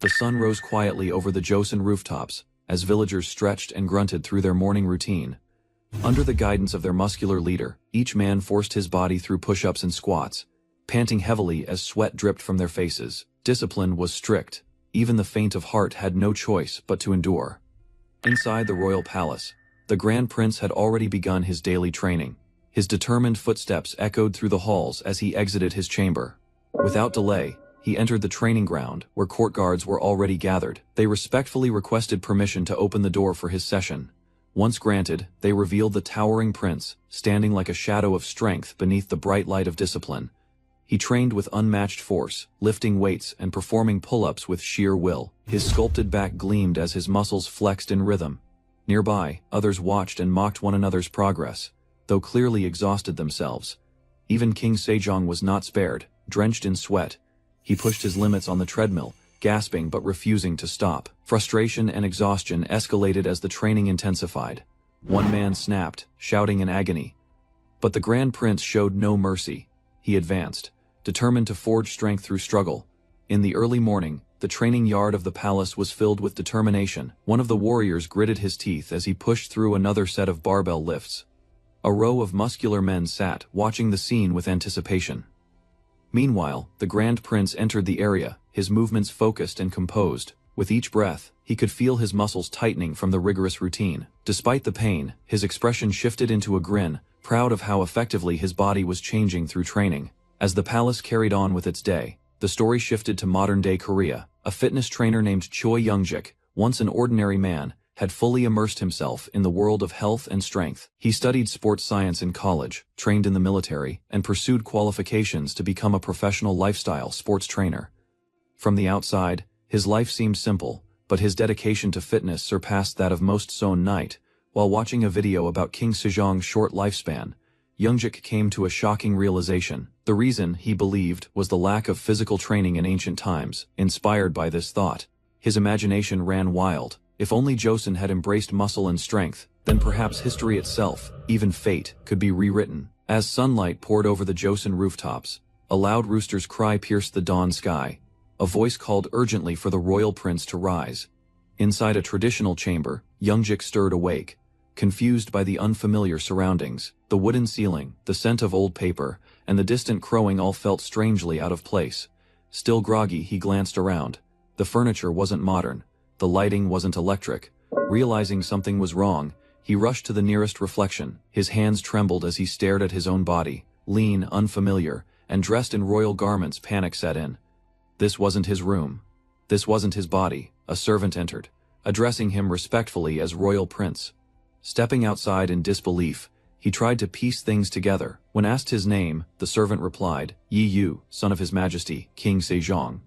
The sun rose quietly over the Joseon rooftops, as villagers stretched and grunted through their morning routine. Under the guidance of their muscular leader, each man forced his body through push-ups and squats, panting heavily as sweat dripped from their faces. Discipline was strict. Even the faint of heart had no choice but to endure. Inside the royal palace, the Grand Prince had already begun his daily training. His determined footsteps echoed through the halls as he exited his chamber. Without delay, he entered the training ground, where court guards were already gathered. They respectfully requested permission to open the door for his session. Once granted, they revealed the towering prince, standing like a shadow of strength beneath the bright light of discipline. He trained with unmatched force, lifting weights and performing pull-ups with sheer will. His sculpted back gleamed as his muscles flexed in rhythm. Nearby, others watched and mocked one another's progress, though clearly exhausted themselves. Even King Sejong was not spared. Drenched in sweat, he pushed his limits on the treadmill, gasping but refusing to stop. Frustration and exhaustion escalated as the training intensified. One man snapped, shouting in agony. But the Grand Prince showed no mercy. He advanced, determined to forge strength through struggle. In the early morning, the training yard of the palace was filled with determination. One of the warriors gritted his teeth as he pushed through another set of barbell lifts. A row of muscular men sat, watching the scene with anticipation. Meanwhile, the Grand Prince entered the area, his movements focused and composed. With each breath, he could feel his muscles tightening from the rigorous routine. Despite the pain, his expression shifted into a grin, proud of how effectively his body was changing through training. As the palace carried on with its day, the story shifted to modern-day Korea. A fitness trainer named Choi Youngjik, once an ordinary man, had fully immersed himself in the world of health and strength. He studied sports science in college, trained in the military, and pursued qualifications to become a professional lifestyle sports trainer. From the outside, his life seemed simple, but his dedication to fitness surpassed that of most Seon Knight. While watching a video about King Sejong's short lifespan, Youngjik came to a shocking realization. The reason, he believed, was the lack of physical training in ancient times. Inspired by this thought, his imagination ran wild. If only Joseon had embraced muscle and strength, then perhaps history itself, even fate, could be rewritten. As sunlight poured over the Joseon rooftops, a loud rooster's cry pierced the dawn sky. A voice called urgently for the royal prince to rise. Inside a traditional chamber, Youngjik stirred awake, confused by the unfamiliar surroundings. The wooden ceiling, the scent of old paper, and the distant crowing all felt strangely out of place. Still groggy, he glanced around. The furniture wasn't modern. The lighting wasn't electric. Realizing something was wrong, he rushed to the nearest reflection. His hands trembled as he stared at his own body. Lean, unfamiliar, and dressed in royal garments, panic set in. This wasn't his room. This wasn't his body. A servant entered, addressing him respectfully as royal prince. Stepping outside in disbelief, he tried to piece things together. When asked his name, the servant replied, "Yi Yu, son of His Majesty, King Sejong."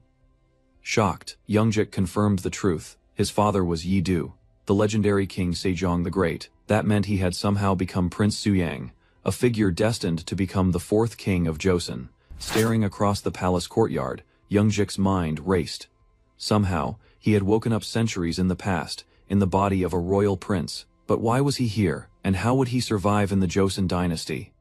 Shocked, Youngjik confirmed the truth. His father was Yi Du, the legendary King Sejong the Great. That meant he had somehow become Prince Suyang, a figure destined to become the fourth king of Joseon. Staring across the palace courtyard, Youngjik's mind raced. Somehow, he had woken up centuries in the past, in the body of a royal prince. But why was he here, and how would he survive in the Joseon dynasty?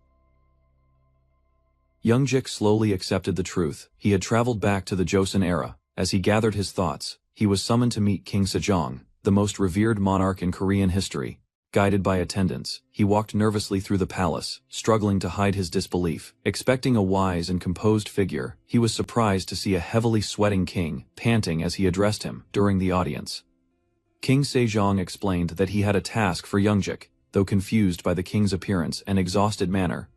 Youngjik slowly accepted the truth. He had traveled back to the Joseon era. As he gathered his thoughts, he was summoned to meet King Sejong, the most revered monarch in Korean history. Guided by attendants, he walked nervously through the palace, struggling to hide his disbelief. Expecting a wise and composed figure, he was surprised to see a heavily sweating king, panting as he addressed him. During the audience, King Sejong explained that he had a task for Youngjik, though confused by the king's appearance and exhausted manner.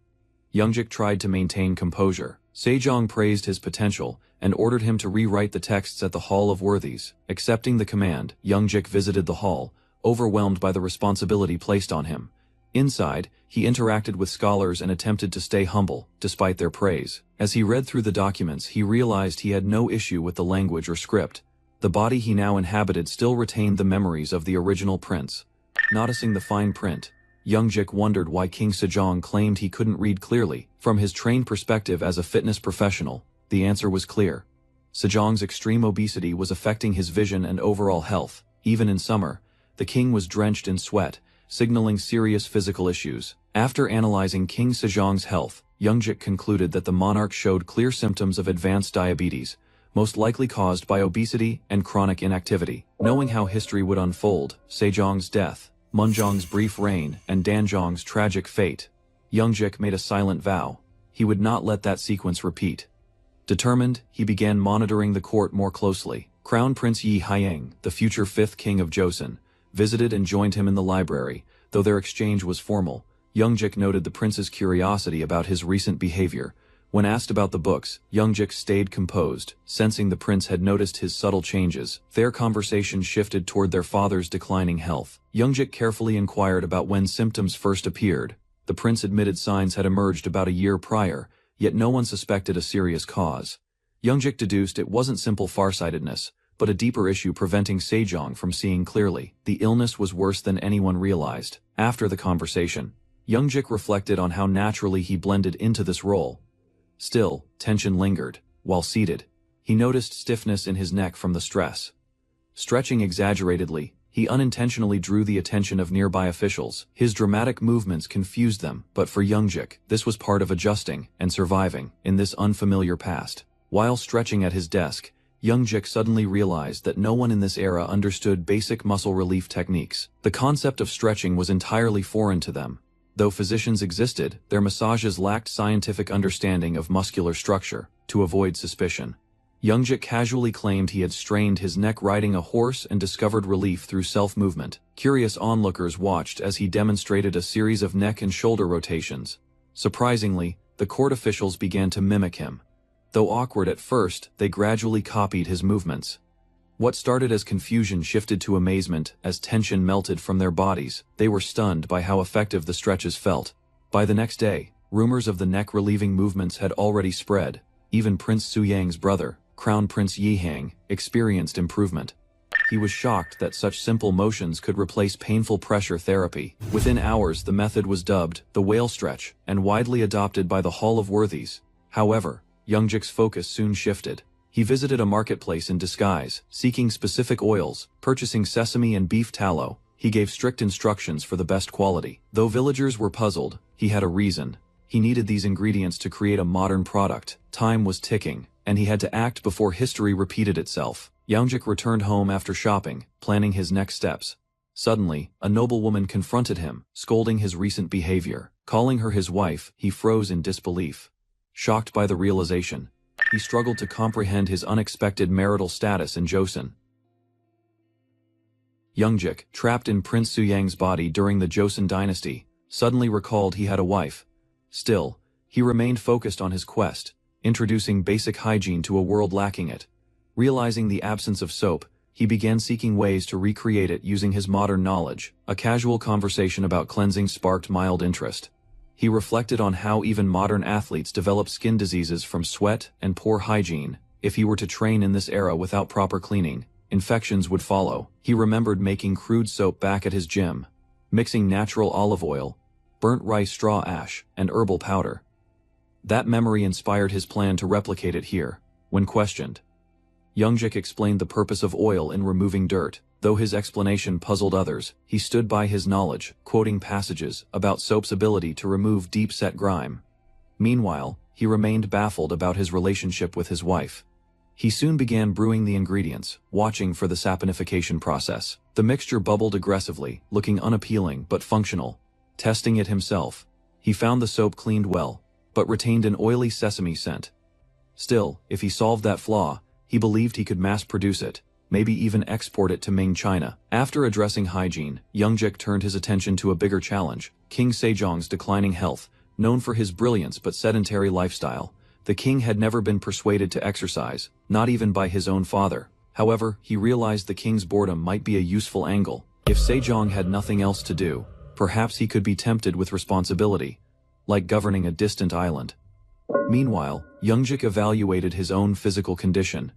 Youngjik tried to maintain composure. Sejong praised his potential and ordered him to rewrite the texts at the Hall of Worthies. Accepting the command, Youngjik visited the hall, overwhelmed by the responsibility placed on him. Inside, he interacted with scholars and attempted to stay humble, despite their praise. As he read through the documents, he realized he had no issue with the language or script. The body he now inhabited still retained the memories of the original prince. Noticing the fine print, Youngjik wondered why King Sejong claimed he couldn't read clearly. From his trained perspective as a fitness professional, the answer was clear. Sejong's extreme obesity was affecting his vision and overall health. Even in summer, the king was drenched in sweat, signaling serious physical issues. After analyzing King Sejong's health, Youngjik concluded that the monarch showed clear symptoms of advanced diabetes, most likely caused by obesity and chronic inactivity. Knowing how history would unfold, Sejong's death, Munjong's brief reign, and Danjong's tragic fate, Youngjik made a silent vow. He would not let that sequence repeat. Determined, he began monitoring the court more closely. Crown Prince Yi Haiyang, the future fifth king of Joseon, visited and joined him in the library. Though their exchange was formal, Youngjik noted the prince's curiosity about his recent behavior. When asked about the books, Youngjik stayed composed, sensing the prince had noticed his subtle changes. Their conversation shifted toward their father's declining health. Youngjik carefully inquired about when symptoms first appeared. The prince admitted signs had emerged about a year prior, yet no one suspected a serious cause. Youngjik deduced it wasn't simple farsightedness, but a deeper issue preventing Sejong from seeing clearly. The illness was worse than anyone realized. After the conversation, Youngjik reflected on how naturally he blended into this role. Still, tension lingered. While seated, he noticed stiffness in his neck from the stress. Stretching exaggeratedly, he unintentionally drew the attention of nearby officials. His dramatic movements confused them, but for Youngjik, this was part of adjusting and surviving in this unfamiliar past. While stretching at his desk, Youngjik suddenly realized that no one in this era understood basic muscle relief techniques. The concept of stretching was entirely foreign to them. Though physicians existed, their massages lacked scientific understanding of muscular structure. To avoid suspicion, Youngjik casually claimed he had strained his neck riding a horse and discovered relief through self-movement. Curious onlookers watched as he demonstrated a series of neck and shoulder rotations. Surprisingly, the court officials began to mimic him. Though awkward at first, they gradually copied his movements. What started as confusion shifted to amazement as tension melted from their bodies. They were stunned by how effective the stretches felt. By the next day, rumors of the neck-relieving movements had already spread. Even Prince Suyang's brother, Crown Prince Yihang, experienced improvement. He was shocked that such simple motions could replace painful pressure therapy. Within hours, the method was dubbed the whale stretch and widely adopted by the Hall of Worthies. However, Youngjik's focus soon shifted. He visited a marketplace in disguise, seeking specific oils, purchasing sesame and beef tallow. He gave strict instructions for the best quality. Though villagers were puzzled, he had a reason. He needed these ingredients to create a modern product. Time was ticking, and he had to act before history repeated itself. Youngjik returned home after shopping, planning his next steps. Suddenly, a noblewoman confronted him, scolding his recent behavior. Calling her his wife, he froze in disbelief. Shocked by the realization, he struggled to comprehend his unexpected marital status in Joseon. Youngjik, trapped in Prince Suyang's body during the Joseon dynasty, suddenly recalled he had a wife. Still, he remained focused on his quest, introducing basic hygiene to a world lacking it. Realizing the absence of soap, he began seeking ways to recreate it using his modern knowledge. A casual conversation about cleansing sparked mild interest. He reflected on how even modern athletes develop skin diseases from sweat and poor hygiene. If he were to train in this era without proper cleaning, infections would follow. He remembered making crude soap back at his gym, mixing natural olive oil, burnt rice straw ash, and herbal powder. That memory inspired his plan to replicate it here. When questioned, Youngjik explained the purpose of oil in removing dirt. Though his explanation puzzled others, he stood by his knowledge, quoting passages about soap's ability to remove deep-set grime. Meanwhile, he remained baffled about his relationship with his wife. He soon began brewing the ingredients, watching for the saponification process. The mixture bubbled aggressively, looking unappealing but functional. Testing it himself, he found the soap cleaned well, but retained an oily sesame scent. Still, if he solved that flaw, he believed he could mass-produce it, maybe even export it to Ming China. After addressing hygiene, Youngjik turned his attention to a bigger challenge: King Sejong's declining health. Known for his brilliance but sedentary lifestyle, the king had never been persuaded to exercise, not even by his own father. However, he realized the king's boredom might be a useful angle. If Sejong had nothing else to do, perhaps he could be tempted with responsibility, like governing a distant island. Meanwhile, Youngjik evaluated his own physical condition.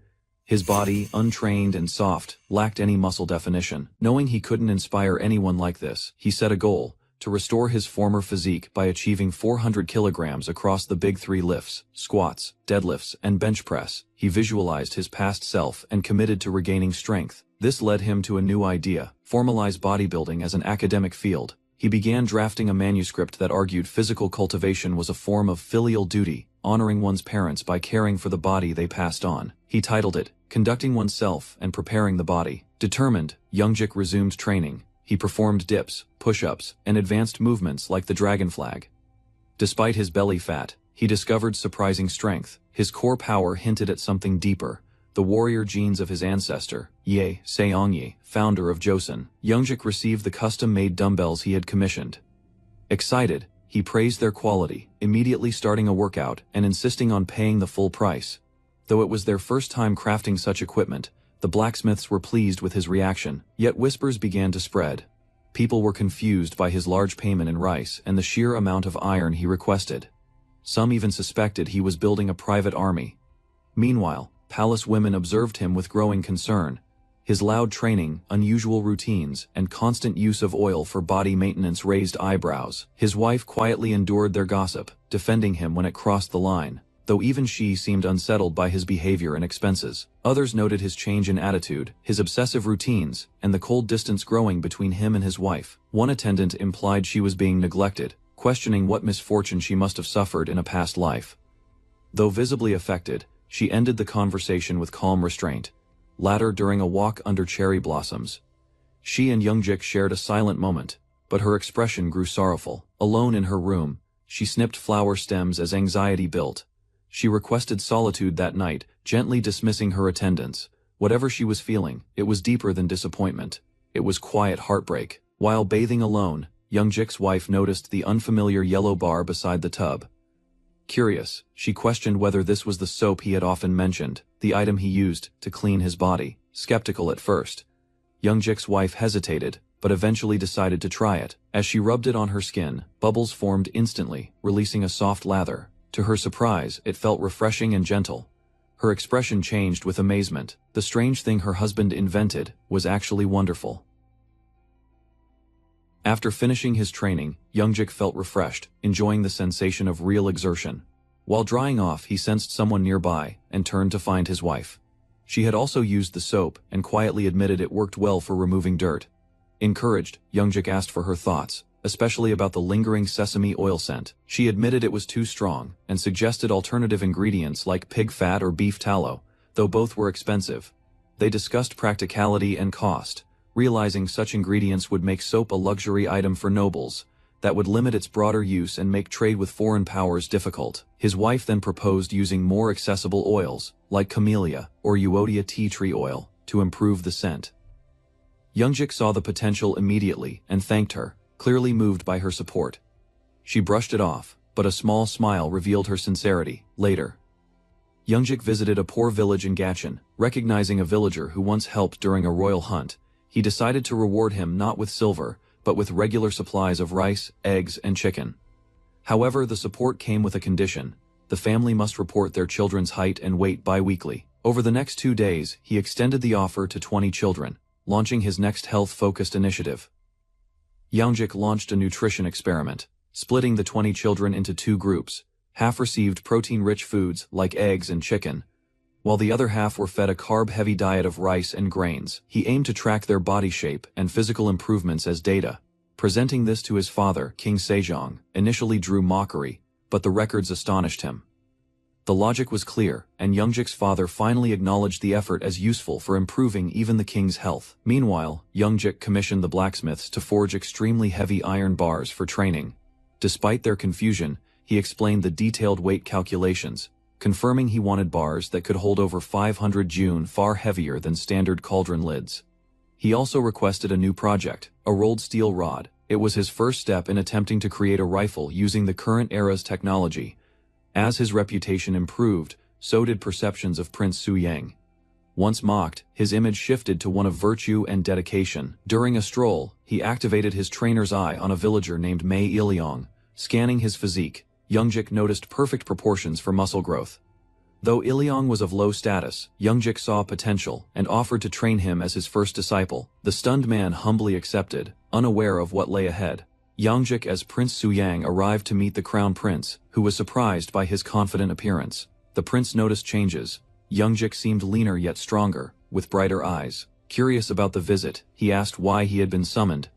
His body, untrained and soft, lacked any muscle definition. Knowing he couldn't inspire anyone like this, he set a goal: to restore his former physique by achieving 400 kilograms across the big three lifts: squats, deadlifts, and bench press. He visualized his past self and committed to regaining strength. This led him to a new idea: formalize bodybuilding as an academic field. He began drafting a manuscript that argued physical cultivation was a form of filial duty, honoring one's parents by caring for the body they passed on. He titled it, Conducting Oneself and Preparing the Body. Determined, Youngjik resumed training. He performed dips, push-ups, and advanced movements like the dragon flag. Despite his belly fat, he discovered surprising strength. His core power hinted at something deeper, the warrior genes of his ancestor, Ye Seongyi, founder of Joseon. Youngjik received the custom-made dumbbells he had commissioned. Excited, he praised their quality, immediately starting a workout and insisting on paying the full price. Though it was their first time crafting such equipment, the blacksmiths were pleased with his reaction, yet whispers began to spread. People were confused by his large payment in rice and the sheer amount of iron he requested. Some even suspected he was building a private army. Meanwhile, palace women observed him with growing concern. His loud training, unusual routines, and constant use of oil for body maintenance raised eyebrows. His wife quietly endured their gossip, defending him when it crossed the line, though even she seemed unsettled by his behavior and expenses. Others noted his change in attitude, his obsessive routines, and the cold distance growing between him and his wife. One attendant implied she was being neglected, questioning what misfortune she must have suffered in a past life. Though visibly affected, she ended the conversation with calm restraint. Later, during a walk under cherry blossoms, she and Youngjik shared a silent moment, but her expression grew sorrowful. Alone in her room, she snipped flower stems as anxiety built. She requested solitude that night, gently dismissing her attendants. Whatever she was feeling, it was deeper than disappointment. It was quiet heartbreak. While bathing alone, Youngjik's wife noticed the unfamiliar yellow bar beside the tub. Curious, she questioned whether this was the soap he had often mentioned, the item he used to clean his body. Skeptical at first, Youngjik's wife hesitated, but eventually decided to try it. As she rubbed it on her skin, bubbles formed instantly, releasing a soft lather. To her surprise, it felt refreshing and gentle. Her expression changed with amazement. The strange thing her husband invented was actually wonderful. After finishing his training, Youngjik felt refreshed, enjoying the sensation of real exertion. While drying off, he sensed someone nearby and turned to find his wife. She had also used the soap and quietly admitted it worked well for removing dirt. Encouraged, Youngjik asked for her thoughts, especially about the lingering sesame oil scent. She admitted it was too strong and suggested alternative ingredients like pig fat or beef tallow, though both were expensive. They discussed practicality and cost, realizing such ingredients would make soap a luxury item for nobles, that would limit its broader use and make trade with foreign powers difficult. His wife then proposed using more accessible oils, like camellia or euodia tea tree oil, to improve the scent. Youngjik saw the potential immediately and thanked her, clearly moved by her support. She brushed it off, but a small smile revealed her sincerity. Later, Youngjik visited a poor village in Gachin, recognizing a villager who once helped during a royal hunt. He decided to reward him not with silver, but with regular supplies of rice, eggs, and chicken. However, the support came with a condition. The family must report their children's height and weight bi-weekly. Over the next 2 days, he extended the offer to 20 children, launching his next health-focused initiative. Youngjik launched a nutrition experiment, splitting the 20 children into 2 groups. Half received protein-rich foods like eggs and chicken, while the other half were fed a carb-heavy diet of rice and grains. He aimed to track their body shape and physical improvements as data. Presenting this to his father, King Sejong, initially drew mockery, but the records astonished him. The logic was clear, and Youngjik's father finally acknowledged the effort as useful for improving even the king's health. Meanwhile, Youngjik commissioned the blacksmiths to forge extremely heavy iron bars for training. Despite their confusion, he explained the detailed weight calculations, confirming he wanted bars that could hold over 500 jun, far heavier than standard cauldron lids. He also requested a new project, a rolled steel rod. It was his first step in attempting to create a rifle using the current era's technology. As his reputation improved, so did perceptions of Prince Su Yang. Once mocked, his image shifted to one of virtue and dedication. During a stroll, he activated his trainer's eye on a villager named Mei Ilyong. Scanning his physique, Youngjik noticed perfect proportions for muscle growth. Though Ilyong was of low status, Youngjik saw potential and offered to train him as his first disciple. The stunned man humbly accepted, unaware of what lay ahead. Youngjik as Prince Su Yang arrived to meet the crown prince, who was surprised by his confident appearance. The prince noticed changes. Youngjik seemed leaner yet stronger, with brighter eyes. Curious about the visit, he asked why he had been summoned.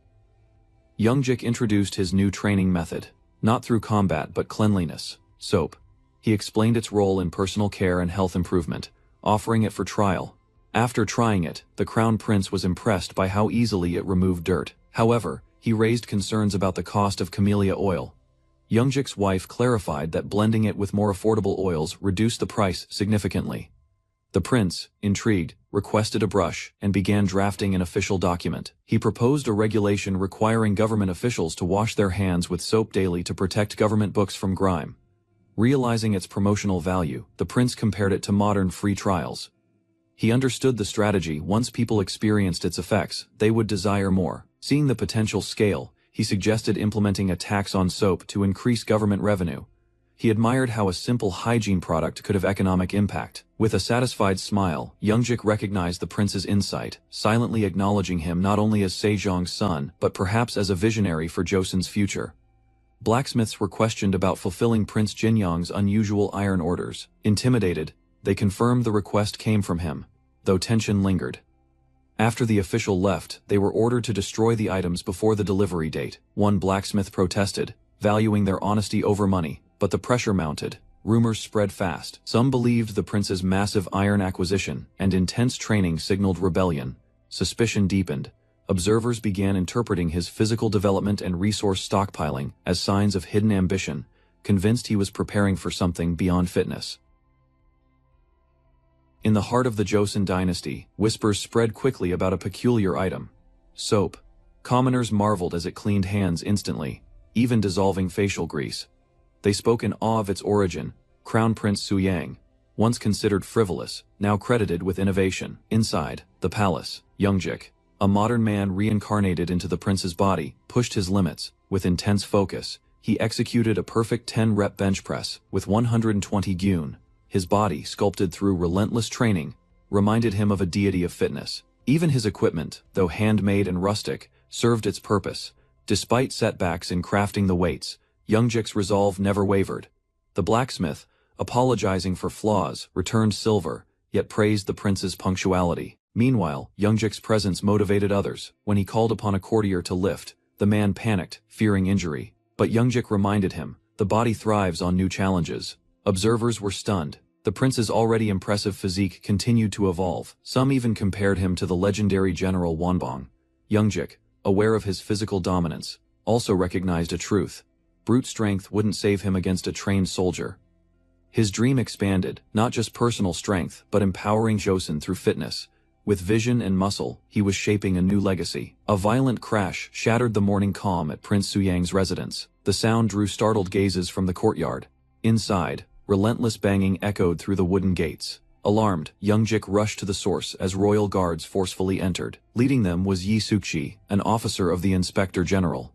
Youngjik introduced his new training method. Not through combat but cleanliness, soap, He explained its role in personal care and health improvement, offering it for trial. After trying it, the Crown Prince was impressed by how easily it removed dirt. However, he raised concerns about the cost of camellia oil. Youngjik's wife clarified that blending it with more affordable oils reduced the price significantly. The prince, intrigued, requested a brush and began drafting an official document. He proposed a regulation requiring government officials to wash their hands with soap daily to protect government books from grime. Realizing its promotional value, the prince compared it to modern free trials. He understood the strategy: once people experienced its effects, they would desire more. Seeing the potential scale, he suggested implementing a tax on soap to increase government revenue. He admired how a simple hygiene product could have economic impact. With a satisfied smile, Youngjik recognized the prince's insight, silently acknowledging him not only as Sejong's son, but perhaps as a visionary for Joseon's future. Blacksmiths were questioned about fulfilling Prince Jinyang's unusual iron orders. Intimidated, they confirmed the request came from him, though tension lingered. After the official left, they were ordered to destroy the items before the delivery date. One blacksmith protested, valuing their honesty over money, but the pressure mounted. Rumors spread fast. Some believed the prince's massive iron acquisition and intense training signaled rebellion. Suspicion deepened. Observers began interpreting his physical development and resource stockpiling as signs of hidden ambition, convinced he was preparing for something beyond fitness. In the heart of the Joseon dynasty, whispers spread quickly about a peculiar item: soap. Commoners marveled as it cleaned hands instantly, even dissolving facial grease. They spoke in awe of its origin. Crown Prince Suyang, once considered frivolous, now credited with innovation. Inside the palace, Youngjik, a modern man reincarnated into the prince's body, pushed his limits. With intense focus, he executed a perfect 10-rep bench press with 120 gyun. His body, sculpted through relentless training, reminded him of a deity of fitness. Even his equipment, though handmade and rustic, served its purpose. Despite setbacks in crafting the weights, Youngjik's resolve never wavered. The blacksmith, apologizing for flaws, returned silver, yet praised the prince's punctuality. Meanwhile, Youngjik's presence motivated others. When he called upon a courtier to lift, the man panicked, fearing injury. But Youngjik reminded him, the body thrives on new challenges. Observers were stunned. The prince's already impressive physique continued to evolve. Some even compared him to the legendary General Wonbong. Youngjik, aware of his physical dominance, also recognized a truth: brute strength wouldn't save him against a trained soldier. His dream expanded, not just personal strength, but empowering Joseon through fitness. With vision and muscle, he was shaping a new legacy. A violent crash shattered the morning calm at Prince Suyang's residence. The sound drew startled gazes from the courtyard. Inside, relentless banging echoed through the wooden gates. Alarmed, Youngjik rushed to the source as royal guards forcefully entered. Leading them was Yi Sukchi, an officer of the Inspector General.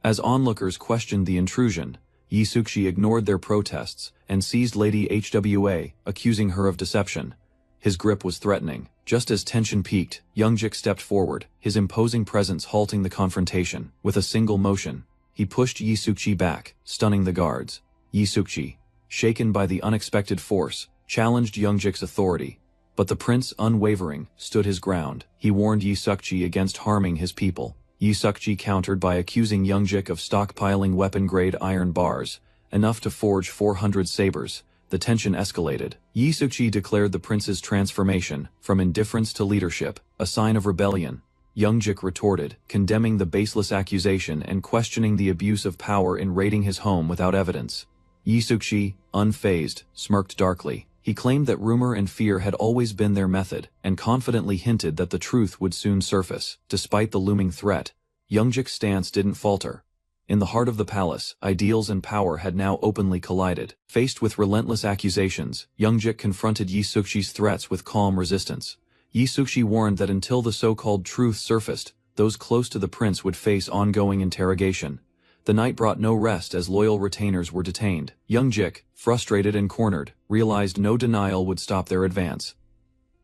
As onlookers questioned the intrusion, Yi Sukchi ignored their protests and seized Lady Hwa, accusing her of deception. His grip was threatening. Just as tension peaked, Youngjik stepped forward, his imposing presence halting the confrontation. With a single motion, he pushed Yi Sukchi back, stunning the guards. Yi Sukchi, shaken by the unexpected force, challenged Youngjik's authority. But the prince, unwavering, stood his ground. He warned Yi Sukchi against harming his people. Yi Sukchi countered by accusing Youngjik of stockpiling weapon-grade iron bars, enough to forge 400 sabers. The tension escalated. Yi Sukchi declared the prince's transformation, from indifference to leadership, a sign of rebellion. Youngjik retorted, condemning the baseless accusation and questioning the abuse of power in raiding his home without evidence. Yi Sukchi, unfazed, smirked darkly. He claimed that rumor and fear had always been their method, and confidently hinted that the truth would soon surface. Despite the looming threat, Youngjik's stance didn't falter. In the heart of the palace, ideals and power had now openly collided. Faced with relentless accusations, Youngjik confronted Yi Sukchi's threats with calm resistance. Yi Sukchi warned that until the so-called truth surfaced, those close to the prince would face ongoing interrogation. The night brought no rest as loyal retainers were detained. Youngjik, frustrated and cornered, realized no denial would stop their advance.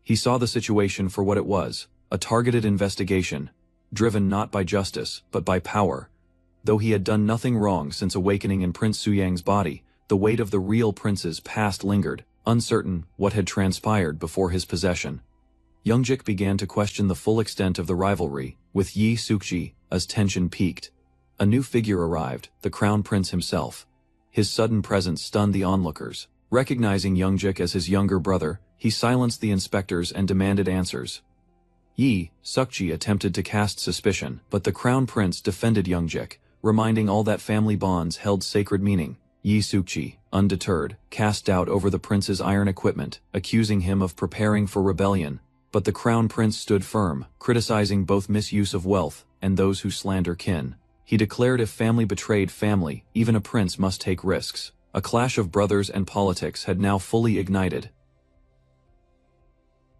He saw the situation for what it was, a targeted investigation, driven not by justice, but by power. Though he had done nothing wrong since awakening in Prince Suyang's body, the weight of the real prince's past lingered, uncertain what had transpired before his possession. Youngjik began to question the full extent of the rivalry, with Yi Sukchi, as tension peaked. A new figure arrived, the crown prince himself. His sudden presence stunned the onlookers. Recognizing Youngjik as his younger brother, he silenced the inspectors and demanded answers. Yi Sukji attempted to cast suspicion, but the crown prince defended Youngjik, reminding all that family bonds held sacred meaning. Yi Sukji, undeterred, cast doubt over the prince's iron equipment, accusing him of preparing for rebellion. But the crown prince stood firm, criticizing both misuse of wealth and those who slander kin. He declared if family betrayed family, even a prince must take risks. A clash of brothers and politics had now fully ignited.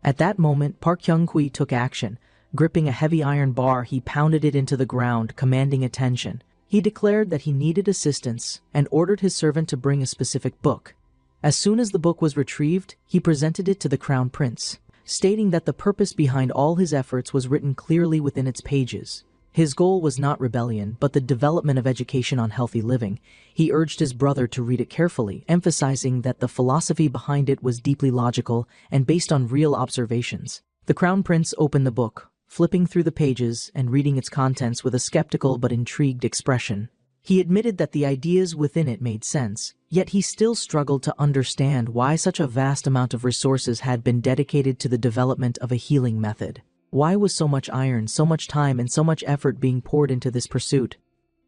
At that moment, Park Hyung-kwi took action. Gripping a heavy iron bar, he pounded it into the ground, commanding attention. He declared that he needed assistance and ordered his servant to bring a specific book. As soon as the book was retrieved, he presented it to the crown prince, stating that the purpose behind all his efforts was written clearly within its pages. His goal was not rebellion, but the development of education on healthy living. He urged his brother to read it carefully, emphasizing that the philosophy behind it was deeply logical and based on real observations. The crown prince opened the book, flipping through the pages and reading its contents with a skeptical but intrigued expression. He admitted that the ideas within it made sense, yet he still struggled to understand why such a vast amount of resources had been dedicated to the development of a healing method. Why was so much iron, so much time, and so much effort being poured into this pursuit?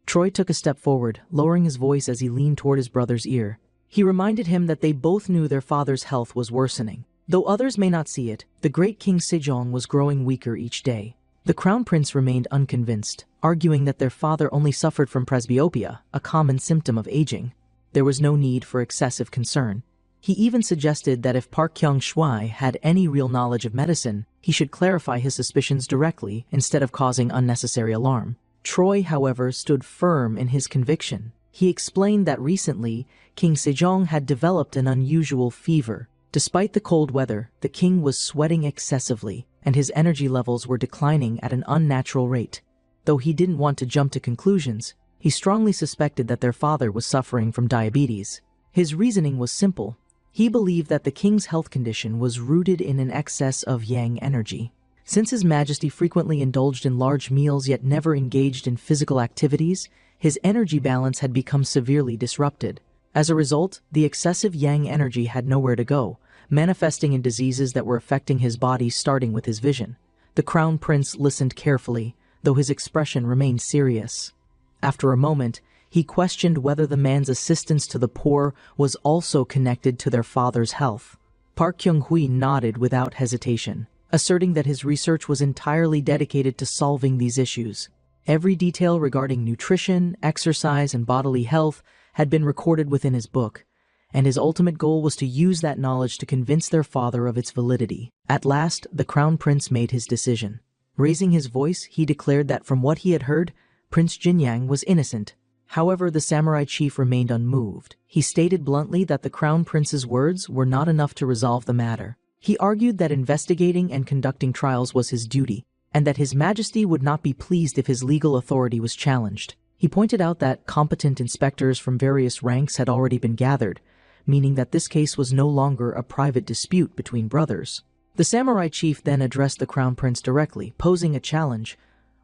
Troy took a step forward, lowering his voice as he leaned toward his brother's ear. He reminded him that they both knew their father's health was worsening. Though others may not see it, the great King Sejong was growing weaker each day. The crown prince remained unconvinced, arguing that their father only suffered from presbyopia, a common symptom of aging. There was no need for excessive concern. He even suggested that if Park Hyung-shui had any real knowledge of medicine, he should clarify his suspicions directly instead of causing unnecessary alarm. Troy, however, stood firm in his conviction. He explained that recently, King Sejong had developed an unusual fever. Despite the cold weather, the king was sweating excessively, and his energy levels were declining at an unnatural rate. Though he didn't want to jump to conclusions, he strongly suspected that their father was suffering from diabetes. His reasoning was simple. He believed that the king's health condition was rooted in an excess of yang energy. Since His Majesty frequently indulged in large meals yet never engaged in physical activities, his energy balance had become severely disrupted. As a result, the excessive yang energy had nowhere to go, manifesting in diseases that were affecting his body, starting with his vision. The crown prince listened carefully, though his expression remained serious. After a moment, he questioned whether the man's assistance to the poor was also connected to their father's health. Park Kyung-hui nodded without hesitation, asserting that his research was entirely dedicated to solving these issues. Every detail regarding nutrition, exercise, and bodily health had been recorded within his book, and his ultimate goal was to use that knowledge to convince their father of its validity. At last, the crown prince made his decision. Raising his voice, he declared that from what he had heard, Prince Jinyang was innocent. However, the samurai chief remained unmoved. He stated bluntly that the crown prince's words were not enough to resolve the matter. He argued that investigating and conducting trials was his duty, and that His Majesty would not be pleased if his legal authority was challenged. He pointed out that competent inspectors from various ranks had already been gathered, meaning that this case was no longer a private dispute between brothers. The samurai chief then addressed the crown prince directly, posing a challenge.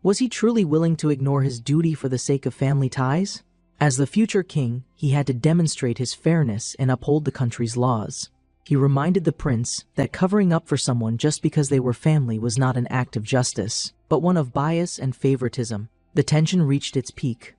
Was he truly willing to ignore his duty for the sake of family ties? As the future king, he had to demonstrate his fairness and uphold the country's laws. He reminded the prince that covering up for someone just because they were family was not an act of justice, but one of bias and favoritism. The tension reached its peak.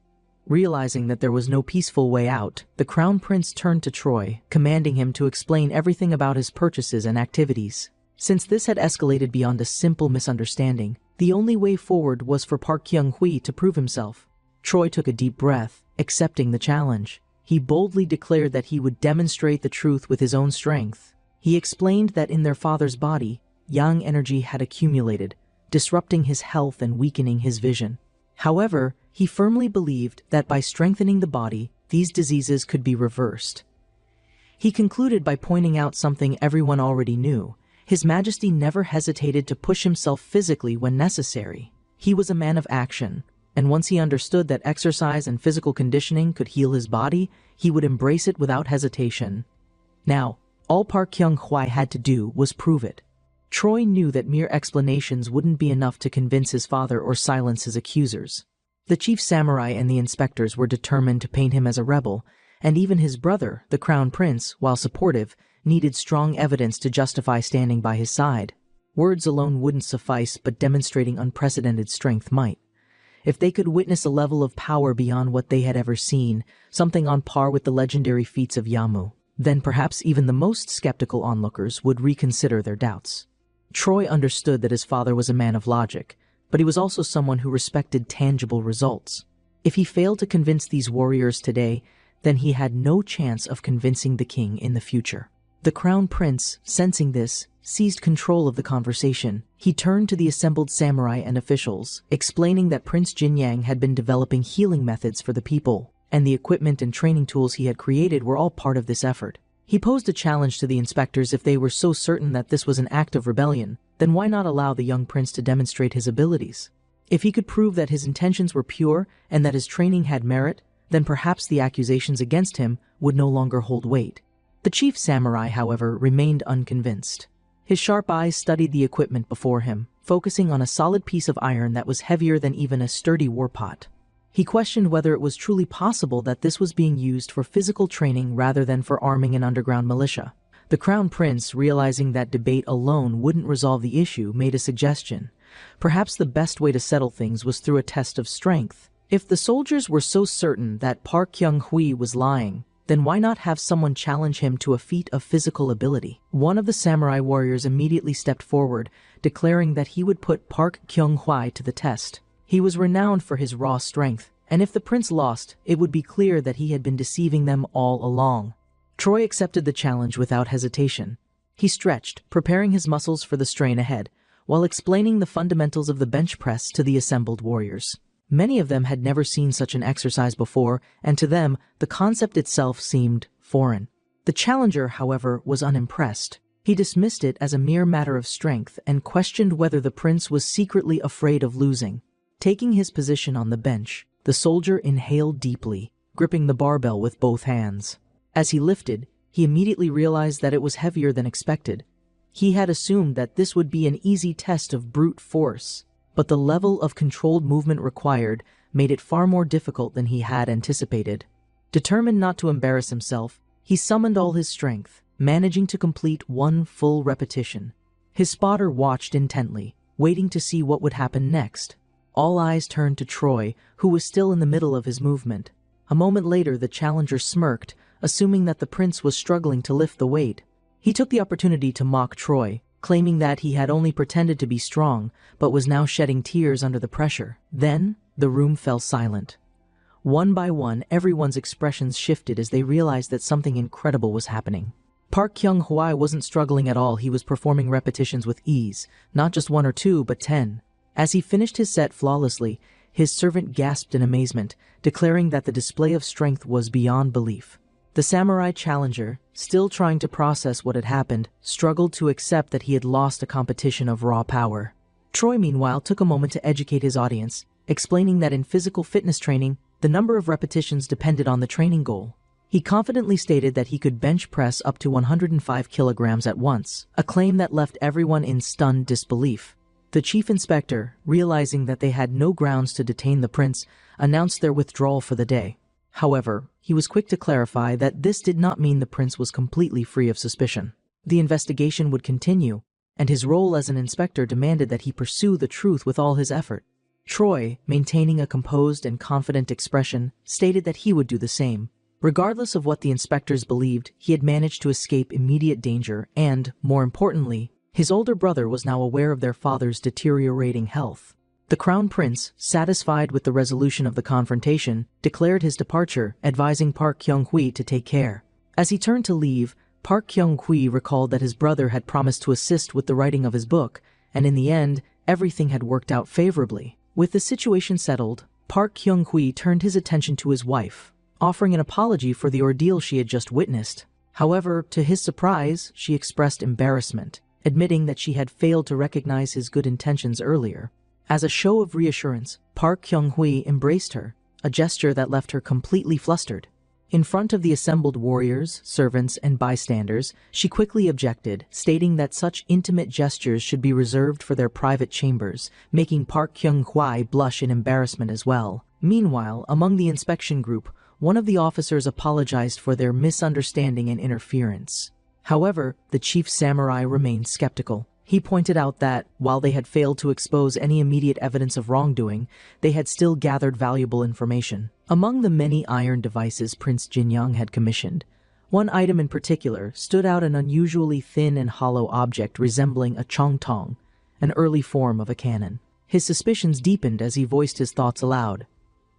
Realizing that there was no peaceful way out, the crown prince turned to Troy, commanding him to explain everything about his purchases and activities. Since this had escalated beyond a simple misunderstanding, the only way forward was for Park Kyung-hui to prove himself. Troy took a deep breath, accepting the challenge. He boldly declared that he would demonstrate the truth with his own strength. He explained that in their father's body, yang energy had accumulated, disrupting his health and weakening his vision. However, he firmly believed that by strengthening the body, these diseases could be reversed. He concluded by pointing out something everyone already knew. His Majesty never hesitated to push himself physically when necessary. He was a man of action, and once he understood that exercise and physical conditioning could heal his body, he would embrace it without hesitation. Now, all Park Kyung-hui had to do was prove it. Troy knew that mere explanations wouldn't be enough to convince his father or silence his accusers. The chief samurai and the inspectors were determined to paint him as a rebel, and even his brother, the crown prince, while supportive, needed strong evidence to justify standing by his side. Words alone wouldn't suffice, but demonstrating unprecedented strength might. If they could witness a level of power beyond what they had ever seen, something on par with the legendary feats of Yamu, then perhaps even the most skeptical onlookers would reconsider their doubts. Troy understood that his father was a man of logic, but he was also someone who respected tangible results. If he failed to convince these warriors today, then he had no chance of convincing the king in the future. The crown prince, sensing this, seized control of the conversation. He turned to the assembled samurai and officials, explaining that Prince Jinyang had been developing healing methods for the people, and the equipment and training tools he had created were all part of this effort. He posed a challenge to the inspectors. If they were so certain that this was an act of rebellion, then why not allow the young prince to demonstrate his abilities? If he could prove that his intentions were pure and that his training had merit, then perhaps the accusations against him would no longer hold weight. The chief samurai, however, remained unconvinced. His sharp eyes studied the equipment before him, focusing on a solid piece of iron that was heavier than even a sturdy warpot. He questioned whether it was truly possible that this was being used for physical training rather than for arming an underground militia. The crown prince, realizing that debate alone wouldn't resolve the issue, made a suggestion. Perhaps the best way to settle things was through a test of strength. If the soldiers were so certain that Park Kyung-hui was lying, then why not have someone challenge him to a feat of physical ability? One of the samurai warriors immediately stepped forward, declaring that he would put Park Kyung-hui to the test. He was renowned for his raw strength, and if the prince lost, it would be clear that he had been deceiving them all along. Troy accepted the challenge without hesitation. He stretched, preparing his muscles for the strain ahead, while explaining the fundamentals of the bench press to the assembled warriors. Many of them had never seen such an exercise before, and to them, the concept itself seemed foreign. The challenger, however, was unimpressed. He dismissed it as a mere matter of strength and questioned whether the prince was secretly afraid of losing. Taking his position on the bench, the soldier inhaled deeply, gripping the barbell with both hands. As he lifted, he immediately realized that it was heavier than expected. He had assumed that this would be an easy test of brute force, but the level of controlled movement required made it far more difficult than he had anticipated. Determined not to embarrass himself, he summoned all his strength, managing to complete one full repetition. His spotter watched intently, waiting to see what would happen next. All eyes turned to Troy, who was still in the middle of his movement. A moment later, the challenger smirked, assuming that the prince was struggling to lift the weight. He took the opportunity to mock Troy, claiming that he had only pretended to be strong, but was now shedding tears under the pressure. Then, the room fell silent. One by one, everyone's expressions shifted as they realized that something incredible was happening. Park Kyung-hui wasn't struggling at all. He was performing repetitions with ease, not just 1 or 2, but 10. As he finished his set flawlessly, his servant gasped in amazement, declaring that the display of strength was beyond belief. The samurai challenger, still trying to process what had happened, struggled to accept that he had lost a competition of raw power. Troy, meanwhile, took a moment to educate his audience, explaining that in physical fitness training, the number of repetitions depended on the training goal. He confidently stated that he could bench press up to 105 kilograms at once, a claim that left everyone in stunned disbelief. The chief inspector, realizing that they had no grounds to detain the prince, announced their withdrawal for the day. However, he was quick to clarify that this did not mean the prince was completely free of suspicion. The investigation would continue, and his role as an inspector demanded that he pursue the truth with all his effort. Troy, maintaining a composed and confident expression, stated that he would do the same. Regardless of what the inspectors believed, he had managed to escape immediate danger and, more importantly, his older brother was now aware of their father's deteriorating health. The crown prince, satisfied with the resolution of the confrontation, declared his departure, advising Park Kyung-hui to take care. As he turned to leave, Park Kyung-hui recalled that his brother had promised to assist with the writing of his book, and in the end, everything had worked out favorably. With the situation settled, Park Kyung-hui turned his attention to his wife, offering an apology for the ordeal she had just witnessed. However, to his surprise, she expressed embarrassment, admitting that she had failed to recognize his good intentions earlier. As a show of reassurance, Park Kyung-hui embraced her, a gesture that left her completely flustered. In front of the assembled warriors, servants, and bystanders, she quickly objected, stating that such intimate gestures should be reserved for their private chambers, making Park Kyung-hui blush in embarrassment as well. Meanwhile, among the inspection group, one of the officers apologized for their misunderstanding and interference. However, the chief samurai remained skeptical. He pointed out that, while they had failed to expose any immediate evidence of wrongdoing, they had still gathered valuable information. Among the many iron devices Prince Jinyang had commissioned, one item in particular stood out, an unusually thin and hollow object resembling a chongtong, an early form of a cannon. His suspicions deepened as he voiced his thoughts aloud.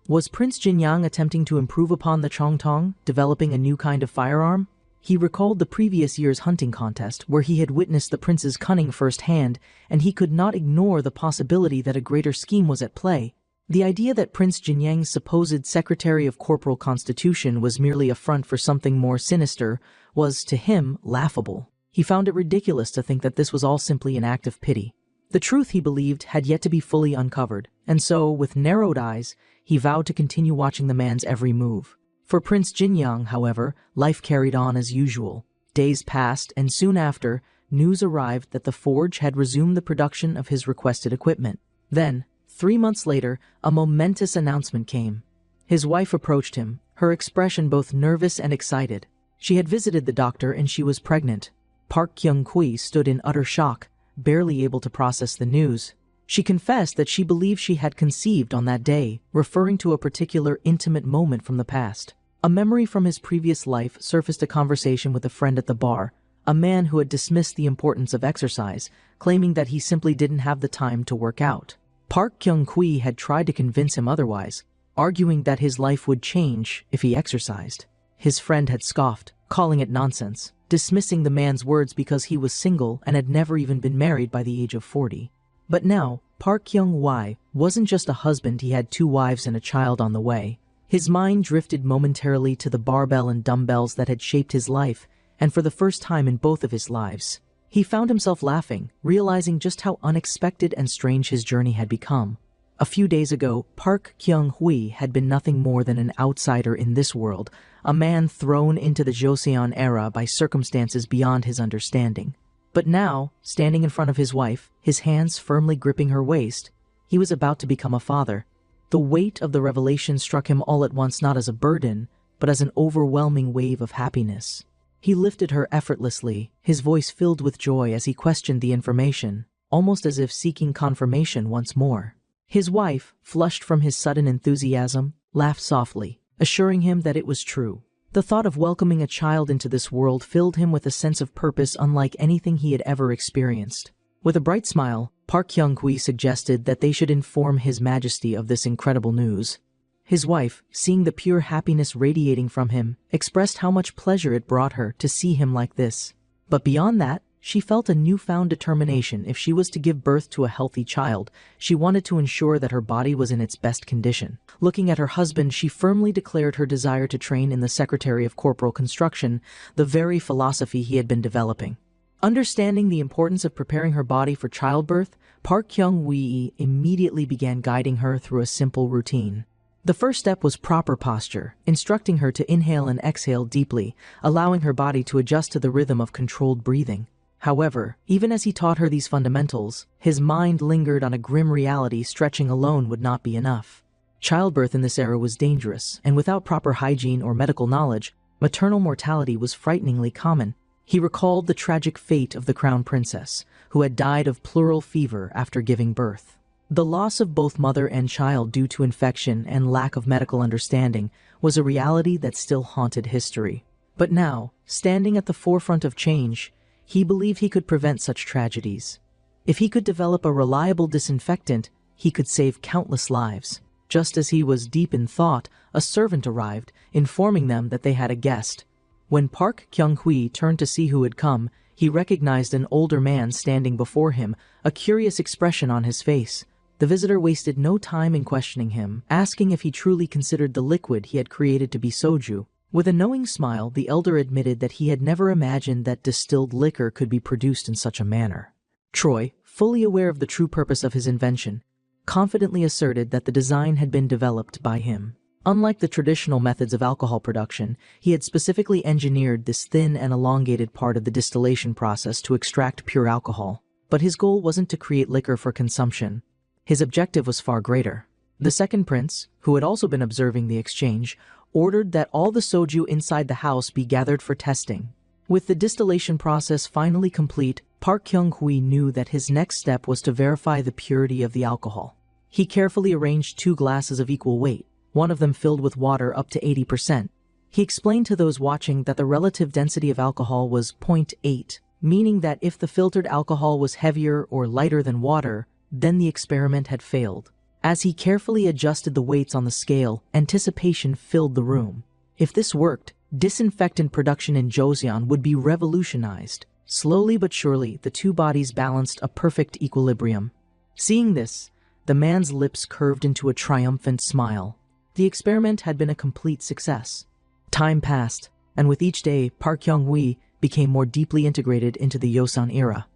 Was Prince Jinyang attempting to improve upon the chongtong, developing a new kind of firearm? He recalled the previous year's hunting contest, where he had witnessed the prince's cunning firsthand, and he could not ignore the possibility that a greater scheme was at play. The idea that Prince Jinyang's supposed Secretary of Corporal Constitution was merely a front for something more sinister was, to him, laughable. He found it ridiculous to think that this was all simply an act of pity. The truth, he believed, had yet to be fully uncovered, and so, with narrowed eyes, he vowed to continue watching the man's every move. For Prince Jinyang, however, life carried on as usual. Days passed, and soon after, news arrived that the forge had resumed the production of his requested equipment. Then, 3 months later, a momentous announcement came. His wife approached him, her expression both nervous and excited. She had visited the doctor and she was pregnant. Park Kyung-kui stood in utter shock, barely able to process the news. She confessed that she believed she had conceived on that day, referring to a particular intimate moment from the past. A memory from his previous life surfaced, a conversation with a friend at the bar, a man who had dismissed the importance of exercise, claiming that he simply didn't have the time to work out. Park Kyung-kui had tried to convince him otherwise, arguing that his life would change if he exercised. His friend had scoffed, calling it nonsense, dismissing the man's words because he was single and had never even been married by the age of 40. But now, Park Kyung-wai wasn't just a husband, he had 2 wives and a child on the way. His mind drifted momentarily to the barbell and dumbbells that had shaped his life, and for the first time in both of his lives, he found himself laughing, realizing just how unexpected and strange his journey had become. A few days ago, Park Kyung-hui had been nothing more than an outsider in this world, a man thrown into the Joseon era by circumstances beyond his understanding. But now, standing in front of his wife, his hands firmly gripping her waist, he was about to become a father. The weight of the revelation struck him all at once, not as a burden, but as an overwhelming wave of happiness. He lifted her effortlessly, his voice filled with joy as he questioned the information, almost as if seeking confirmation once more. His wife, flushed from his sudden enthusiasm, laughed softly, assuring him that it was true. The thought of welcoming a child into this world filled him with a sense of purpose unlike anything he had ever experienced. With a bright smile, Park Kyung-kui suggested that they should inform His Majesty of this incredible news. His wife, seeing the pure happiness radiating from him, expressed how much pleasure it brought her to see him like this. But beyond that, she felt a newfound determination. If she was to give birth to a healthy child, she wanted to ensure that her body was in its best condition. Looking at her husband, she firmly declared her desire to train in the Secretary of Corporal Construction, the very philosophy he had been developing. Understanding the importance of preparing her body for childbirth, Park Kyung-hui immediately began guiding her through a simple routine. The first step was proper posture, instructing her to inhale and exhale deeply, allowing her body to adjust to the rhythm of controlled breathing. However, even as he taught her these fundamentals, his mind lingered on a grim reality. Stretching alone would not be enough. Childbirth in this era was dangerous, and without proper hygiene or medical knowledge, maternal mortality was frighteningly common. He recalled the tragic fate of the crown princess, who had died of pleural fever after giving birth. The loss of both mother and child due to infection and lack of medical understanding was a reality that still haunted history. But now, standing at the forefront of change, he believed he could prevent such tragedies. If he could develop a reliable disinfectant, he could save countless lives. Just as he was deep in thought, a servant arrived, informing them that they had a guest. When Park Kyung-hui turned to see who had come, he recognized an older man standing before him, a curious expression on his face. The visitor wasted no time in questioning him, asking if he truly considered the liquid he had created to be soju. With a knowing smile, the elder admitted that he had never imagined that distilled liquor could be produced in such a manner. Troy, fully aware of the true purpose of his invention, confidently asserted that the design had been developed by him. Unlike the traditional methods of alcohol production, he had specifically engineered this thin and elongated part of the distillation process to extract pure alcohol. But his goal wasn't to create liquor for consumption. His objective was far greater. The second prince, who had also been observing the exchange, ordered that all the soju inside the house be gathered for testing. With the distillation process finally complete, Park Kyung-hui knew that his next step was to verify the purity of the alcohol. He carefully arranged 2 glasses of equal weight, one of them filled with water up to 80%. He explained to those watching that the relative density of alcohol was 0.8, meaning that if the filtered alcohol was heavier or lighter than water, then the experiment had failed. As he carefully adjusted the weights on the scale, anticipation filled the room. If this worked, disinfectant production in Joseon would be revolutionized. Slowly but surely, the 2 bodies balanced a perfect equilibrium. Seeing this, the man's lips curved into a triumphant smile. The experiment had been a complete success. Time passed, and with each day, Park Kyung-hui became more deeply integrated into the Joseon era.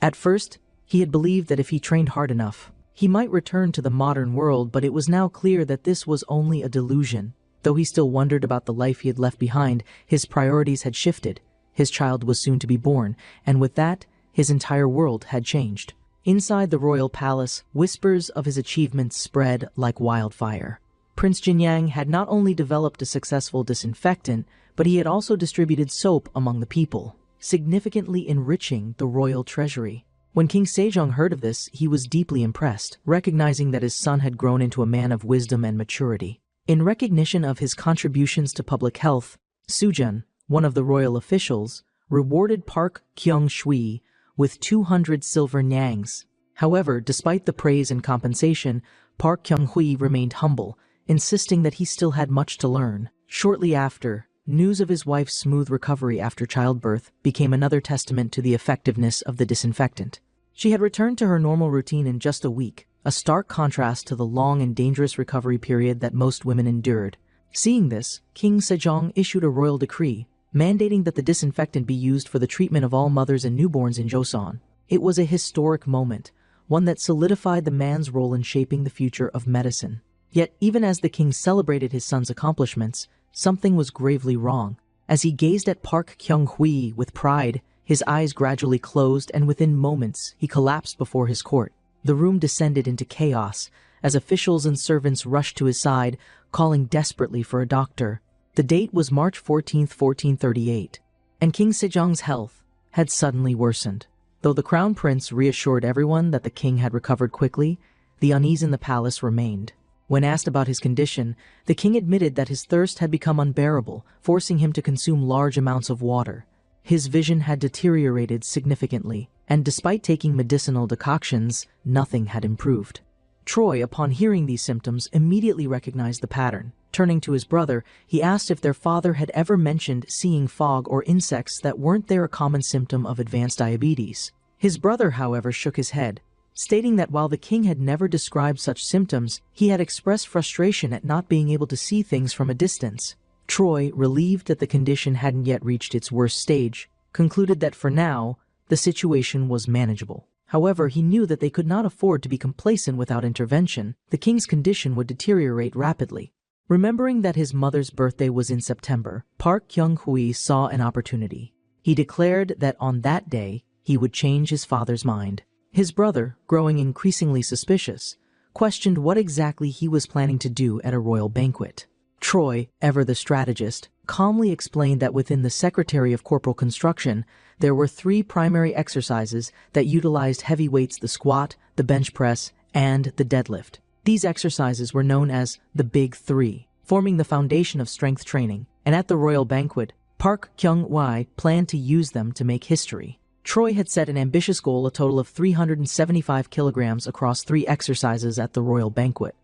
At first, he had believed that if he trained hard enough, he might return to the modern world, but it was now clear that this was only a delusion. Though he still wondered about the life he had left behind, his priorities had shifted. His child was soon to be born, and with that, his entire world had changed. Inside the royal palace, whispers of his achievements spread like wildfire. Prince Jinyang had not only developed a successful disinfectant, but he had also distributed soap among the people, significantly enriching the royal treasury. When King Sejong heard of this, he was deeply impressed, recognizing that his son had grown into a man of wisdom and maturity. In recognition of his contributions to public health, Sujun, one of the royal officials, rewarded Park Kyung-shui with 200 silver nyangs. However, despite the praise and compensation, Park Kyung-hui remained humble, insisting that he still had much to learn. Shortly after, news of his wife's smooth recovery after childbirth became another testament to the effectiveness of the disinfectant. She had returned to her normal routine in just a week, a stark contrast to the long and dangerous recovery period that most women endured. Seeing this, King Sejong issued a royal decree, mandating that the disinfectant be used for the treatment of all mothers and newborns in Joseon. It was a historic moment, one that solidified the man's role in shaping the future of medicine. Yet, even as the king celebrated his son's accomplishments, something was gravely wrong. As he gazed at Park Kyung-hui with pride, his eyes gradually closed, and within moments, he collapsed before his court. The room descended into chaos, as officials and servants rushed to his side, calling desperately for a doctor. The date was March 14, 1438, and King Sejong's health had suddenly worsened. Though the crown prince reassured everyone that the king had recovered quickly, the unease in the palace remained. When asked about his condition, the king admitted that his thirst had become unbearable, forcing him to consume large amounts of water. His vision had deteriorated significantly, and despite taking medicinal decoctions, nothing had improved. Troy, upon hearing these symptoms, immediately recognized the pattern. Turning to his brother, he asked if their father had ever mentioned seeing fog or insects that weren't there a common symptom of advanced diabetes. His brother, however, shook his head, stating that while the king had never described such symptoms, he had expressed frustration at not being able to see things from a distance. Troy, relieved that the condition hadn't yet reached its worst stage, concluded that for now, the situation was manageable. However, he knew that they could not afford to be complacent without intervention. The king's condition would deteriorate rapidly. Remembering that his mother's birthday was in September, Park Kyung-hui saw an opportunity. He declared that on that day, he would change his father's mind. His brother, growing increasingly suspicious, questioned what exactly he was planning to do at a royal banquet. Troy, ever the strategist, calmly explained that within the Secretary of Corporal Construction, there were 3 primary exercises that utilized heavy weights: the squat, the bench press, and the deadlift. These exercises were known as the Big Three, forming the foundation of strength training, and at the royal banquet, Park Kyung-hui planned to use them to make history. Troy had set an ambitious goal, a total of 375 kilograms across 3 exercises at the royal banquet.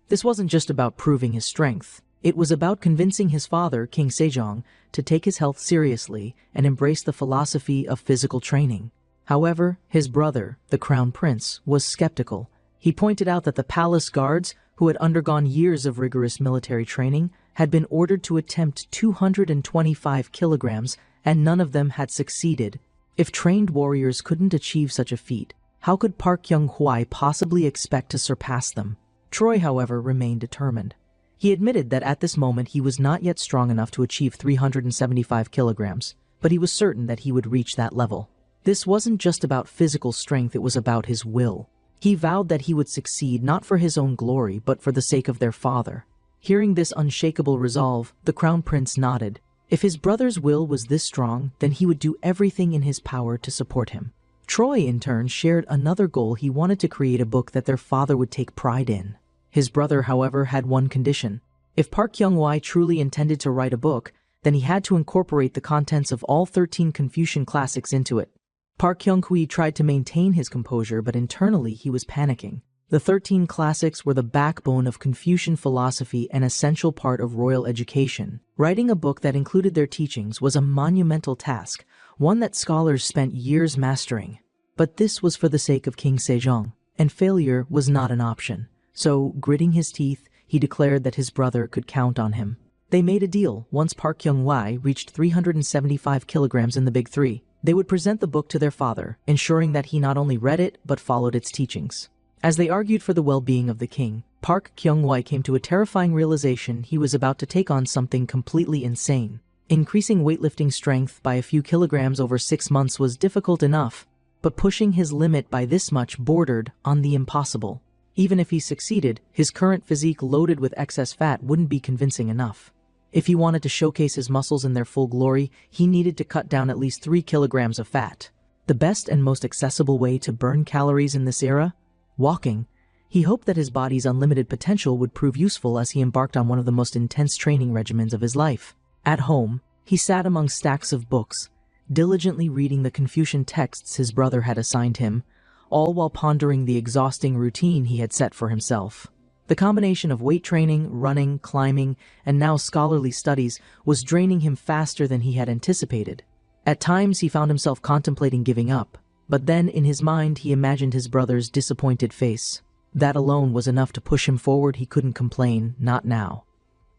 This wasn't just about proving his strength. It was about convincing his father, King Sejong, to take his health seriously and embrace the philosophy of physical training. However, his brother, the crown prince, was skeptical. He pointed out that the palace guards, who had undergone years of rigorous military training, had been ordered to attempt 225 kilograms, and none of them had succeeded. If trained warriors couldn't achieve such a feat, how could Park Kyung-hui possibly expect to surpass them? Troy, however, remained determined. He admitted that at this moment he was not yet strong enough to achieve 375 kilograms, but he was certain that he would reach that level. This wasn't just about physical strength, it was about his will. He vowed that he would succeed not for his own glory, but for the sake of their father. Hearing this unshakable resolve, the Crown Prince nodded. If his brother's will was this strong, then he would do everything in his power to support him. Troy, in turn, shared another goal. He wanted to create a book that their father would take pride in. His brother, however, had one condition. If Park Kyung-hwa truly intended to write a book, then he had to incorporate the contents of all 13 Confucian classics into it. Park Kyung-hwa tried to maintain his composure, but internally he was panicking. The 13 classics were the backbone of Confucian philosophy, an essential part of royal education. Writing a book that included their teachings was a monumental task, one that scholars spent years mastering. But this was for the sake of King Sejong, and failure was not an option. So, gritting his teeth, he declared that his brother could count on him. They made a deal. Once Park Kyung-hwa reached 375 kilograms in the Big Three, they would present the book to their father, ensuring that he not only read it, but followed its teachings. As they argued for the well-being of the king, Park Kyung-hwa came to a terrifying realization. He was about to take on something completely insane. Increasing weightlifting strength by a few kilograms over 6 months was difficult enough, but pushing his limit by this much bordered on the impossible. Even if he succeeded, his current physique loaded with excess fat wouldn't be convincing enough. If he wanted to showcase his muscles in their full glory, he needed to cut down at least 3 kilograms of fat. The best and most accessible way to burn calories in this era? Walking. He hoped that his body's unlimited potential would prove useful as he embarked on one of the most intense training regimens of his life. At home, he sat among stacks of books, diligently reading the Confucian texts his brother had assigned him, all while pondering the exhausting routine he had set for himself. The combination of weight training, running, climbing, and now scholarly studies was draining him faster than he had anticipated. At times he found himself contemplating giving up, but then in his mind he imagined his brother's disappointed face. That alone was enough to push him forward. He couldn't complain, not now.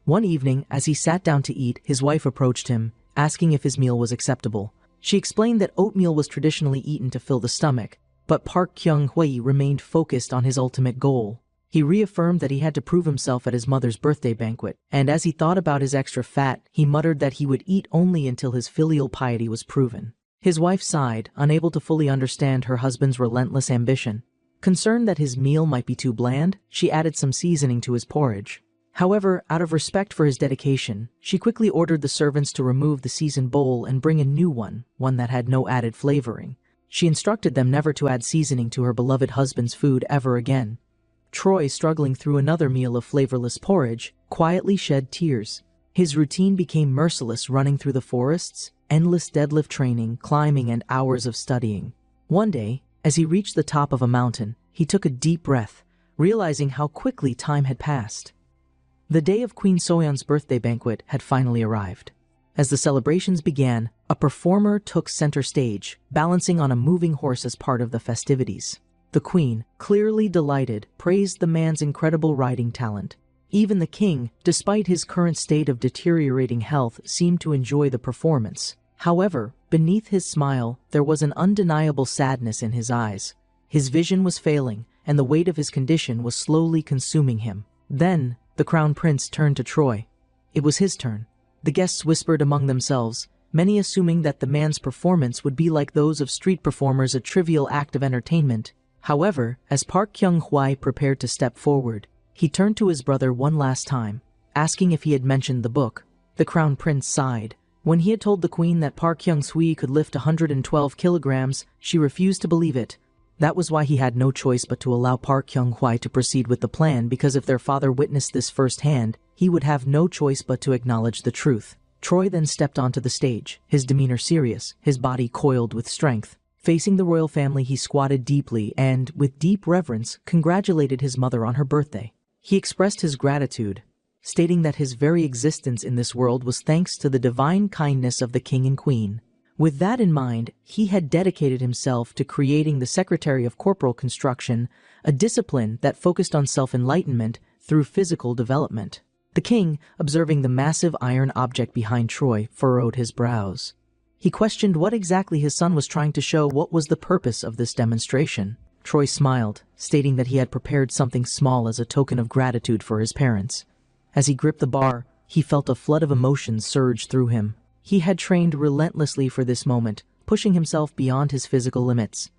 One evening, as he sat down to eat, his wife approached him, asking if his meal was acceptable. She explained that oatmeal was traditionally eaten to fill the stomach, but Park Kyung-hwa remained focused on his ultimate goal. He reaffirmed that he had to prove himself at his mother's birthday banquet, and as he thought about his extra fat, he muttered that he would eat only until his filial piety was proven. His wife sighed, unable to fully understand her husband's relentless ambition. Concerned that his meal might be too bland, she added some seasoning to his porridge. However, out of respect for his dedication, she quickly ordered the servants to remove the seasoned bowl and bring a new one that had no added flavoring. She instructed them never to add seasoning to her beloved husband's food ever again. Troy, struggling through another meal of flavorless porridge, quietly shed tears. His routine became merciless, running through the forests, endless deadlift training, climbing, and hours of studying. One day, as he reached the top of a mountain, he took a deep breath, realizing how quickly time had passed. The day of Queen Soyeon's birthday banquet had finally arrived. As the celebrations began, a performer took center stage, balancing on a moving horse as part of the festivities. The queen, clearly delighted, praised the man's incredible riding talent. Even the king, despite his current state of deteriorating health, seemed to enjoy the performance. However, beneath his smile, there was an undeniable sadness in his eyes. His vision was failing, and the weight of his condition was slowly consuming him. Then, the crown prince turned to Troy. It was his turn. The guests whispered among themselves, many assuming that the man's performance would be like those of street performers, a trivial act of entertainment. However, as Park Kyung-hwa prepared to step forward, he turned to his brother one last time, asking if he had mentioned the book. The crown prince sighed. When he had told the queen that Park Kyung-hwa could lift 112 kilograms, she refused to believe it. That was why he had no choice but to allow Park Kyung-hwa to proceed with the plan, because if their father witnessed this firsthand, he would have no choice but to acknowledge the truth. Troy then stepped onto the stage, his demeanor serious, his body coiled with strength. Facing the royal family, he squatted deeply and, with deep reverence, congratulated his mother on her birthday. He expressed his gratitude, stating that his very existence in this world was thanks to the divine kindness of the king and queen. With that in mind, he had dedicated himself to creating the Secretary of Corporal Construction, a discipline that focused on self-enlightenment through physical development. The king, observing the massive iron object behind Troy, furrowed his brows. He questioned what exactly his son was trying to show. What was the purpose of this demonstration? Troy smiled, stating that he had prepared something small as a token of gratitude for his parents. As he gripped the bar, he felt a flood of emotions surge through him. He had trained relentlessly for this moment, pushing himself beyond his physical limits.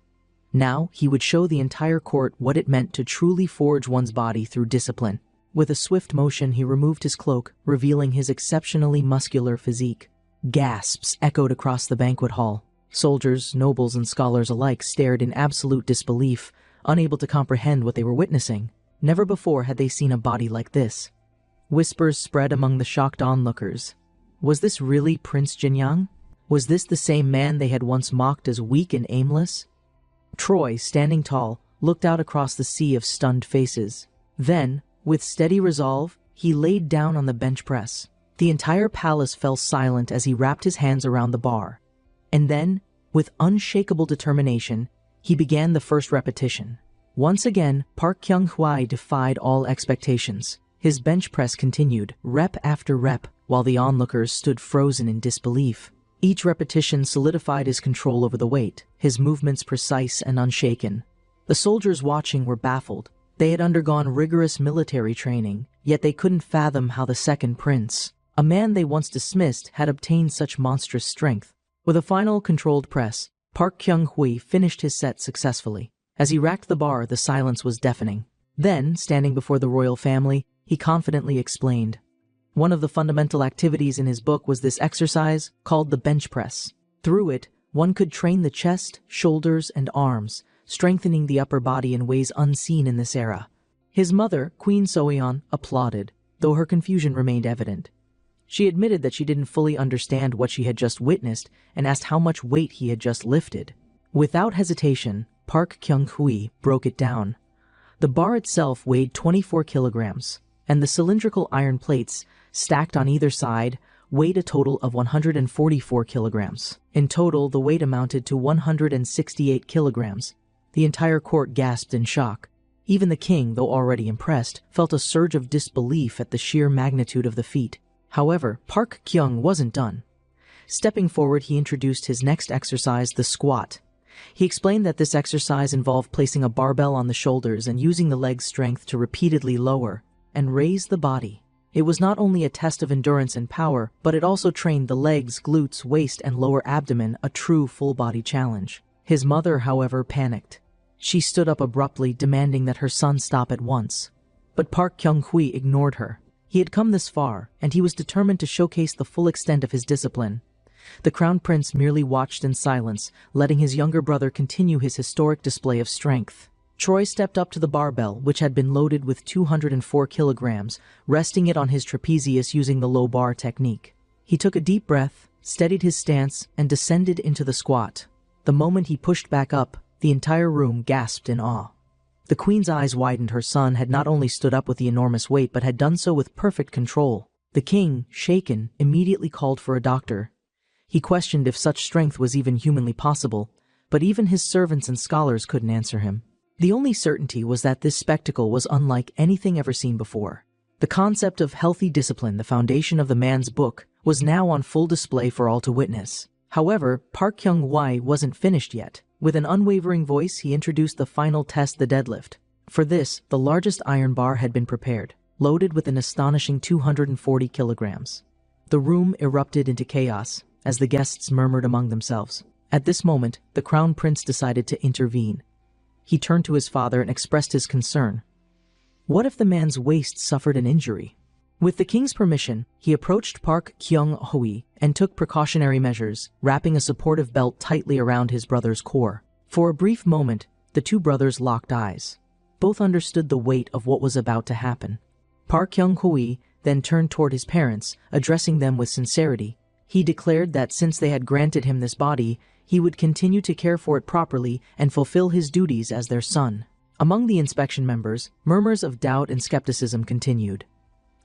Now, he would show the entire court what it meant to truly forge one's body through discipline. With a swift motion, he removed his cloak, revealing his exceptionally muscular physique. Gasps echoed across the banquet hall. Soldiers, nobles, and scholars alike stared in absolute disbelief, unable to comprehend what they were witnessing. Never before had they seen a body like this. Whispers spread among the shocked onlookers. Was this really Prince Jinyang? Was this the same man they had once mocked as weak and aimless? Troy, standing tall, looked out across the sea of stunned faces. Then, with steady resolve, he laid down on the bench press. The entire palace fell silent as he wrapped his hands around the bar. And then, with unshakable determination, he began the first repetition. Once again, Park Kyung-hwa defied all expectations. His bench press continued, rep after rep, while the onlookers stood frozen in disbelief. Each repetition solidified his control over the weight, his movements precise and unshaken. The soldiers watching were baffled. They had undergone rigorous military training, yet they couldn't fathom how the second prince, a man they once dismissed, had obtained such monstrous strength. With a final controlled press, Park Kyung-hwa finished his set successfully. As he racked the bar, the silence was deafening. Then, standing before the royal family, he confidently explained. One of the fundamental activities in his book was this exercise called the bench press. Through it, one could train the chest, shoulders, and arms, strengthening the upper body in ways unseen in this era. His mother, Queen Soyeon, applauded, though her confusion remained evident. She admitted that she didn't fully understand what she had just witnessed and asked how much weight he had just lifted. Without hesitation, Park Kyung-hwa broke it down. The bar itself weighed 24 kilograms, and the cylindrical iron plates, stacked on either side, weighed a total of 144 kilograms. In total, the weight amounted to 168 kilograms. The entire court gasped in shock. Even the king, though already impressed, felt a surge of disbelief at the sheer magnitude of the feat. However, Park Kyung wasn't done. Stepping forward, he introduced his next exercise, the squat. He explained that this exercise involved placing a barbell on the shoulders and using the leg's strength to repeatedly lower and raise the body. It was not only a test of endurance and power, but it also trained the legs, glutes, waist, and lower abdomen, a true full-body challenge. His mother, however, panicked. She stood up abruptly, demanding that her son stop at once. But Park Kyung-hwa ignored her. He had come this far, and he was determined to showcase the full extent of his discipline. The crown prince merely watched in silence, letting his younger brother continue his historic display of strength. Troy stepped up to the barbell, which had been loaded with 204 kilograms, resting it on his trapezius using the low bar technique. He took a deep breath, steadied his stance, and descended into the squat. The moment he pushed back up, the entire room gasped in awe. The queen's eyes widened. Her son had not only stood up with the enormous weight, but had done so with perfect control. The king, shaken, immediately called for a doctor. He questioned if such strength was even humanly possible, but even his servants and scholars couldn't answer him. The only certainty was that this spectacle was unlike anything ever seen before. The concept of healthy discipline, the foundation of the man's book, was now on full display for all to witness. However, Park Kyung-hwa wasn't finished yet. With an unwavering voice, he introduced the final test, the deadlift. For this, the largest iron bar had been prepared, loaded with an astonishing 240 kilograms. The room erupted into chaos as the guests murmured among themselves. At this moment, the crown prince decided to intervene. He turned to his father and expressed his concern. What if the man's waist suffered an injury? With the king's permission, he approached Park Kyung-hwa and took precautionary measures, wrapping a supportive belt tightly around his brother's core. For a brief moment, the two brothers locked eyes. Both understood the weight of what was about to happen. Park Kyung-hwa then turned toward his parents, addressing them with sincerity. He declared that since they had granted him this body, he would continue to care for it properly and fulfill his duties as their son. Among the inspection members, murmurs of doubt and skepticism continued.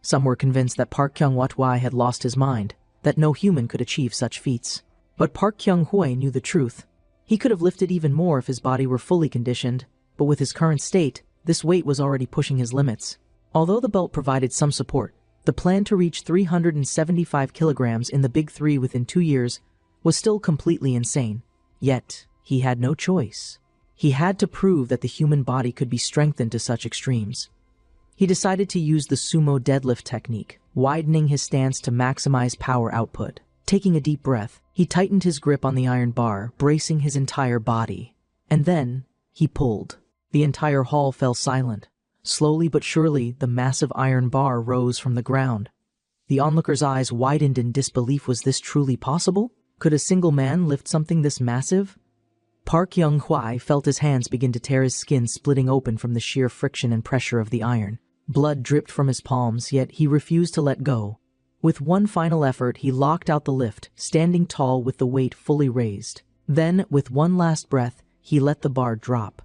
Some were convinced that Park Kyung-hwa had lost his mind, that no human could achieve such feats. But Park Kyung-hwa knew the truth. He could have lifted even more if his body were fully conditioned, but with his current state, this weight was already pushing his limits. Although the belt provided some support, the plan to reach 375 kilograms in the Big Three within 2 years was still completely insane. Yet, he had no choice. He had to prove that the human body could be strengthened to such extremes. He decided to use the sumo deadlift technique, widening his stance to maximize power output. Taking a deep breath, he tightened his grip on the iron bar, bracing his entire body. And then, he pulled. The entire hall fell silent. Slowly but surely, the massive iron bar rose from the ground. The onlooker's eyes widened in disbelief. Was this truly possible? Could a single man lift something this massive? Park Young-hwa felt his hands begin to tear, his skin splitting open from the sheer friction and pressure of the iron. Blood dripped from his palms, yet he refused to let go. With one final effort, he locked out the lift, standing tall with the weight fully raised. Then, with one last breath, he let the bar drop.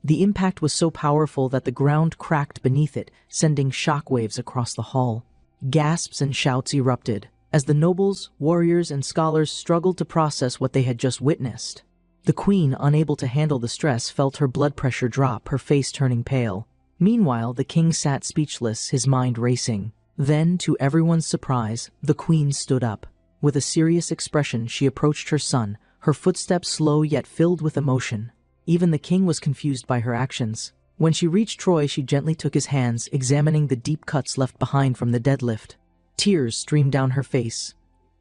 The impact was so powerful that the ground cracked beneath it, sending shockwaves across the hall. Gasps and shouts erupted, as the nobles, warriors, and scholars struggled to process what they had just witnessed. The queen, unable to handle the stress, felt her blood pressure drop, her face turning pale. Meanwhile, the king sat speechless, his mind racing. Then, to everyone's surprise, the queen stood up. With a serious expression, she approached her son, her footsteps slow yet filled with emotion. Even the king was confused by her actions. When she reached Troy, she gently took his hands, examining the deep cuts left behind from the deadlift. Tears streamed down her face.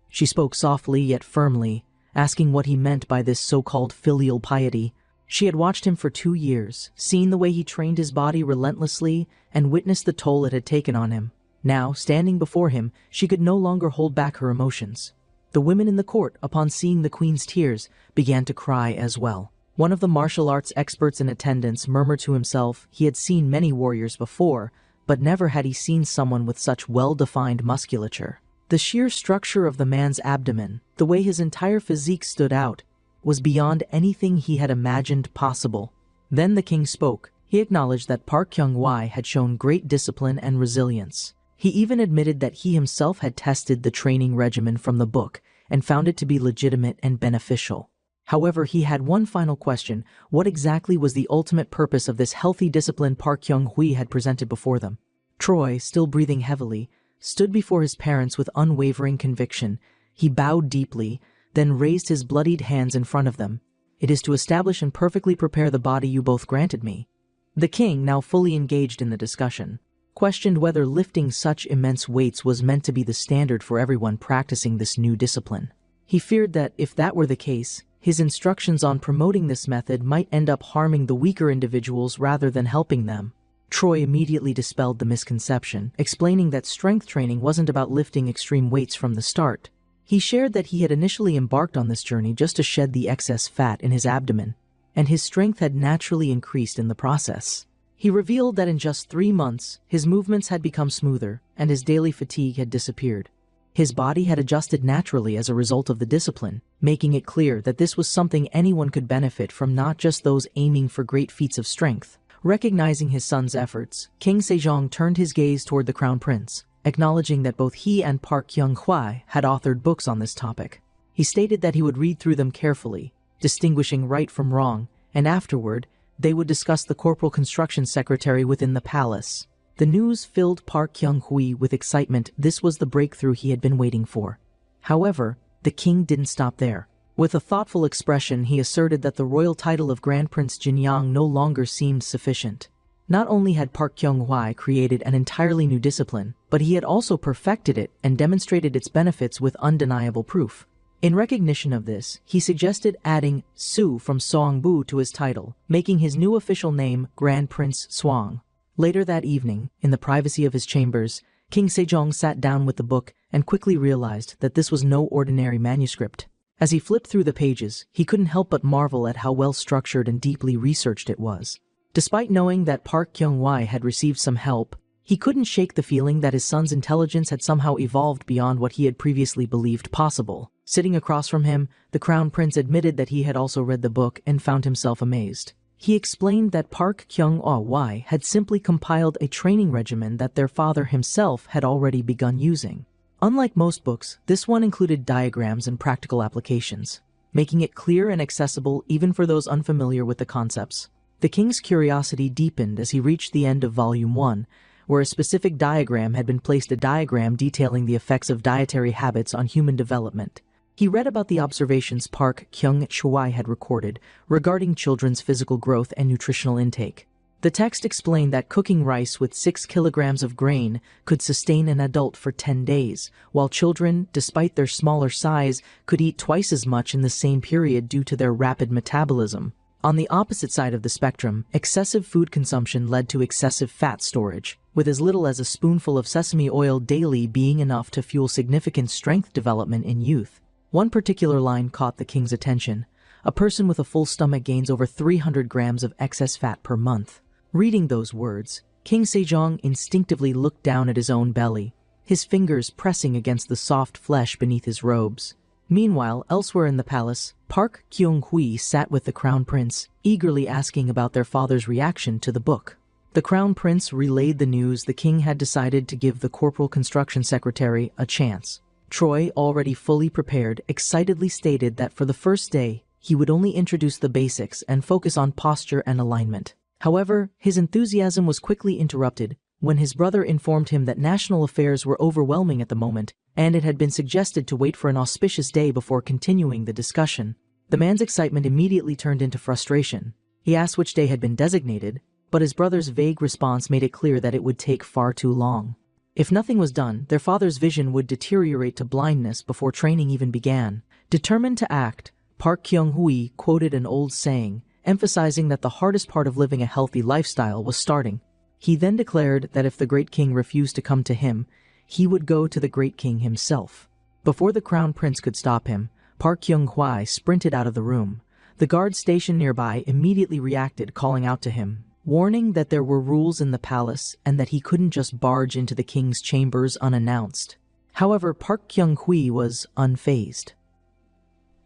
She spoke softly yet firmly, asking what he meant by this so-called filial piety. She had watched him for 2 years, seen the way he trained his body relentlessly, and witnessed the toll it had taken on him. Now, standing before him, she could no longer hold back her emotions. The women in the court, upon seeing the queen's tears, began to cry as well. One of the martial arts experts in attendance murmured to himself he had seen many warriors before, but never had he seen someone with such well-defined musculature. The sheer structure of the man's abdomen, the way his entire physique stood out, was beyond anything he had imagined possible. Then the king spoke. He acknowledged that Park Kyung-hwa had shown great discipline and resilience. He even admitted that he himself had tested the training regimen from the book and found it to be legitimate and beneficial. However, he had one final question. What exactly was the ultimate purpose of this healthy discipline Park Kyung-hwa had presented before them? Troy, still breathing heavily, stood before his parents with unwavering conviction. He bowed deeply, then raised his bloodied hands in front of them. "It is to establish and perfectly prepare the body you both granted me." The king, now fully engaged in the discussion, questioned whether lifting such immense weights was meant to be the standard for everyone practicing this new discipline. He feared that, if that were the case, his instructions on promoting this method might end up harming the weaker individuals rather than helping them. Troy immediately dispelled the misconception, explaining that strength training wasn't about lifting extreme weights from the start. He shared that he had initially embarked on this journey just to shed the excess fat in his abdomen, and his strength had naturally increased in the process. He revealed that in just 3 months, his movements had become smoother, and his daily fatigue had disappeared. His body had adjusted naturally as a result of the discipline, making it clear that this was something anyone could benefit from, not just those aiming for great feats of strength. Recognizing his son's efforts, King Sejong turned his gaze toward the crown prince, acknowledging that both he and Park Kyung-hwa had authored books on this topic. He stated that he would read through them carefully, distinguishing right from wrong, and afterward, they would discuss the corporal construction secretary within the palace. The news filled Park Kyung-hwa with excitement. This was the breakthrough he had been waiting for. However, the king didn't stop there. With a thoughtful expression, he asserted that the royal title of Grand Prince Jinyang no longer seemed sufficient. Not only had Park Kyung-hwa created an entirely new discipline, but he had also perfected it and demonstrated its benefits with undeniable proof. In recognition of this, he suggested adding Su from Seongbu to his title, making his new official name Grand Prince Swang. Later that evening, in the privacy of his chambers, King Sejong sat down with the book and quickly realized that this was no ordinary manuscript. As he flipped through the pages, he couldn't help but marvel at how well structured and deeply researched it was. Despite knowing that Park Kyung-hwa had received some help, he couldn't shake the feeling that his son's intelligence had somehow evolved beyond what he had previously believed possible. Sitting across from him, the crown prince admitted that he had also read the book and found himself amazed. He explained that Park Kyung-hwa had simply compiled a training regimen that their father himself had already begun using. Unlike most books, this one included diagrams and practical applications, making it clear and accessible even for those unfamiliar with the concepts. The king's curiosity deepened as he reached the end of Volume 1, where a specific diagram had been placed, a diagram detailing the effects of dietary habits on human development. He read about the observations Park Kyung-hwa had recorded regarding children's physical growth and nutritional intake. The text explained that cooking rice with 6 kilograms of grain could sustain an adult for 10 days, while children, despite their smaller size, could eat twice as much in the same period due to their rapid metabolism. On the opposite side of the spectrum, excessive food consumption led to excessive fat storage, with as little as a spoonful of sesame oil daily being enough to fuel significant strength development in youth. One particular line caught the king's attention. A person with a full stomach gains over 300 grams of excess fat per month. Reading those words, King Sejong instinctively looked down at his own belly, his fingers pressing against the soft flesh beneath his robes. Meanwhile, elsewhere in the palace, Park Kyung-hui sat with the crown prince, eagerly asking about their father's reaction to the book. The crown prince relayed the news the king had decided to give the corporal construction secretary a chance. Troy, already fully prepared, excitedly stated that for the first day, he would only introduce the basics and focus on posture and alignment. However, his enthusiasm was quickly interrupted when his brother informed him that national affairs were overwhelming at the moment, and it had been suggested to wait for an auspicious day before continuing the discussion. The man's excitement immediately turned into frustration. He asked which day had been designated, but his brother's vague response made it clear that it would take far too long. If nothing was done, their father's vision would deteriorate to blindness before training even began. Determined to act, Park Kyung-hui quoted an old saying, emphasizing that the hardest part of living a healthy lifestyle was starting. He then declared that if the great king refused to come to him, he would go to the great king himself. Before the crown prince could stop him, Park Kyung-hui sprinted out of the room. The guards stationed nearby immediately reacted, calling out to him, warning that there were rules in the palace and that he couldn't just barge into the king's chambers unannounced. However, Park Kyung-hui was unfazed.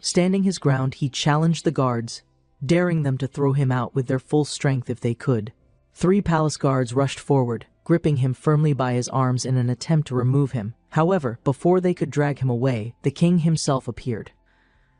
Standing his ground, he challenged the guards, daring them to throw him out with their full strength if they could. 3 palace guards rushed forward, gripping him firmly by his arms in an attempt to remove him. However, before they could drag him away, the king himself appeared.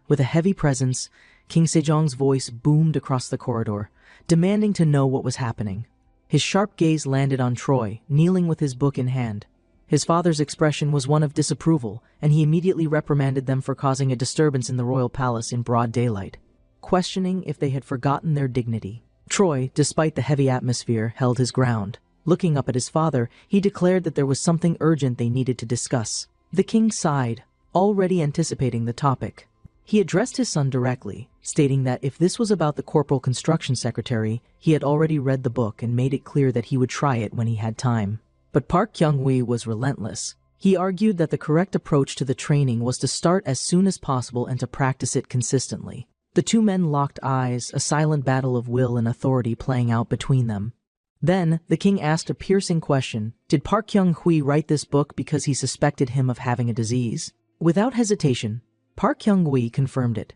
With a heavy presence, King Sejong's voice boomed across the corridor, demanding to know what was happening. His sharp gaze landed on Troy, kneeling with his book in hand. His father's expression was one of disapproval, and he immediately reprimanded them for causing a disturbance in the royal palace in broad daylight, questioning if they had forgotten their dignity. Troy, despite the heavy atmosphere, held his ground. Looking up at his father, he declared that there was something urgent they needed to discuss. The king sighed, already anticipating the topic. He addressed his son directly, stating that if this was about the corporal construction secretary, he had already read the book and made it clear that he would try it when he had time. But Park Kyung-hui was relentless. He argued that the correct approach to the training was to start as soon as possible and to practice it consistently. The 2 men locked eyes, a silent battle of will and authority playing out between them. Then, the king asked a piercing question. Did Park Kyung-hui write this book because he suspected him of having a disease? Without hesitation, Park Kyung-hui confirmed it.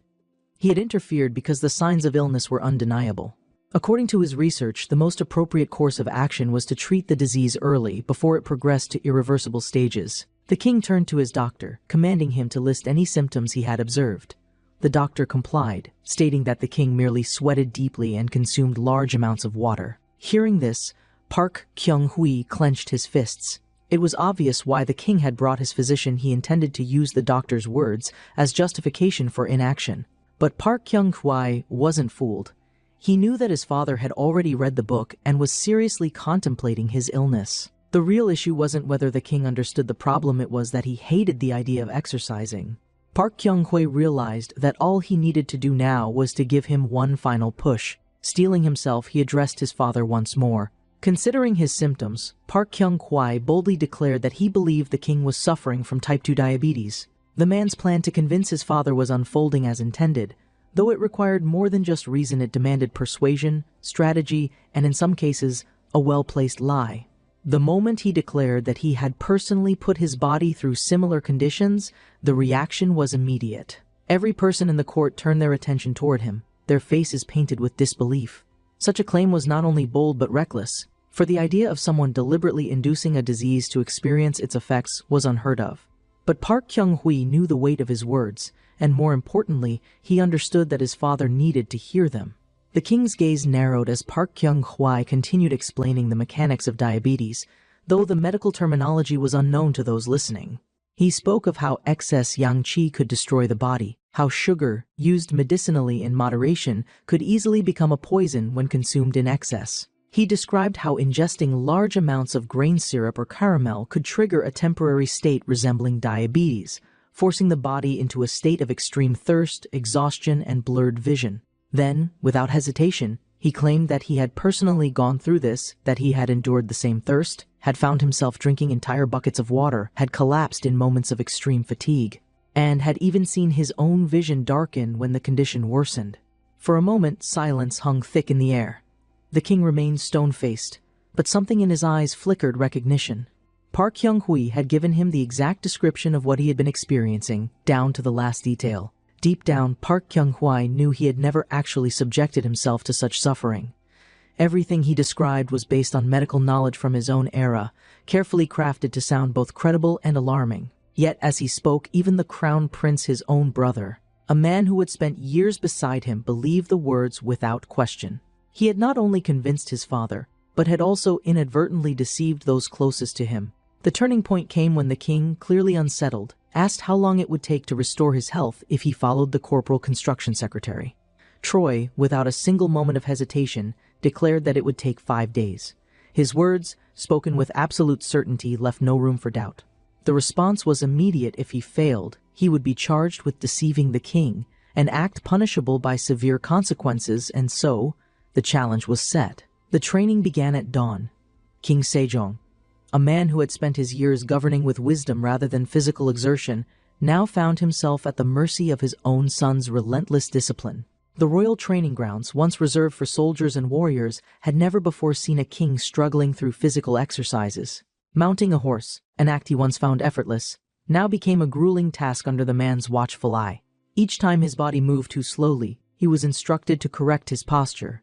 He had interfered because the signs of illness were undeniable. According to his research, the most appropriate course of action was to treat the disease early before it progressed to irreversible stages. The king turned to his doctor, commanding him to list any symptoms he had observed. The doctor complied, stating that the king merely sweated deeply and consumed large amounts of water. Hearing this, Park Kyung-hui clenched his fists. It was obvious why the king had brought his physician. He intended to use the doctor's words as justification for inaction. But Park Kyung-hui wasn't fooled. He knew that his father had already read the book and was seriously contemplating his illness. The real issue wasn't whether the king understood the problem, it was that he hated the idea of exercising. Park Kyung-hui realized that all he needed to do now was to give him one final push. Steeling himself, he addressed his father once more. Considering his symptoms, Park Kyung-hui boldly declared that he believed the king was suffering from type 2 diabetes. The man's plan to convince his father was unfolding as intended. Though it required more than just reason, it demanded persuasion, strategy, and in some cases, a well-placed lie. The moment he declared that he had personally put his body through similar conditions, the reaction was immediate. Every person in the court turned their attention toward him, their faces painted with disbelief. Such a claim was not only bold but reckless, for the idea of someone deliberately inducing a disease to experience its effects was unheard of. But Park Kyung-hui knew the weight of his words, and more importantly, he understood that his father needed to hear them. The king's gaze narrowed as Park Kyung-hui continued explaining the mechanics of diabetes, though the medical terminology was unknown to those listening. He spoke of how excess yang qi could destroy the body, how sugar, used medicinally in moderation, could easily become a poison when consumed in excess. He described how ingesting large amounts of grain syrup or caramel could trigger a temporary state resembling diabetes, forcing the body into a state of extreme thirst, exhaustion, and blurred vision. Then, without hesitation, he claimed that he had personally gone through this, that he had endured the same thirst, had found himself drinking entire buckets of water, had collapsed in moments of extreme fatigue, and had even seen his own vision darken when the condition worsened. For a moment, silence hung thick in the air. The king remained stone-faced, but something in his eyes flickered recognition. Park Kyung-hui had given him the exact description of what he had been experiencing, down to the last detail. Deep down, Park Kyung-hui knew he had never actually subjected himself to such suffering. Everything he described was based on medical knowledge from his own era, carefully crafted to sound both credible and alarming. Yet as he spoke, even the crown prince, his own brother, a man who had spent years beside him, believed the words without question. He had not only convinced his father, but had also inadvertently deceived those closest to him. The turning point came when the king, clearly unsettled, asked how long it would take to restore his health if he followed the corporal construction secretary. Troy, without a single moment of hesitation, declared that it would take 5 days. His words, spoken with absolute certainty, left no room for doubt. The response was immediate. If he failed, he would be charged with deceiving the king, an act punishable by severe consequences, and so, the challenge was set. The training began at dawn. King Sejong, a man who had spent his years governing with wisdom rather than physical exertion, now found himself at the mercy of his own son's relentless discipline. The royal training grounds, once reserved for soldiers and warriors, had never before seen a king struggling through physical exercises. Mounting a horse, an act he once found effortless, now became a grueling task under the man's watchful eye. Each time his body moved too slowly, he was instructed to correct his posture.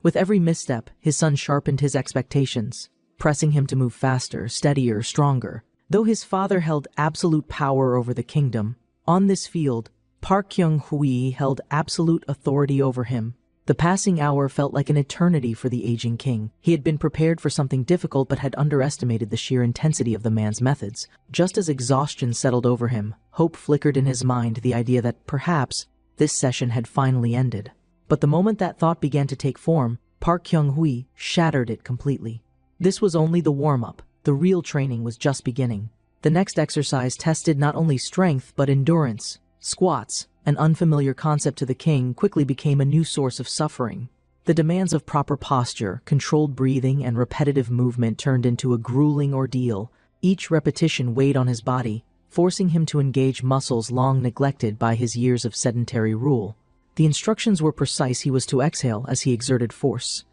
With every misstep, his son sharpened his expectations, pressing him to move faster, steadier, stronger. Though his father held absolute power over the kingdom, on this field, Park Kyung-hui held absolute authority over him. The passing hour felt like an eternity for the aging king. He had been prepared for something difficult but had underestimated the sheer intensity of the man's methods. Just as exhaustion settled over him, hope flickered in his mind, the idea that perhaps this session had finally ended. But the moment that thought began to take form, Park Kyung-hui shattered it completely. This was only the warm-up. The real training was just beginning. The next exercise tested not only strength but endurance. Squats, an unfamiliar concept to the king, quickly became a new source of suffering. The demands of proper posture, controlled breathing, and repetitive movement turned into a grueling ordeal. Each repetition weighed on his body, forcing him to engage muscles long neglected by his years of sedentary rule. The instructions were precise. He was to exhale as he exerted force,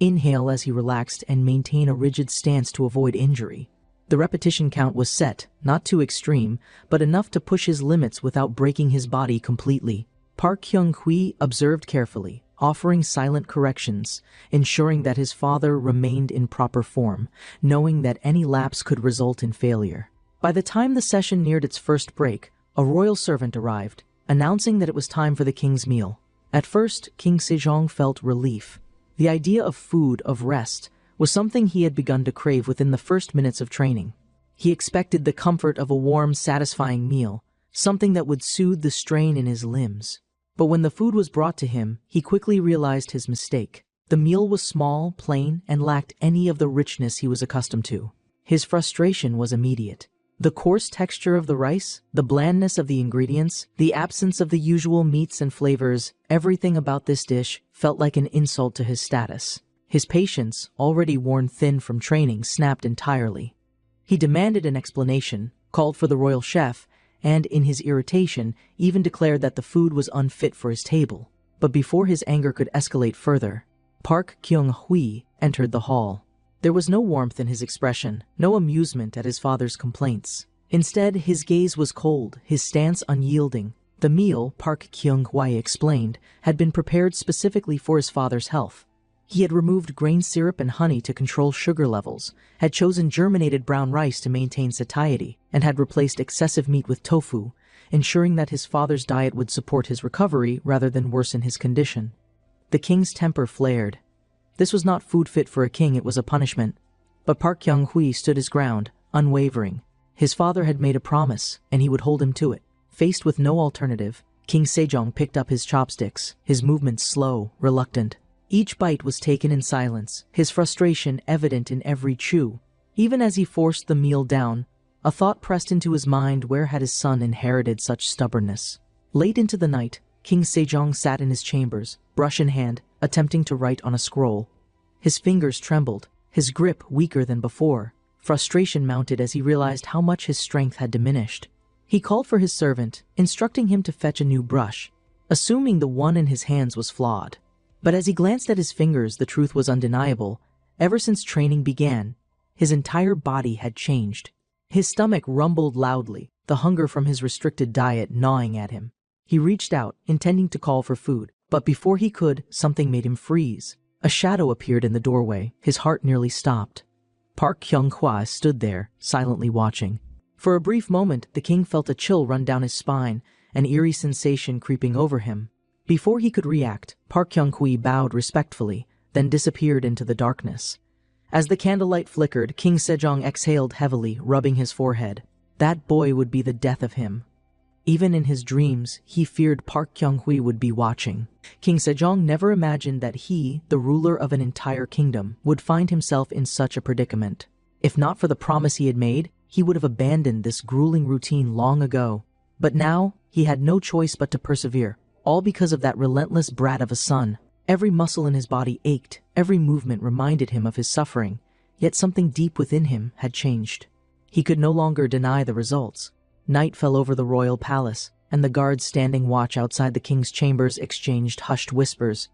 inhale as he relaxed, and maintain a rigid stance to avoid injury. The repetition count was set, not too extreme, but enough to push his limits without breaking his body completely. Park Kyung-hui observed carefully, offering silent corrections, ensuring that his father remained in proper form, knowing that any lapse could result in failure. By the time the session neared its first break, a royal servant arrived, announcing that it was time for the king's meal. At first, King Sejong felt relief. The idea of food, of rest, was something he had begun to crave within the first minutes of training. He expected the comfort of a warm, satisfying meal, something that would soothe the strain in his limbs. But when the food was brought to him, he quickly realized his mistake. The meal was small, plain, and lacked any of the richness he was accustomed to. His frustration was immediate. The coarse texture of the rice, the blandness of the ingredients, the absence of the usual meats and flavors, everything about this dish felt like an insult to his status. His patience, already worn thin from training, snapped entirely. He demanded an explanation, called for the royal chef, and, in his irritation, even declared that the food was unfit for his table. But before his anger could escalate further, Park Kyung-hui entered the hall. There was no warmth in his expression, no amusement at his father's complaints. Instead, his gaze was cold, his stance unyielding. The meal, Park Kyung-hui explained, had been prepared specifically for his father's health. He had removed grain syrup and honey to control sugar levels, had chosen germinated brown rice to maintain satiety, and had replaced excessive meat with tofu, ensuring that his father's diet would support his recovery rather than worsen his condition. The king's temper flared. This was not food fit for a king, it was a punishment. But Park Kyung-hui stood his ground, unwavering. His father had made a promise, and he would hold him to it. Faced with no alternative, King Sejong picked up his chopsticks, his movements slow, reluctant. Each bite was taken in silence, his frustration evident in every chew. Even as he forced the meal down, a thought pressed into his mind: where had his son inherited such stubbornness? Late into the night, King Sejong sat in his chambers, brush in hand, attempting to write on a scroll. His fingers trembled, his grip weaker than before. Frustration mounted as he realized how much his strength had diminished. He called for his servant, instructing him to fetch a new brush, assuming the one in his hands was flawed. But as he glanced at his fingers, the truth was undeniable. Ever since training began, his entire body had changed. His stomach rumbled loudly, the hunger from his restricted diet gnawing at him. He reached out, intending to call for food, but before he could, something made him freeze. A shadow appeared in the doorway. His heart nearly stopped. Park Kyung-hwa stood there, silently watching. For a brief moment, the king felt a chill run down his spine, an eerie sensation creeping over him. Before he could react, Park Kyung-hwa bowed respectfully, then disappeared into the darkness. As the candlelight flickered, King Sejong exhaled heavily, rubbing his forehead. That boy would be the death of him. Even in his dreams, he feared Park Kyung-hwa would be watching. King Sejong never imagined that he, the ruler of an entire kingdom, would find himself in such a predicament. If not for the promise he had made, he would have abandoned this grueling routine long ago. But now, he had no choice but to persevere, all because of that relentless brat of a son. Every muscle in his body ached, every movement reminded him of his suffering, yet something deep within him had changed. He could no longer deny the results. Night fell over the royal palace, and the guards standing watch outside the king's chambers exchanged hushed whispers.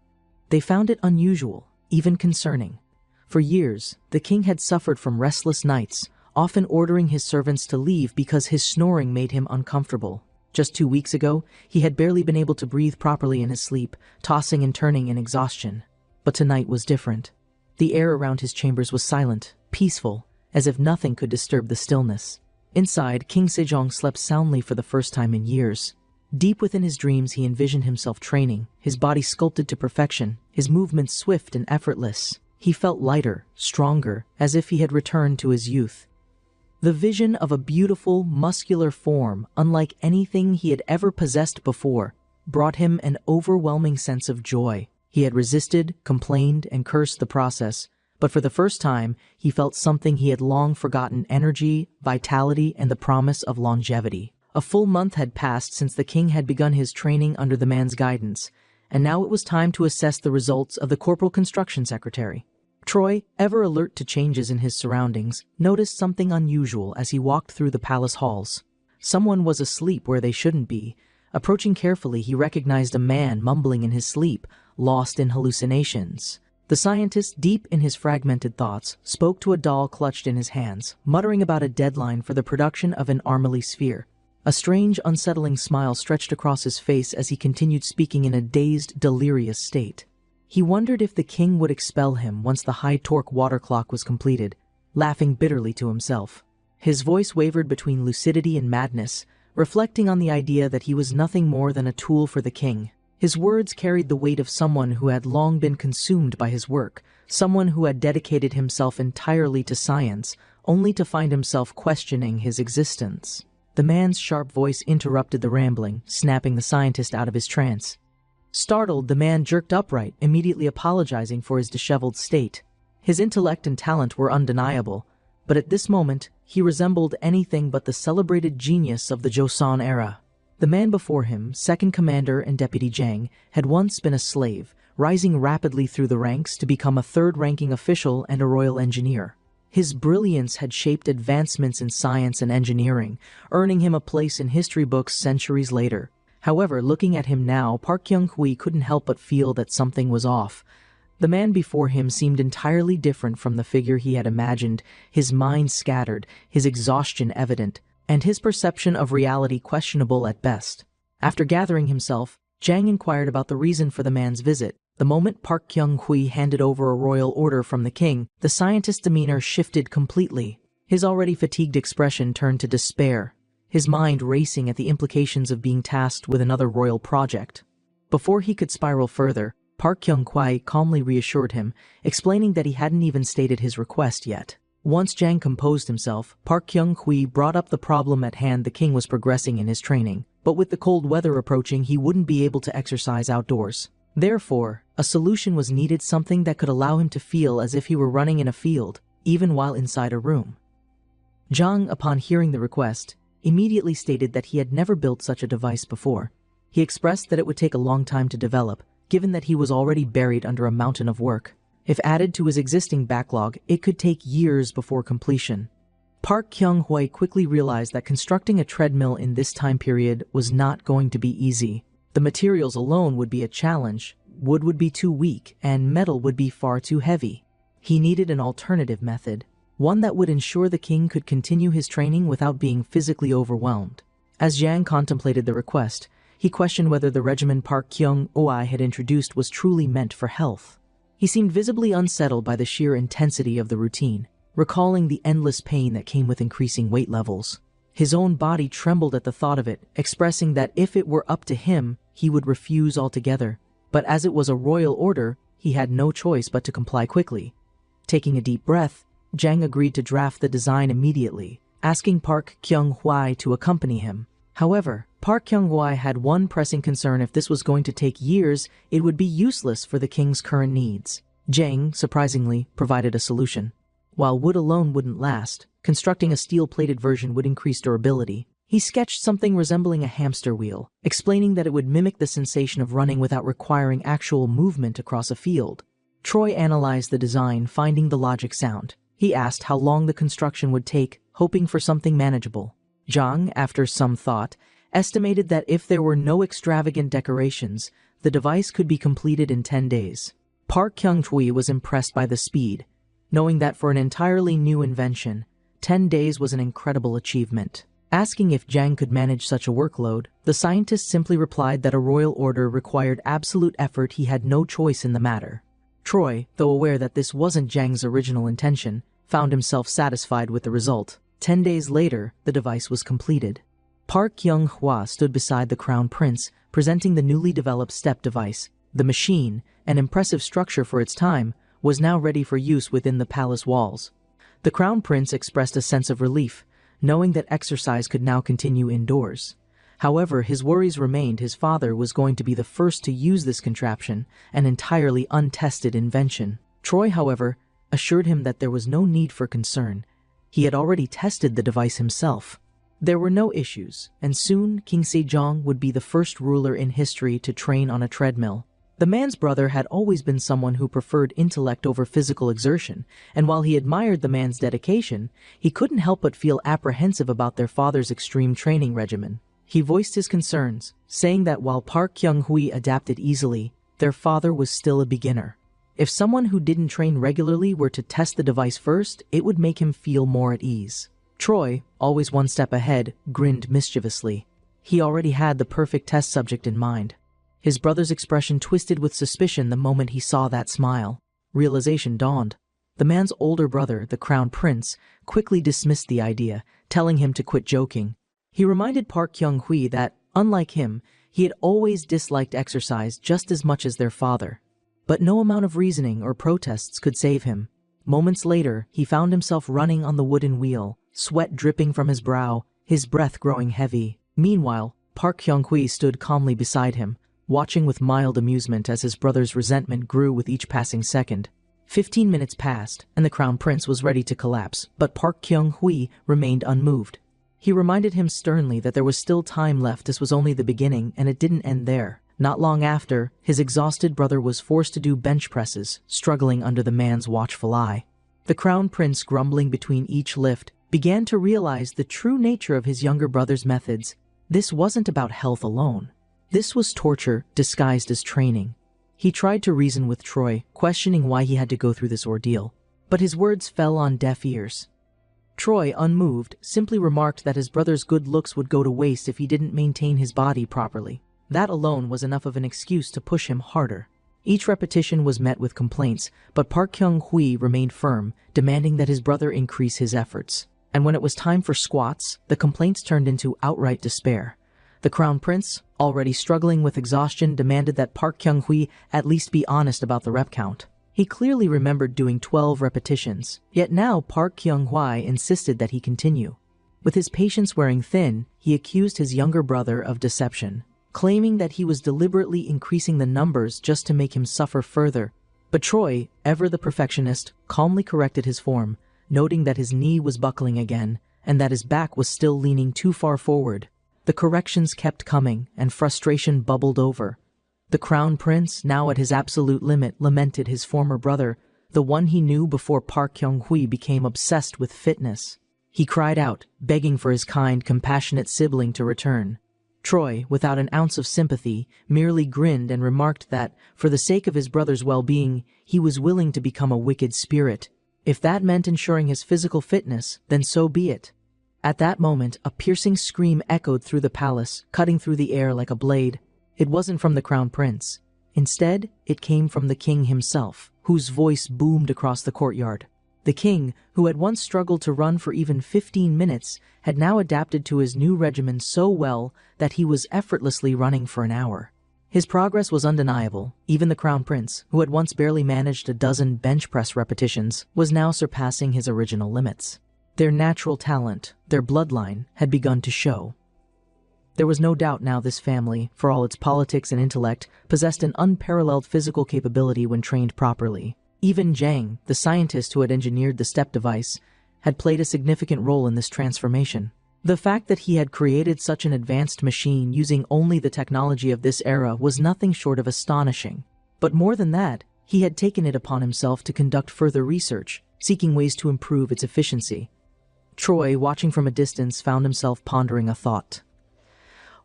They found it unusual, even concerning. For years, the king had suffered from restless nights, often ordering his servants to leave because his snoring made him uncomfortable. Just 2 weeks ago, he had barely been able to breathe properly in his sleep, tossing and turning in exhaustion. But tonight was different. The air around his chambers was silent, peaceful, as if nothing could disturb the stillness. Inside, King Sejong slept soundly for the first time in years. Deep within his dreams, he envisioned himself training, his body sculpted to perfection, his movements swift and effortless. He felt lighter, stronger, as if he had returned to his youth. The vision of a beautiful, muscular form, unlike anything he had ever possessed before, brought him an overwhelming sense of joy. He had resisted, complained, and cursed the process, but for the first time, he felt something he had long forgotten: energy, vitality, and the promise of longevity. A full month had passed since the king had begun his training under the man's guidance, and now it was time to assess the results of the corporal construction secretary. Troy, ever alert to changes in his surroundings, noticed something unusual as he walked through the palace halls. Someone was asleep where they shouldn't be. Approaching carefully, he recognized a man mumbling in his sleep, lost in hallucinations. The scientist, deep in his fragmented thoughts, spoke to a doll clutched in his hands, muttering about a deadline for the production of an Armely sphere. A strange, unsettling smile stretched across his face as he continued speaking in a dazed, delirious state. He wondered if the king would expel him once the high-torque water clock was completed, laughing bitterly to himself. His voice wavered between lucidity and madness, reflecting on the idea that he was nothing more than a tool for the king. His words carried the weight of someone who had long been consumed by his work, someone who had dedicated himself entirely to science, only to find himself questioning his existence. The man's sharp voice interrupted the rambling, snapping the scientist out of his trance. Startled, the man jerked upright, immediately apologizing for his disheveled state. His intellect and talent were undeniable, but at this moment, he resembled anything but the celebrated genius of the Joseon era. The man before him, second commander and deputy Jang, had once been a slave, rising rapidly through the ranks to become a third-ranking official and a royal engineer. His brilliance had shaped advancements in science and engineering, earning him a place in history books centuries later. However, looking at him now, Park Kyung-hwa couldn't help but feel that something was off. The man before him seemed entirely different from the figure he had imagined, his mind scattered, his exhaustion evident, and his perception of reality questionable at best. After gathering himself, Jang inquired about the reason for the man's visit. The moment Park Kyung-hwa handed over a royal order from the king, the scientist's demeanor shifted completely. His already fatigued expression turned to despair, his mind racing at the implications of being tasked with another royal project. Before he could spiral further, Park Kyung-hwa calmly reassured him, explaining that he hadn't even stated his request yet. Once Jang composed himself, Park Kyung-hwa brought up the problem at hand. The king was progressing in his training, but with the cold weather approaching, he wouldn't be able to exercise outdoors. Therefore, a solution was needed, something that could allow him to feel as if he were running in a field, even while inside a room. Jang, upon hearing the request, immediately stated that he had never built such a device before. He expressed that it would take a long time to develop, given that he was already buried under a mountain of work. If added to his existing backlog, it could take years before completion. Park Kyung-hwa quickly realized that constructing a treadmill in this time period was not going to be easy. The materials alone would be a challenge, wood would be too weak, and metal would be far too heavy. He needed an alternative method, one that would ensure the king could continue his training without being physically overwhelmed. As Jang contemplated the request, he questioned whether the regimen Park Kyung-hwa had introduced was truly meant for health. He seemed visibly unsettled by the sheer intensity of the routine, recalling the endless pain that came with increasing weight levels. His own body trembled at the thought of it, expressing that if it were up to him, he would refuse altogether. But as it was a royal order, he had no choice but to comply quickly. Taking a deep breath, Jang agreed to draft the design immediately, asking Park Kyung-hwa to accompany him. However, Park Kyung-hwa had one pressing concern: if this was going to take years, it would be useless for the king's current needs. Jang, surprisingly, provided a solution. While wood alone wouldn't last, constructing a steel-plated version would increase durability. He sketched something resembling a hamster wheel, explaining that it would mimic the sensation of running without requiring actual movement across a field. Troy analyzed the design, finding the logic sound. He asked how long the construction would take, hoping for something manageable. Jang, after some thought, estimated that if there were no extravagant decorations, the device could be completed in 10 days. Park Kyung-hwa was impressed by the speed, knowing that for an entirely new invention, 10 days was an incredible achievement. Asking if Jang could manage such a workload, the scientist simply replied that a royal order required absolute effort. He had no choice in the matter. Troy, though aware that this wasn't Jang's original intention, found himself satisfied with the result. 10 days later, the device was completed. Park Kyung-hwa stood beside the crown prince, presenting the newly developed step device. The machine, an impressive structure for its time, was now ready for use within the palace walls. The crown prince expressed a sense of relief, knowing that exercise could now continue indoors. However, his worries remained. His father was going to be the first to use this contraption, an entirely untested invention. Troy, however, assured him that there was no need for concern. He had already tested the device himself. There were no issues, and soon King Sejong would be the first ruler in history to train on a treadmill. The man's brother had always been someone who preferred intellect over physical exertion, and while he admired the man's dedication, he couldn't help but feel apprehensive about their father's extreme training regimen. He voiced his concerns, saying that while Park Kyung-hwa adapted easily, their father was still a beginner. If someone who didn't train regularly were to test the device first, it would make him feel more at ease. Troy, always one step ahead, grinned mischievously. He already had the perfect test subject in mind. His brother's expression twisted with suspicion the moment he saw that smile. Realization dawned. The man's older brother, the crown prince, quickly dismissed the idea, telling him to quit joking. He reminded Park Kyung-hwa that, unlike him, he had always disliked exercise just as much as their father. But no amount of reasoning or protests could save him. Moments later, he found himself running on the wooden wheel, sweat dripping from his brow, his breath growing heavy. Meanwhile, Park Kyung-hwa stood calmly beside him, watching with mild amusement as his brother's resentment grew with each passing second. 15 minutes passed, and the crown prince was ready to collapse, but Park Kyung-hwa remained unmoved. He reminded him sternly that there was still time left. This was only the beginning, and it didn't end there. Not long after, his exhausted brother was forced to do bench presses, struggling under the man's watchful eye. The crown prince, grumbling between each lift, began to realize the true nature of his younger brother's methods. This wasn't about health alone. This was torture disguised as training. He tried to reason with Troy, questioning why he had to go through this ordeal, but his words fell on deaf ears. Troy, unmoved, simply remarked that his brother's good looks would go to waste if he didn't maintain his body properly. That alone was enough of an excuse to push him harder. Each repetition was met with complaints, but Park Kyung-hwa remained firm, demanding that his brother increase his efforts. And when it was time for squats, the complaints turned into outright despair. The crown prince, already struggling with exhaustion, demanded that Park Kyung-hwa at least be honest about the rep count. He clearly remembered doing 12 repetitions, yet now Park Kyung-hwa insisted that he continue. With his patience wearing thin, he accused his younger brother of deception, claiming that he was deliberately increasing the numbers just to make him suffer further. But Troy, ever the perfectionist, calmly corrected his form, noting that his knee was buckling again and that his back was still leaning too far forward. The corrections kept coming, and frustration bubbled over. The crown prince, now at his absolute limit, lamented his former brother, the one he knew before Park Kyung-hui became obsessed with fitness. He cried out, begging for his kind, compassionate sibling to return. Troy, without an ounce of sympathy, merely grinned and remarked that, for the sake of his brother's well-being, he was willing to become a wicked spirit. If that meant ensuring his physical fitness, then so be it. At that moment, a piercing scream echoed through the palace, cutting through the air like a blade. It wasn't from the crown prince. Instead, it came from the king himself, whose voice boomed across the courtyard. The king, who had once struggled to run for even 15 minutes, had now adapted to his new regimen so well that he was effortlessly running for an hour. His progress was undeniable. Even the crown prince, who had once barely managed a dozen bench press repetitions, was now surpassing his original limits. Their natural talent, their bloodline, had begun to show. There was no doubt now this family, for all its politics and intellect, possessed an unparalleled physical capability when trained properly. Even Zhang, the scientist who had engineered the step device, had played a significant role in this transformation. The fact that he had created such an advanced machine using only the technology of this era was nothing short of astonishing. But more than that, he had taken it upon himself to conduct further research, seeking ways to improve its efficiency. Troy, watching from a distance, found himself pondering a thought.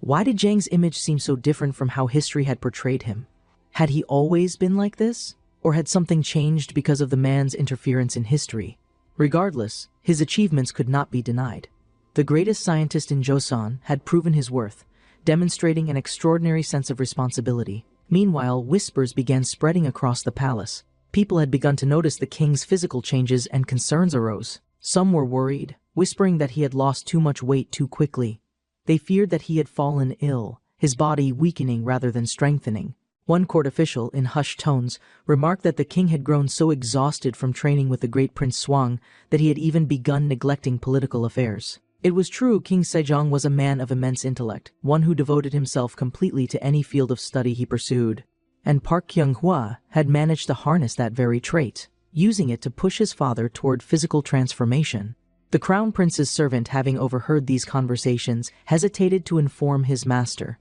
Why did Zhang's image seem so different from how history had portrayed him? Had he always been like this? Or had something changed because of the man's interference in history? Regardless, his achievements could not be denied. The greatest scientist in Joseon had proven his worth, demonstrating an extraordinary sense of responsibility. Meanwhile, whispers began spreading across the palace. People had begun to notice the king's physical changes and concerns arose. Some were worried, whispering that he had lost too much weight too quickly. They feared that he had fallen ill, his body weakening rather than strengthening. One court official, in hushed tones, remarked that the king had grown so exhausted from training with the great Prince Swang that he had even begun neglecting political affairs. It was true King Sejong was a man of immense intellect, one who devoted himself completely to any field of study he pursued. And Park Kyung-hwa had managed to harness that very trait, using it to push his father toward physical transformation. The crown prince's servant, having overheard these conversations, hesitated to inform his master.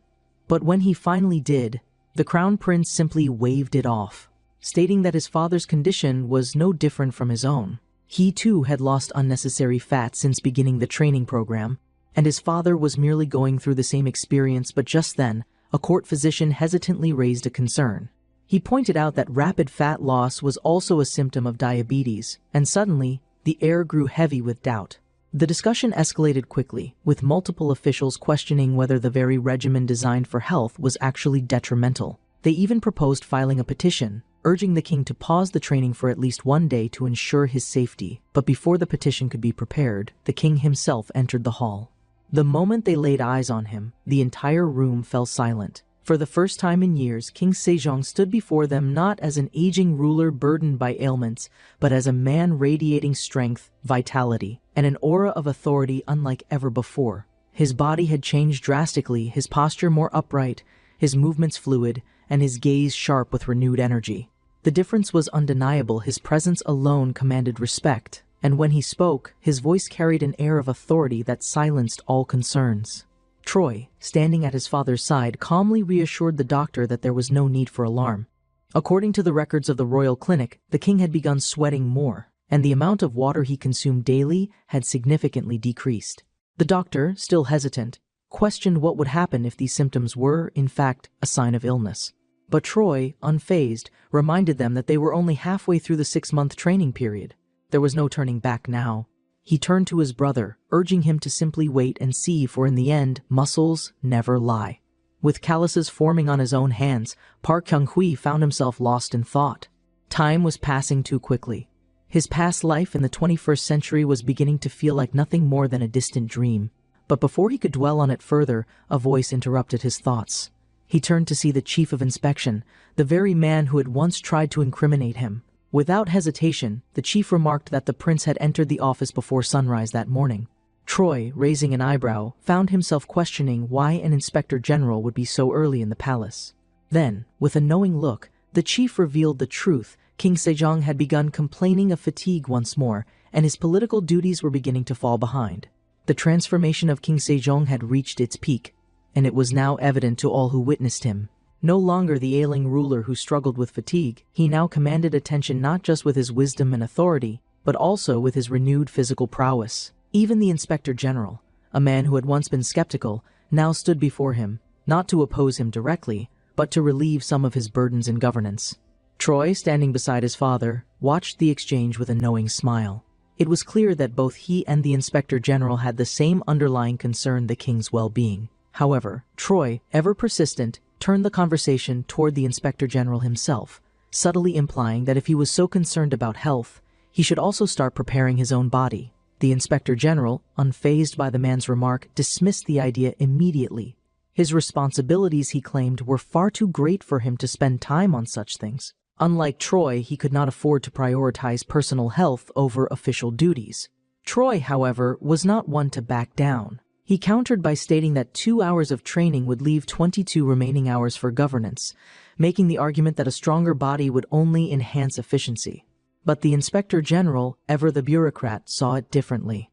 But when he finally did, the crown prince simply waved it off, stating that his father's condition was no different from his own. He too had lost unnecessary fat since beginning the training program, and his father was merely going through the same experience. But just then, a court physician hesitantly raised a concern. He pointed out that rapid fat loss was also a symptom of diabetes, and suddenly, the air grew heavy with doubt. The discussion escalated quickly, with multiple officials questioning whether the very regimen designed for health was actually detrimental. They even proposed filing a petition, urging the king to pause the training for at least one day to ensure his safety. But before the petition could be prepared, the king himself entered the hall. The moment they laid eyes on him, the entire room fell silent. For the first time in years, King Sejong stood before them not as an aging ruler burdened by ailments, but as a man radiating strength, vitality, and an aura of authority unlike ever before. His body had changed drastically, his posture more upright, his movements fluid, and his gaze sharp with renewed energy. The difference was undeniable. His presence alone commanded respect, and when he spoke, his voice carried an air of authority that silenced all concerns. Troy, standing at his father's side, calmly reassured the doctor that there was no need for alarm. According to the records of the royal clinic, the king had begun sweating more, and the amount of water he consumed daily had significantly decreased. The doctor, still hesitant, questioned what would happen if these symptoms were, in fact, a sign of illness. But Troy, unfazed, reminded them that they were only halfway through the 6-month training period. There was no turning back now. He turned to his brother, urging him to simply wait and see, for in the end, muscles never lie. With calluses forming on his own hands, Park Kyung-hui found himself lost in thought. Time was passing too quickly. His past life in the 21st century was beginning to feel like nothing more than a distant dream. But before he could dwell on it further, a voice interrupted his thoughts. He turned to see the chief of inspection, the very man who had once tried to incriminate him. Without hesitation, the chief remarked that the prince had entered the office before sunrise that morning. Troy, raising an eyebrow, found himself questioning why an inspector general would be so early in the palace. Then, with a knowing look, the chief revealed the truth. King Sejong had begun complaining of fatigue once more, and his political duties were beginning to fall behind. The transformation of King Sejong had reached its peak, and it was now evident to all who witnessed him. No longer the ailing ruler who struggled with fatigue, he now commanded attention not just with his wisdom and authority, but also with his renewed physical prowess. Even the Inspector General, a man who had once been skeptical, now stood before him, not to oppose him directly, but to relieve some of his burdens in governance. Troy, standing beside his father, watched the exchange with a knowing smile. It was clear that both he and the Inspector General had the same underlying concern: the king's well-being. However, Troy, ever persistent, turned the conversation toward the Inspector General himself, subtly implying that if he was so concerned about health, he should also start preparing his own body. The Inspector General, unfazed by the man's remark, dismissed the idea immediately. His responsibilities, he claimed, were far too great for him to spend time on such things. Unlike Troy, he could not afford to prioritize personal health over official duties. Troy, however, was not one to back down. He countered by stating that 2 hours of training would leave 22 remaining hours for governance, making the argument that a stronger body would only enhance efficiency. But the Inspector General, ever the bureaucrat, saw it differently.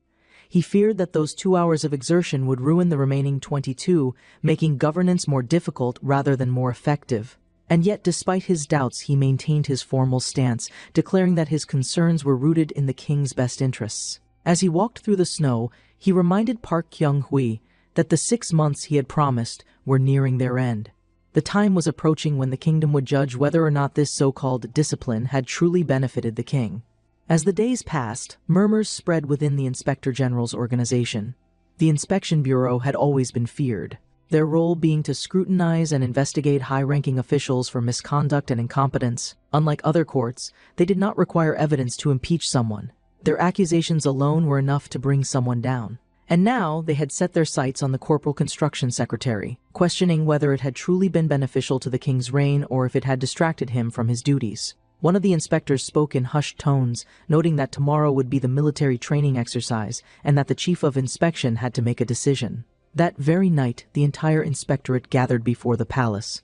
He feared that those 2 hours of exertion would ruin the remaining 22, making governance more difficult rather than more effective. And yet, despite his doubts, he maintained his formal stance, declaring that his concerns were rooted in the king's best interests. As he walked through the snow, he reminded Park Kyung-hui that the 6 months he had promised were nearing their end. The time was approaching when the kingdom would judge whether or not this so-called discipline had truly benefited the king. As the days passed, murmurs spread within the Inspector General's organization. The Inspection Bureau had always been feared, their role being to scrutinize and investigate high-ranking officials for misconduct and incompetence. Unlike other courts, they did not require evidence to impeach someone. Their accusations alone were enough to bring someone down. And now they had set their sights on the Corporal Construction Secretary, questioning whether it had truly been beneficial to the king's reign or if it had distracted him from his duties. One of the inspectors spoke in hushed tones, noting that tomorrow would be the military training exercise and that the chief of inspection had to make a decision. That very night, the entire inspectorate gathered before the palace.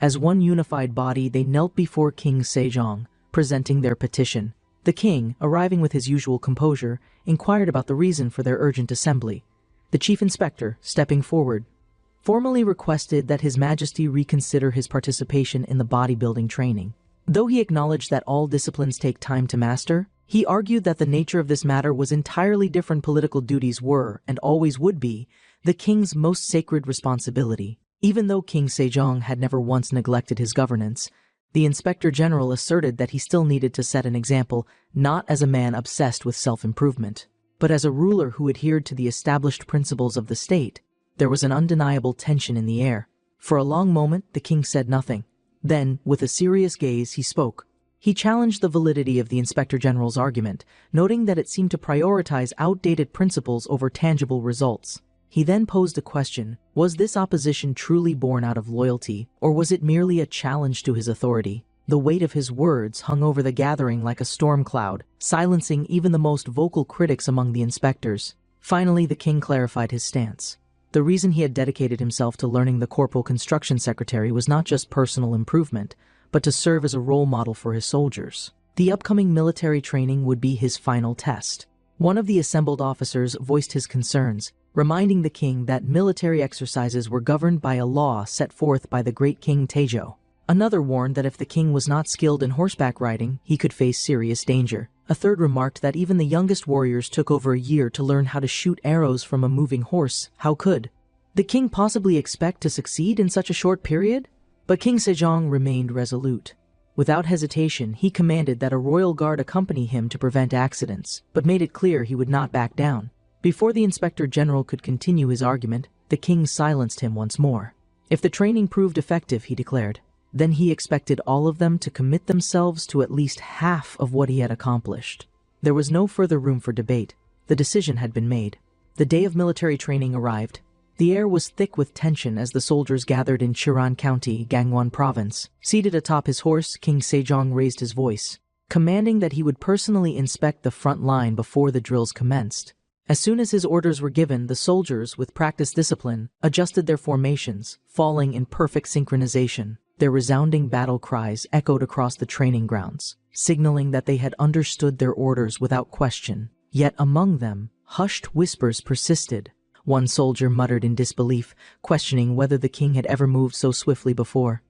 As one unified body, they knelt before King Sejong, presenting their petition. The king, arriving with his usual composure, inquired about the reason for their urgent assembly. The chief inspector, stepping forward, formally requested that His Majesty reconsider his participation in the bodybuilding training. Though he acknowledged that all disciplines take time to master, he argued that the nature of this matter was entirely different. Political duties were, and always would be, the king's most sacred responsibility. Even though King Sejong had never once neglected his governance, the Inspector General asserted that he still needed to set an example, not as a man obsessed with self-improvement, but as a ruler who adhered to the established principles of the state. There was an undeniable tension in the air. For a long moment, the king said nothing. Then, with a serious gaze, he spoke. He challenged the validity of the Inspector General's argument, noting that it seemed to prioritize outdated principles over tangible results. He then posed a question: was this opposition truly born out of loyalty, or was it merely a challenge to his authority? The weight of his words hung over the gathering like a storm cloud, silencing even the most vocal critics among the inspectors. Finally, the king clarified his stance. The reason he had dedicated himself to learning the Corporal Construction Secretary was not just personal improvement, but to serve as a role model for his soldiers. The upcoming military training would be his final test. One of the assembled officers voiced his concerns, reminding the king that military exercises were governed by a law set forth by the great King Taejo. Another warned that if the king was not skilled in horseback riding, he could face serious danger. A third remarked that even the youngest warriors took over a year to learn how to shoot arrows from a moving horse. How could the king possibly expect to succeed in such a short period? But King Sejong remained resolute. Without hesitation, he commanded that a royal guard accompany him to prevent accidents, but made it clear he would not back down. Before the Inspector General could continue his argument, the king silenced him once more. If the training proved effective, he declared, then he expected all of them to commit themselves to at least half of what he had accomplished. There was no further room for debate. The decision had been made. The day of military training arrived. The air was thick with tension as the soldiers gathered in Chiran County, Gangwon Province. Seated atop his horse, King Sejong raised his voice, commanding that he would personally inspect the front line before the drills commenced. As soon as his orders were given, the soldiers, with practiced discipline, adjusted their formations, falling in perfect synchronization. Their resounding battle cries echoed across the training grounds, signaling that they had understood their orders without question. Yet among them, hushed whispers persisted. One soldier muttered in disbelief, questioning whether the king had ever moved so swiftly before.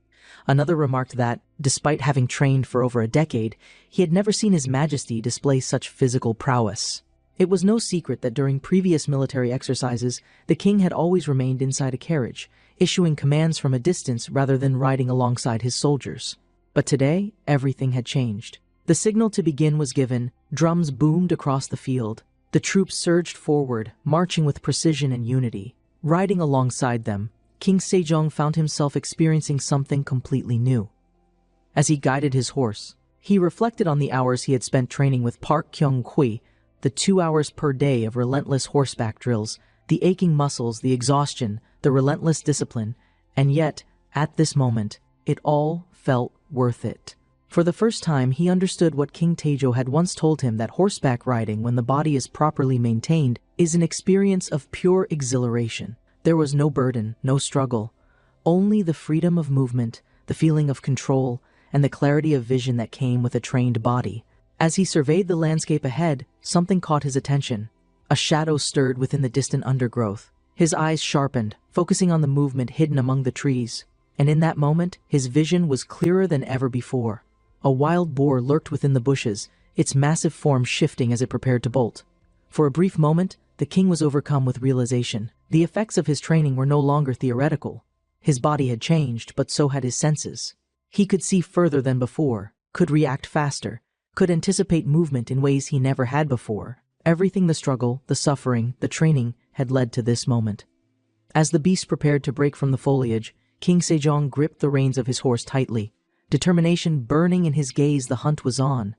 Another remarked that, despite having trained for over a decade, he had never seen His Majesty display such physical prowess. It was no secret that during previous military exercises, the king had always remained inside a carriage, issuing commands from a distance rather than riding alongside his soldiers. But today, everything had changed. The signal to begin was given, drums boomed across the field. The troops surged forward, marching with precision and unity. Riding alongside them, King Sejong found himself experiencing something completely new. As he guided his horse, he reflected on the hours he had spent training with Park Kyung-kwi, the 2 hours per day of relentless horseback drills, the aching muscles, the exhaustion, the relentless discipline, and yet, at this moment, it all felt worth it. For the first time, he understood what King Taejo had once told him, that horseback riding, when the body is properly maintained, is an experience of pure exhilaration. There was no burden, no struggle, only the freedom of movement, the feeling of control, and the clarity of vision that came with a trained body. As he surveyed the landscape ahead, something caught his attention. A shadow stirred within the distant undergrowth. His eyes sharpened, focusing on the movement hidden among the trees. And in that moment, his vision was clearer than ever before. A wild boar lurked within the bushes, its massive form shifting as it prepared to bolt. For a brief moment, the king was overcome with realization. The effects of his training were no longer theoretical. His body had changed, but so had his senses. He could see further than before, could react faster, could anticipate movement in ways he never had before. Everything, the struggle, the suffering, the training, had led to this moment. As the beast prepared to break from the foliage, King Sejong gripped the reins of his horse tightly. Determination burning in his gaze, the hunt was on.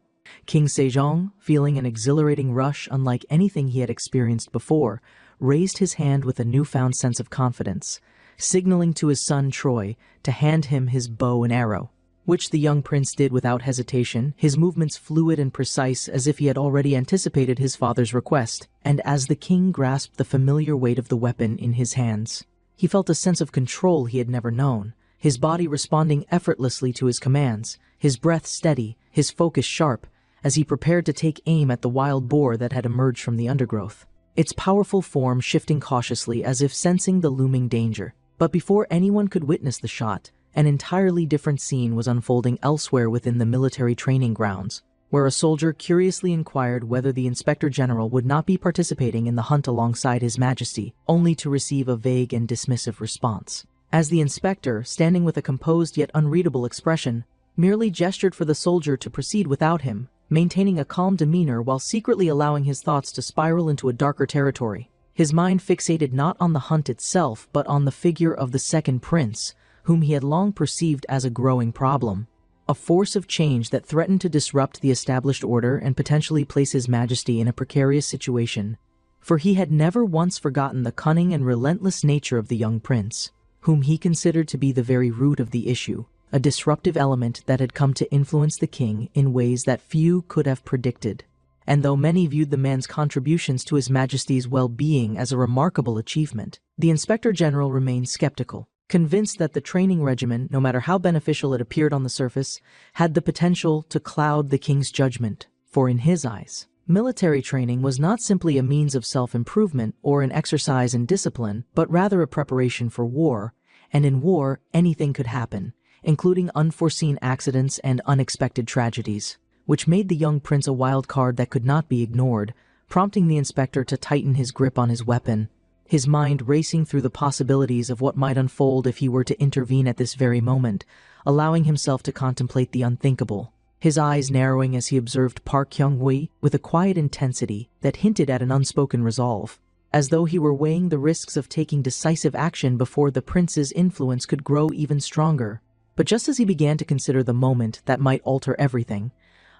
King Sejong, feeling an exhilarating rush unlike anything he had experienced before, raised his hand with a newfound sense of confidence, signaling to his son Troy to hand him his bow and arrow, which the young prince did without hesitation, his movements fluid and precise as if he had already anticipated his father's request. And as the king grasped the familiar weight of the weapon in his hands, he felt a sense of control he had never known, his body responding effortlessly to his commands, his breath steady, his focus sharp, as he prepared to take aim at the wild boar that had emerged from the undergrowth, its powerful form shifting cautiously as if sensing the looming danger. But before anyone could witness the shot, an entirely different scene was unfolding elsewhere within the military training grounds, where a soldier curiously inquired whether the Inspector General would not be participating in the hunt alongside His Majesty, only to receive a vague and dismissive response. As the inspector, standing with a composed yet unreadable expression, merely gestured for the soldier to proceed without him, maintaining a calm demeanor while secretly allowing his thoughts to spiral into a darker territory. His mind fixated not on the hunt itself, but on the figure of the second prince, whom he had long perceived as a growing problem, a force of change that threatened to disrupt the established order and potentially place His Majesty in a precarious situation. For he had never once forgotten the cunning and relentless nature of the young prince, whom he considered to be the very root of the issue, a disruptive element that had come to influence the king in ways that few could have predicted. And though many viewed the man's contributions to His Majesty's well-being as a remarkable achievement, the Inspector General remained skeptical, convinced that the training regimen, no matter how beneficial it appeared on the surface, had the potential to cloud the king's judgment. For in his eyes, military training was not simply a means of self-improvement or an exercise in discipline, but rather a preparation for war, and in war anything could happen, including unforeseen accidents and unexpected tragedies, which made the young prince a wild card that could not be ignored, prompting the inspector to tighten his grip on his weapon, his mind racing through the possibilities of what might unfold if he were to intervene at this very moment, allowing himself to contemplate the unthinkable, his eyes narrowing as he observed Park Kyung-hui with a quiet intensity that hinted at an unspoken resolve, as though he were weighing the risks of taking decisive action before the prince's influence could grow even stronger. But just as he began to consider the moment that might alter everything,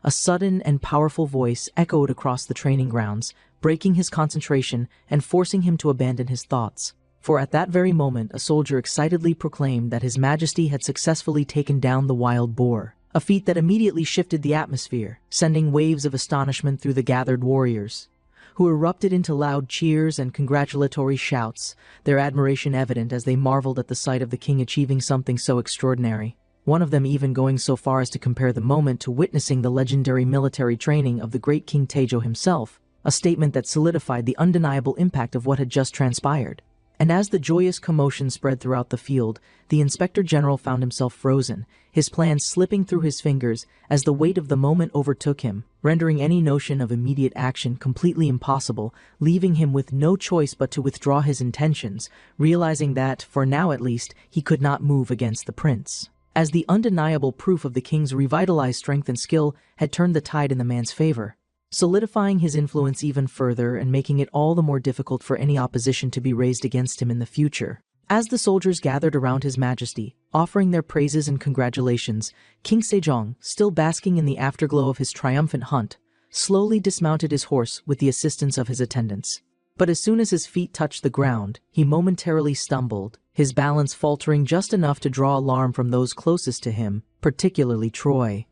a sudden and powerful voice echoed across the training grounds, breaking his concentration and forcing him to abandon his thoughts. For at that very moment, a soldier excitedly proclaimed that His Majesty had successfully taken down the wild boar, a feat that immediately shifted the atmosphere, sending waves of astonishment through the gathered warriors, who erupted into loud cheers and congratulatory shouts, their admiration evident as they marveled at the sight of the king achieving something so extraordinary. One of them even going so far as to compare the moment to witnessing the legendary military training of the great King Taejo himself, a statement that solidified the undeniable impact of what had just transpired. And as the joyous commotion spread throughout the field, the Inspector General found himself frozen, his plans slipping through his fingers as the weight of the moment overtook him, rendering any notion of immediate action completely impossible, leaving him with no choice but to withdraw his intentions, realizing that, for now at least, he could not move against the prince. As the undeniable proof of the king's revitalized strength and skill had turned the tide in the man's favor, solidifying his influence even further and making it all the more difficult for any opposition to be raised against him in the future. As the soldiers gathered around His Majesty, offering their praises and congratulations, King Sejong, still basking in the afterglow of his triumphant hunt, slowly dismounted his horse with the assistance of his attendants. But as soon as his feet touched the ground, he momentarily stumbled, his balance faltering just enough to draw alarm from those closest to him, particularly Troy,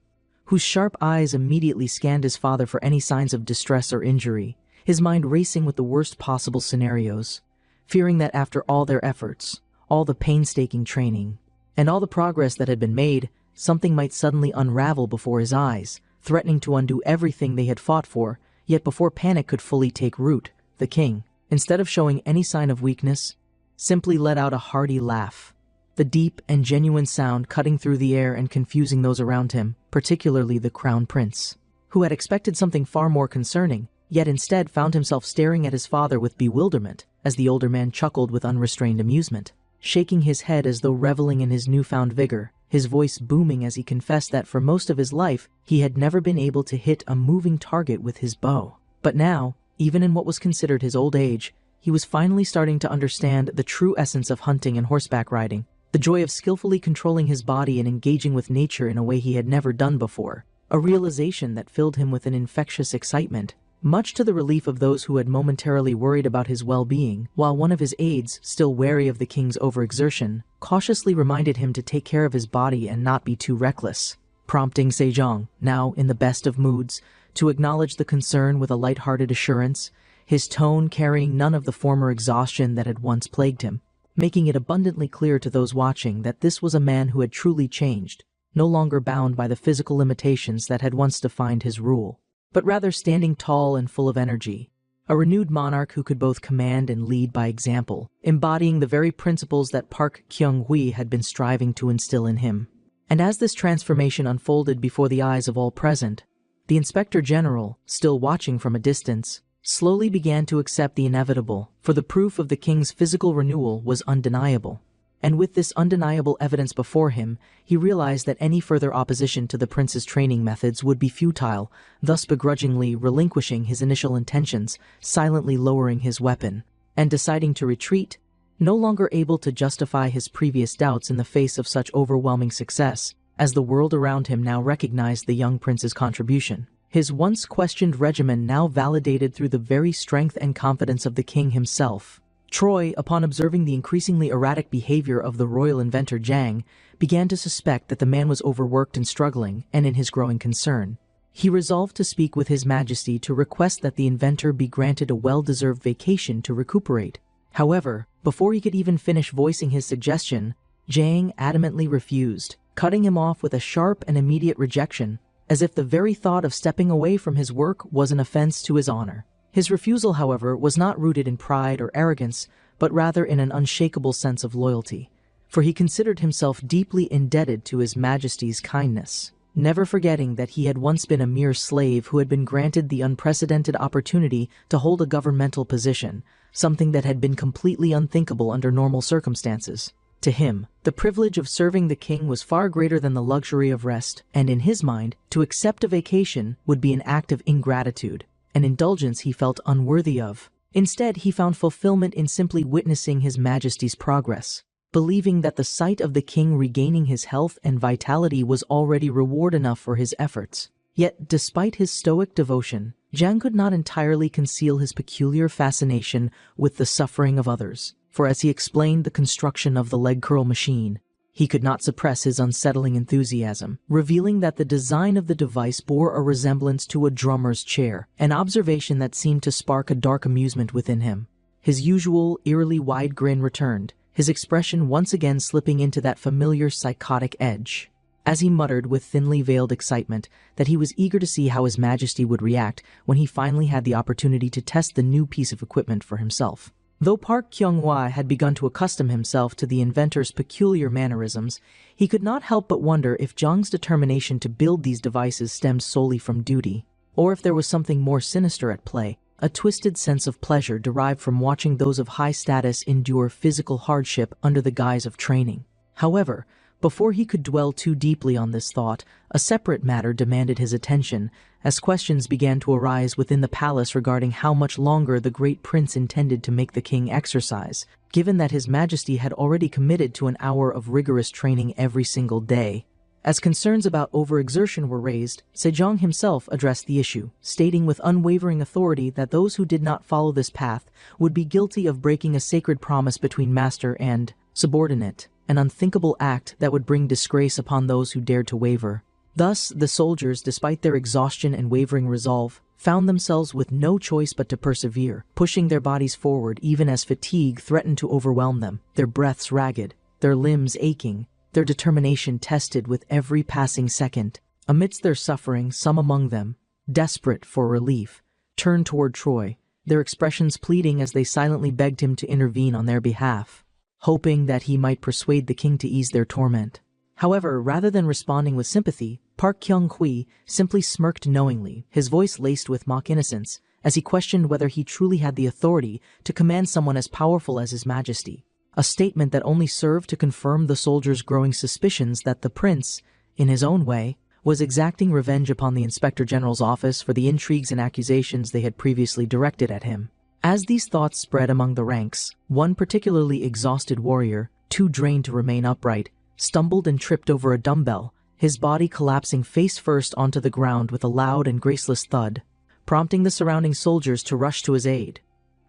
whose sharp eyes immediately scanned his father for any signs of distress or injury, his mind racing with the worst possible scenarios, fearing that after all their efforts, all the painstaking training, and all the progress that had been made, something might suddenly unravel before his eyes, threatening to undo everything they had fought for. Yet before panic could fully take root, the king, instead of showing any sign of weakness, simply let out a hearty laugh, the deep and genuine sound cutting through the air and confusing those around him, particularly the crown prince, who had expected something far more concerning, yet instead found himself staring at his father with bewilderment, as the older man chuckled with unrestrained amusement, shaking his head as though reveling in his newfound vigor, his voice booming as he confessed that for most of his life he had never been able to hit a moving target with his bow. But now, even in what was considered his old age, he was finally starting to understand the true essence of hunting and horseback riding, the joy of skillfully controlling his body and engaging with nature in a way he had never done before, a realization that filled him with an infectious excitement, much to the relief of those who had momentarily worried about his well-being, while one of his aides, still wary of the king's overexertion, cautiously reminded him to take care of his body and not be too reckless, prompting Sejong, now in the best of moods, to acknowledge the concern with a light-hearted assurance, his tone carrying none of the former exhaustion that had once plagued him, making it abundantly clear to those watching that this was a man who had truly changed, no longer bound by the physical limitations that had once defined his rule, but rather standing tall and full of energy, a renewed monarch who could both command and lead by example, embodying the very principles that Park Kyung-hui had been striving to instill in him. And as this transformation unfolded before the eyes of all present, the Inspector General, still watching from a distance, slowly began to accept the inevitable, for the proof of the king's physical renewal was undeniable. And with this undeniable evidence before him, he realized that any further opposition to the prince's training methods would be futile, thus begrudgingly relinquishing his initial intentions, silently lowering his weapon, and deciding to retreat, no longer able to justify his previous doubts in the face of such overwhelming success, as the world around him now recognized the young prince's contribution. His once questioned regimen now validated through the very strength and confidence of the king himself. Troy, upon observing the increasingly erratic behavior of the royal inventor Jang, began to suspect that the man was overworked and struggling, and in his growing concern, he resolved to speak with His Majesty to request that the inventor be granted a well-deserved vacation to recuperate. However, before he could even finish voicing his suggestion, Jang adamantly refused, cutting him off with a sharp and immediate rejection, as if the very thought of stepping away from his work was an offense to his honor. His refusal, however, was not rooted in pride or arrogance, but rather in an unshakable sense of loyalty, for he considered himself deeply indebted to His Majesty's kindness, never forgetting that he had once been a mere slave who had been granted the unprecedented opportunity to hold a governmental position, something that had been completely unthinkable under normal circumstances. To him, the privilege of serving the king was far greater than the luxury of rest, and in his mind, to accept a vacation would be an act of ingratitude, an indulgence he felt unworthy of. Instead, he found fulfillment in simply witnessing His Majesty's progress, believing that the sight of the king regaining his health and vitality was already reward enough for his efforts. Yet, despite his stoic devotion, Jang could not entirely conceal his peculiar fascination with the suffering of others. For as he explained the construction of the leg curl machine, he could not suppress his unsettling enthusiasm, revealing that the design of the device bore a resemblance to a drummer's chair, an observation that seemed to spark a dark amusement within him. His usual, eerily wide grin returned, his expression once again slipping into that familiar psychotic edge. as he muttered with thinly veiled excitement that he was eager to see how His Majesty would react when he finally had the opportunity to test the new piece of equipment for himself. Though Park Kyung-hwa had begun to accustom himself to the inventor's peculiar mannerisms, he could not help but wonder if Jung's determination to build these devices stemmed solely from duty, or if there was something more sinister at play, a twisted sense of pleasure derived from watching those of high status endure physical hardship under the guise of training. However, before he could dwell too deeply on this thought, a separate matter demanded his attention, as questions began to arise within the palace regarding how much longer the great prince intended to make the king exercise, given that His Majesty had already committed to an hour of rigorous training every single day. As concerns about overexertion were raised, Sejong himself addressed the issue, stating with unwavering authority that those who did not follow this path would be guilty of breaking a sacred promise between master and subordinate, an unthinkable act that would bring disgrace upon those who dared to waver. Thus, the soldiers, despite their exhaustion and wavering resolve, found themselves with no choice but to persevere, pushing their bodies forward even as fatigue threatened to overwhelm them, their breaths ragged, their limbs aching, their determination tested with every passing second. Amidst their suffering, some among them, desperate for relief, turned toward Troy, their expressions pleading as they silently begged him to intervene on their behalf, hoping that he might persuade the king to ease their torment. However, rather than responding with sympathy, Park Kyung-hwi simply smirked knowingly, his voice laced with mock innocence, as he questioned whether he truly had the authority to command someone as powerful as His Majesty, a statement that only served to confirm the soldiers' growing suspicions that the prince, in his own way, was exacting revenge upon the Inspector General's office for the intrigues and accusations they had previously directed at him. As these thoughts spread among the ranks, one particularly exhausted warrior, too drained to remain upright, stumbled and tripped over a dumbbell, his body collapsing face first onto the ground with a loud and graceless thud, prompting the surrounding soldiers to rush to his aid,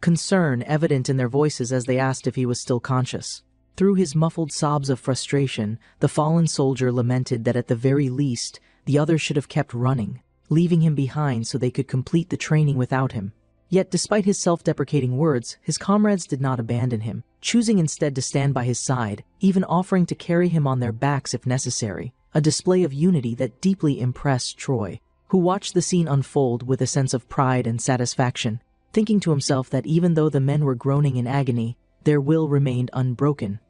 concern evident in their voices as they asked if he was still conscious. Through his muffled sobs of frustration, the fallen soldier lamented that at the very least, the others should have kept running, leaving him behind so they could complete the training without him. Yet despite his self-deprecating words, his comrades did not abandon him, choosing instead to stand by his side, even offering to carry him on their backs if necessary, a display of unity that deeply impressed Troy, who watched the scene unfold with a sense of pride and satisfaction, thinking to himself that even though the men were groaning in agony, their will remained unbroken.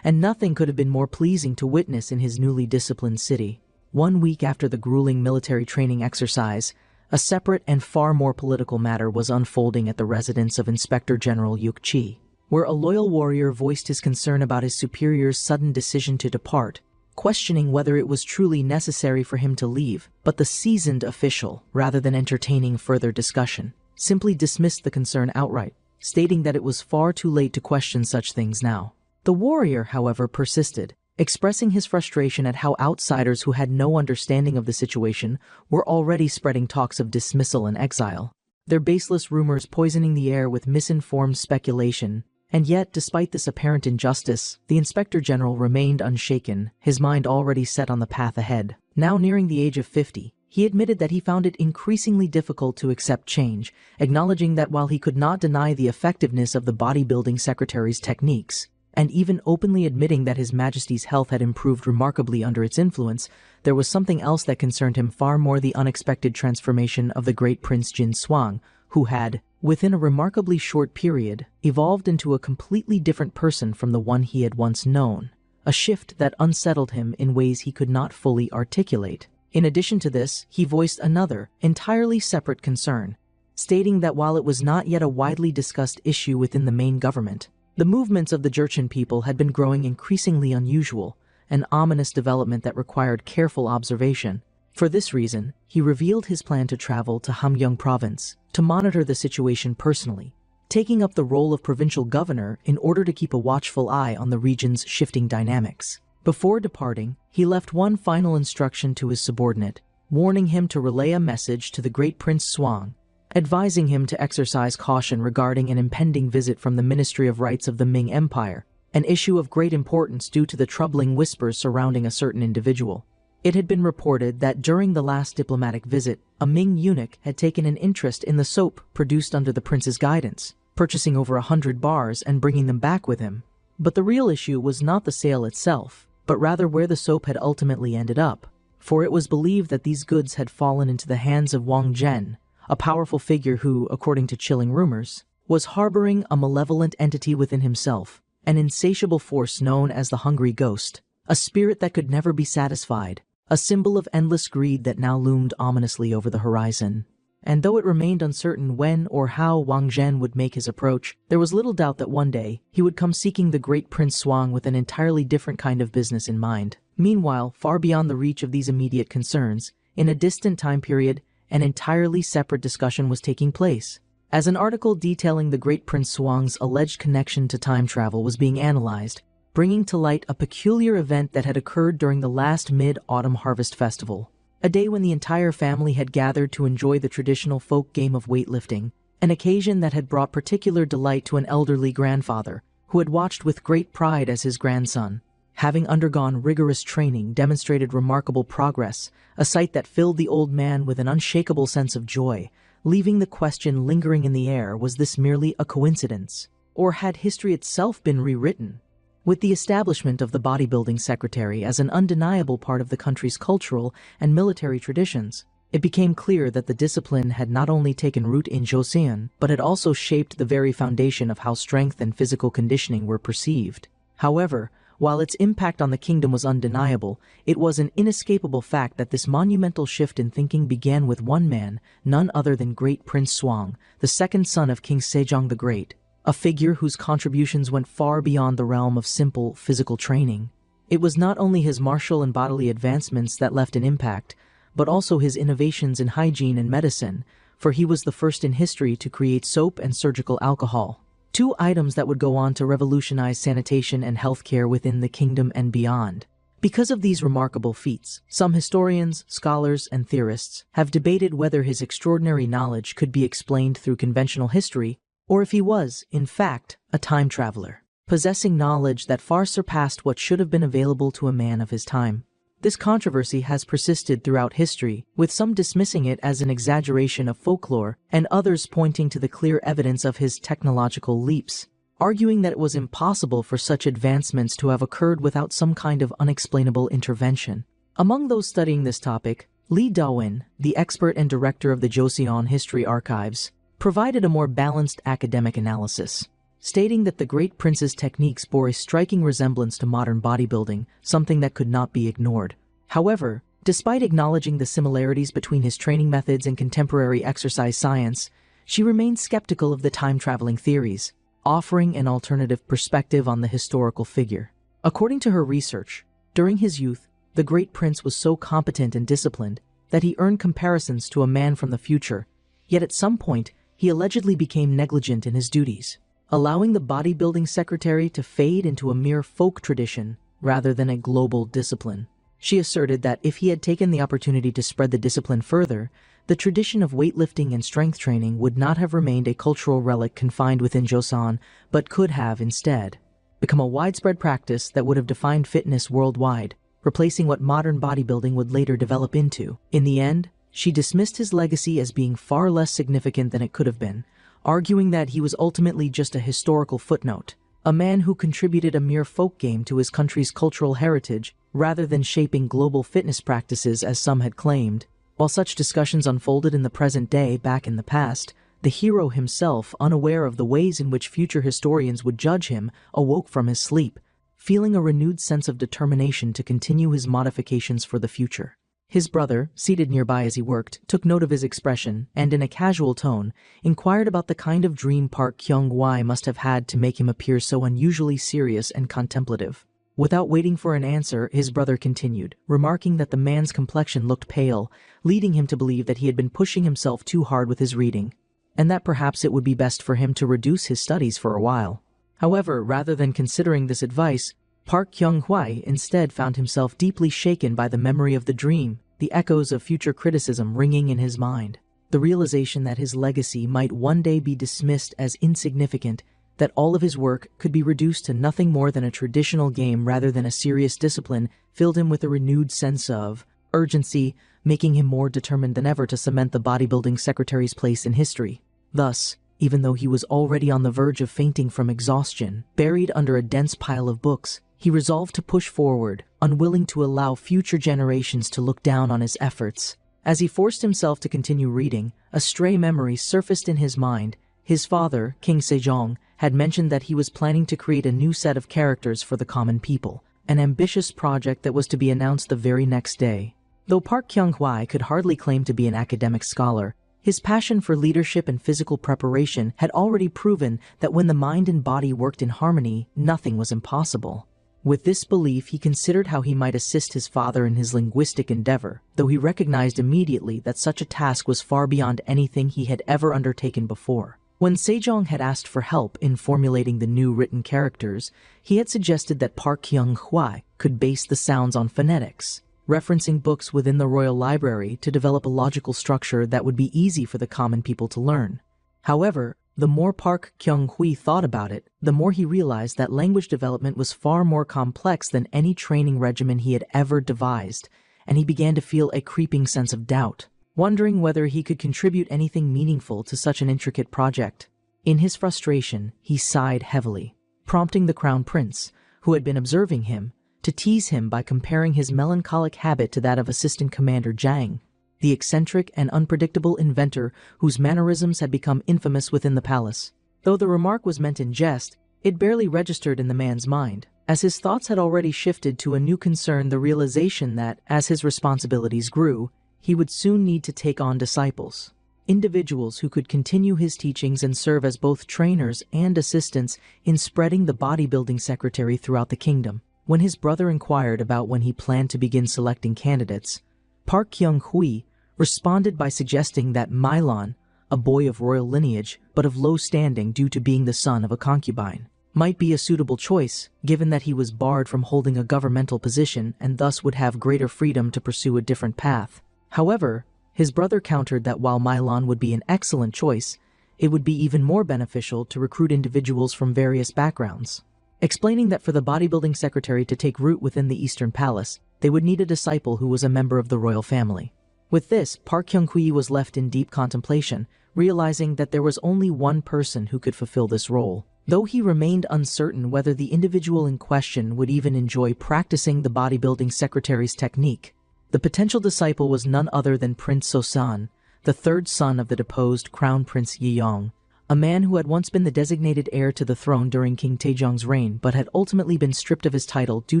And nothing could have been more pleasing to witness in his newly disciplined city. 1 week after the grueling military training exercise, a separate and far more political matter was unfolding at the residence of Inspector General Yuk-chi, where a loyal warrior voiced his concern about his superior's sudden decision to depart, questioning whether it was truly necessary for him to leave. But the seasoned official, rather than entertaining further discussion, simply dismissed the concern outright, stating that it was far too late to question such things now. The warrior, however, persisted, expressing his frustration at how outsiders who had no understanding of the situation were already spreading talks of dismissal and exile, their baseless rumors poisoning the air with misinformed speculation. And yet, despite this apparent injustice, the Inspector General remained unshaken, his mind already set on the path ahead. Now nearing the age of 50, he admitted that he found it increasingly difficult to accept change, acknowledging that while he could not deny the effectiveness of the bodybuilding secretary's techniques, and even openly admitting that His Majesty's health had improved remarkably under its influence, there was something else that concerned him far more: the unexpected transformation of the great Prince Jin Swang, who had, within a remarkably short period, evolved into a completely different person from the one he had once known, a shift that unsettled him in ways he could not fully articulate. In addition to this, he voiced another, entirely separate concern, stating that while it was not yet a widely discussed issue within the main government, the movements of the Jurchen people had been growing increasingly unusual, an ominous development that required careful observation. For this reason, he revealed his plan to travel to Hamgyong province to monitor the situation personally, taking up the role of provincial governor in order to keep a watchful eye on the region's shifting dynamics. Before departing, he left one final instruction to his subordinate, warning him to relay a message to the great Prince Swang, advising him to exercise caution regarding an impending visit from the Ministry of Rights of the Ming Empire, an issue of great importance due to the troubling whispers surrounding a certain individual. It had been reported that during the last diplomatic visit, a Ming eunuch had taken an interest in the soap produced under the prince's guidance, purchasing over 100 bars and bringing them back with him. But the real issue was not the sale itself, but rather where the soap had ultimately ended up, for it was believed that these goods had fallen into the hands of Wang Zhen, a powerful figure who, according to chilling rumors, was harboring a malevolent entity within himself, an insatiable force known as the Hungry Ghost, a spirit that could never be satisfied, a symbol of endless greed that now loomed ominously over the horizon. And though it remained uncertain when or how Wang Zhen would make his approach, there was little doubt that one day he would come seeking the great Prince Shuang with an entirely different kind of business in mind. Meanwhile, far beyond the reach of these immediate concerns, in a distant time period, an entirely separate discussion was taking place. As an article detailing the great Prince Shuang's alleged connection to time travel was being analyzed, bringing to light a peculiar event that had occurred during the last mid-autumn harvest festival. A day when the entire family had gathered to enjoy the traditional folk game of weightlifting, an occasion that had brought particular delight to an elderly grandfather, who had watched with great pride as his grandson, having undergone rigorous training, demonstrated remarkable progress, a sight that filled the old man with an unshakable sense of joy, leaving the question lingering in the air: was this merely a coincidence, or had history itself been rewritten? With the establishment of the bodybuilding secretary as an undeniable part of the country's cultural and military traditions, it became clear that the discipline had not only taken root in Joseon, but had also shaped the very foundation of how strength and physical conditioning were perceived. However, while its impact on the kingdom was undeniable, it was an inescapable fact that this monumental shift in thinking began with one man, none other than great Prince Shuang, the second son of King Sejong the Great, a figure whose contributions went far beyond the realm of simple physical training. It was not only his martial and bodily advancements that left an impact, but also his innovations in hygiene and medicine, for he was the first in history to create soap and surgical alcohol, two items that would go on to revolutionize sanitation and healthcare within the kingdom and beyond. Because of these remarkable feats, some historians, scholars, and theorists have debated whether his extraordinary knowledge could be explained through conventional history, or if he was, in fact, a time traveler, possessing knowledge that far surpassed what should have been available to a man of his time. This controversy has persisted throughout history, with some dismissing it as an exaggeration of folklore and others pointing to the clear evidence of his technological leaps, arguing that it was impossible for such advancements to have occurred without some kind of unexplainable intervention. Among those studying this topic, Li Dawin, the expert and director of the Joseon History Archives, provided a more balanced academic analysis, stating that the great prince's techniques bore a striking resemblance to modern bodybuilding, something that could not be ignored. However, despite acknowledging the similarities between his training methods and contemporary exercise science, she remained skeptical of the time-traveling theories, offering an alternative perspective on the historical figure. According to her research, during his youth, the great prince was so competent and disciplined that he earned comparisons to a man from the future, yet at some point, he allegedly became negligent in his duties, allowing the bodybuilding secretary to fade into a mere folk tradition rather than a global discipline. She asserted that if he had taken the opportunity to spread the discipline further, the tradition of weightlifting and strength training would not have remained a cultural relic confined within Joseon, but could have, instead, become a widespread practice that would have defined fitness worldwide, replacing what modern bodybuilding would later develop into. In the end, she dismissed his legacy as being far less significant than it could have been, arguing that he was ultimately just a historical footnote, a man who contributed a mere folk game to his country's cultural heritage rather than shaping global fitness practices as some had claimed. While such discussions unfolded in the present day back in the past, the hero himself, unaware of the ways in which future historians would judge him, awoke from his sleep, feeling a renewed sense of determination to continue his modifications for the future. His brother, seated nearby as he worked, took note of his expression and, in a casual tone, inquired about the kind of dream Park Kyung-hwa must have had to make him appear so unusually serious and contemplative. Without waiting for an answer, his brother continued, remarking that the man's complexion looked pale, leading him to believe that he had been pushing himself too hard with his reading, and that perhaps it would be best for him to reduce his studies for a while. However, rather than considering this advice, Park Kyung-hwa instead found himself deeply shaken by the memory of the dream, the echoes of future criticism ringing in his mind, the realization that his legacy might one day be dismissed as insignificant, that all of his work could be reduced to nothing more than a traditional game rather than a serious discipline, filled him with a renewed sense of urgency, making him more determined than ever to cement the bodybuilding secretary's place in history. Thus, even though he was already on the verge of fainting from exhaustion, buried under a dense pile of books, he resolved to push forward, unwilling to allow future generations to look down on his efforts. As he forced himself to continue reading, a stray memory surfaced in his mind. His father, King Sejong, had mentioned that he was planning to create a new set of characters for the common people, an ambitious project that was to be announced the very next day. Though Park Kyung-hwa could hardly claim to be an academic scholar, his passion for leadership and physical preparation had already proven that when the mind and body worked in harmony, nothing was impossible. With this belief, he considered how he might assist his father in his linguistic endeavor, though he recognized immediately that such a task was far beyond anything he had ever undertaken before. When Sejong had asked for help in formulating the new written characters, he had suggested that Park Kyung-hwa could base the sounds on phonetics, referencing books within the royal library to develop a logical structure that would be easy for the common people to learn. However, the more Park Kyung-hwa thought about it, the more he realized that language development was far more complex than any training regimen he had ever devised, and he began to feel a creeping sense of doubt, wondering whether he could contribute anything meaningful to such an intricate project. In his frustration, he sighed heavily, prompting the crown prince, who had been observing him, to tease him by comparing his melancholic habit to that of Assistant Commander Jang, the eccentric and unpredictable inventor whose mannerisms had become infamous within the palace. Though the remark was meant in jest, it barely registered in the man's mind, as his thoughts had already shifted to a new concern: the realization that, as his responsibilities grew, he would soon need to take on disciples, individuals who could continue his teachings and serve as both trainers and assistants in spreading the bodybuilding secretary throughout the kingdom. When his brother inquired about when he planned to begin selecting candidates, Park Kyung-hwa responded by suggesting that Mylon, a boy of royal lineage but of low standing due to being the son of a concubine, might be a suitable choice, given that he was barred from holding a governmental position and thus would have greater freedom to pursue a different path. However, his brother countered that while Mylon would be an excellent choice, it would be even more beneficial to recruit individuals from various backgrounds, explaining that for the bodybuilding secretary to take root within the Eastern Palace, they would need a disciple who was a member of the royal family. With this, Park Kyung-hwa was left in deep contemplation, realizing that there was only one person who could fulfill this role. Though he remained uncertain whether the individual in question would even enjoy practicing the bodybuilding secretary's technique, the potential disciple was none other than Prince Sosan, the third son of the deposed Crown Prince Yeong, a man who had once been the designated heir to the throne during King Taejong's reign but had ultimately been stripped of his title due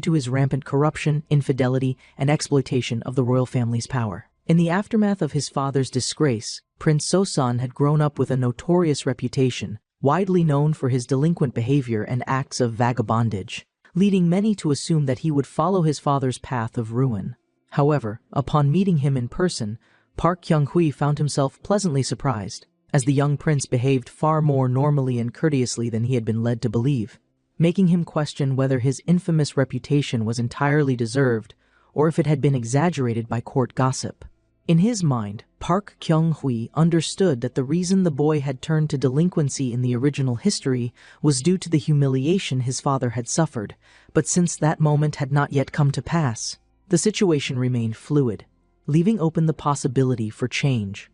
to his rampant corruption, infidelity, and exploitation of the royal family's power. In the aftermath of his father's disgrace, Prince Sosan had grown up with a notorious reputation, widely known for his delinquent behavior and acts of vagabondage, leading many to assume that he would follow his father's path of ruin. However, upon meeting him in person, Park Kyung-hwa found himself pleasantly surprised, as the young prince behaved far more normally and courteously than he had been led to believe, making him question whether his infamous reputation was entirely deserved or if it had been exaggerated by court gossip. In his mind, Park Kyung-hwa understood that the reason the boy had turned to delinquency in the original history was due to the humiliation his father had suffered, but since that moment had not yet come to pass, the situation remained fluid, leaving open the possibility for change.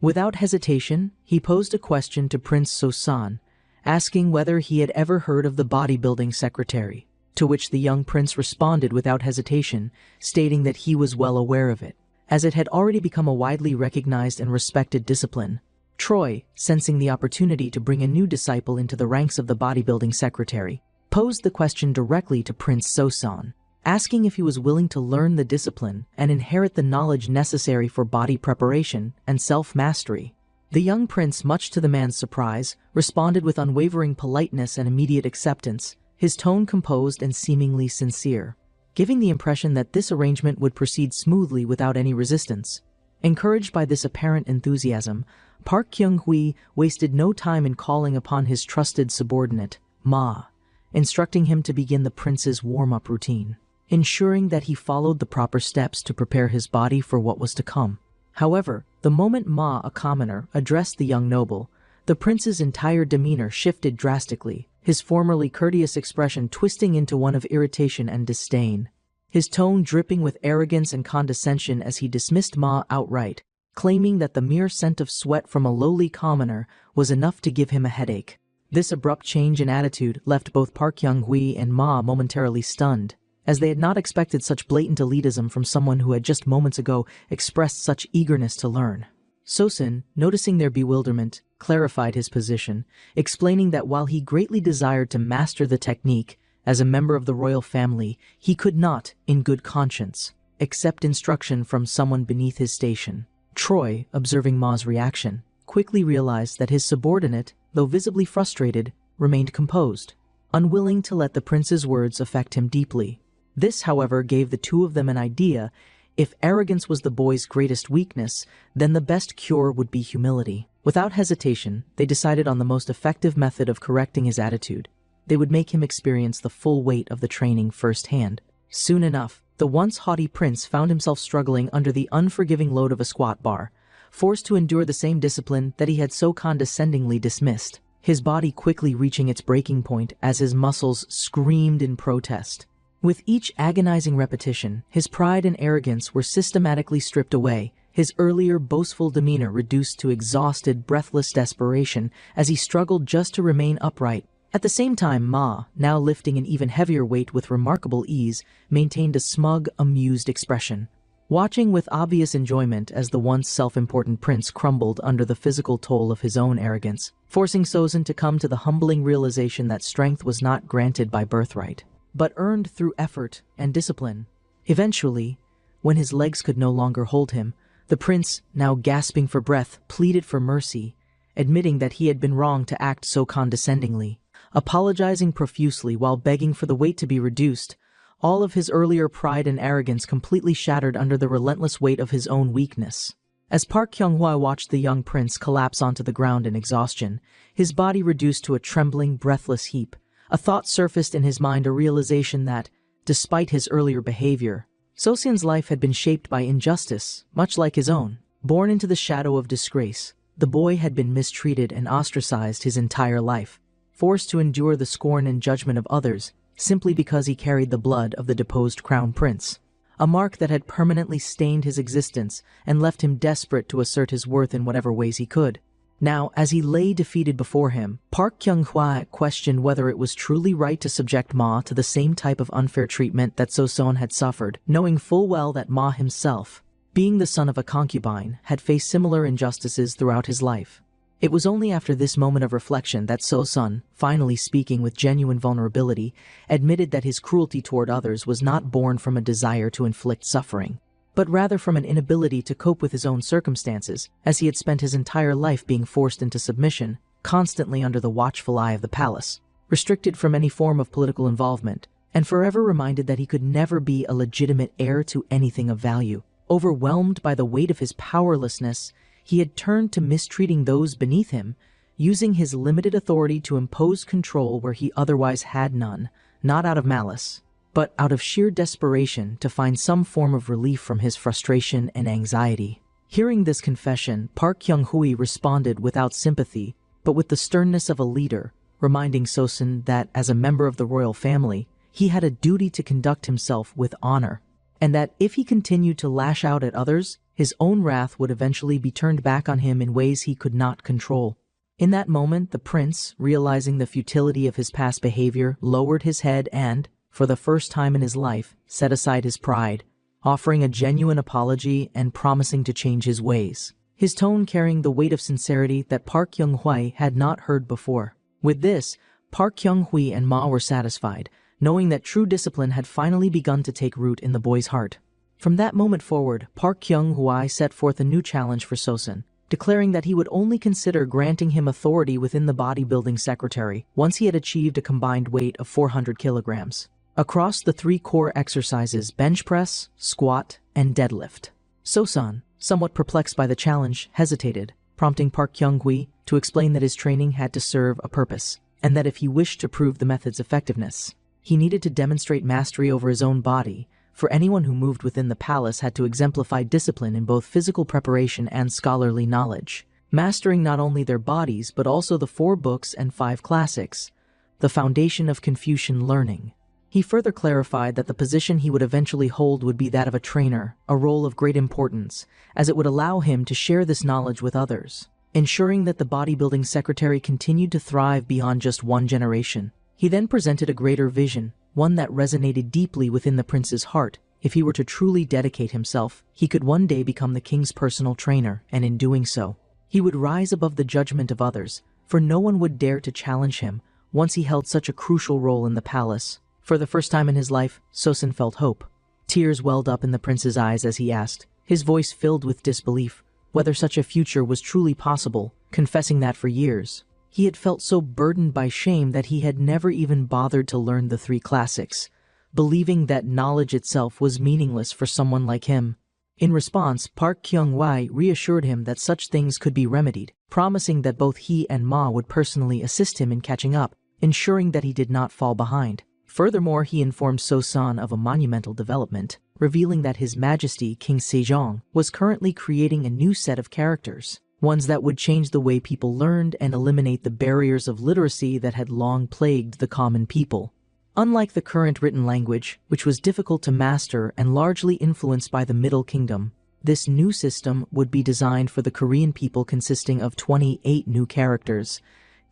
Without hesitation, he posed a question to Prince Sosan, asking whether he had ever heard of the bodybuilding secretary, to which the young prince responded without hesitation, stating that he was well aware of it, as it had already become a widely recognized and respected discipline. Troy, sensing the opportunity to bring a new disciple into the ranks of the bodybuilding secretary, posed the question directly to Prince Sosan, asking if he was willing to learn the discipline and inherit the knowledge necessary for body preparation and self-mastery. The young prince, much to the man's surprise, responded with unwavering politeness and immediate acceptance, his tone composed and seemingly sincere, giving the impression that this arrangement would proceed smoothly without any resistance. Encouraged by this apparent enthusiasm, Park Kyung-hwa wasted no time in calling upon his trusted subordinate, Ma, instructing him to begin the prince's warm-up routine, ensuring that he followed the proper steps to prepare his body for what was to come. However, the moment Ma, a commoner, addressed the young noble, the prince's entire demeanor shifted drastically, his formerly courteous expression twisting into one of irritation and disdain, his tone dripping with arrogance and condescension as he dismissed Ma outright, claiming that the mere scent of sweat from a lowly commoner was enough to give him a headache. This abrupt change in attitude left both Park Kyung-hui and Ma momentarily stunned, as they had not expected such blatant elitism from someone who had just moments ago expressed such eagerness to learn. Sosin, noticing their bewilderment, clarified his position, explaining that while he greatly desired to master the technique, as a member of the royal family, he could not, in good conscience, accept instruction from someone beneath his station. Troy, observing Ma's reaction, quickly realized that his subordinate, though visibly frustrated, remained composed, unwilling to let the prince's words affect him deeply. This, however, gave the two of them an idea. If arrogance was the boy's greatest weakness, then the best cure would be humility. Without hesitation, they decided on the most effective method of correcting his attitude. They would make him experience the full weight of the training firsthand. Soon enough, the once haughty prince found himself struggling under the unforgiving load of a squat bar, forced to endure the same discipline that he had so condescendingly dismissed, his body quickly reaching its breaking point as his muscles screamed in protest. With each agonizing repetition, his pride and arrogance were systematically stripped away, his earlier boastful demeanor reduced to exhausted, breathless desperation as he struggled just to remain upright. At the same time, Ma, now lifting an even heavier weight with remarkable ease, maintained a smug, amused expression, watching with obvious enjoyment as the once self-important prince crumbled under the physical toll of his own arrogance, forcing Sosin to come to the humbling realization that strength was not granted by birthright, but earned through effort and discipline. Eventually, when his legs could no longer hold him, the prince, now gasping for breath, pleaded for mercy, admitting that he had been wrong to act so condescendingly. Apologizing profusely while begging for the weight to be reduced, all of his earlier pride and arrogance completely shattered under the relentless weight of his own weakness. As Park Kyung-hwa watched the young prince collapse onto the ground in exhaustion, his body reduced to a trembling, breathless heap, a thought surfaced in his mind, a realization that, despite his earlier behavior, Sosin's life had been shaped by injustice, much like his own. Born into the shadow of disgrace, the boy had been mistreated and ostracized his entire life, forced to endure the scorn and judgment of others simply because he carried the blood of the deposed crown prince, a mark that had permanently stained his existence and left him desperate to assert his worth in whatever ways he could. Now, as he lay defeated before him, Park Kyung-hwa questioned whether it was truly right to subject Ma to the same type of unfair treatment that Sosin had suffered, knowing full well that Ma himself, being the son of a concubine, had faced similar injustices throughout his life. It was only after this moment of reflection that Sosin, finally speaking with genuine vulnerability, admitted that his cruelty toward others was not born from a desire to inflict suffering, but rather from an inability to cope with his own circumstances, as he had spent his entire life being forced into submission, constantly under the watchful eye of the palace, restricted from any form of political involvement, and forever reminded that he could never be a legitimate heir to anything of value. Overwhelmed by the weight of his powerlessness, he had turned to mistreating those beneath him, using his limited authority to impose control where he otherwise had none, not out of malice, but out of sheer desperation to find some form of relief from his frustration and anxiety. Hearing this confession, Park Kyung-hui responded without sympathy, but with the sternness of a leader, reminding Sosin that, as a member of the royal family, he had a duty to conduct himself with honor, and that if he continued to lash out at others, his own wrath would eventually be turned back on him in ways he could not control. In that moment, the prince, realizing the futility of his past behavior, lowered his head and, for the first time in his life, set aside his pride, offering a genuine apology and promising to change his ways, his tone carrying the weight of sincerity that Park Kyung-hwa had not heard before. With this, Park Kyung-hui and Ma were satisfied, knowing that true discipline had finally begun to take root in the boy's heart. From that moment forward, Park Kyung-hwa set forth a new challenge for Sosin, declaring that he would only consider granting him authority within the bodybuilding secretary once he had achieved a combined weight of 400 kilograms. Across the three core exercises: bench press, squat, and deadlift. Sosin, somewhat perplexed by the challenge, hesitated, prompting Park Kyung-hui to explain that his training had to serve a purpose, and that if he wished to prove the method's effectiveness, he needed to demonstrate mastery over his own body. For anyone who moved within the palace had to exemplify discipline in both physical preparation and scholarly knowledge, mastering not only their bodies but also the 4 books and 5 classics, the foundation of Confucian learning. He further clarified that the position he would eventually hold would be that of a trainer, a role of great importance, as it would allow him to share this knowledge with others. ensuring that the bodybuilding secretary continued to thrive beyond just one generation. He then presented a greater vision, one that resonated deeply within the prince's heart. If he were to truly dedicate himself, he could one day become the king's personal trainer, and in doing so, he would rise above the judgment of others, for no one would dare to challenge him once he held such a crucial role in the palace. For the first time in his life, Sosun felt hope. Tears welled up in the prince's eyes as he asked, his voice filled with disbelief, whether such a future was truly possible, confessing that for years he had felt so burdened by shame that he had never even bothered to learn the three classics, believing that knowledge itself was meaningless for someone like him. In response, Park Kyung-wai reassured him that such things could be remedied, promising that both he and Ma would personally assist him in catching up, ensuring that he did not fall behind. Furthermore, he informed So-san of a monumental development, revealing that His Majesty King Sejong was currently creating a new set of characters, ones that would change the way people learned and eliminate the barriers of literacy that had long plagued the common people. Unlike the current written language, which was difficult to master and largely influenced by the Middle Kingdom, this new system would be designed for the Korean people, consisting of 28 new characters,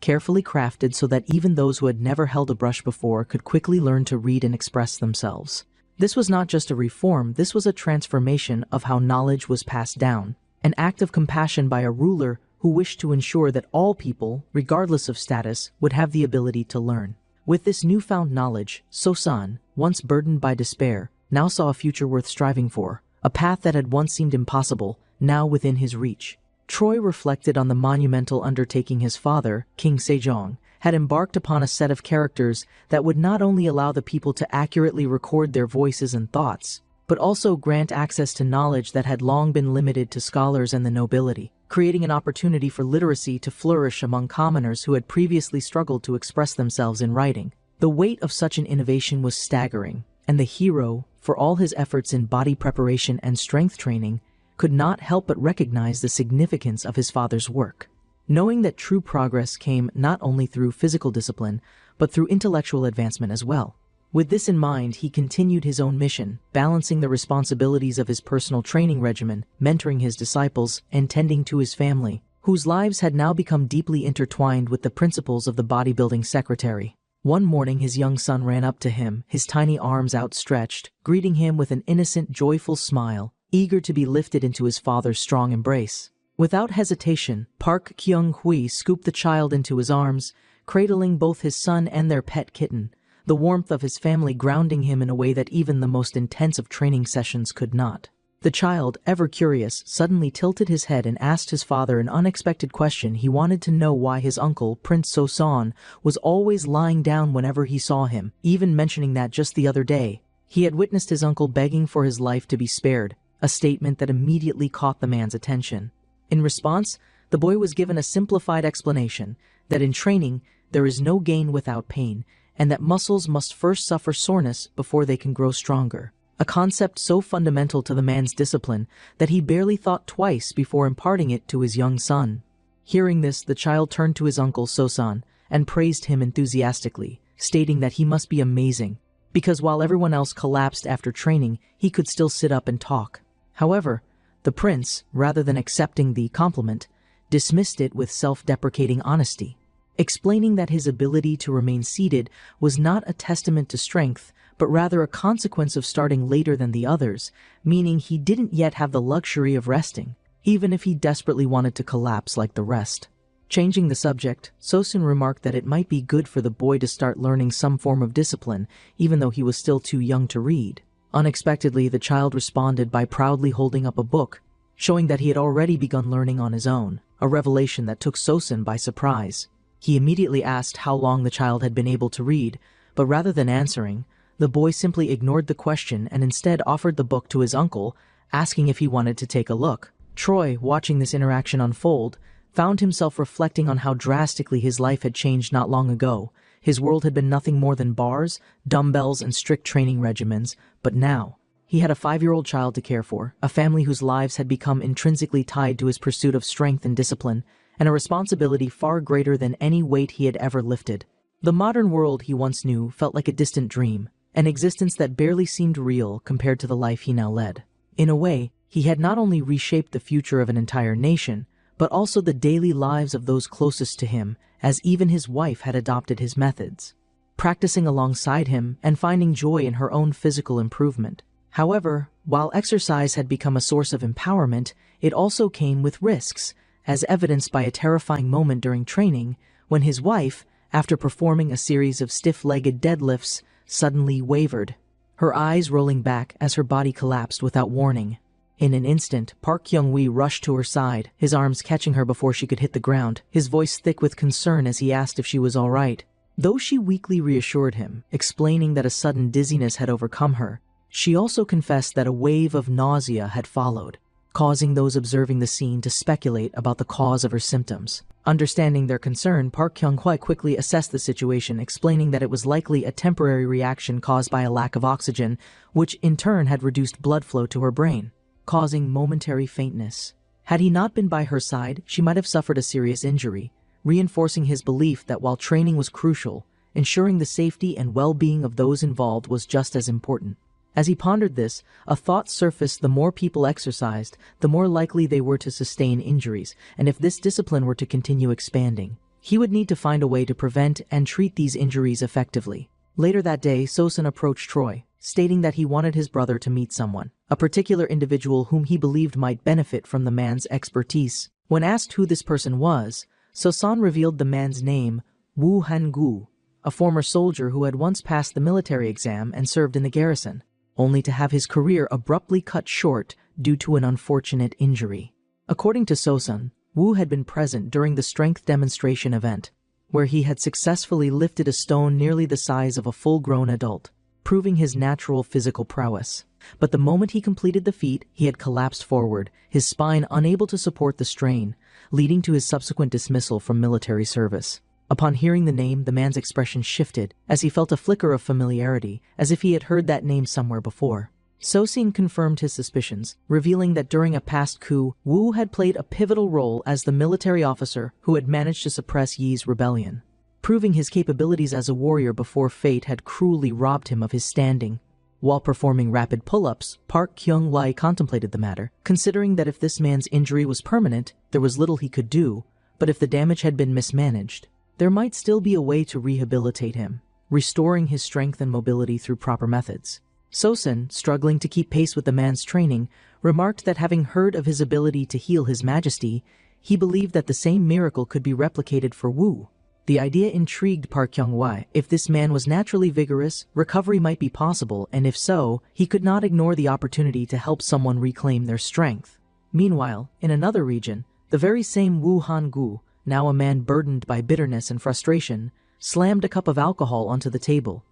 carefully crafted so that even those who had never held a brush before could quickly learn to read and express themselves. This was not just a reform, this was a transformation of how knowledge was passed down, an act of compassion by a ruler who wished to ensure that all people, regardless of status, would have the ability to learn. With this newfound knowledge, So-san, once burdened by despair, now saw a future worth striving for, a path that had once seemed impossible, now within his reach. Troy reflected on the monumental undertaking his father, King Sejong, had embarked upon a set of characters that would not only allow the people to accurately record their voices and thoughts, but also grant access to knowledge that had long been limited to scholars and the nobility, creating an opportunity for literacy to flourish among commoners who had previously struggled to express themselves in writing. The weight of such an innovation was staggering, and the hero, for all his efforts in body preparation and strength training, could not help but recognize the significance of his father's work. Knowing that true progress came not only through physical discipline, but through intellectual advancement as well. With this in mind, he continued his own mission, balancing the responsibilities of his personal training regimen, mentoring his disciples, and tending to his family, whose lives had now become deeply intertwined with the principles of the bodybuilding secretary. One morning, his young son ran up to him, his tiny arms outstretched, greeting him with an innocent, joyful smile, eager to be lifted into his father's strong embrace. Without hesitation, Park Kyung-hui scooped the child into his arms, cradling both his son and their pet kitten, the warmth of his family grounding him in a way that even the most intense of training sessions could not. The child, ever curious, suddenly tilted his head and asked his father an unexpected question. He wanted to know why his uncle, Prince So-san, was always lying down whenever he saw him, even mentioning that just the other day he had witnessed his uncle begging for his life to be spared, a statement that immediately caught the man's attention. In response, the boy was given a simplified explanation that in training there is no gain without pain, and that muscles must first suffer soreness before they can grow stronger, a concept so fundamental to the man's discipline that he barely thought twice before imparting it to his young son. Hearing this, the child turned to his uncle So-san and praised him enthusiastically, stating that he must be amazing, because while everyone else collapsed after training, he could still sit up and talk. However, the prince, rather than accepting the compliment, dismissed it with self-deprecating honesty, explaining that his ability to remain seated was not a testament to strength, but rather a consequence of starting later than the others, meaning he didn't yet have the luxury of resting, even if he desperately wanted to collapse like the rest. Changing the subject, Sosun remarked that it might be good for the boy to start learning some form of discipline, even though he was still too young to read. Unexpectedly, the child responded by proudly holding up a book, showing that he had already begun learning on his own, a revelation that took Sosun by surprise. He immediately asked how long the child had been able to read, but rather than answering, the boy simply ignored the question and instead offered the book to his uncle, asking if he wanted to take a look. Troy, watching this interaction unfold, found himself reflecting on how drastically his life had changed not long ago. His world had been nothing more than bars, dumbbells, and strict training regimens, but now he had a 5-year-old child to care for, a family whose lives had become intrinsically tied to his pursuit of strength and discipline, and a responsibility far greater than any weight he had ever lifted. The modern world he once knew felt like a distant dream, an existence that barely seemed real compared to the life he now led. In a way, he had not only reshaped the future of an entire nation, but also the daily lives of those closest to him, as even his wife had adopted his methods, practicing alongside him and finding joy in her own physical improvement. However, while exercise had become a source of empowerment, it also came with risks, as evidenced by a terrifying moment during training when his wife, after performing a series of stiff-legged deadlifts, suddenly wavered, her eyes rolling back as her body collapsed without warning. In an instant, Park Kyung-wi rushed to her side, his arms catching her before she could hit the ground, his voice thick with concern as he asked if she was all right. Though she weakly reassured him, explaining that a sudden dizziness had overcome her, she also confessed that a wave of nausea had followed, causing those observing the scene to speculate about the cause of her symptoms. Understanding their concern, Park Kyung-hwa quickly assessed the situation, explaining that it was likely a temporary reaction caused by a lack of oxygen, which in turn had reduced blood flow to her brain, causing momentary faintness. Had he not been by her side, she might have suffered a serious injury, reinforcing his belief that while training was crucial, ensuring the safety and well-being of those involved was just as important. As he pondered this, a thought surfaced: the more people exercised, the more likely they were to sustain injuries, and if this discipline were to continue expanding, he would need to find a way to prevent and treat these injuries effectively. Later that day, Sosun approached Troy, stating that he wanted his brother to meet someone, a particular individual whom he believed might benefit from the man's expertise. When asked who this person was, Sosun revealed the man's name, Woo Han-gu, a former soldier who had once passed the military exam and served in the garrison, only to have his career abruptly cut short due to an unfortunate injury. According to Sosun, Wu had been present during the strength demonstration event, where he had successfully lifted a stone nearly the size of a full-grown adult, proving his natural physical prowess. But the moment he completed the feat, he had collapsed forward, his spine unable to support the strain, leading to his subsequent dismissal from military service. Upon hearing the name, the man's expression shifted, as he felt a flicker of familiarity, as if he had heard that name somewhere before. Sosin confirmed his suspicions, revealing that during a past coup, Wu had played a pivotal role as the military officer who had managed to suppress Yi's rebellion, proving his capabilities as a warrior before fate had cruelly robbed him of his standing. While performing rapid pull-ups, Park Kyung-hwa contemplated the matter, considering that if this man's injury was permanent, there was little he could do, but if the damage had been mismanaged, there might still be a way to rehabilitate him, restoring his strength and mobility through proper methods. Sosun, struggling to keep pace with the man's training, remarked that having heard of his ability to heal His Majesty, he believed that the same miracle could be replicated for Wu. The idea intrigued Park Kyung-hwa. If this man was naturally vigorous, recovery might be possible, and if so, he could not ignore the opportunity to help someone reclaim their strength. Meanwhile, in another region, the very same Wu Han-gu, now a man burdened by bitterness and frustration, slammed a cup of alcohol onto the table,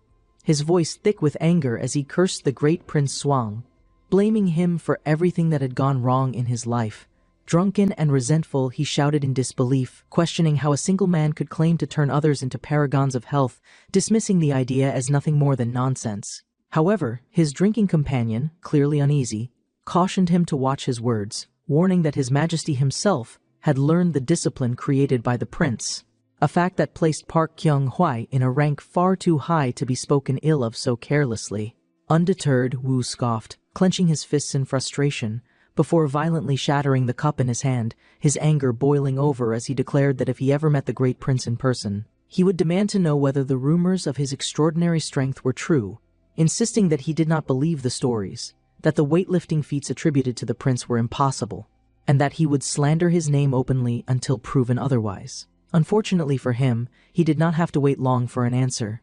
his voice thick with anger as he cursed the great Prince Swang, blaming him for everything that had gone wrong in his life. Drunken and resentful, he shouted in disbelief, questioning how a single man could claim to turn others into paragons of health, dismissing the idea as nothing more than nonsense. However, his drinking companion, clearly uneasy, cautioned him to watch his words, warning that His Majesty himself had learned the discipline created by the prince, a fact that placed Park Kyung-hwa in a rank far too high to be spoken ill of so carelessly. Undeterred, Wu scoffed, clenching his fists in frustration, before violently shattering the cup in his hand, his anger boiling over as he declared that if he ever met the great prince in person, he would demand to know whether the rumors of his extraordinary strength were true, insisting that he did not believe the stories, that the weightlifting feats attributed to the prince were impossible, and that he would slander his name openly until proven otherwise. Unfortunately for him, he did not have to wait long for an answer.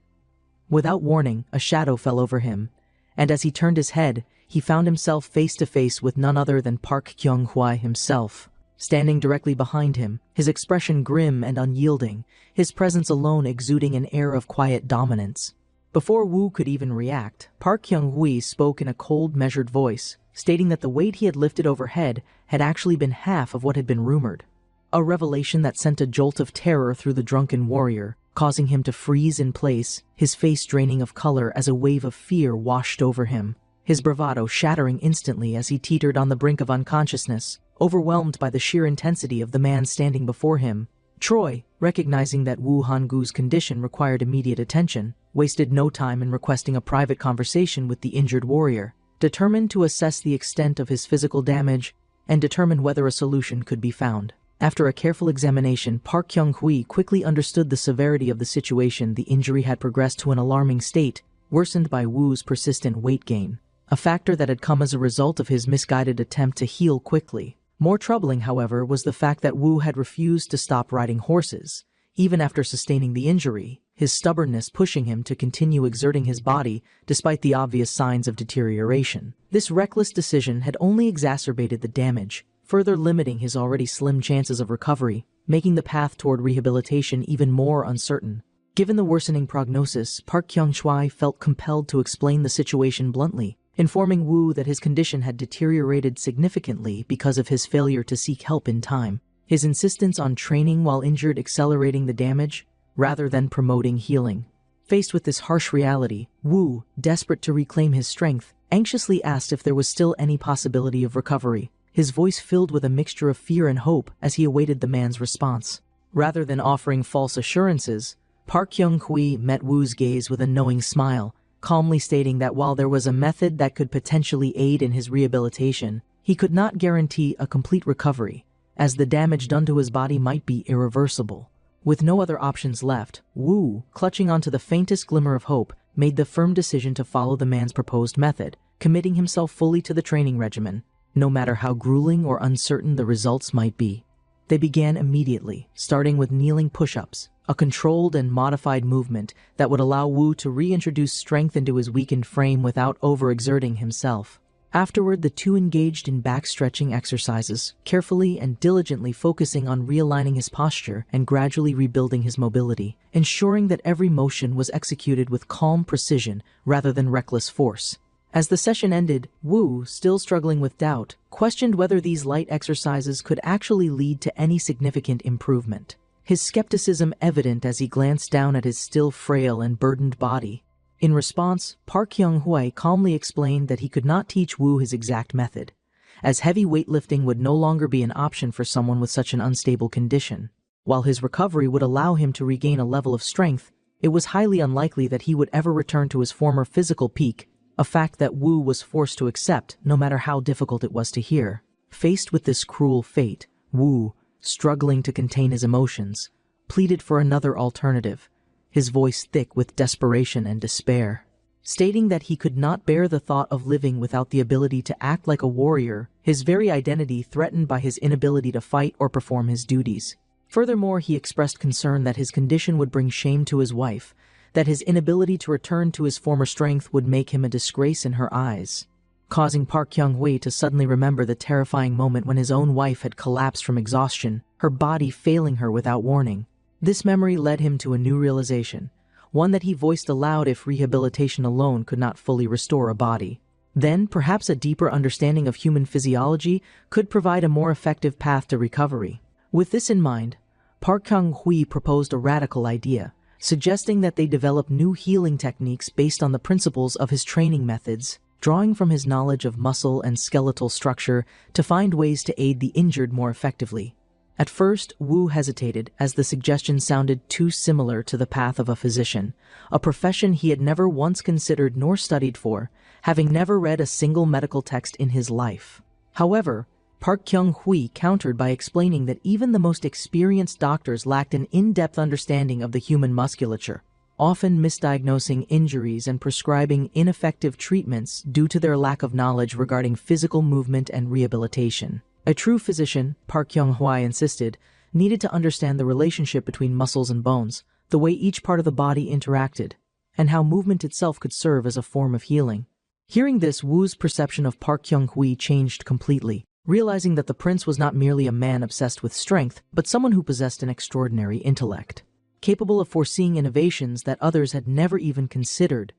Without warning, a shadow fell over him, and as he turned his head, he found himself face to face with none other than Park Kyung-hwa himself. Standing directly behind him, his expression grim and unyielding, his presence alone exuding an air of quiet dominance. Before Wu could even react, Park Kyung-hwa spoke in a cold, measured voice, stating that the weight he had lifted overhead had actually been half of what had been rumored. A revelation that sent a jolt of terror through the drunken warrior, causing him to freeze in place, his face draining of color as a wave of fear washed over him, his bravado shattering instantly as he teetered on the brink of unconsciousness, overwhelmed by the sheer intensity of the man standing before him. Troy, recognizing that Wu Han-gu's condition required immediate attention, wasted no time in requesting a private conversation with the injured warrior, determined to assess the extent of his physical damage and determine whether a solution could be found. After a careful examination, Park Kyung-hui quickly understood the severity of the situation. The injury had progressed to an alarming state, worsened by Woo's persistent weight gain, a factor that had come as a result of his misguided attempt to heal quickly. More troubling, however, was the fact that Woo had refused to stop riding horses, even after sustaining the injury, his stubbornness pushing him to continue exerting his body despite the obvious signs of deterioration. This reckless decision had only exacerbated the damage, further limiting his already slim chances of recovery, making the path toward rehabilitation even more uncertain. Given the worsening prognosis, Park Kyung-choi felt compelled to explain the situation bluntly, informing Woo that his condition had deteriorated significantly because of his failure to seek help in time, his insistence on training while injured accelerating the damage, rather than promoting healing. Faced with this harsh reality, Woo, desperate to reclaim his strength, anxiously asked if there was still any possibility of recovery, his voice filled with a mixture of fear and hope as he awaited the man's response. Rather than offering false assurances, Park Kyung-hui met Woo's gaze with a knowing smile, calmly stating that while there was a method that could potentially aid in his rehabilitation, he could not guarantee a complete recovery, as the damage done to his body might be irreversible. With no other options left, Woo, clutching onto the faintest glimmer of hope, made the firm decision to follow the man's proposed method, committing himself fully to the training regimen, no matter how grueling or uncertain the results might be. They began immediately, starting with kneeling push-ups, a controlled and modified movement that would allow Woo to reintroduce strength into his weakened frame without overexerting himself. Afterward, the two engaged in back-stretching exercises, carefully and diligently focusing on realigning his posture and gradually rebuilding his mobility, ensuring that every motion was executed with calm precision rather than reckless force. As the session ended, Woo, still struggling with doubt, questioned whether these light exercises could actually lead to any significant improvement, his skepticism evident as he glanced down at his still frail and burdened body. In response, Park Kyung-hui calmly explained that he could not teach Woo his exact method, as heavy weightlifting would no longer be an option for someone with such an unstable condition. While his recovery would allow him to regain a level of strength, it was highly unlikely that he would ever return to his former physical peak, a fact that Woo was forced to accept no matter how difficult it was to hear. Faced with this cruel fate, Woo, struggling to contain his emotions, pleaded for another alternative, his voice thick with desperation and despair. Stating that he could not bear the thought of living without the ability to act like a warrior, his very identity threatened by his inability to fight or perform his duties. Furthermore, he expressed concern that his condition would bring shame to his wife, that his inability to return to his former strength would make him a disgrace in her eyes, causing Park Kyung-hui to suddenly remember the terrifying moment when his own wife had collapsed from exhaustion, her body failing her without warning. This memory led him to a new realization, one that he voiced aloud: if rehabilitation alone could not fully restore a body, then perhaps a deeper understanding of human physiology could provide a more effective path to recovery. With this in mind, Park Kyung-hui proposed a radical idea, suggesting that they develop new healing techniques based on the principles of his training methods, drawing from his knowledge of muscle and skeletal structure to find ways to aid the injured more effectively. At first, Woo hesitated, as the suggestion sounded too similar to the path of a physician, a profession he had never once considered nor studied for, having never read a single medical text in his life. However, Park Kyung-hui countered by explaining that even the most experienced doctors lacked an in-depth understanding of the human musculature, often misdiagnosing injuries and prescribing ineffective treatments due to their lack of knowledge regarding physical movement and rehabilitation. A true physician, Park Kyung-hui insisted, needed to understand the relationship between muscles and bones, the way each part of the body interacted, and how movement itself could serve as a form of healing. Hearing this, Woo's perception of Park Kyung-hui changed completely, realizing that the prince was not merely a man obsessed with strength, but someone who possessed an extraordinary intellect, capable of foreseeing innovations that others had never even considered.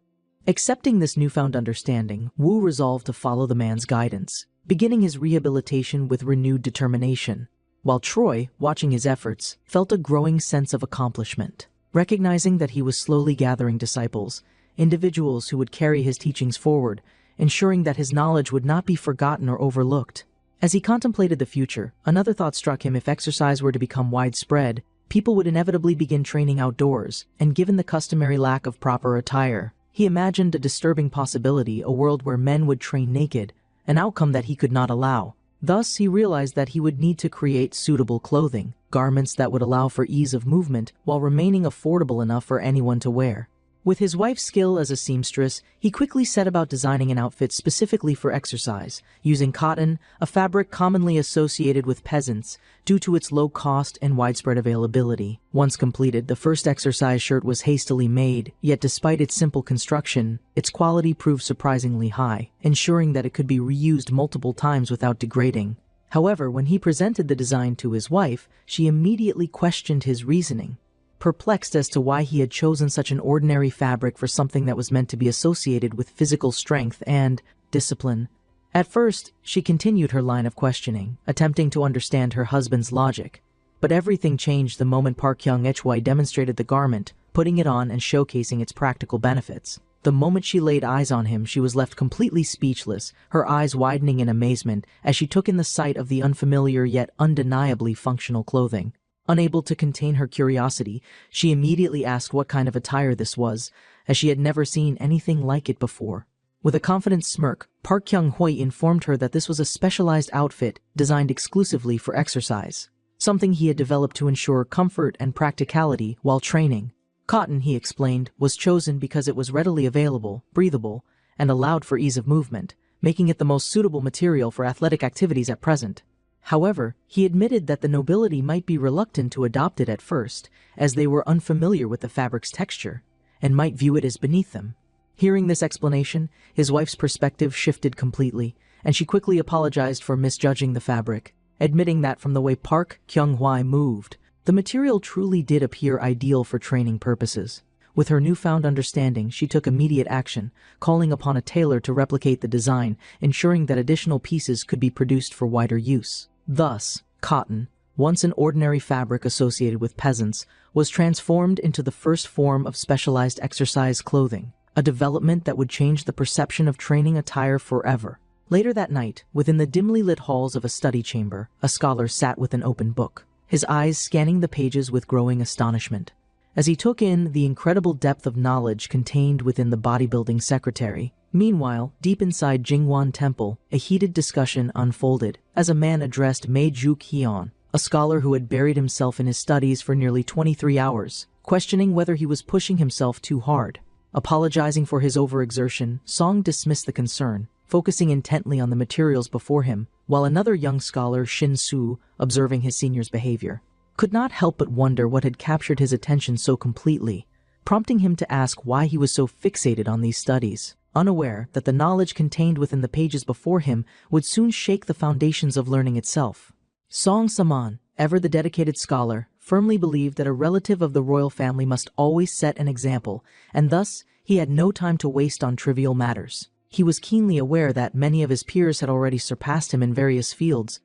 Accepting this newfound understanding, Woo resolved to follow the man's guidance, beginning his rehabilitation with renewed determination, while Troy, watching his efforts, felt a growing sense of accomplishment, recognizing that he was slowly gathering disciples, individuals who would carry his teachings forward, ensuring that his knowledge would not be forgotten or overlooked. As he contemplated the future, another thought struck him: if exercise were to become widespread, people would inevitably begin training outdoors, and given the customary lack of proper attire, he imagined a disturbing possibility: a world where men would train naked, an outcome that he could not allow. Thus, he realized that he would need to create suitable clothing, garments that would allow for ease of movement while remaining affordable enough for anyone to wear. With his wife's skill as a seamstress, he quickly set about designing an outfit specifically for exercise, using cotton, a fabric commonly associated with peasants due to its low cost and widespread availability. Once completed, the first exercise shirt was hastily made, yet despite its simple construction, its quality proved surprisingly high, ensuring that it could be reused multiple times without degrading. However, when he presented the design to his wife, she immediately questioned his reasoning. Perplexed as to why he had chosen such an ordinary fabric for something that was meant to be associated with physical strength and discipline. At first, she continued her line of questioning, attempting to understand her husband's logic. But everything changed the moment Park Hyung-hwa demonstrated the garment, putting it on and showcasing its practical benefits. The moment she laid eyes on him, she was left completely speechless, her eyes widening in amazement as she took in the sight of the unfamiliar yet undeniably functional clothing. Unable to contain her curiosity, she immediately asked what kind of attire this was, as she had never seen anything like it before. With a confident smirk, Park Hyung-hwa informed her that this was a specialized outfit designed exclusively for exercise, something he had developed to ensure comfort and practicality while training. Cotton, he explained, was chosen because it was readily available, breathable, and allowed for ease of movement, making it the most suitable material for athletic activities at present. However, he admitted that the nobility might be reluctant to adopt it at first, as they were unfamiliar with the fabric's texture, and might view it as beneath them. Hearing this explanation, his wife's perspective shifted completely, and she quickly apologized for misjudging the fabric, admitting that from the way Park Hyung-hwa moved, the material truly did appear ideal for training purposes. With her newfound understanding, she took immediate action, calling upon a tailor to replicate the design, ensuring that additional pieces could be produced for wider use. Thus, cotton, once an ordinary fabric associated with peasants, was transformed into the first form of specialized exercise clothing, a development that would change the perception of training attire forever. Later that night, within the dimly lit halls of a study chamber, a scholar sat with an open book, his eyes scanning the pages with growing astonishment. As he took in the incredible depth of knowledge contained within the bodybuilding secretary. Meanwhile, deep inside Jingwan Temple, a heated discussion unfolded as a man addressed Mei Juk-hyeon, a scholar who had buried himself in his studies for nearly 23 hours, questioning whether he was pushing himself too hard. Apologizing for his overexertion, Song dismissed the concern, focusing intently on the materials before him, while another young scholar, Shin Soo, observing his senior's behavior, could not help but wonder what had captured his attention so completely, prompting him to ask why he was so fixated on these studies, unaware that the knowledge contained within the pages before him would soon shake the foundations of learning itself. Song Saman, ever the dedicated scholar, firmly believed that a relative of the royal family must always set an example, and thus he had no time to waste on trivial matters. He was keenly aware that many of his peers had already surpassed him in various fields,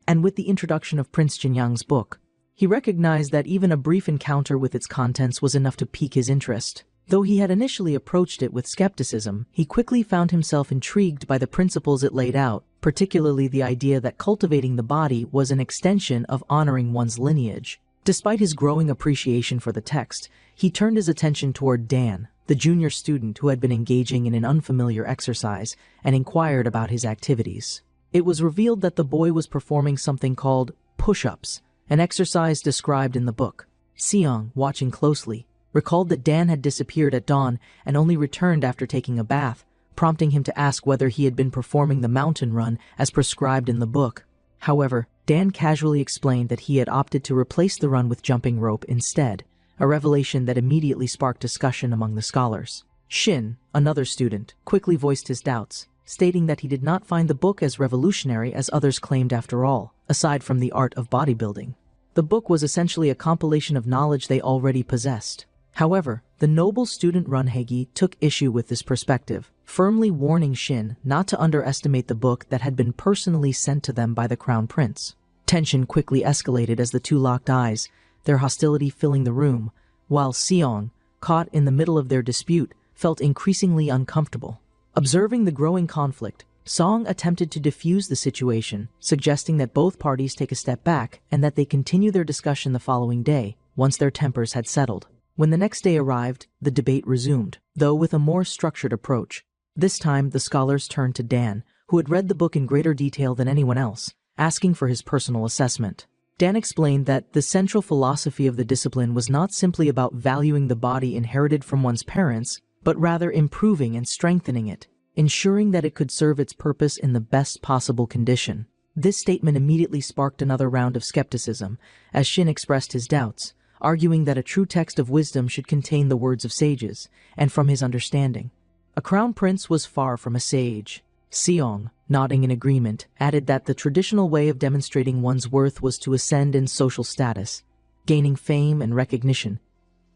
and with the introduction of Prince Jinyang's book, he recognized that even a brief encounter with its contents was enough to pique his interest. Though he had initially approached it with skepticism, he quickly found himself intrigued by the principles it laid out, particularly the idea that cultivating the body was an extension of honoring one's lineage. Despite his growing appreciation for the text, he turned his attention toward Dan, the junior student who had been engaging in an unfamiliar exercise, and inquired about his activities. It was revealed that the boy was performing something called push-ups, an exercise described in the book. Seong, watching closely, recalled that Dan had disappeared at dawn and only returned after taking a bath, prompting him to ask whether he had been performing the mountain run as prescribed in the book. However, Dan casually explained that he had opted to replace the run with jumping rope instead, a revelation that immediately sparked discussion among the scholars. Shin, another student, quickly voiced his doubts, stating that he did not find the book as revolutionary as others claimed after all, aside from the art of bodybuilding. The book was essentially a compilation of knowledge they already possessed. However, the noble student Runhagi took issue with this perspective, firmly warning Shin not to underestimate the book that had been personally sent to them by the Crown Prince. Tension quickly escalated as the two locked eyes, their hostility filling the room, while Seong, caught in the middle of their dispute, felt increasingly uncomfortable. Observing the growing conflict, Song attempted to defuse the situation, suggesting that both parties take a step back and that they continue their discussion the following day, once their tempers had settled. When the next day arrived, the debate resumed, though with a more structured approach. This time, the scholars turned to Dan, who had read the book in greater detail than anyone else, asking for his personal assessment. Dan explained that the central philosophy of the discipline was not simply about valuing the body inherited from one's parents, but rather improving and strengthening it, ensuring that it could serve its purpose in the best possible condition. This statement immediately sparked another round of skepticism, as Shin expressed his doubts, arguing that a true text of wisdom should contain the words of sages, and from his understanding, a crown prince was far from a sage. Seong, nodding in agreement, added that the traditional way of demonstrating one's worth was to ascend in social status, gaining fame and recognition.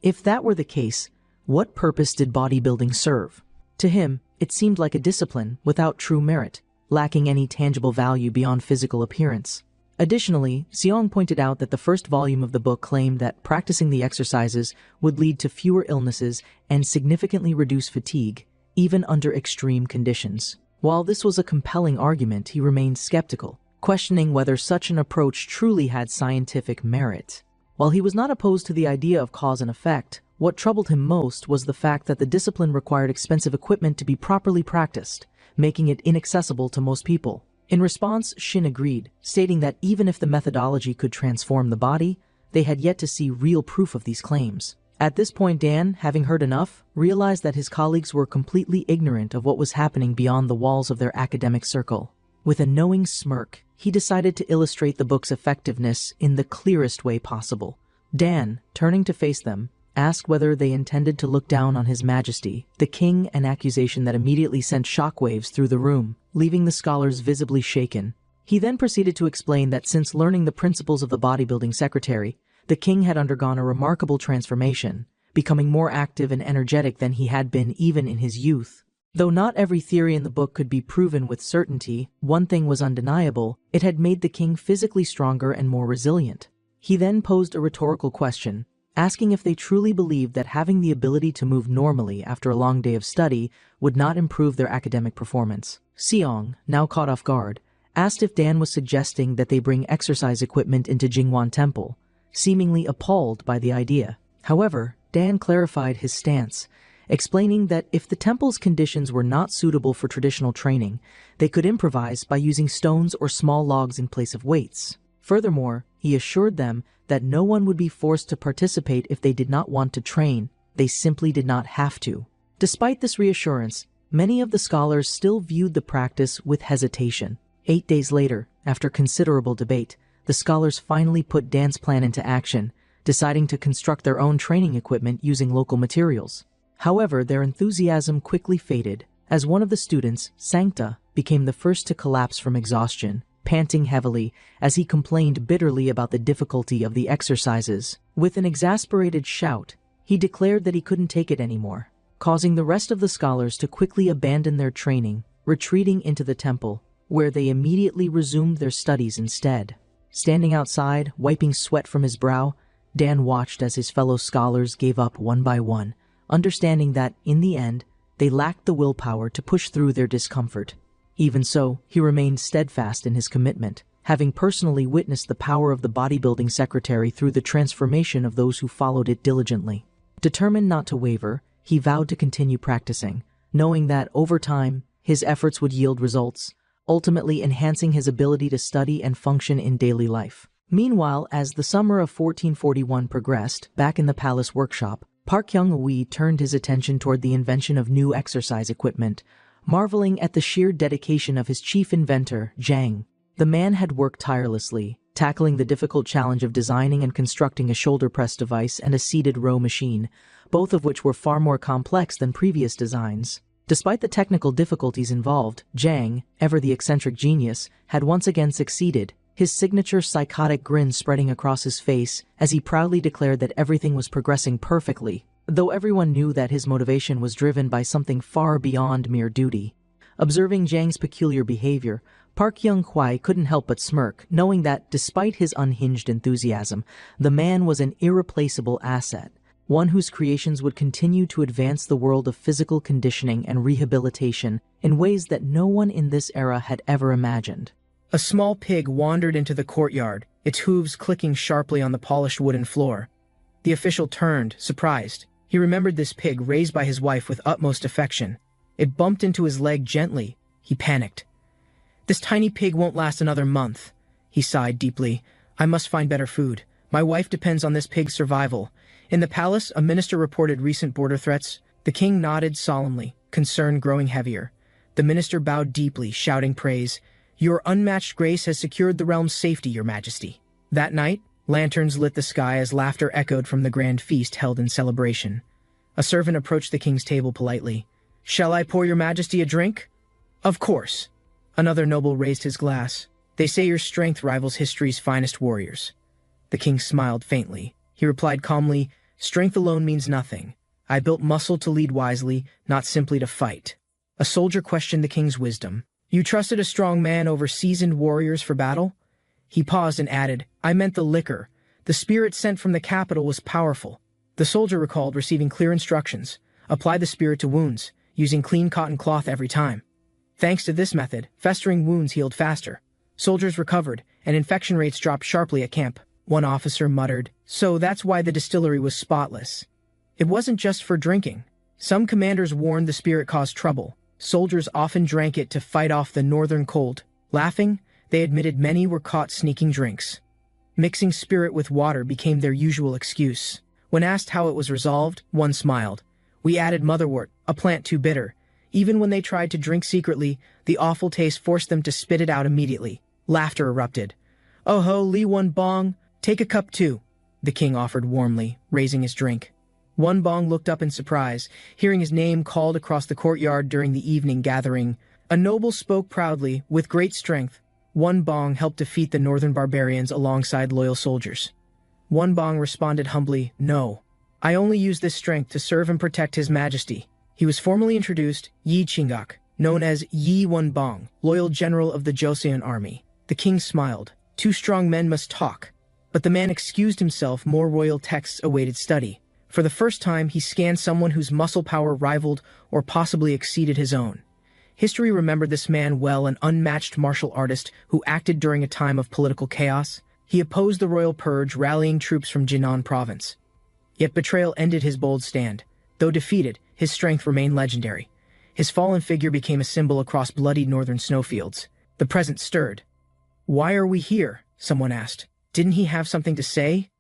If that were the case, what purpose did bodybuilding serve? To him, it seemed like a discipline without true merit, lacking any tangible value beyond physical appearance. Additionally, Seong pointed out that the first volume of the book claimed that practicing the exercises would lead to fewer illnesses and significantly reduce fatigue, even under extreme conditions. While this was a compelling argument, he remained skeptical, questioning whether such an approach truly had scientific merit. While he was not opposed to the idea of cause and effect, what troubled him most was the fact that the discipline required expensive equipment to be properly practiced, making it inaccessible to most people. In response, Shin agreed, stating that even if the methodology could transform the body, they had yet to see real proof of these claims. At this point, Dan, having heard enough, realized that his colleagues were completely ignorant of what was happening beyond the walls of their academic circle. With a knowing smirk, he decided to illustrate the book's effectiveness in the clearest way possible. Dan, turning to face them, asked whether they intended to look down on His Majesty, the king, an accusation that immediately sent shockwaves through the room, leaving the scholars visibly shaken. He then proceeded to explain that since learning the principles of the bodybuilding secretary, the king had undergone a remarkable transformation, becoming more active and energetic than he had been even in his youth. Though not every theory in the book could be proven with certainty, one thing was undeniable: it had made the king physically stronger and more resilient. He then posed a rhetorical question, asking if they truly believed that having the ability to move normally after a long day of study would not improve their academic performance. Seong, now caught off guard, asked if Dan was suggesting that they bring exercise equipment into Jingwan Temple, seemingly appalled by the idea. However, Dan clarified his stance, explaining that if the temple's conditions were not suitable for traditional training, they could improvise by using stones or small logs in place of weights. Furthermore, he assured them that no one would be forced to participate if they did not want to train. They simply did not have to. Despite this reassurance, many of the scholars still viewed the practice with hesitation. 8 days later, after considerable debate, the scholars finally put Dan's plan into action, deciding to construct their own training equipment using local materials. However, their enthusiasm quickly faded, as one of the students, Sancta, became the first to collapse from exhaustion, panting heavily as he complained bitterly about the difficulty of the exercises. With an exasperated shout, he declared that he couldn't take it anymore, causing the rest of the scholars to quickly abandon their training, retreating into the temple, where they immediately resumed their studies instead. Standing outside, wiping sweat from his brow, Dan watched as his fellow scholars gave up one by one, understanding that, in the end, they lacked the willpower to push through their discomfort. Even so, he remained steadfast in his commitment, having personally witnessed the power of the bodybuilding secretary through the transformation of those who followed it diligently. Determined not to waver, he vowed to continue practicing, knowing that, over time, his efforts would yield results, ultimately enhancing his ability to study and function in daily life. Meanwhile, as the summer of 1441 progressed, back in the palace workshop, Park Hyung-wee turned his attention toward the invention of new exercise equipment, marveling at the sheer dedication of his chief inventor, Jang. The man had worked tirelessly, tackling the difficult challenge of designing and constructing a shoulder press device and a seated row machine, both of which were far more complex than previous designs. Despite the technical difficulties involved, Jang, ever the eccentric genius, had once again succeeded, his signature psychotic grin spreading across his face as he proudly declared that everything was progressing perfectly, though everyone knew that his motivation was driven by something far beyond mere duty. Observing Jang's peculiar behavior, Park Hyung-hwai couldn't help but smirk, knowing that, despite his unhinged enthusiasm, the man was an irreplaceable asset, one whose creations would continue to advance the world of physical conditioning and rehabilitation in ways that no one in this era had ever imagined. A small pig wandered into the courtyard, its hooves clicking sharply on the polished wooden floor. The official turned, surprised. He remembered this pig raised by his wife with utmost affection. It bumped into his leg gently. He panicked. This tiny pig won't last another month. He sighed deeply. I must find better food. My wife depends on this pig's survival. In the palace, a minister reported recent border threats. The king nodded solemnly, concern growing heavier. The minister bowed deeply, shouting praise. Your unmatched grace has secured the realm's safety, your majesty. That night, lanterns lit the sky as laughter echoed from the grand feast held in celebration. A servant approached the king's table politely. Shall I pour your majesty a drink? Of course. Another noble raised his glass. They say your strength rivals history's finest warriors. The king smiled faintly. He replied calmly, strength alone means nothing. I built muscle to lead wisely, not simply to fight. A soldier questioned the king's wisdom. You trusted a strong man over seasoned warriors for battle? He paused and added, I meant the liquor. The spirit sent from the capital was powerful. The soldier recalled receiving clear instructions. Apply the spirit to wounds, using clean cotton cloth every time. Thanks to this method, festering wounds healed faster. Soldiers recovered, and infection rates dropped sharply at camp. One officer muttered, so that's why the distillery was spotless. It wasn't just for drinking. Some commanders warned the spirit caused trouble. Soldiers often drank it to fight off the northern cold. Laughing, they admitted many were caught sneaking drinks. Mixing spirit with water became their usual excuse. When asked how it was resolved, one smiled. We added motherwort, a plant too bitter. Even when they tried to drink secretly, the awful taste forced them to spit it out immediately. Laughter erupted. Oh ho, Li One Bong, take a cup too, the king offered warmly, raising his drink. One Bong looked up in surprise, hearing his name called across the courtyard during the evening gathering. A noble spoke proudly, with great strength. One Bong helped defeat the northern barbarians alongside loyal soldiers. One Bong responded humbly, no. I only use this strength to serve and protect his majesty. He was formally introduced, Yi Qingak, known as Yi One Bong, loyal general of the Joseon army. The king smiled. Two strong men must talk. But the man excused himself, more royal texts awaited study. For the first time, he scanned someone whose muscle power rivaled or possibly exceeded his own. History remembered this man well, an unmatched martial artist who acted during a time of political chaos. He opposed the royal purge, rallying troops from Jinan province. Yet betrayal ended his bold stand. Though defeated, his strength remained legendary. His fallen figure became a symbol across bloodied northern snowfields. The present stirred. Why are we here? Someone asked. Didn't he have something to say?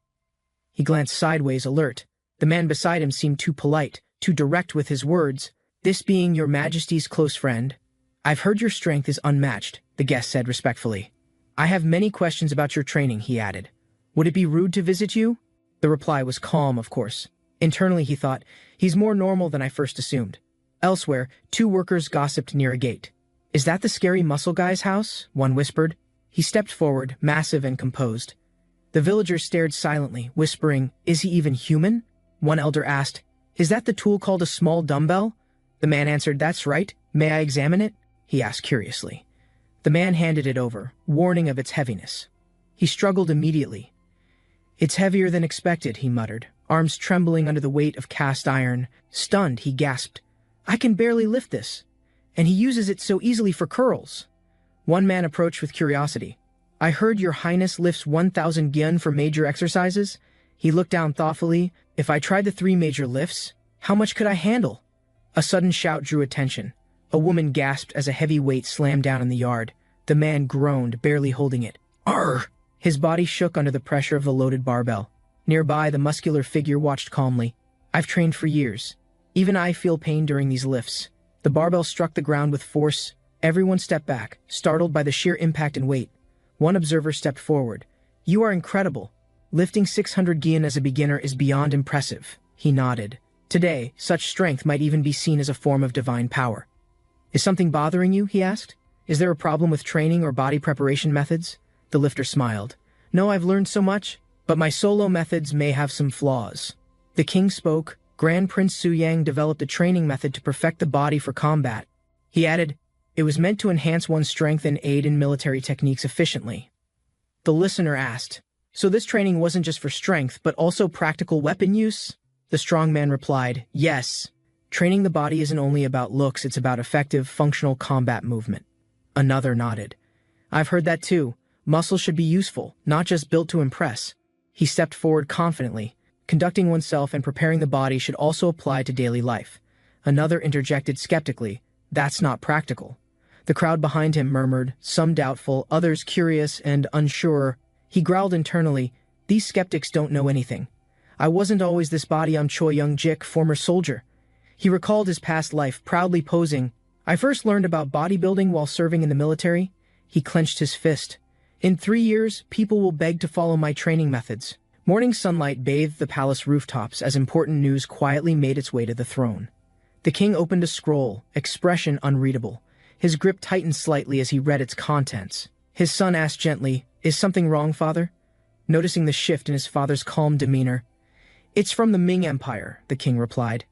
He glanced sideways, alert. The man beside him seemed too polite, too direct with his words. This being your majesty's close friend? I've heard your strength is unmatched, the guest said respectfully. I have many questions about your training, he added. Would it be rude to visit you? The reply was calm, of course. Internally, he thought, he's more normal than I first assumed. Elsewhere, two workers gossiped near a gate. Is that the scary muscle guy's house? One whispered. He stepped forward, massive and composed. The villagers stared silently, whispering, is he even human? One elder asked, is that the tool called a small dumbbell? The man answered, that's right. May I examine it? He asked curiously. The man handed it over, warning of its heaviness. He struggled immediately. It's heavier than expected, he muttered, arms trembling under the weight of cast iron. Stunned, he gasped, I can barely lift this. And he uses it so easily for curls. One man approached with curiosity. I heard your highness lifts 1,000 gyun for major exercises. He looked down thoughtfully. If I tried the 3 major lifts, how much could I handle? A sudden shout drew attention. A woman gasped as a heavy weight slammed down in the yard. The man groaned, barely holding it. Arr! His body shook under the pressure of the loaded barbell. Nearby, the muscular figure watched calmly. I've trained for years. Even I feel pain during these lifts. The barbell struck the ground with force. Everyone stepped back, startled by the sheer impact and weight. One observer stepped forward. You are incredible. Lifting 600 gyun as a beginner is beyond impressive. He nodded. Today, such strength might even be seen as a form of divine power. Is something bothering you? He asked. Is there a problem with training or body preparation methods? The lifter smiled. No, I've learned so much, but my solo methods may have some flaws. The king spoke. Grand Prince Su Yang developed a training method to perfect the body for combat. He added, it was meant to enhance one's strength and aid in military techniques efficiently. The listener asked, so this training wasn't just for strength, but also practical weapon use? The strong man replied, yes. Training the body isn't only about looks, it's about effective, functional combat movement. Another nodded. I've heard that too. Muscle should be useful, not just built to impress. He stepped forward confidently. Conducting oneself and preparing the body should also apply to daily life. Another interjected skeptically, that's not practical. The crowd behind him murmured, some doubtful, others curious and unsure. He growled internally, "These skeptics don't know anything. I wasn't always this body. I'm Choi Young-jik, former soldier." He recalled his past life, proudly posing. "I first learned about bodybuilding while serving in the military." He clenched his fist. "In 3 years, people will beg to follow my training methods." Morning sunlight bathed the palace rooftops as important news quietly made its way to the throne. The king opened a scroll, expression unreadable. His grip tightened slightly as he read its contents. His son asked gently, "Is something wrong, father?" Noticing the shift in his father's calm demeanor. "It's from the Ming Empire," the king replied.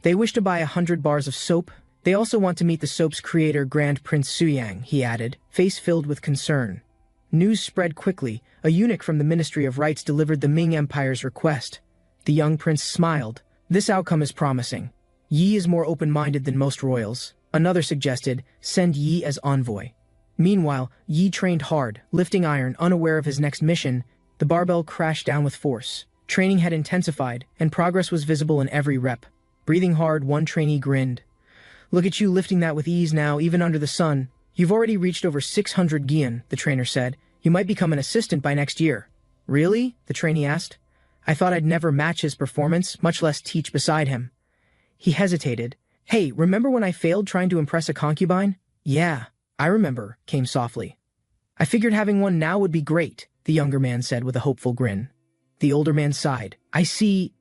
"They wish to buy 100 bars of soap. They also want to meet the soap's creator, Grand Prince Suyang," he added, face filled with concern. News spread quickly. A eunuch from the Ministry of Rites delivered the Ming Empire's request. The young prince smiled. "This outcome is promising. Yi is more open-minded than most royals." Another suggested, "Send Yi as envoy." Meanwhile, Yi trained hard, lifting iron, unaware of his next mission. The barbell crashed down with force. Training had intensified, and progress was visible in every rep. Breathing hard, one trainee grinned. "Look at you lifting that with ease now, even under the sun. You've already reached over 600 gyan," the trainer said. "You might become an assistant by next year." "Really?" the trainee asked. "I thought I'd never match his performance, much less teach beside him." He hesitated. "Hey, remember when I failed trying to impress a concubine?" "Yeah, I remember," came softly. "I figured having one now would be great," the younger man said with a hopeful grin. The older man sighed. "I see,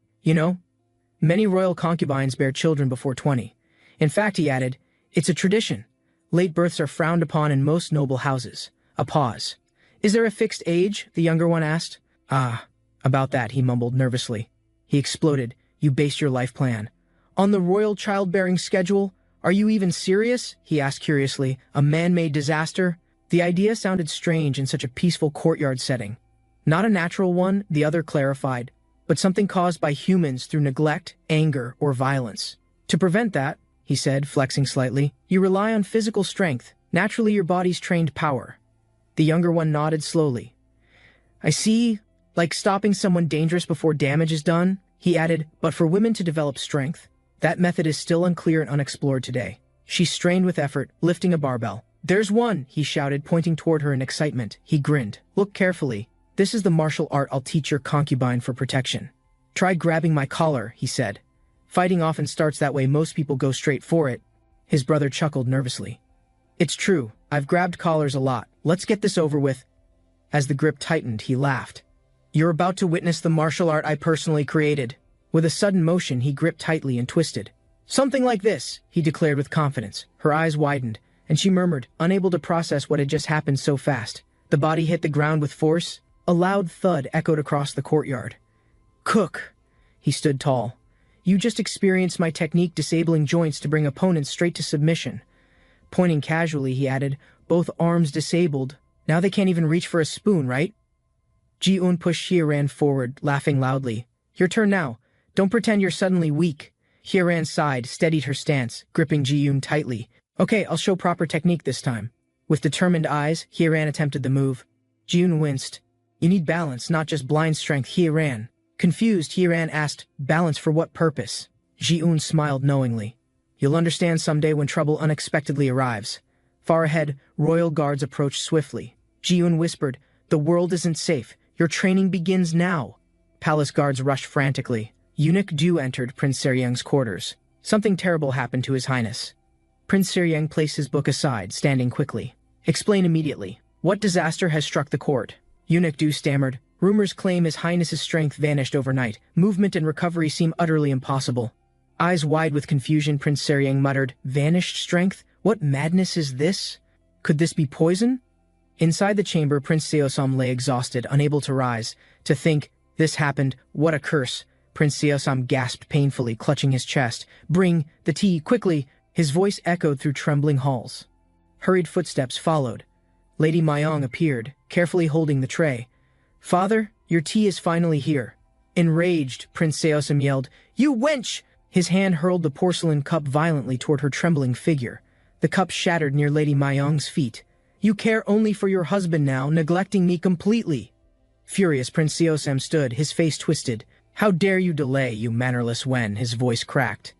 many royal concubines bear children before 20. In fact," he added, "it's a tradition. Late births are frowned upon in most noble houses." A pause. "Is there a fixed age?" the younger one asked. About that," he mumbled nervously. He exploded. "You base your life plan on the royal childbearing schedule? Are you even serious?" he asked curiously. "A man-made disaster?" The idea sounded strange in such a peaceful courtyard setting. "Not a natural one," the other clarified, "but something caused by humans through neglect, anger, or violence. To prevent that," he said, flexing slightly, "you rely on physical strength, naturally your body's trained power." The younger one nodded slowly. "I see, like stopping someone dangerous before damage is done," he added, "but for women to develop strength, that method is still unclear and unexplored today." She strained with effort, lifting a barbell. "There's one," he shouted, pointing toward her in excitement. He grinned. "Look carefully. This is the martial art I'll teach your concubine for protection." "Try grabbing my collar," he said. "Fighting often starts that way. Most people go straight for it." His brother chuckled nervously. "It's true. I've grabbed collars a lot. Let's get this over with." As the grip tightened, he laughed. "You're about to witness the martial art I personally created." With a sudden motion, he gripped tightly and twisted. "Something like this," he declared with confidence. Her eyes widened, and she murmured, unable to process what had just happened so fast. The body hit the ground with force. A loud thud echoed across the courtyard. "Cook!" He stood tall. "You just experienced my technique disabling joints to bring opponents straight to submission." Pointing casually, he added, "Both arms disabled. Now they can't even reach for a spoon, right?" Ji-un pushed Hye-ran forward, laughing loudly. "Your turn now. Don't pretend you're suddenly weak." Hye-ran sighed, steadied her stance, gripping Ji-un tightly. "Okay, I'll show proper technique this time." With determined eyes, Hye-ran attempted the move. Ji-un winced. "You need balance, not just blind strength, Hye-ran." Confused, Hye-ran asked, "Balance for what purpose?" Ji-un smiled knowingly. "You'll understand someday when trouble unexpectedly arrives." Far ahead, royal guards approached swiftly. Ji-un whispered, "The world isn't safe. Your training begins now." Palace guards rushed frantically. Eunuch Du entered Prince Seryang's quarters. "Something terrible happened to His Highness." Prince Seryang placed his book aside, standing quickly. "Explain immediately. What disaster has struck the court?" Eunuch Du stammered. "Rumors claim His Highness's strength vanished overnight. Movement and recovery seem utterly impossible." Eyes wide with confusion, Prince Seryang muttered, "Vanished strength? What madness is this? Could this be poison?" Inside the chamber, Prince Seosom lay exhausted, unable to rise. To think, this happened, what a curse. Prince Seosom gasped painfully, clutching his chest. "Bring the tea, quickly!" His voice echoed through trembling halls. Hurried footsteps followed. Lady Mayong appeared, carefully holding the tray. "Father, your tea is finally here." Enraged, Prince Seosom yelled, "You wench!" His hand hurled the porcelain cup violently toward her trembling figure. The cup shattered near Lady Mayong's feet. "You care only for your husband now, neglecting me completely." Furious, Prince Seosom stood, his face twisted. "How dare you delay, you mannerless wen?" His voice cracked.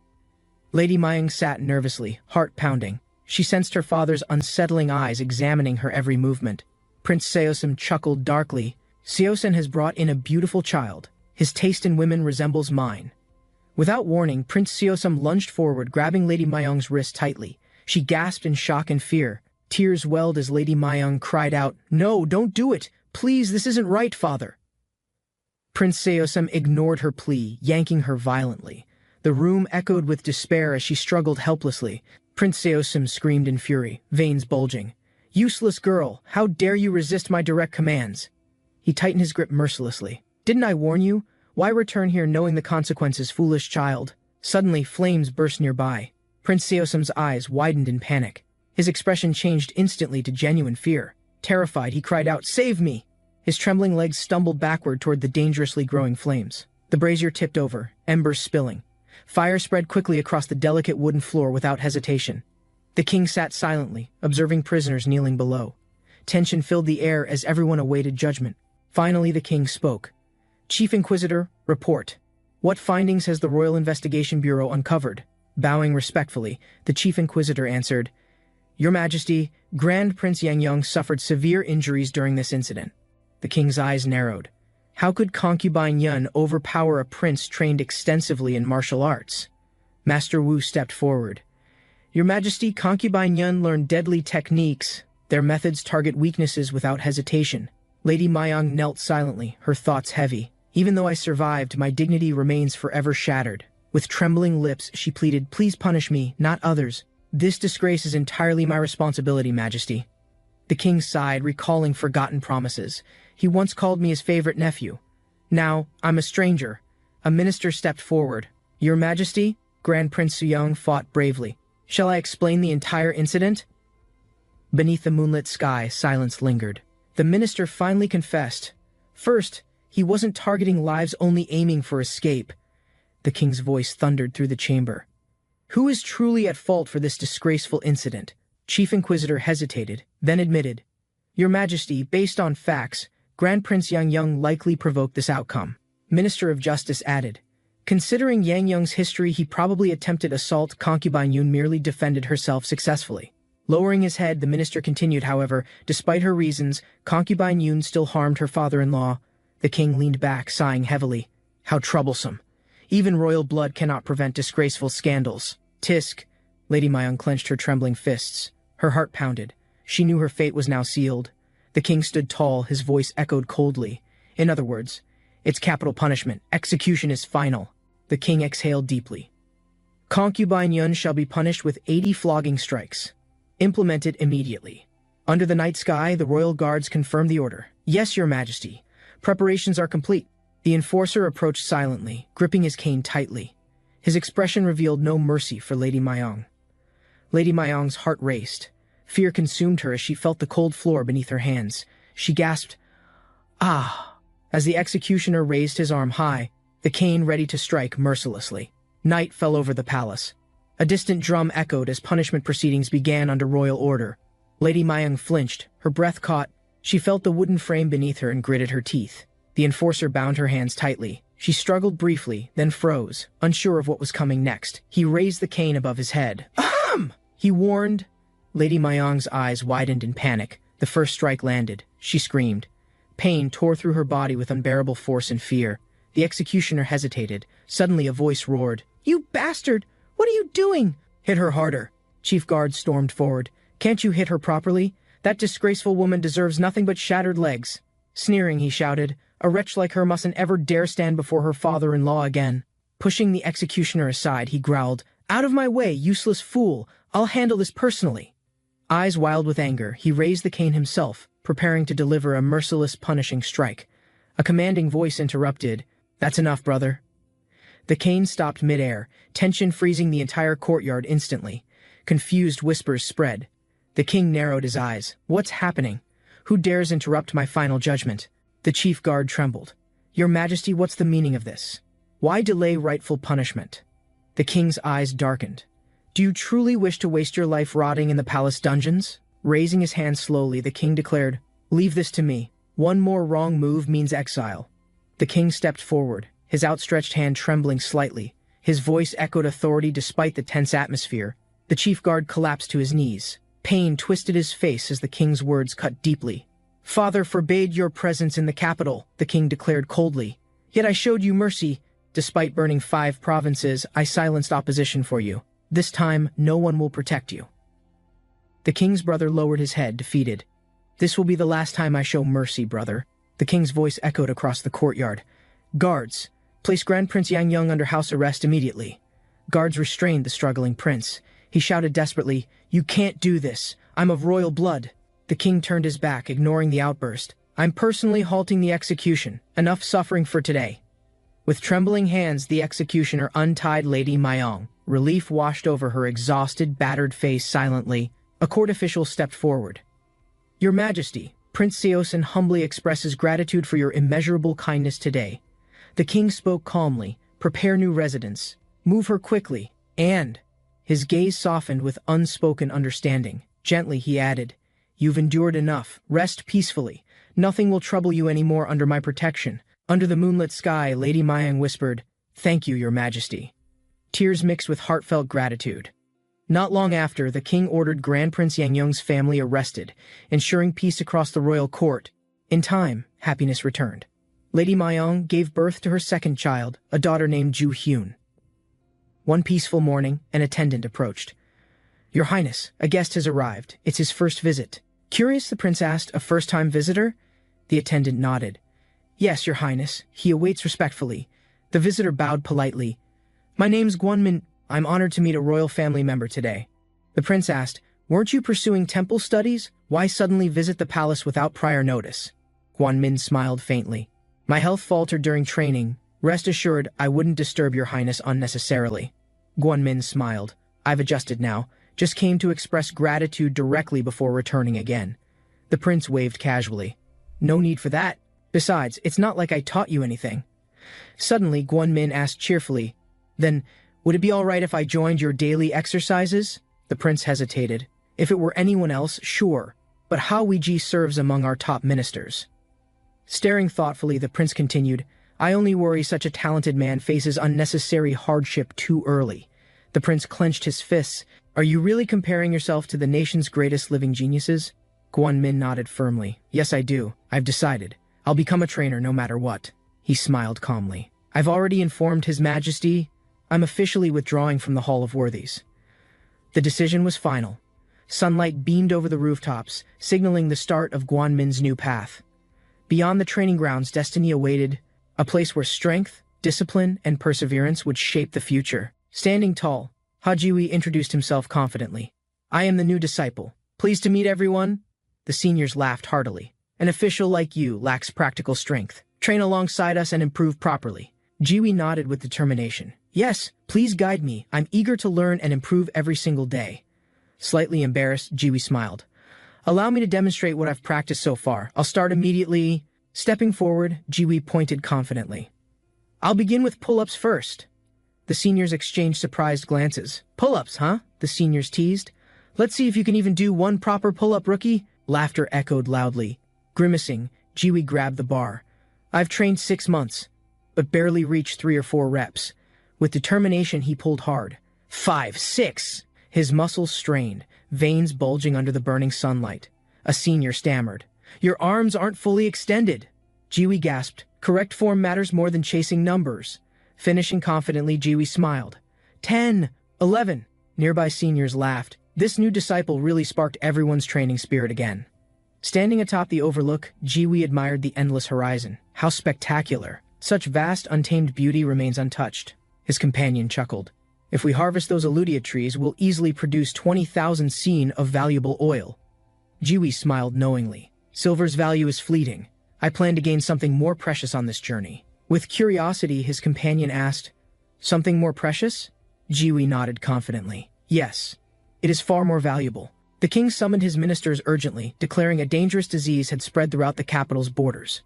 Lady Mayong sat nervously, heart pounding. She sensed her father's unsettling eyes examining her every movement. Prince Seosim chuckled darkly. Seosin has brought in a beautiful child. His taste in women resembles mine. Without warning, Prince Seosim lunged forward, grabbing Lady Mayong's wrist tightly. She gasped in shock and fear. Tears welled as Lady Mayong cried out, "No, don't do it! Please, this isn't right, father!" Prince Seosim ignored her plea, yanking her violently. The room echoed with despair as she struggled helplessly. Prince Seosim screamed in fury, veins bulging. "Useless girl, how dare you resist my direct commands?" He tightened his grip mercilessly. "Didn't I warn you? Why return here knowing the consequences, foolish child?" Suddenly, flames burst nearby. Prince Seosim's eyes widened in panic. His expression changed instantly to genuine fear. Terrified, he cried out, "Save me!" His trembling legs stumbled backward toward the dangerously growing flames. The brazier tipped over, embers spilling. Fire spread quickly across the delicate wooden floor without hesitation. The king sat silently, observing prisoners kneeling below. Tension filled the air as everyone awaited judgment. Finally, the king spoke. "Chief Inquisitor, report. What findings has the Royal Investigation Bureau uncovered?" Bowing respectfully, the Chief Inquisitor answered, "Your Majesty, Grand Prince Yangyong suffered severe injuries during this incident." The king's eyes narrowed. How could concubine Yun overpower a prince trained extensively in martial arts? Master Wu stepped forward. "Your Majesty, concubine Yun learned deadly techniques. Their methods target weaknesses without hesitation." Lady Mayong knelt silently, her thoughts heavy. "Even though I survived, my dignity remains forever shattered." With trembling lips, she pleaded, "Please punish me, not others. This disgrace is entirely my responsibility, Majesty." The king sighed, recalling forgotten promises. He once called me his favorite nephew. Now, I'm a stranger. A minister stepped forward. "Your Majesty," Grand Prince Suyong fought bravely. "Shall I explain the entire incident?" Beneath the moonlit sky, silence lingered. The minister finally confessed. First, he wasn't targeting lives, only aiming for escape. The king's voice thundered through the chamber. "Who is truly at fault for this disgraceful incident?" Chief Inquisitor hesitated, then admitted, "Your Majesty, based on facts, Grand Prince Yangyong likely provoked this outcome." Minister of Justice added, "Considering Yangyong's history, he probably attempted assault. Concubine Yun merely defended herself successfully." Lowering his head, the minister continued, "However, despite her reasons, concubine Yun still harmed her father-in-law." The king leaned back, sighing heavily. "How troublesome. Even royal blood cannot prevent disgraceful scandals." "Tisk." Lady Mayong clenched her trembling fists. Her heart pounded. She knew her fate was now sealed. The king stood tall, his voice echoed coldly. "In other words, it's capital punishment. Execution is final." The king exhaled deeply. "Concubine Yun shall be punished with 80 flogging strikes. Implemented immediately." Under the night sky, the royal guards confirmed the order. "Yes, Your Majesty. Preparations are complete." The enforcer approached silently, gripping his cane tightly. His expression revealed no mercy for Lady Mayong. Lady Mayong's heart raced. Fear consumed her as she felt the cold floor beneath her hands. She gasped, "Ah!" as the executioner raised his arm high, the cane ready to strike mercilessly. Night fell over the palace. A distant drum echoed as punishment proceedings began under royal order. Lady Mayong flinched, her breath caught. She felt the wooden frame beneath her and gritted her teeth. The enforcer bound her hands tightly. She struggled briefly, then froze, unsure of what was coming next. He raised the cane above his head. "Ahem!" he warned. Lady Mayong's eyes widened in panic. The first strike landed. She screamed. Pain tore through her body with unbearable force and fear. The executioner hesitated. Suddenly a voice roared, "You bastard! What are you doing?" "Hit her harder." Chief Guard stormed forward. "Can't you hit her properly? That disgraceful woman deserves nothing but shattered legs." Sneering, he shouted, "A wretch like her mustn't ever dare stand before her father-in-law again." Pushing the executioner aside, he growled, "Out of my way, useless fool! I'll handle this personally." Eyes wild with anger, he raised the cane himself, preparing to deliver a merciless, punishing strike. A commanding voice interrupted, "That's enough, brother." The cane stopped mid-air, tension freezing the entire courtyard instantly. Confused whispers spread. The king narrowed his eyes. "What's happening? Who dares interrupt my final judgment?" The chief guard trembled. "Your Majesty, what's the meaning of this? Why delay rightful punishment?" The king's eyes darkened. "Do you truly wish to waste your life rotting in the palace dungeons?" Raising his hand slowly, the king declared, "Leave this to me. One more wrong move means exile." The king stepped forward, his outstretched hand trembling slightly. His voice echoed authority despite the tense atmosphere. The chief guard collapsed to his knees. Pain twisted his face as the king's words cut deeply. "Father forbade your presence in the capital," the king declared coldly. "Yet I showed you mercy. Despite burning 5 provinces, I silenced opposition for you. This time, no one will protect you." The king's brother lowered his head, defeated. "This will be the last time I show mercy, brother." The king's voice echoed across the courtyard. "Guards, place Grand Prince Yang Young under house arrest immediately." Guards restrained the struggling prince. He shouted desperately, "You can't do this. I'm of royal blood." The king turned his back, ignoring the outburst. "I'm personally halting the execution. Enough suffering for today." With trembling hands, the executioner untied Lady Mayong. Relief washed over her exhausted, battered face silently. A court official stepped forward. "Your Majesty, Prince Seosin humbly expresses gratitude for your immeasurable kindness today." The king spoke calmly. "Prepare new residents. Move her quickly. And..." His gaze softened with unspoken understanding. Gently, he added, "You've endured enough. Rest peacefully. Nothing will trouble you anymore under my protection." Under the moonlit sky, Lady Mayang whispered, "Thank you, Your Majesty." Tears mixed with heartfelt gratitude. Not long after, the king ordered Grand Prince Yang Young's family arrested, ensuring peace across the royal court. In time, happiness returned. Lady Mayong gave birth to her second child, a daughter named Ju Hyun. One peaceful morning, an attendant approached. "Your Highness, a guest has arrived. It's his first visit." Curious, the prince asked, "A first-time visitor?" The attendant nodded. "Yes, Your Highness. He awaits respectfully." The visitor bowed politely. "My name's Guanmin. I'm honored to meet a royal family member today." The prince asked, "Weren't you pursuing temple studies? Why suddenly visit the palace without prior notice?" Guanmin smiled faintly. "My health faltered during training. Rest assured, I wouldn't disturb Your Highness unnecessarily." Guanmin smiled. "I've adjusted now. Just came to express gratitude directly before returning again." The prince waved casually. "No need for that. Besides, it's not like I taught you anything." Suddenly, Guanmin asked cheerfully, "Then, would it be all right if I joined your daily exercises?" The prince hesitated. "If it were anyone else, sure. But Hao Weiji serves among our top ministers." Staring thoughtfully, the prince continued, "I only worry such a talented man faces unnecessary hardship too early." The prince clenched his fists. "Are you really comparing yourself to the nation's greatest living geniuses?" Guanmin nodded firmly. "Yes, I do. I've decided. I'll become a trainer no matter what." He smiled calmly. "I've already informed His Majesty. I'm officially withdrawing from the Hall of Worthies." The decision was final. Sunlight beamed over the rooftops, signaling the start of Guanmin's new path. Beyond the training grounds, destiny awaited, a place where strength, discipline, and perseverance would shape the future. Standing tall, Hajiwi introduced himself confidently. "I am the new disciple. Pleased to meet everyone." The seniors laughed heartily. "An official like you lacks practical strength. Train alongside us and improve properly." Jiwi nodded with determination. "Yes, please guide me. I'm eager to learn and improve every single day." Slightly embarrassed, Jiwi smiled. "Allow me to demonstrate what I've practiced so far. I'll start immediately." Stepping forward, Jiwi pointed confidently. "I'll begin with pull-ups first." The seniors exchanged surprised glances. "Pull-ups, huh?" the seniors teased. "Let's see if you can even do one proper pull-up, rookie." Laughter echoed loudly. Grimacing, Jiwi grabbed the bar. "I've trained 6 months, but barely reached 3 or 4 reps." With determination, he pulled hard. 5, 6! His muscles strained, veins bulging under the burning sunlight. A senior stammered. "Your arms aren't fully extended." Jiwi gasped. "Correct form matters more than chasing numbers." Finishing confidently, Jiwi smiled. 10, 11. Nearby seniors laughed. This new disciple really sparked everyone's training spirit again. Standing atop the overlook, Jiwi admired the endless horizon. How spectacular. Such vast, untamed beauty remains untouched. His companion chuckled. "If we harvest those alludia trees, we'll easily produce 20,000 seen of valuable oil." Jiwi smiled knowingly. "Silver's value is fleeting. I plan to gain something more precious on this journey." With curiosity, his companion asked, "Something more precious?" Jiwi nodded confidently. "Yes. It is far more valuable." The king summoned his ministers urgently, declaring a dangerous disease had spread throughout the capital's borders.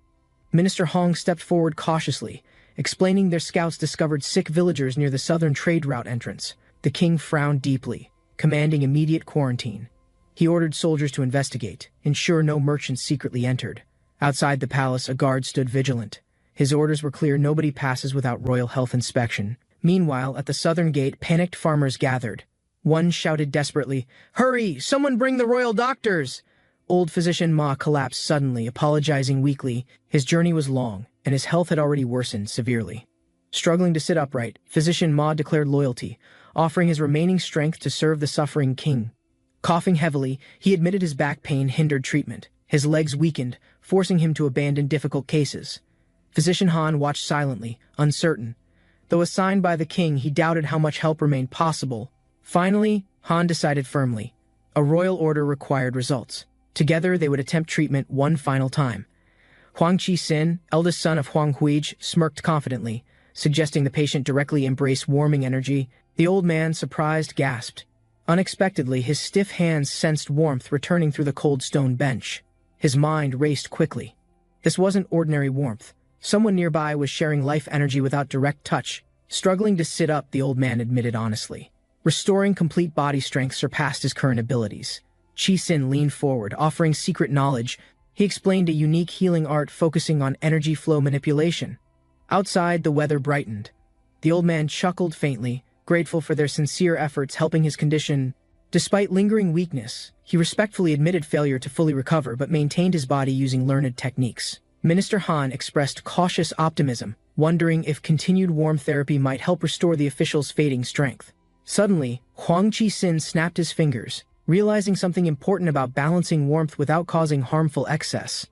Minister Hong stepped forward cautiously, explaining their scouts discovered sick villagers near the southern trade route entrance. The king frowned deeply, commanding immediate quarantine. He ordered soldiers to investigate, ensure no merchants secretly entered. Outside the palace, a guard stood vigilant. His orders were clear: nobody passes without royal health inspection. Meanwhile, at the southern gate, panicked farmers gathered. One shouted desperately, "Hurry! Someone bring the royal doctors!" Old physician Ma collapsed suddenly, apologizing weakly. His journey was long, and his health had already worsened severely. Struggling to sit upright, physician Ma declared loyalty, offering his remaining strength to serve the suffering king. Coughing heavily, he admitted his back pain hindered treatment. His legs weakened, forcing him to abandon difficult cases. Physician Han watched silently, uncertain. Though assigned by the king, he doubted how much help remained possible. Finally, Han decided firmly. A royal order required results. Together, they would attempt treatment one final time. Huang Qi-sin, eldest son of Huang Huiji, smirked confidently, suggesting the patient directly embrace warming energy. The old man, surprised, gasped. Unexpectedly, his stiff hands sensed warmth returning through the cold stone bench. His mind raced quickly. This wasn't ordinary warmth. Someone nearby was sharing life energy without direct touch. Struggling to sit up, the old man admitted honestly. Restoring complete body strength surpassed his current abilities. Qi-sin leaned forward, offering secret knowledge. He explained a unique healing art focusing on energy flow manipulation. Outside, the weather brightened. The old man chuckled faintly, grateful for their sincere efforts helping his condition. Despite lingering weakness, he respectfully admitted failure to fully recover but maintained his body using learned techniques. Minister Han expressed cautious optimism, wondering if continued warmth therapy might help restore the official's fading strength. Suddenly, Huang Qi-sin snapped his fingers, realizing something important about balancing warmth without causing harmful excess.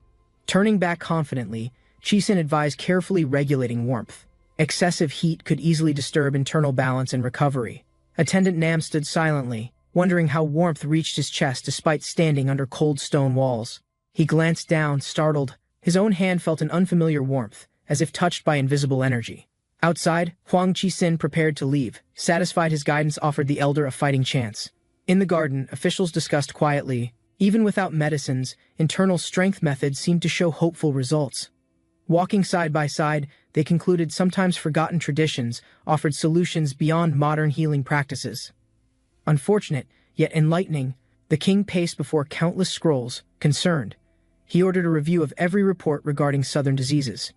Turning back confidently, Qi-sin advised carefully regulating warmth. Excessive heat could easily disturb internal balance and recovery. Attendant Nam stood silently, wondering how warmth reached his chest despite standing under cold stone walls. He glanced down, startled. His own hand felt an unfamiliar warmth, as if touched by invisible energy. Outside, Huang Qi-sin prepared to leave, satisfied his guidance offered the elder a fighting chance. In the garden, officials discussed quietly. Even without medicines, internal strength methods seemed to show hopeful results. Walking side by side, they concluded sometimes forgotten traditions offered solutions beyond modern healing practices. Unfortunate, yet enlightening, the king paced before countless scrolls, concerned. He ordered a review of every report regarding southern diseases.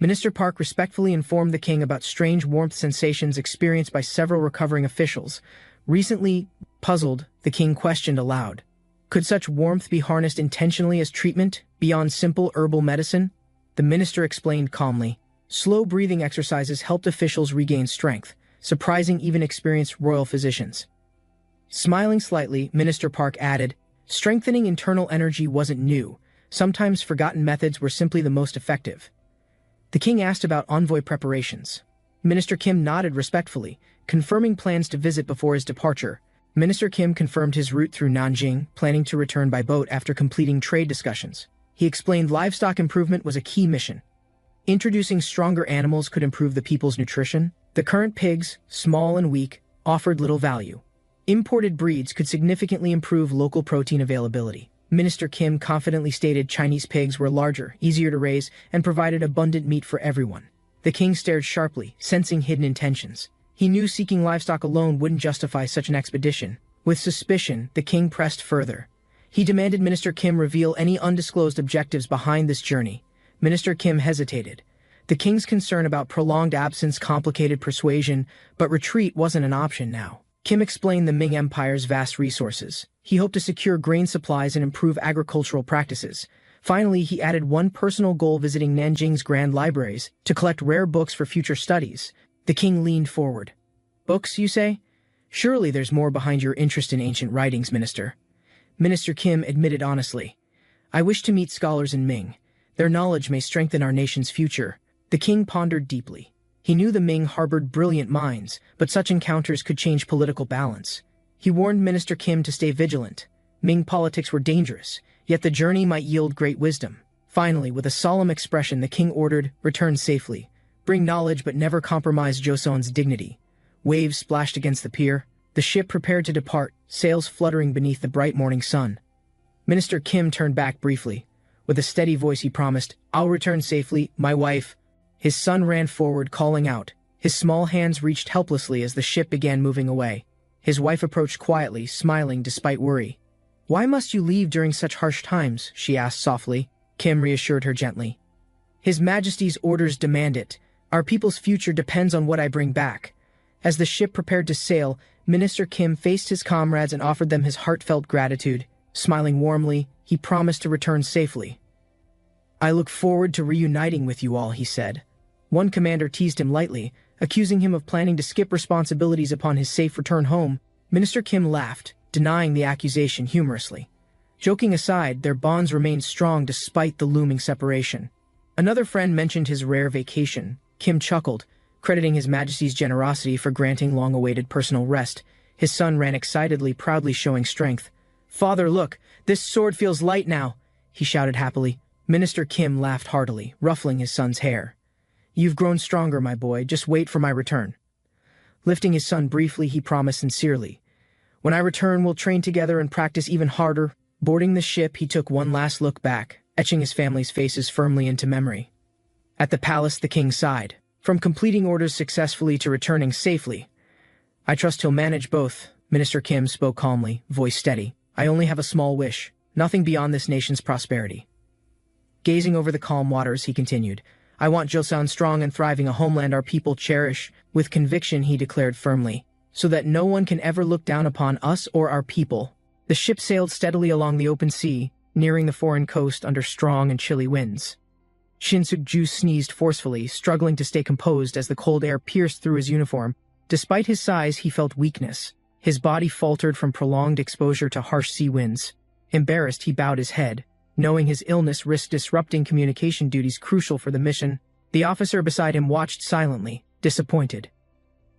Minister Park respectfully informed the king about strange warmth sensations experienced by several recovering officials. Recently, puzzled, the king questioned aloud. Could such warmth be harnessed intentionally as treatment, beyond simple herbal medicine? The minister explained calmly. Slow breathing exercises helped officials regain strength, surprising even experienced royal physicians. Smiling slightly, Minister Park added, strengthening internal energy wasn't new. Sometimes forgotten methods were simply the most effective. The king asked about envoy preparations. Minister Kim nodded respectfully, confirming plans to visit before his departure. Minister Kim confirmed his route through Nanjing, planning to return by boat after completing trade discussions. He explained livestock improvement was a key mission. Introducing stronger animals could improve the people's nutrition. The current pigs, small and weak, offered little value. Imported breeds could significantly improve local protein availability. Minister Kim confidently stated Chinese pigs were larger, easier to raise, and provided abundant meat for everyone. The king stared sharply, sensing hidden intentions. He knew seeking livestock alone wouldn't justify such an expedition. With suspicion, the king pressed further. He demanded Minister Kim reveal any undisclosed objectives behind this journey. Minister Kim hesitated. The king's concern about prolonged absence complicated persuasion, but retreat wasn't an option now. Kim explained the Ming Empire's vast resources. He hoped to secure grain supplies and improve agricultural practices. Finally, he added one personal goal: visiting Nanjing's grand libraries to collect rare books for future studies. The king leaned forward. Books, you say? Surely there's more behind your interest in ancient writings, Minister. Minister Kim admitted honestly. I wish to meet scholars in Ming. Their knowledge may strengthen our nation's future. The king pondered deeply. He knew the Ming harbored brilliant minds, but such encounters could change political balance. He warned Minister Kim to stay vigilant. Ming politics were dangerous, yet the journey might yield great wisdom. Finally, with a solemn expression, the king ordered, return safely. Bring knowledge but never compromise Joseon's dignity. Waves splashed against the pier. The ship prepared to depart, sails fluttering beneath the bright morning sun. Minister Kim turned back briefly. With a steady voice he promised, I'll return safely, my wife. His son ran forward, calling out. His small hands reached helplessly as the ship began moving away. His wife approached quietly, smiling despite worry. Why must you leave during such harsh times? She asked softly. Kim reassured her gently. His Majesty's orders demand it. Our people's future depends on what I bring back. As the ship prepared to sail, Minister Kim faced his comrades and offered them his heartfelt gratitude. Smiling warmly, he promised to return safely. "I look forward to reuniting with you all," he said. One commander teased him lightly, accusing him of planning to skip responsibilities upon his safe return home. Minister Kim laughed, denying the accusation humorously. Joking aside, their bonds remained strong despite the looming separation. Another friend mentioned his rare vacation. Kim chuckled, crediting His Majesty's generosity for granting long-awaited personal rest. His son ran excitedly, proudly showing strength. "Father, look, this sword feels light now," he shouted happily. Minister Kim laughed heartily, ruffling his son's hair. "You've grown stronger, my boy, just wait for my return." Lifting his son briefly, he promised sincerely, "When I return, we'll train together and practice even harder." Boarding the ship, he took one last look back, etching his family's faces firmly into memory. At the palace, the king sighed. From completing orders successfully to returning safely, "I trust he'll manage both." Minister Kim spoke calmly, voice steady. "I only have a small wish, nothing beyond this nation's prosperity." Gazing over the calm waters, he continued, "I want Joseon strong and thriving, a homeland our people cherish." With conviction, he declared firmly, "so that no one can ever look down upon us or our people." The ship sailed steadily along the open sea, nearing the foreign coast under strong and chilly winds. Shin Suk-ju sneezed forcefully, struggling to stay composed as the cold air pierced through his uniform. Despite his size, he felt weakness. His body faltered from prolonged exposure to harsh sea winds. Embarrassed, he bowed his head, knowing his illness risked disrupting communication duties crucial for the mission. The officer beside him watched silently, disappointed.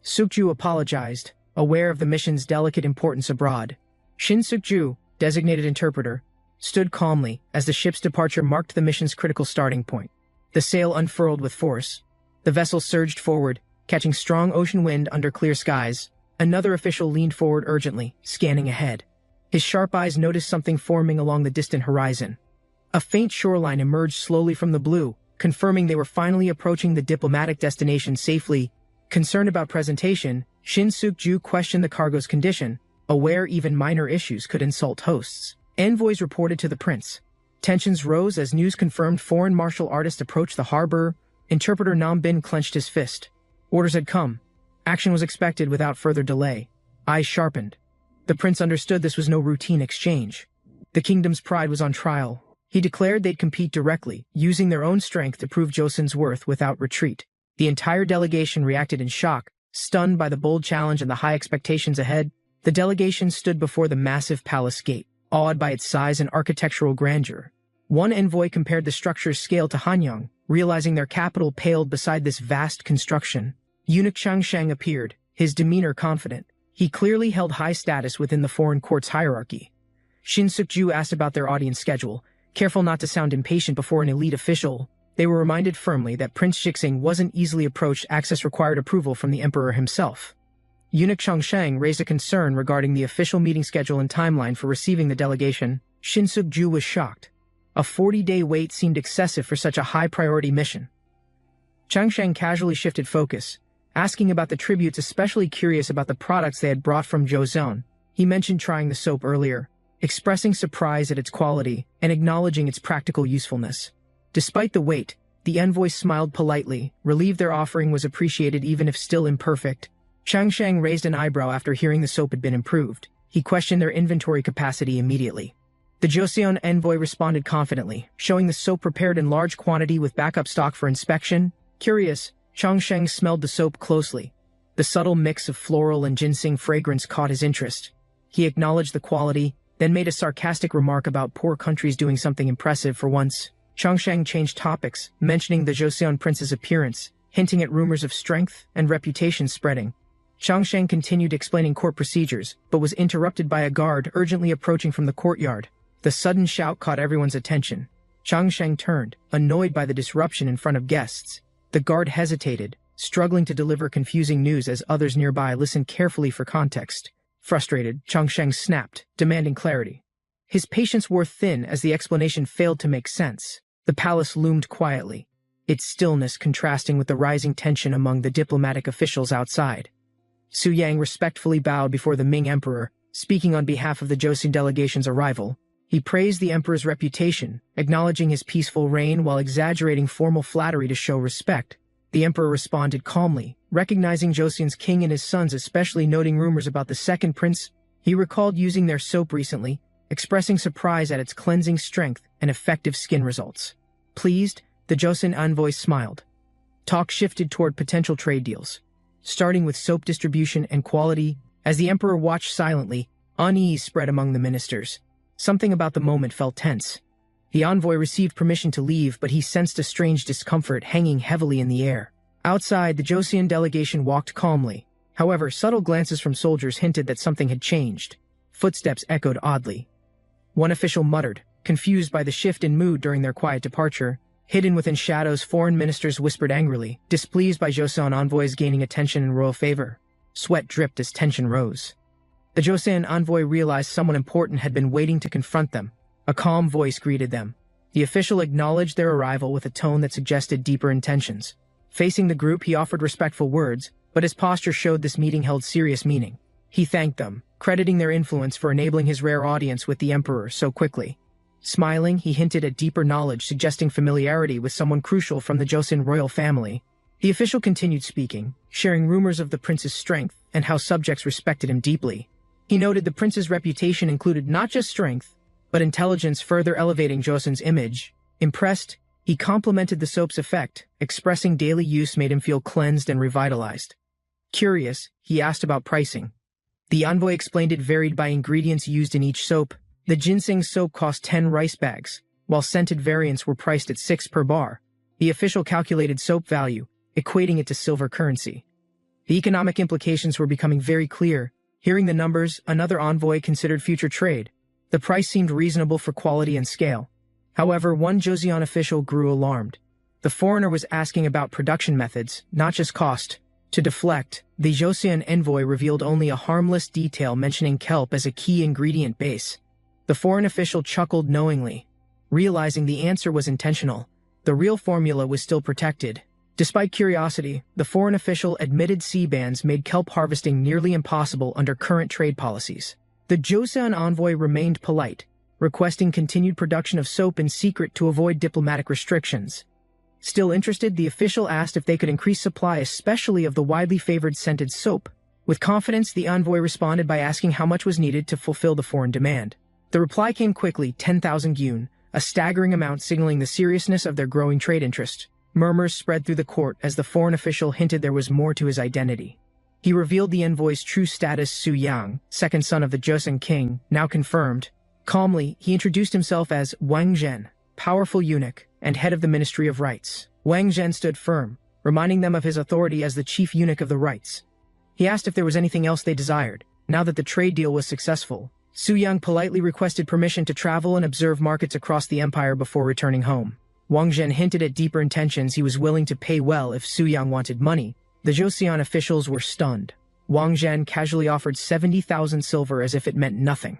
Suk-ju apologized, aware of the mission's delicate importance abroad. Shin Suk-ju, designated interpreter, stood calmly as the ship's departure marked the mission's critical starting point. The sail unfurled with force. The vessel surged forward, catching strong ocean wind under clear skies. Another official leaned forward urgently, scanning ahead. His sharp eyes noticed something forming along the distant horizon. A faint shoreline emerged slowly from the blue, confirming they were finally approaching the diplomatic destination safely. Concerned about presentation, Shin Suk-ju questioned the cargo's condition, aware even minor issues could insult hosts. Envoys reported to the prince. Tensions rose as news confirmed foreign martial artists approached the harbor. Interpreter Nam Bin clenched his fist. Orders had come. Action was expected without further delay. Eyes sharpened. The prince understood this was no routine exchange. The kingdom's pride was on trial. He declared they'd compete directly, using their own strength to prove Joseon's worth without retreat. The entire delegation reacted in shock, stunned by the bold challenge and the high expectations ahead. The delegation stood before the massive palace gate, awed by its size and architectural grandeur. One envoy compared the structure's scale to Hanyang, realizing their capital paled beside this vast construction. Eunuch Changsheng appeared, his demeanor confident. He clearly held high status within the foreign court's hierarchy. Shin Suk-ju asked about their audience schedule, careful not to sound impatient before an elite official. They were reminded firmly that Prince Shixing wasn't easily approached. Access required approval from the emperor himself. Eunuch Changsheng raised a concern regarding the official meeting schedule and timeline for receiving the delegation. Shin Suk-ju was shocked. A 40-day wait seemed excessive for such a high-priority mission. Changsheng casually shifted focus, asking about the tributes, especially curious about the products they had brought from Joseon. He mentioned trying the soap earlier, expressing surprise at its quality and acknowledging its practical usefulness. Despite the wait, the envoy smiled politely, relieved their offering was appreciated even if still imperfect. Changsheng raised an eyebrow after hearing the soap had been improved. He questioned their inventory capacity immediately. The Joseon envoy responded confidently, showing the soap prepared in large quantity with backup stock for inspection. Curious, Changsheng smelled the soap closely. The subtle mix of floral and ginseng fragrance caught his interest. He acknowledged the quality, then made a sarcastic remark about poor countries doing something impressive for once. Changsheng changed topics, mentioning the Joseon prince's appearance, hinting at rumors of strength and reputation spreading. Changsheng continued explaining court procedures, but was interrupted by a guard urgently approaching from the courtyard. The sudden shout caught everyone's attention. Changsheng turned, annoyed by the disruption in front of guests. The guard hesitated, struggling to deliver confusing news as others nearby listened carefully for context. Frustrated, Changsheng snapped, demanding clarity. His patience wore thin as the explanation failed to make sense. The palace loomed quietly, its stillness contrasting with the rising tension among the diplomatic officials outside. Su Yang respectfully bowed before the Ming emperor, speaking on behalf of the Joseon delegation's arrival. He praised the emperor's reputation, acknowledging his peaceful reign while exaggerating formal flattery to show respect. The emperor responded calmly, recognizing Joseon's king and his sons, especially noting rumors about the second prince. He recalled using their soap recently, expressing surprise at its cleansing strength and effective skin results. Pleased, the Joseon envoy smiled. Talk shifted toward potential trade deals, starting with soap distribution and quality. As the emperor watched silently, unease spread among the ministers. Something about the moment felt tense. The envoy received permission to leave, but he sensed a strange discomfort hanging heavily in the air. Outside, the Joseon delegation walked calmly. However, subtle glances from soldiers hinted that something had changed. Footsteps echoed oddly. One official muttered, confused by the shift in mood during their quiet departure. Hidden within shadows, foreign ministers whispered angrily, displeased by Joseon envoys gaining attention and royal favor. Sweat dripped as tension rose. The Joseon envoy realized someone important had been waiting to confront them. A calm voice greeted them. The official acknowledged their arrival with a tone that suggested deeper intentions. Facing the group, he offered respectful words, but his posture showed this meeting held serious meaning. He thanked them, crediting their influence for enabling his rare audience with the emperor so quickly. Smiling, he hinted at deeper knowledge, suggesting familiarity with someone crucial from the Joseon royal family. The official continued speaking, sharing rumors of the prince's strength and how subjects respected him deeply. He noted the prince's reputation included not just strength, but intelligence, further elevating Joseon's image. Impressed, he complimented the soap's effect, expressing daily use made him feel cleansed and revitalized. Curious, he asked about pricing. The envoy explained it varied by ingredients used in each soap. The ginseng soap cost 10 rice bags, while scented variants were priced at 6 per bar. The official calculated soap value, equating it to silver currency. The economic implications were becoming very clear. Hearing the numbers, another envoy considered future trade. The price seemed reasonable for quality and scale. However, one Joseon official grew alarmed. The foreigner was asking about production methods, not just cost. To deflect, the Joseon envoy revealed only a harmless detail mentioning kelp as a key ingredient base. The foreign official chuckled knowingly, realizing the answer was intentional. The real formula was still protected. Despite curiosity, the foreign official admitted sea bans made kelp harvesting nearly impossible under current trade policies. The Joseon envoy remained polite, requesting continued production of soap in secret to avoid diplomatic restrictions. Still interested, the official asked if they could increase supply, especially of the widely favored scented soap. With confidence, the envoy responded by asking how much was needed to fulfill the foreign demand. The reply came quickly, 10,000 gyun, a staggering amount signaling the seriousness of their growing trade interest. Murmurs spread through the court as the foreign official hinted there was more to his identity. He revealed the envoy's true status: Su Yang, second son of the Joseon king, now confirmed. Calmly, he introduced himself as Wang Zhen, powerful eunuch, and head of the Ministry of Rites. Wang Zhen stood firm, reminding them of his authority as the chief eunuch of the rites. He asked if there was anything else they desired. Now that the trade deal was successful, Su Yang politely requested permission to travel and observe markets across the empire before returning home. Wang Zhen hinted at deeper intentions. He was willing to pay well if Su Yang wanted money. The Joseon officials were stunned. Wang Zhen casually offered 70,000 silver as if it meant nothing.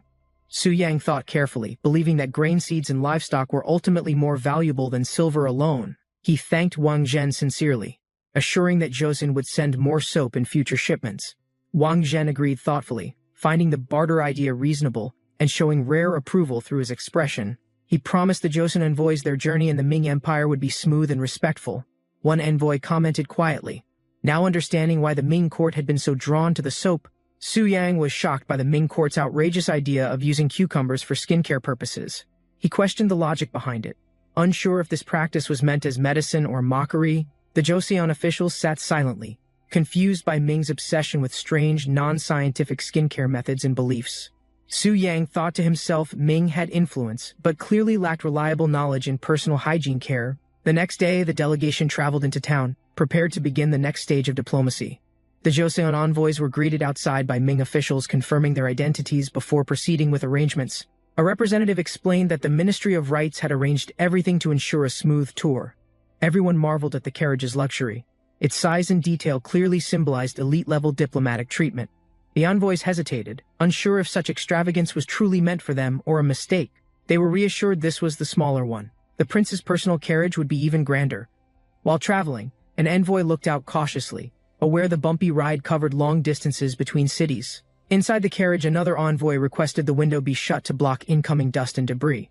Su Yang thought carefully, believing that grain seeds and livestock were ultimately more valuable than silver alone. He thanked Wang Zhen sincerely, assuring that Joseon would send more soap in future shipments. Wang Zhen agreed thoughtfully, finding the barter idea reasonable and showing rare approval through his expression. He promised the Joseon envoys their journey in the Ming Empire would be smooth and respectful. One envoy commented quietly, now understanding why the Ming court had been so drawn to the soap. Su Yang was shocked by the Ming court's outrageous idea of using cucumbers for skincare purposes. He questioned the logic behind it. Unsure if this practice was meant as medicine or mockery, the Joseon officials sat silently, confused by Ming's obsession with strange, non-scientific skincare methods and beliefs. Su Yang thought to himself Ming had influence, but clearly lacked reliable knowledge in personal hygiene care. The next day, the delegation traveled into town, prepared to begin the next stage of diplomacy. The Joseon envoys were greeted outside by Ming officials confirming their identities before proceeding with arrangements. A representative explained that the Ministry of Rites had arranged everything to ensure a smooth tour. Everyone marveled at the carriage's luxury. Its size and detail clearly symbolized elite-level diplomatic treatment. The envoys hesitated, unsure if such extravagance was truly meant for them or a mistake. They were reassured this was the smaller one. The prince's personal carriage would be even grander. While traveling, an envoy looked out cautiously, aware the bumpy ride covered long distances between cities. Inside the carriage, another envoy requested the window be shut to block incoming dust and debris.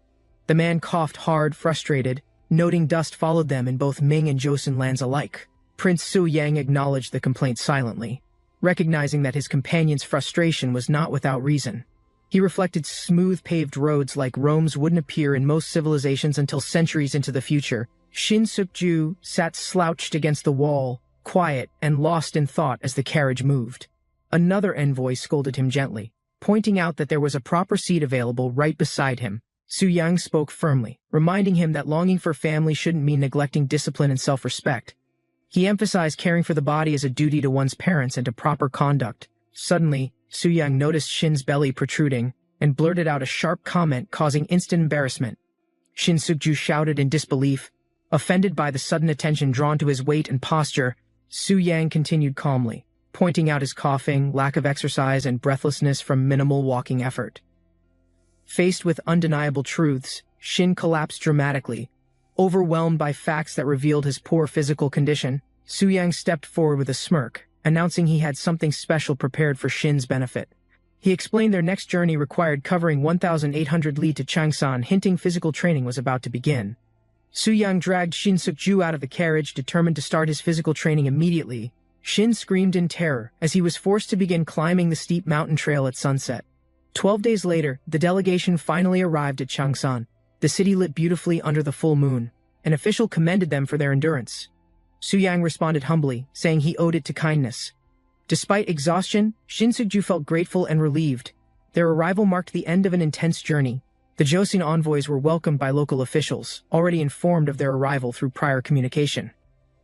The man coughed hard, frustrated, noting dust followed them in both Ming and Joseon lands alike. Prince Su Yang acknowledged the complaint silently, recognizing that his companion's frustration was not without reason. He reflected smooth paved roads like Rome's wouldn't appear in most civilizations until centuries into the future. Shin Suk-ju sat slouched against the wall, quiet and lost in thought as the carriage moved. Another envoy scolded him gently, pointing out that there was a proper seat available right beside him. Su Yang spoke firmly, reminding him that longing for family shouldn't mean neglecting discipline and self-respect. He emphasized caring for the body as a duty to one's parents and to proper conduct. Suddenly, Su Yang noticed Shin's belly protruding and blurted out a sharp comment causing instant embarrassment. Shin Suk-ju shouted in disbelief. Offended by the sudden attention drawn to his weight and posture, Su Yang continued calmly, pointing out his coughing, lack of exercise, and breathlessness from minimal walking effort. Faced with undeniable truths, Shin collapsed dramatically. Overwhelmed by facts that revealed his poor physical condition, Su Yang stepped forward with a smirk, announcing he had something special prepared for Shin's benefit. He explained their next journey required covering 1,800 li to Changsan, hinting physical training was about to begin. Su Yang dragged Shin Suk-ju out of the carriage, determined to start his physical training immediately. Shin screamed in terror as he was forced to begin climbing the steep mountain trail at sunset. 12 days later, the delegation finally arrived at Changsan. The city lit beautifully under the full moon. An official commended them for their endurance. Su Yang responded humbly, saying he owed it to kindness. Despite exhaustion, Shin Suk-ju felt grateful and relieved. Their arrival marked the end of an intense journey. The Joseon envoys were welcomed by local officials, already informed of their arrival through prior communication.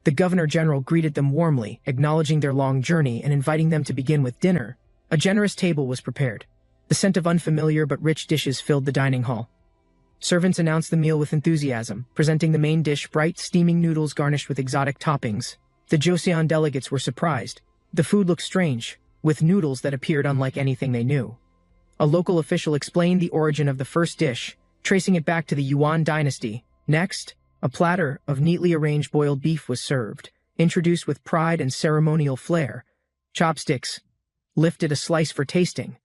The governor-general greeted them warmly, acknowledging their long journey and inviting them to begin with dinner. A generous table was prepared. The scent of unfamiliar but rich dishes filled the dining hall. Servants announced the meal with enthusiasm, presenting the main dish, bright, steaming noodles garnished with exotic toppings. The Joseon delegates were surprised. The food looked strange, with noodles that appeared unlike anything they knew. A local official explained the origin of the first dish, tracing it back to the Yuan dynasty. Next, a platter of neatly arranged boiled beef was served, introduced with pride and ceremonial flair. Chopsticks lifted a slice for tasting.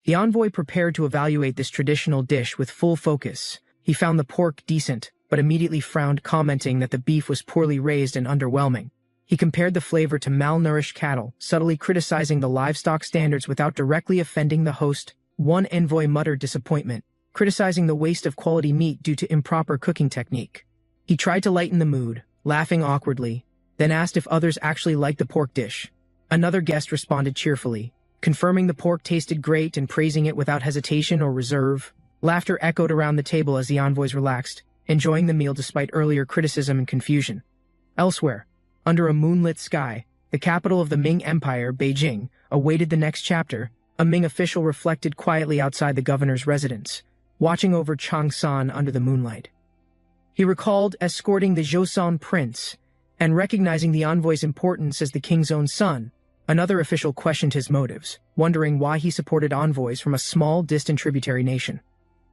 The envoy prepared to evaluate this traditional dish with full focus. He found the pork decent, but immediately frowned, commenting that the beef was poorly raised and underwhelming. He compared the flavor to malnourished cattle, subtly criticizing the livestock standards without directly offending the host. One envoy muttered disappointment, criticizing the waste of quality meat due to improper cooking technique. He tried to lighten the mood, laughing awkwardly, then asked if others actually liked the pork dish. Another guest responded cheerfully, confirming the pork tasted great and praising it without hesitation or reserve. Laughter echoed around the table as the envoys relaxed, enjoying the meal despite earlier criticism and confusion. Elsewhere, under a moonlit sky, the capital of the Ming Empire, Beijing, awaited the next chapter. A Ming official reflected quietly outside the governor's residence, watching over Changsan under the moonlight. He recalled escorting the Joseon prince and recognizing the envoy's importance as the king's own son. Another official questioned his motives, wondering why he supported envoys from a small, distant tributary nation.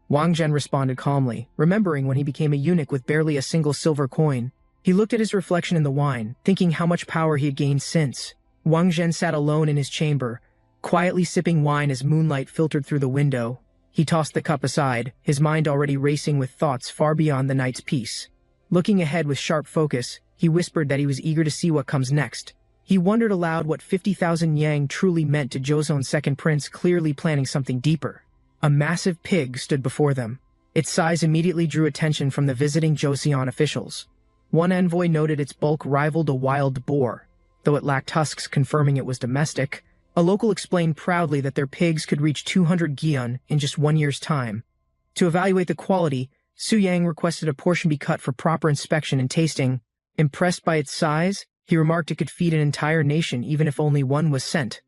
Wang Zhen responded calmly, remembering when he became a eunuch with barely a single silver coin. He looked at his reflection in the wine, thinking how much power he had gained since. Wang Zhen sat alone in his chamber, quietly sipping wine as moonlight filtered through the window. He tossed the cup aside, his mind already racing with thoughts far beyond the night's peace. Looking ahead with sharp focus, he whispered that he was eager to see what comes next. He wondered aloud what 50,000 yang truly meant to Joseon's second prince, clearly planning something deeper. A massive pig stood before them. Its size immediately drew attention from the visiting Joseon officials. One envoy noted its bulk rivaled a wild boar, though it lacked tusks, confirming it was domestic. A local explained proudly that their pigs could reach 200 gyeon in just 1 year's time. To evaluate the quality, Su Yang requested a portion be cut for proper inspection and tasting. Impressed by its size, he remarked it could feed an entire nation even if only one was sent.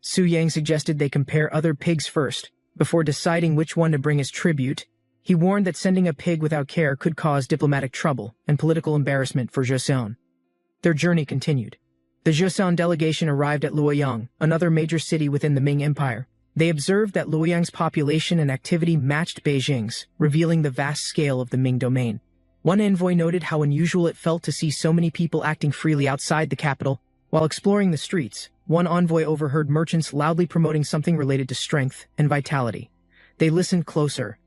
Su Yang suggested they compare other pigs first, before deciding which one to bring as tribute. He warned that sending a pig without care could cause diplomatic trouble and political embarrassment for Joseon. Their journey continued. The Joseon delegation arrived at Luoyang, another major city within the Ming Empire. They observed that Luoyang's population and activity matched Beijing's, revealing the vast scale of the Ming domain. One envoy noted how unusual it felt to see so many people acting freely outside the capital. While exploring the streets, one envoy overheard merchants loudly promoting something related to strength and vitality. They listened closer.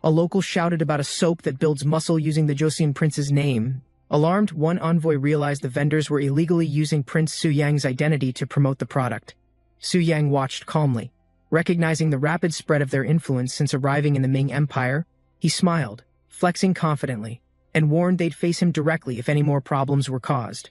A local shouted about a soap that builds muscle using the Joseon prince's name. Alarmed, one envoy realized the vendors were illegally using Prince Su Yang's identity to promote the product. Su Yang watched calmly. Recognizing the rapid spread of their influence since arriving in the Ming Empire, he smiled, flexing confidently, and warned they'd face him directly if any more problems were caused.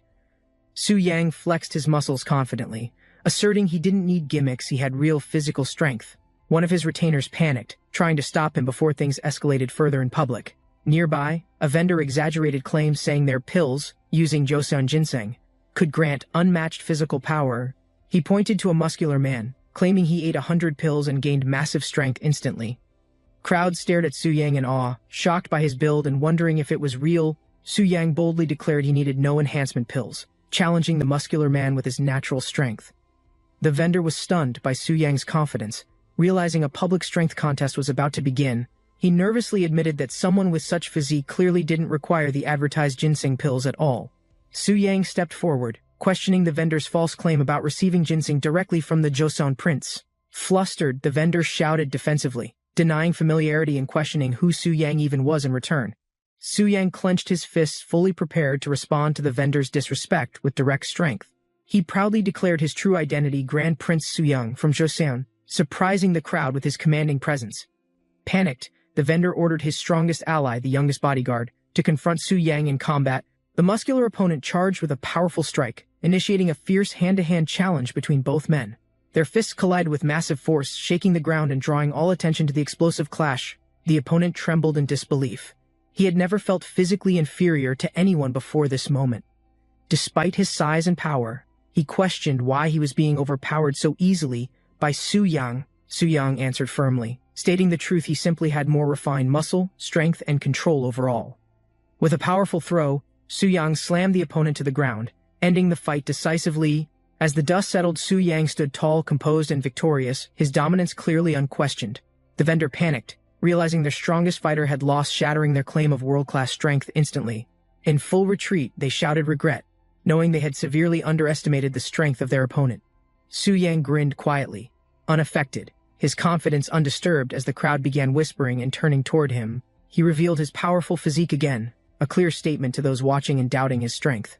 Su Yang flexed his muscles confidently, asserting he didn't need gimmicks, he had real physical strength. One of his retainers panicked, trying to stop him before things escalated further in public. Nearby, a vendor exaggerated claims saying their pills, using Joseon ginseng, could grant unmatched physical power. He pointed to a muscular man, claiming he ate 100 pills and gained massive strength instantly. Crowds stared at Su Yang in awe, shocked by his build and wondering if it was real. Su Yang boldly declared he needed no enhancement pills, challenging the muscular man with his natural strength. The vendor was stunned by Su Yang's confidence. Realizing a public strength contest was about to begin, he nervously admitted that someone with such physique clearly didn't require the advertised ginseng pills at all. Su Yang stepped forward, questioning the vendor's false claim about receiving ginseng directly from the Joseon prince. Flustered, the vendor shouted defensively, denying familiarity and questioning who Su Yang even was in return. Su Yang clenched his fists, fully prepared to respond to the vendor's disrespect with direct strength. He proudly declared his true identity, Grand Prince Su Yang from Joseon, surprising the crowd with his commanding presence. Panicked, the vendor ordered his strongest ally, the youngest bodyguard, to confront Su Yang in combat. The muscular opponent charged with a powerful strike, initiating a fierce hand-to-hand challenge between both men. Their fists collided with massive force, shaking the ground and drawing all attention to the explosive clash. The opponent trembled in disbelief. He had never felt physically inferior to anyone before this moment. Despite his size and power, he questioned why he was being overpowered so easily by Su Yang. Su Yang answered firmly, stating the truth: he simply had more refined muscle, strength, and control overall. With a powerful throw, Su Yang slammed the opponent to the ground, ending the fight decisively. As the dust settled, Su Yang stood tall, composed, and victorious, his dominance clearly unquestioned. The vendor panicked, realizing their strongest fighter had lost, shattering their claim of world-class strength instantly. In full retreat, they shouted regret, knowing they had severely underestimated the strength of their opponent. Su Yang grinned quietly, unaffected, his confidence undisturbed. As the crowd began whispering and turning toward him, he revealed his powerful physique again, a clear statement to those watching and doubting his strength.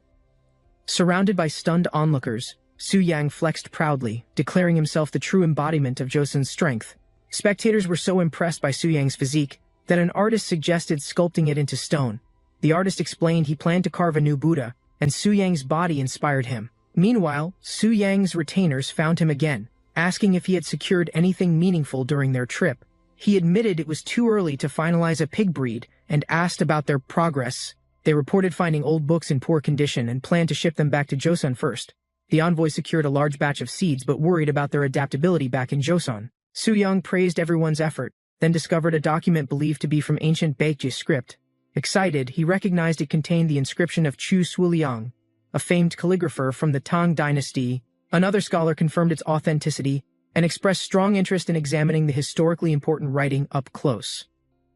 Surrounded by stunned onlookers, Su Yang flexed proudly, declaring himself the true embodiment of Joseon's strength. Spectators were so impressed by Su Yang's physique that an artist suggested sculpting it into stone. The artist explained he planned to carve a new Buddha, and Su Yang's body inspired him. Meanwhile, Su Yang's retainers found him again, asking if he had secured anything meaningful during their trip. He admitted it was too early to finalize a pig breed and asked about their progress. They reported finding old books in poor condition and planned to ship them back to Joseon first. The envoy secured a large batch of seeds but worried about their adaptability back in Joseon. Su Yang praised everyone's effort, then discovered a document believed to be from ancient Baekje script. Excited, he recognized it contained the inscription of Chu Suiliang, a famed calligrapher from the Tang dynasty. Another scholar confirmed its authenticity and expressed strong interest in examining the historically important writing up close.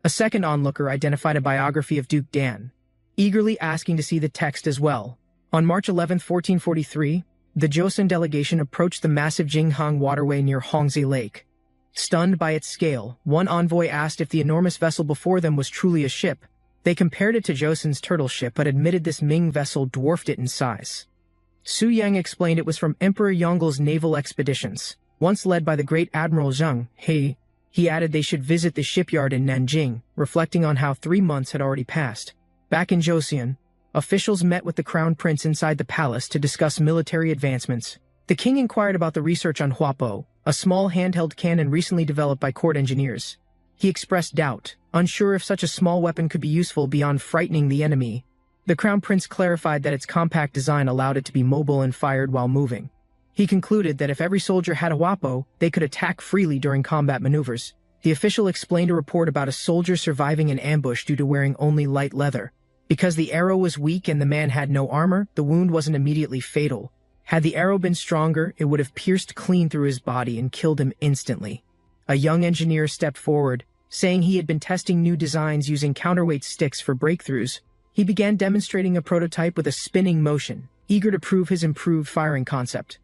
A second onlooker identified a biography of Duke Dan, eagerly asking to see the text as well. On March 11, 1443, the Joseon delegation approached the massive Jinghang waterway near Hongzhi Lake. Stunned by its scale, one envoy asked if the enormous vessel before them was truly a ship. They compared it to Joseon's turtle ship but admitted this Ming vessel dwarfed it in size. Su Yang explained it was from Emperor Yonggle's naval expeditions, once led by the great Admiral Zheng He. He added they should visit the shipyard in Nanjing, reflecting on how 3 months had already passed. Back in Joseon, officials met with the crown prince inside the palace to discuss military advancements. The king inquired about the research on Huapo, a small handheld cannon recently developed by court engineers. He expressed doubt, unsure if such a small weapon could be useful beyond frightening the enemy. The crown prince clarified that its compact design allowed it to be mobile and fired while moving. He concluded that if every soldier had a Huapo, they could attack freely during combat maneuvers. The official explained a report about a soldier surviving an ambush due to wearing only light leather. Because the arrow was weak and the man had no armor, the wound wasn't immediately fatal. Had the arrow been stronger, it would have pierced clean through his body and killed him instantly. A young engineer stepped forward, saying he had been testing new designs using counterweight sticks for breakthroughs. He began demonstrating a prototype with a spinning motion, eager to prove his improved firing concept.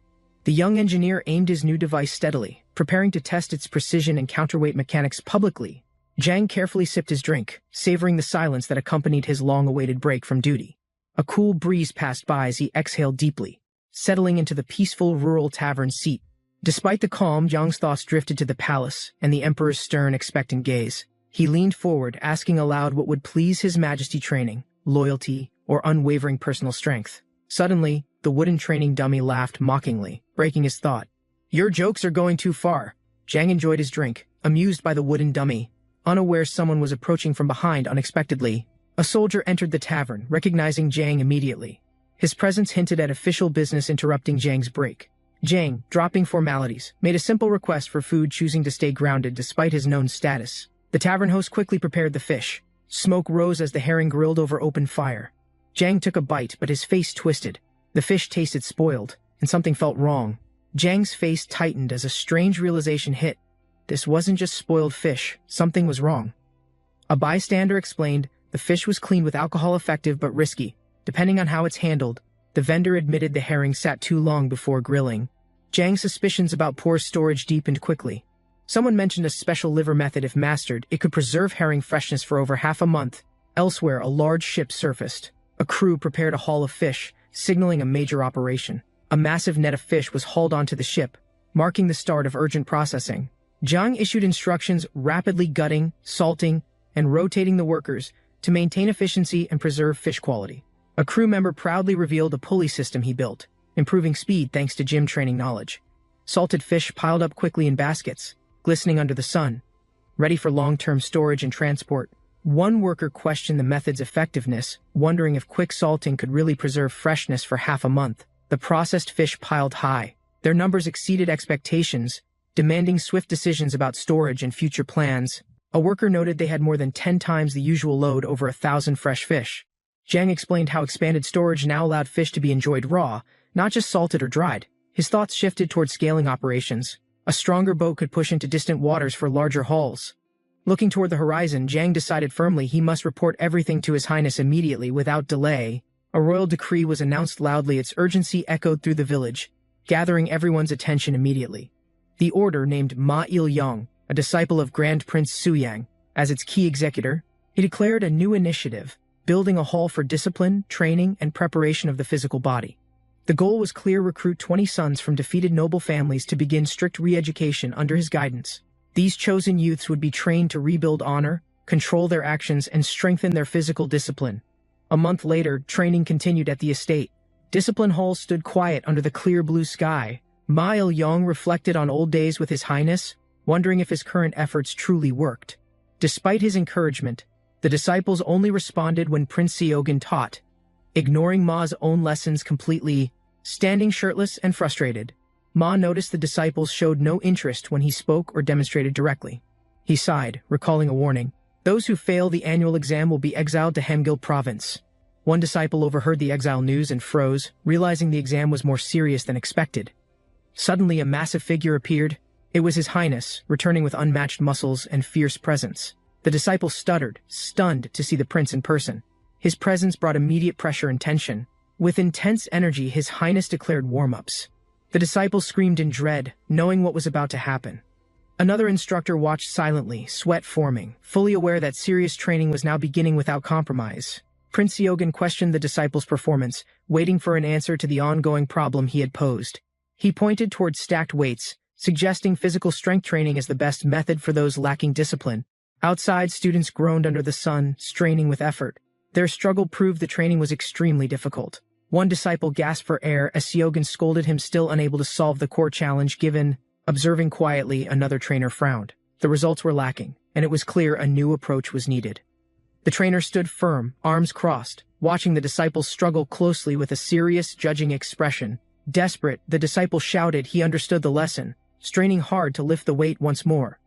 The young engineer aimed his new device steadily, preparing to test its precision and counterweight mechanics publicly. Zhang carefully sipped his drink, savoring the silence that accompanied his long-awaited break from duty. A cool breeze passed by as he exhaled deeply, settling into the peaceful rural tavern seat. Despite the calm, Jiang's thoughts drifted to the palace and the emperor's stern, expectant gaze. He leaned forward, asking aloud what would please his majesty: training, loyalty, or unwavering personal strength. Suddenly, the wooden training dummy laughed mockingly, breaking his thought. "Your jokes are going too far." Jiang enjoyed his drink, amused by the wooden dummy, unaware someone was approaching from behind unexpectedly. A soldier entered the tavern, recognizing Jiang immediately. His presence hinted at official business, interrupting Jiang's break. Jiang, dropping formalities, made a simple request for food, choosing to stay grounded despite his known status. The tavern host quickly prepared the fish. Smoke rose as the herring grilled over open fire. Jiang took a bite, but his face twisted. The fish tasted spoiled, and something felt wrong. Jiang's face tightened as a strange realization hit. This wasn't just spoiled fish, something was wrong. A bystander explained the fish was cleaned with alcohol, effective but risky, depending on how it's handled. The vendor admitted the herring sat too long before grilling. Jiang's suspicions about poor storage deepened quickly. Someone mentioned a special liver method. If mastered, it could preserve herring freshness for over half a month. Elsewhere, a large ship surfaced. A crew prepared a haul of fish, signaling a major operation. A massive net of fish was hauled onto the ship, marking the start of urgent processing. Jiang issued instructions, rapidly gutting, salting, and rotating the workers to maintain efficiency and preserve fish quality. A crew member proudly revealed a pulley system he built, improving speed thanks to gym training knowledge. Salted fish piled up quickly in baskets, glistening under the sun, ready for long-term storage and transport. One worker questioned the method's effectiveness, wondering if quick salting could really preserve freshness for half a month. The processed fish piled high. Their numbers exceeded expectations, demanding swift decisions about storage and future plans. A worker noted they had more than 10 times the usual load, over 1,000 fresh fish. Jiang explained how expanded storage now allowed fish to be enjoyed raw, not just salted or dried. His thoughts shifted toward scaling operations. A stronger boat could push into distant waters for larger hauls. Looking toward the horizon, Jiang decided firmly he must report everything to His Highness immediately, without delay. A royal decree was announced loudly. Its urgency echoed through the village, gathering everyone's attention immediately. The order named Ma Il-yang, a disciple of Grand Prince Suyang, as its key executor. He declared a new initiative, building a hall for discipline, training, and preparation of the physical body. The goal was clear: recruit 20 sons from defeated noble families to begin strict re-education under his guidance. These chosen youths would be trained to rebuild honor, control their actions, and strengthen their physical discipline. A month later, training continued at the estate. Discipline halls stood quiet under the clear blue sky. Ma Il-yang reflected on old days with His Highness, wondering if his current efforts truly worked. Despite his encouragement, the disciples only responded when Prince Seogan taught, ignoring Ma's own lessons completely. Standing shirtless and frustrated, Ma noticed the disciples showed no interest when he spoke or demonstrated directly. He sighed, recalling a warning. Those who fail the annual exam will be exiled to Hamgyal province. One disciple overheard the exile news and froze, realizing the exam was more serious than expected. Suddenly, a massive figure appeared. It was His Highness, returning with unmatched muscles and fierce presence. The disciple stuttered, stunned to see the prince in person. His presence brought immediate pressure and tension. With intense energy, His Highness declared warm-ups. The disciples screamed in dread, knowing what was about to happen. Another instructor watched silently, sweat forming, fully aware that serious training was now beginning without compromise. Prince Seogan questioned the disciples' performance, waiting for an answer to the ongoing problem he had posed. He pointed toward stacked weights, suggesting physical strength training as the best method for those lacking discipline. Outside, students groaned under the sun, straining with effort. Their struggle proved the training was extremely difficult. One disciple gasped for air as Seogan scolded him, still unable to solve the core challenge given. Observing quietly, another trainer frowned. The results were lacking, and it was clear a new approach was needed. The trainer stood firm, arms crossed, watching the disciples struggle closely with a serious, judging expression. Desperate, the disciple shouted he understood the lesson, straining hard to lift the weight once more.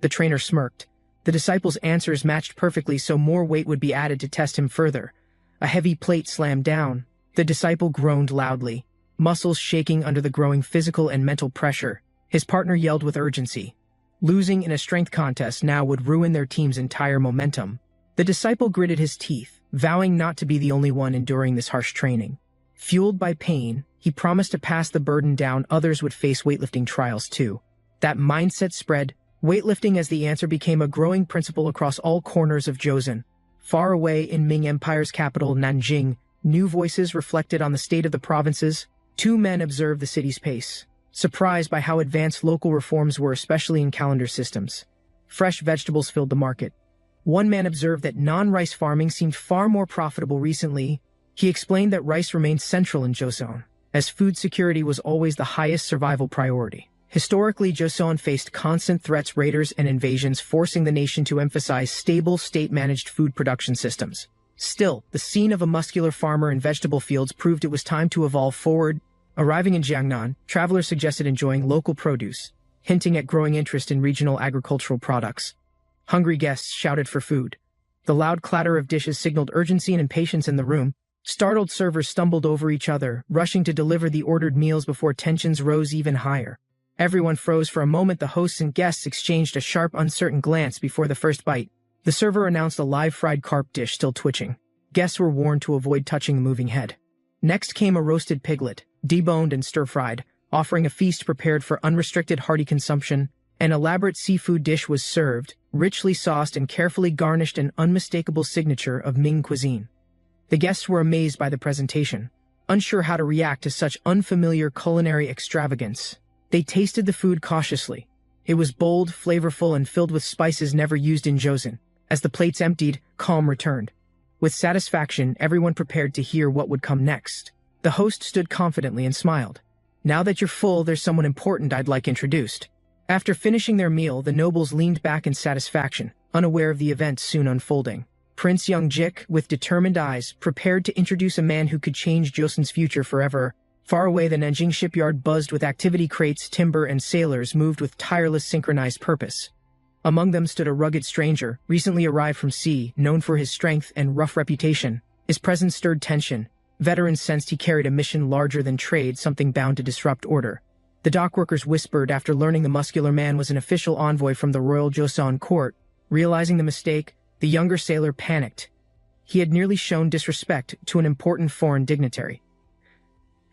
The trainer smirked. The disciple's answers matched perfectly, so more weight would be added to test him further. A heavy plate slammed down. The disciple groaned loudly, muscles shaking under the growing physical and mental pressure. His partner yelled with urgency. Losing in a strength contest now would ruin their team's entire momentum. The disciple gritted his teeth, vowing not to be the only one enduring this harsh training. Fueled by pain, he promised to pass the burden down. Others would face weightlifting trials too. That mindset spread. Weightlifting as the answer became a growing principle across all corners of Joseon. Far away in Ming Empire's capital, Nanjing, New voices reflected on the state of the provinces. Two men observed the city's pace, surprised by how advanced local reforms were, especially in calendar systems. Fresh vegetables filled the market. One man observed that non-rice farming seemed far more profitable recently. He explained that rice remained central in Joseon, as food security was always the highest survival priority. Historically, Joseon faced constant threats, raiders, and invasions, forcing the nation to emphasize stable, state-managed food production systems. Still, the scene of a muscular farmer in vegetable fields proved it was time to evolve forward. Arriving in Jiangnan, travelers suggested enjoying local produce, hinting at growing interest in regional agricultural products. Hungry guests shouted for food. The loud clatter of dishes signaled urgency and impatience in the room. Startled servers stumbled over each other, rushing to deliver the ordered meals before tensions rose even higher. Everyone froze for a moment. The hosts and guests exchanged a sharp, uncertain glance before the first bite. The server announced a live fried carp dish still twitching. Guests were warned to avoid touching the moving head. Next came a roasted piglet, deboned and stir-fried, offering a feast prepared for unrestricted hearty consumption. An elaborate seafood dish was served, richly sauced and carefully garnished, an unmistakable signature of Ming cuisine. The guests were amazed by the presentation, unsure how to react to such unfamiliar culinary extravagance. They tasted the food cautiously. It was bold, flavorful, and filled with spices never used in Joseon. As the plates emptied, calm returned. With satisfaction, everyone prepared to hear what would come next. The host stood confidently and smiled. "Now that you're full, there's someone important I'd like introduced." After finishing their meal, the nobles leaned back in satisfaction, unaware of the events soon unfolding. Prince Youngjik, with determined eyes, prepared to introduce a man who could change Joseon's future forever. Far away, the Nanjing shipyard buzzed with activity. Crates, timber, and sailors moved with tireless, synchronized purpose. Among them stood a rugged stranger, recently arrived from sea, known for his strength and rough reputation. His presence stirred tension. Veterans sensed he carried a mission larger than trade, something bound to disrupt order. The dockworkers whispered after learning the muscular man was an official envoy from the royal Joseon court. Realizing the mistake, the younger sailor panicked. He had nearly shown disrespect to an important foreign dignitary.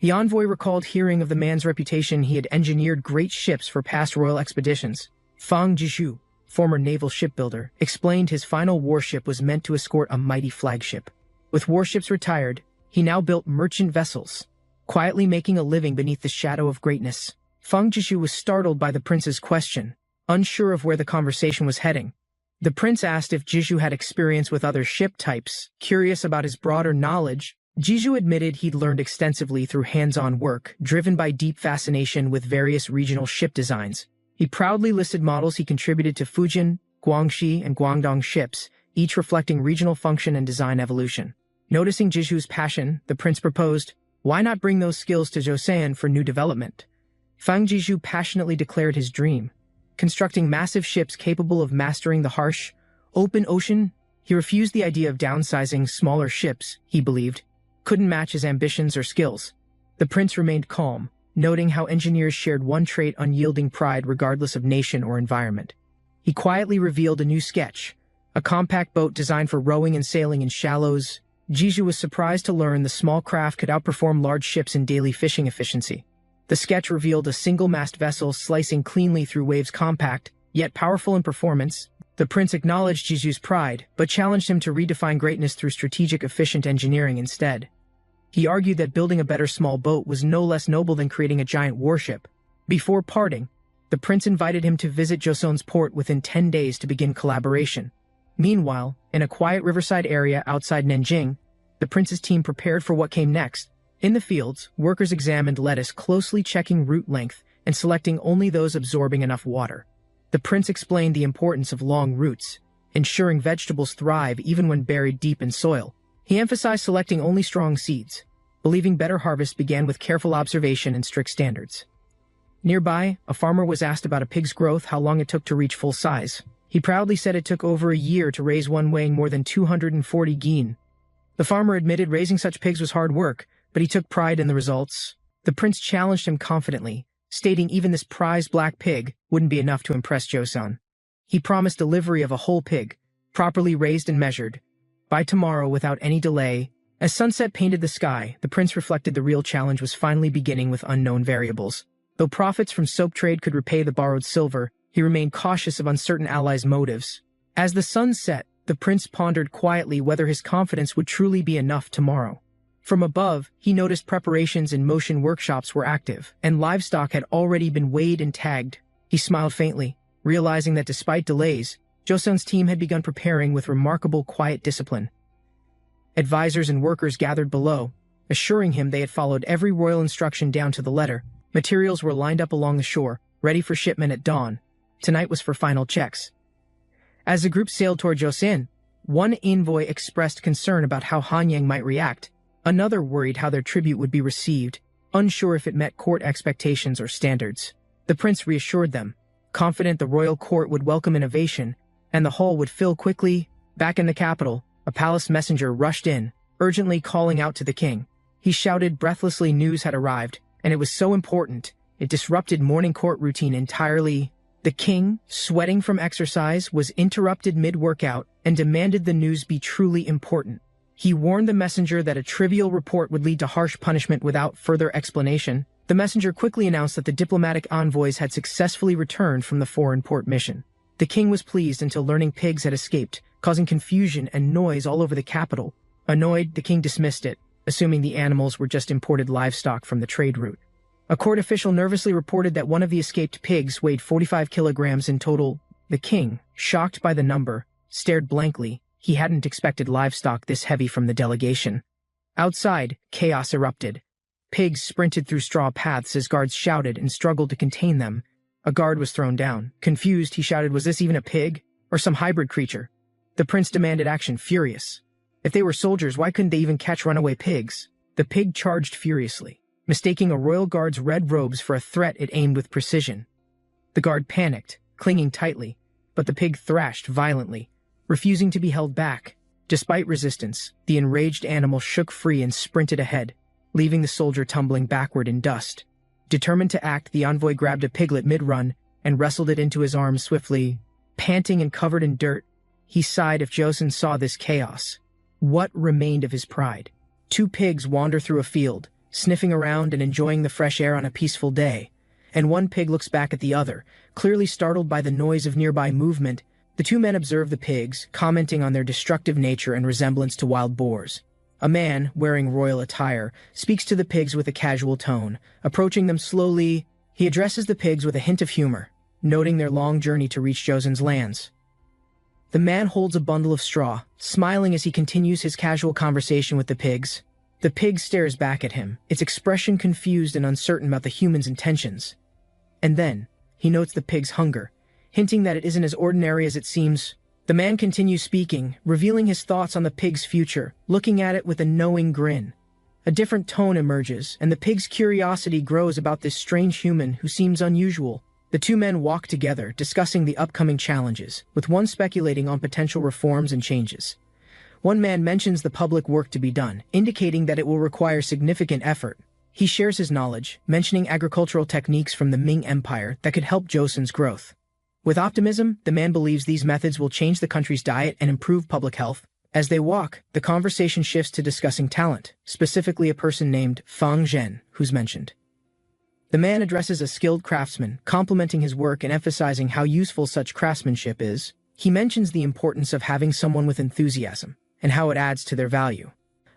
The envoy recalled hearing of the man's reputation. He had engineered great ships for past royal expeditions. Fang Jishu, former naval shipbuilder, explained his final warship was meant to escort a mighty flagship. With warships retired, he now built merchant vessels, quietly making a living beneath the shadow of greatness. Fang Jishu was startled by the prince's question, unsure of where the conversation was heading. The prince asked if Jishu had experience with other ship types. Curious about his broader knowledge, Jishu admitted he'd learned extensively through hands-on work, driven by deep fascination with various regional ship designs. He proudly listed models he contributed to Fujian, Guangxi, and Guangdong ships, each reflecting regional function and design evolution. Noticing Jishu's passion, the prince proposed, "Why not bring those skills to Joseon for new development?" Fang Jishu passionately declared his dream, constructing massive ships capable of mastering the harsh, open ocean. He refused the idea of downsizing. Smaller ships, he believed, couldn't match his ambitions or skills. The prince remained calm, noting how engineers shared one trait: unyielding pride regardless of nation or environment. He quietly revealed a new sketch, a compact boat designed for rowing and sailing in shallows. Jishu was surprised to learn the small craft could outperform large ships in daily fishing efficiency. The sketch revealed a single-mast vessel slicing cleanly through waves, compact, yet powerful in performance. The prince acknowledged Jishu's pride, but challenged him to redefine greatness through strategic, efficient engineering instead. He argued that building a better small boat was no less noble than creating a giant warship. Before parting, the prince invited him to visit Joseon's port within 10 days to begin collaboration. Meanwhile, in a quiet riverside area outside Nanjing, the prince's team prepared for what came next. In the fields, workers examined lettuce, closely checking root length and selecting only those absorbing enough water. The prince explained the importance of long roots, ensuring vegetables thrive even when buried deep in soil. He emphasized selecting only strong seeds, believing better harvests began with careful observation and strict standards. Nearby, a farmer was asked about a pig's growth, how long it took to reach full size. He proudly said it took over a year to raise one weighing more than 240 gin. The farmer admitted raising such pigs was hard work, but he took pride in the results. The prince challenged him confidently, stating even this prized black pig wouldn't be enough to impress Joseon. He promised delivery of a whole pig, properly raised and measured, by tomorrow without any delay. As sunset painted the sky, the prince reflected the real challenge was finally beginning with unknown variables. Though profits from soap trade could repay the borrowed silver, he remained cautious of uncertain allies' motives. As the sun set, the prince pondered quietly whether his confidence would truly be enough tomorrow. From above, he noticed preparations and motion workshops were active, and livestock had already been weighed and tagged. He smiled faintly, realizing that despite delays, Joseon's team had begun preparing with remarkable quiet discipline. Advisors and workers gathered below, assuring him they had followed every royal instruction down to the letter. Materials were lined up along the shore, ready for shipment at dawn. Tonight was for final checks. As the group sailed toward Joseon, one envoy expressed concern about how Hanyang might react. Another worried how their tribute would be received, unsure if it met court expectations or standards. The prince reassured them, confident the royal court would welcome innovation, and the hall would fill quickly. Back in the capital, a palace messenger rushed in, urgently calling out to the king. He shouted breathlessly news had arrived, and it was so important, it disrupted morning court routine entirely. The king, sweating from exercise, was interrupted mid-workout and demanded the news be truly important. He warned the messenger that a trivial report would lead to harsh punishment without further explanation. The messenger quickly announced that the diplomatic envoys had successfully returned from the foreign port mission. The king was pleased until learning pigs had escaped, causing confusion and noise all over the capital. Annoyed, the king dismissed it, assuming the animals were just imported livestock from the trade route. A court official nervously reported that one of the escaped pigs weighed 45 kilograms in total. The king, shocked by the number, stared blankly. He hadn't expected livestock this heavy from the delegation. Outside, chaos erupted. Pigs sprinted through straw paths as guards shouted and struggled to contain them. A guard was thrown down. Confused, he shouted, "Was this even a pig? Or some hybrid creature?" The prince demanded action, furious. If they were soldiers, why couldn't they even catch runaway pigs? The pig charged furiously. Mistaking a royal guard's red robes for a threat, it aimed with precision. The guard panicked, clinging tightly, but the pig thrashed violently, refusing to be held back. Despite resistance, the enraged animal shook free and sprinted ahead, leaving the soldier tumbling backward in dust. Determined to act, the envoy grabbed a piglet mid-run and wrestled it into his arms swiftly. Panting and covered in dirt, he sighed. If Joseon saw this chaos, what remained of his pride? Two pigs wander through a field, sniffing around and enjoying the fresh air on a peaceful day, and one pig looks back at the other, clearly startled by the noise of nearby movement. The two men observe the pigs, commenting on their destructive nature and resemblance to wild boars. A man, wearing royal attire, speaks to the pigs with a casual tone. Approaching them slowly, he addresses the pigs with a hint of humor, noting their long journey to reach Joseon's lands. The man holds a bundle of straw, smiling as he continues his casual conversation with the pigs. The pig stares back at him, its expression confused and uncertain about the human's intentions. And then, he notes the pig's hunger, hinting that it isn't as ordinary as it seems. The man continues speaking, revealing his thoughts on the pig's future, looking at it with a knowing grin. A different tone emerges, and the pig's curiosity grows about this strange human who seems unusual. The two men walk together, discussing the upcoming challenges, with one speculating on potential reforms and changes. One man mentions the public work to be done, indicating that it will require significant effort. He shares his knowledge, mentioning agricultural techniques from the Ming Empire that could help Joseon's growth. With optimism, the man believes these methods will change the country's diet and improve public health. As they walk, the conversation shifts to discussing talent, specifically a person named Fang Zhen, who's mentioned. The man addresses a skilled craftsman, complimenting his work and emphasizing how useful such craftsmanship is. He mentions the importance of having someone with enthusiasm, and how it adds to their value.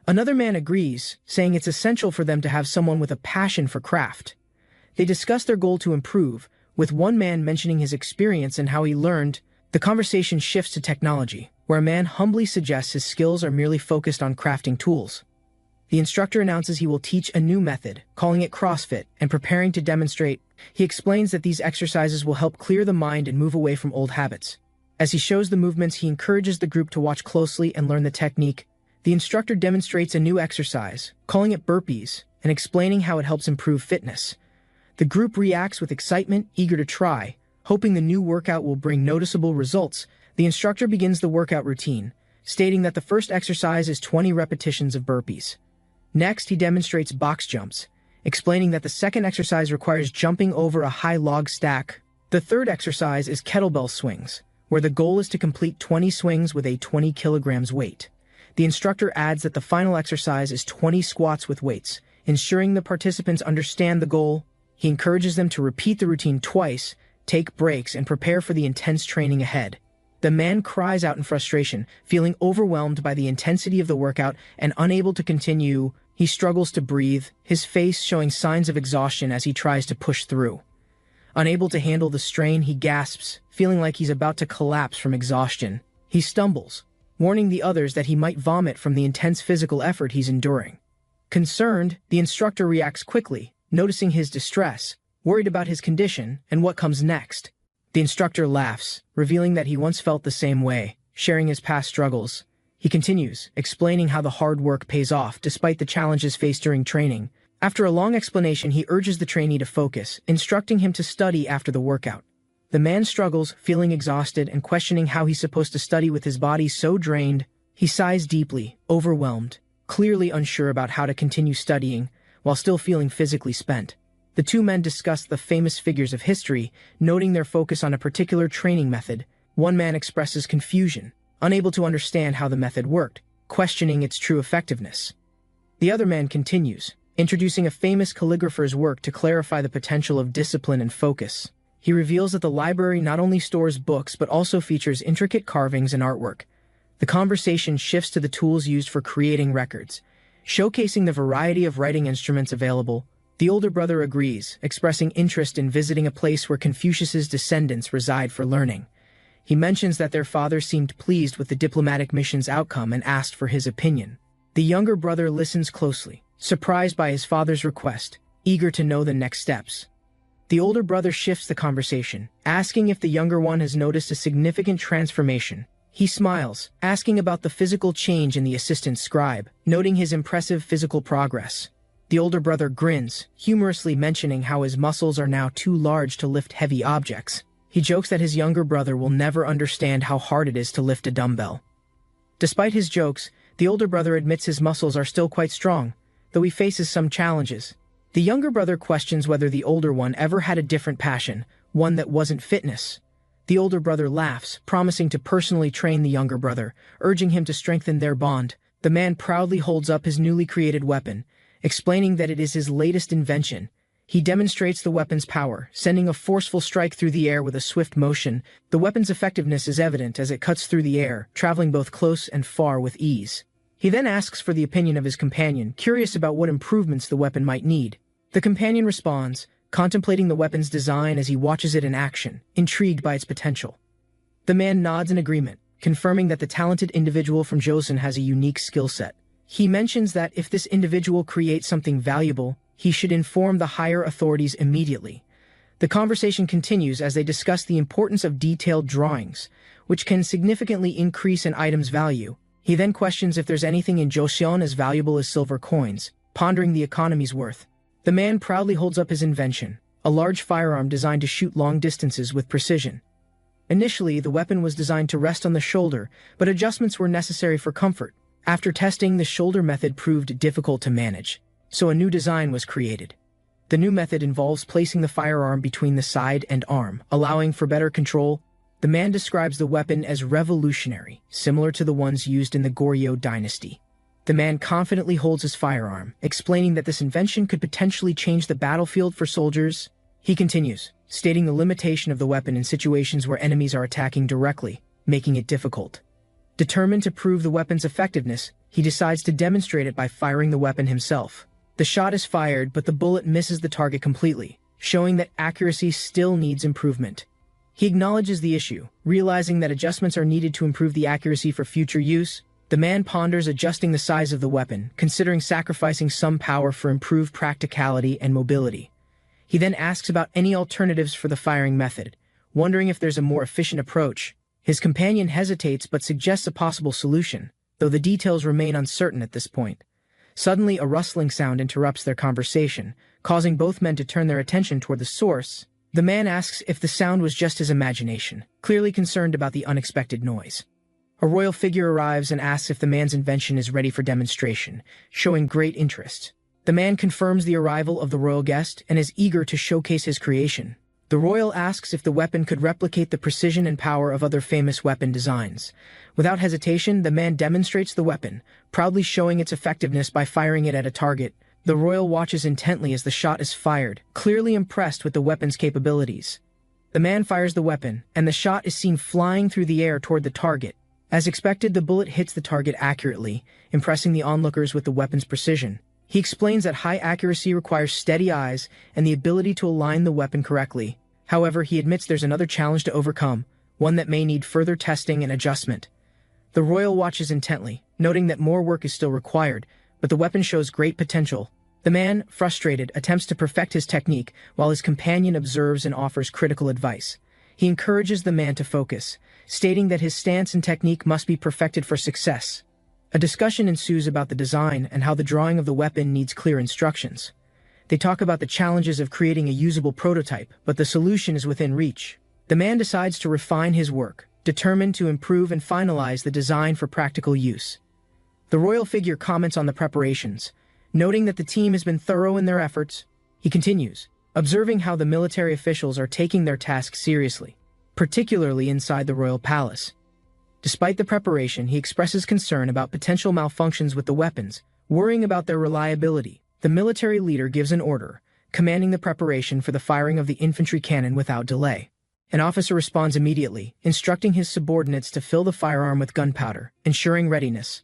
Another man agrees, saying it's essential for them to have someone with a passion for craft. They discuss their goal to improve, with one man mentioning his experience and how he learned. The conversation shifts to technology, where a man humbly suggests his skills are merely focused on crafting tools. The instructor announces he will teach a new method, calling it CrossFit, and preparing to demonstrate. He explains that these exercises will help clear the mind and move away from old habits. As he shows the movements, he encourages the group to watch closely and learn the technique. The instructor demonstrates a new exercise, calling it burpees, and explaining how it helps improve fitness. The group reacts with excitement, eager to try, hoping the new workout will bring noticeable results. The instructor begins the workout routine, stating that the first exercise is 20 repetitions of burpees. Next, he demonstrates box jumps, explaining that the second exercise requires jumping over a high log stack. The third exercise is kettlebell swings, where the goal is to complete 20 swings with a 20 kilograms weight. The instructor adds that the final exercise is 20 squats with weights, ensuring the participants understand the goal. He encourages them to repeat the routine twice, take breaks, and prepare for the intense training ahead. The man cries out in frustration, feeling overwhelmed by the intensity of the workout and unable to continue. He struggles to breathe, his face showing signs of exhaustion as he tries to push through. Unable to handle the strain, he gasps, feeling like he's about to collapse from exhaustion. He stumbles, warning the others that he might vomit from the intense physical effort he's enduring. Concerned, the instructor reacts quickly, noticing his distress, worried about his condition and what comes next. The instructor laughs, revealing that he once felt the same way, sharing his past struggles. He continues, explaining how the hard work pays off despite the challenges faced during training. After a long explanation, he urges the trainee to focus, instructing him to study after the workout. The man struggles, feeling exhausted and questioning how he's supposed to study with his body so drained. He sighs deeply, overwhelmed, clearly unsure about how to continue studying, while still feeling physically spent. The two men discuss the famous figures of history, noting their focus on a particular training method. One man expresses confusion, unable to understand how the method worked, questioning its true effectiveness. The other man continues, introducing a famous calligrapher's work to clarify the potential of discipline and focus. He reveals that the library not only stores books but also features intricate carvings and artwork. The conversation shifts to the tools used for creating records, showcasing the variety of writing instruments available. The older brother agrees, expressing interest in visiting a place where Confucius's descendants reside for learning. He mentions that their father seemed pleased with the diplomatic mission's outcome and asked for his opinion. The younger brother listens closely, surprised by his father's request, eager to know the next steps. The older brother shifts the conversation, asking if the younger one has noticed a significant transformation. He smiles, asking about the physical change in the assistant scribe, noting his impressive physical progress. The older brother grins, humorously mentioning how his muscles are now too large to lift heavy objects. He jokes that his younger brother will never understand how hard it is to lift a dumbbell. Despite his jokes, the older brother admits his muscles are still quite strong, though he faces some challenges. The younger brother questions whether the older one ever had a different passion, one that wasn't fitness. The older brother laughs, promising to personally train the younger brother, urging him to strengthen their bond. The man proudly holds up his newly created weapon, explaining that it is his latest invention. He demonstrates the weapon's power, sending a forceful strike through the air with a swift motion. The weapon's effectiveness is evident as it cuts through the air, traveling both close and far with ease. He then asks for the opinion of his companion, curious about what improvements the weapon might need. The companion responds, contemplating the weapon's design as he watches it in action, intrigued by its potential. The man nods in agreement, confirming that the talented individual from Joseon has a unique skill set. He mentions that if this individual creates something valuable, he should inform the higher authorities immediately. The conversation continues as they discuss the importance of detailed drawings, which can significantly increase an item's value. He then questions if there's anything in Joseon as valuable as silver coins, pondering the economy's worth. The man proudly holds up his invention, a large firearm designed to shoot long distances with precision. Initially, the weapon was designed to rest on the shoulder, but adjustments were necessary for comfort. After testing, the shoulder method proved difficult to manage, so a new design was created. The new method involves placing the firearm between the side and arm, allowing for better control. The man describes the weapon as revolutionary, similar to the ones used in the Goryeo dynasty. The man confidently holds his firearm, explaining that this invention could potentially change the battlefield for soldiers. He continues, stating the limitation of the weapon in situations where enemies are attacking directly, making it difficult. Determined to prove the weapon's effectiveness, he decides to demonstrate it by firing the weapon himself. The shot is fired, but the bullet misses the target completely, showing that accuracy still needs improvement. He acknowledges the issue, realizing that adjustments are needed to improve the accuracy for future use. The man ponders adjusting the size of the weapon, considering sacrificing some power for improved practicality and mobility. He then asks about any alternatives for the firing method, wondering if there's a more efficient approach. His companion hesitates but suggests a possible solution, though the details remain uncertain at this point. Suddenly, a rustling sound interrupts their conversation, causing both men to turn their attention toward the source. The man asks if the sound was just his imagination, clearly concerned about the unexpected noise. A royal figure arrives and asks if the man's invention is ready for demonstration, showing great interest. The man confirms the arrival of the royal guest and is eager to showcase his creation. The royal asks if the weapon could replicate the precision and power of other famous weapon designs. Without hesitation, the man demonstrates the weapon, proudly showing its effectiveness by firing it at a target. The royal watches intently as the shot is fired, clearly impressed with the weapon's capabilities. The man fires the weapon, and the shot is seen flying through the air toward the target. As expected, the bullet hits the target accurately, impressing the onlookers with the weapon's precision. He explains that high accuracy requires steady eyes and the ability to align the weapon correctly. However, he admits there's another challenge to overcome, one that may need further testing and adjustment. The royal watches intently, noting that more work is still required, but the weapon shows great potential. The man, frustrated, attempts to perfect his technique, while his companion observes and offers critical advice. He encourages the man to focus, stating that his stance and technique must be perfected for success. A discussion ensues about the design and how the drawing of the weapon needs clear instructions. They talk about the challenges of creating a usable prototype, but the solution is within reach. The man decides to refine his work, determined to improve and finalize the design for practical use. The royal figure comments on the preparations, noting that the team has been thorough in their efforts. He continues, observing how the military officials are taking their task seriously, particularly inside the royal palace. Despite the preparation, he expresses concern about potential malfunctions with the weapons, worrying about their reliability. The military leader gives an order, commanding the preparation for the firing of the infantry cannon without delay. An officer responds immediately, instructing his subordinates to fill the firearm with gunpowder, ensuring readiness.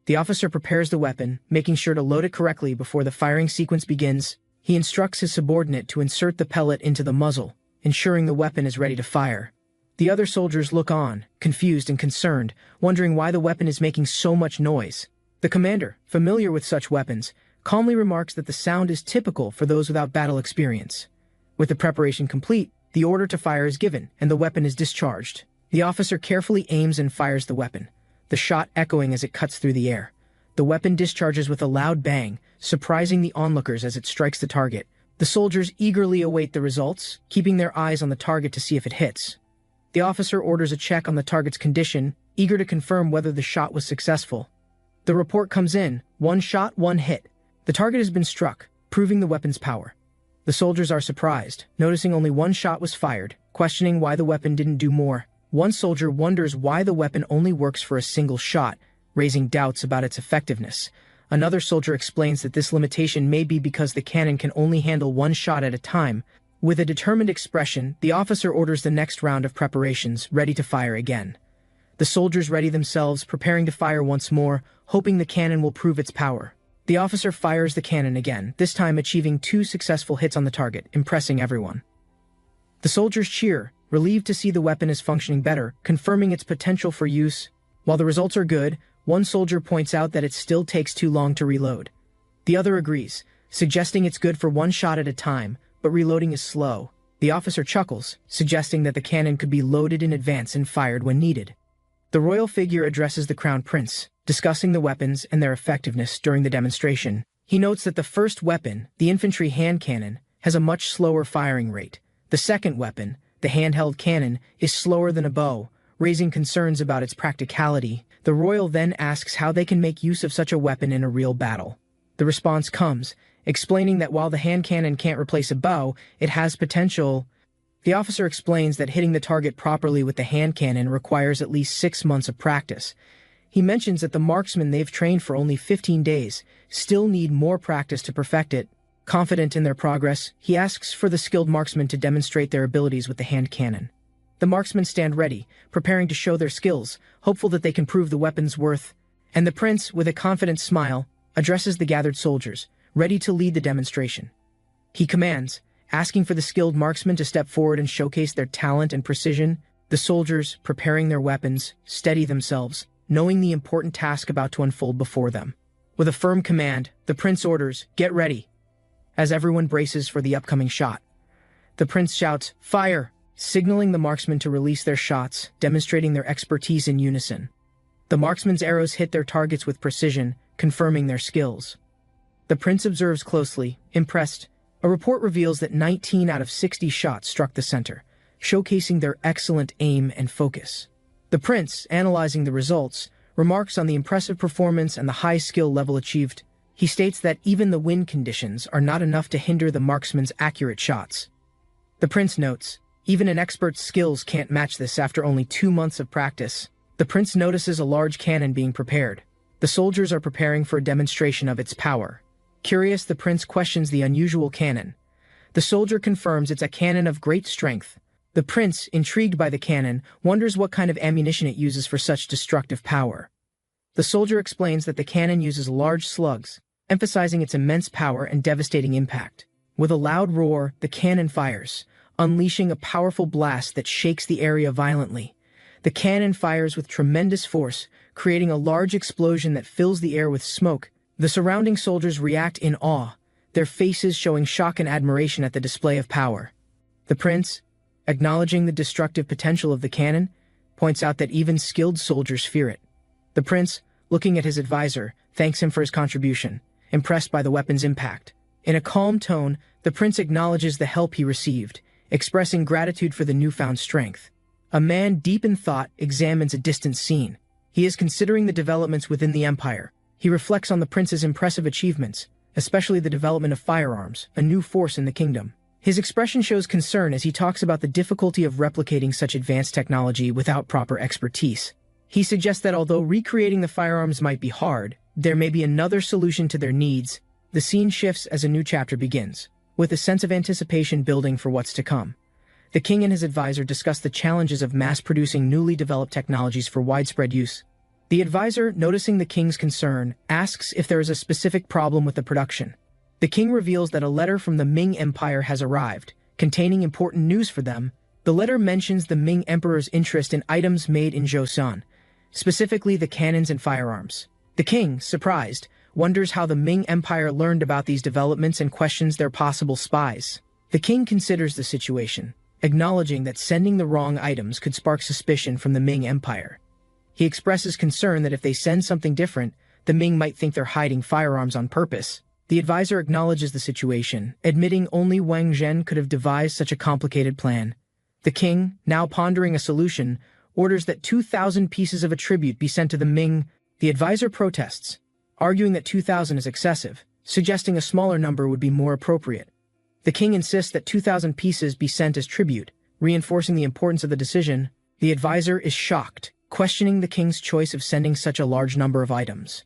The officer prepares the weapon, making sure to load it correctly before the firing sequence begins. He instructs his subordinate to insert the pellet into the muzzle, ensuring the weapon is ready to fire. The other soldiers look on, confused and concerned, wondering why the weapon is making so much noise. The commander, familiar with such weapons, calmly remarks that the sound is typical for those without battle experience. With the preparation complete, the order to fire is given, and the weapon is discharged. The officer carefully aims and fires the weapon, the shot echoing as it cuts through the air. The weapon discharges with a loud bang, surprising the onlookers as it strikes the target. The soldiers eagerly await the results, keeping their eyes on the target to see if it hits. The officer orders a check on the target's condition, eager to confirm whether the shot was successful. The report comes in, 1 shot, 1 hit. The target has been struck, proving the weapon's power. The soldiers are surprised, noticing only 1 shot was fired, questioning why the weapon didn't do more. One soldier wonders why the weapon only works for a single shot, raising doubts about its effectiveness. Another soldier explains that this limitation may be because the cannon can only handle 1 shot at a time. With a determined expression, the officer orders the next round of preparations, ready to fire again. The soldiers ready themselves, preparing to fire once more, hoping the cannon will prove its power. The officer fires the cannon again, this time achieving 2 successful hits on the target, impressing everyone. The soldiers cheer, relieved to see the weapon is functioning better, confirming its potential for use. While the results are good, one soldier points out that it still takes too long to reload. The other agrees, suggesting it's good for 1 shot at a time, but reloading is slow. The officer chuckles, suggesting that the cannon could be loaded in advance and fired when needed. The royal figure addresses the crown prince, discussing the weapons and their effectiveness during the demonstration. He notes that the first weapon, the infantry hand cannon, has a much slower firing rate. The second weapon, the handheld cannon, is slower than a bow, raising concerns about its practicality. The royal then asks how they can make use of such a weapon in a real battle. The response comes, explaining that while the hand cannon can't replace a bow, it has potential. The officer explains that hitting the target properly with the hand cannon requires at least 6 months of practice. He mentions that the marksmen they've trained for only 15 days still need more practice to perfect it. Confident in their progress, he asks for the skilled marksmen to demonstrate their abilities with the hand cannon. The marksmen stand ready, preparing to show their skills, hopeful that they can prove the weapon's worth. And the prince, with a confident smile, addresses the gathered soldiers, ready to lead the demonstration. He commands, asking for the skilled marksmen to step forward and showcase their talent and precision. The soldiers, preparing their weapons, steady themselves, knowing the important task about to unfold before them. With a firm command, the prince orders, "Get ready," as everyone braces for the upcoming shot. The prince shouts, "Fire!" signaling the marksmen to release their shots, demonstrating their expertise in unison. The marksmen's arrows hit their targets with precision, confirming their skills. The prince observes closely, impressed. A report reveals that 19 out of 60 shots struck the center, showcasing their excellent aim and focus. The prince, analyzing the results, remarks on the impressive performance and the high skill level achieved. He states that even the wind conditions are not enough to hinder the marksman's accurate shots. The prince notes, even an expert's skills can't match this after only 2 months of practice. The prince notices a large cannon being prepared. The soldiers are preparing for a demonstration of its power. Curious, the prince questions the unusual cannon. The soldier confirms it's a cannon of great strength. The prince, intrigued by the cannon, wonders what kind of ammunition it uses for such destructive power. The soldier explains that the cannon uses large slugs, emphasizing its immense power and devastating impact. With a loud roar, the cannon fires, unleashing a powerful blast that shakes the area violently. The cannon fires with tremendous force, creating a large explosion that fills the air with smoke. The surrounding soldiers react in awe, their faces showing shock and admiration at the display of power. The prince, acknowledging the destructive potential of the cannon, points out that even skilled soldiers fear it. The prince, looking at his advisor, thanks him for his contribution, impressed by the weapon's impact. In a calm tone, the prince acknowledges the help he received, expressing gratitude for the newfound strength. A man deep in thought examines a distant scene. He is considering the developments within the empire. He reflects on the prince's impressive achievements, especially the development of firearms, a new force in the kingdom. His expression shows concern as he talks about the difficulty of replicating such advanced technology without proper expertise. He suggests that although recreating the firearms might be hard, there may be another solution to their needs. The scene shifts as a new chapter begins, with a sense of anticipation building for what's to come. The king and his advisor discuss the challenges of mass-producing newly developed technologies for widespread use. The advisor, noticing the king's concern, asks if there is a specific problem with the production. The king reveals that a letter from the Ming Empire has arrived, containing important news for them. The letter mentions the Ming Emperor's interest in items made in Joseon, specifically the cannons and firearms. The king, surprised, wonders how the Ming Empire learned about these developments and questions their possible spies. The king considers the situation, acknowledging that sending the wrong items could spark suspicion from the Ming Empire. He expresses concern that if they send something different, the Ming might think they're hiding firearms on purpose. The advisor acknowledges the situation, admitting only Wang Zhen could have devised such a complicated plan. The king, now pondering a solution, orders that 2,000 pieces of a tribute be sent to the Ming. The advisor protests, arguing that 2,000 is excessive, suggesting a smaller number would be more appropriate. The king insists that 2,000 pieces be sent as tribute, reinforcing the importance of the decision. The advisor is shocked, questioning the king's choice of sending such a large number of items.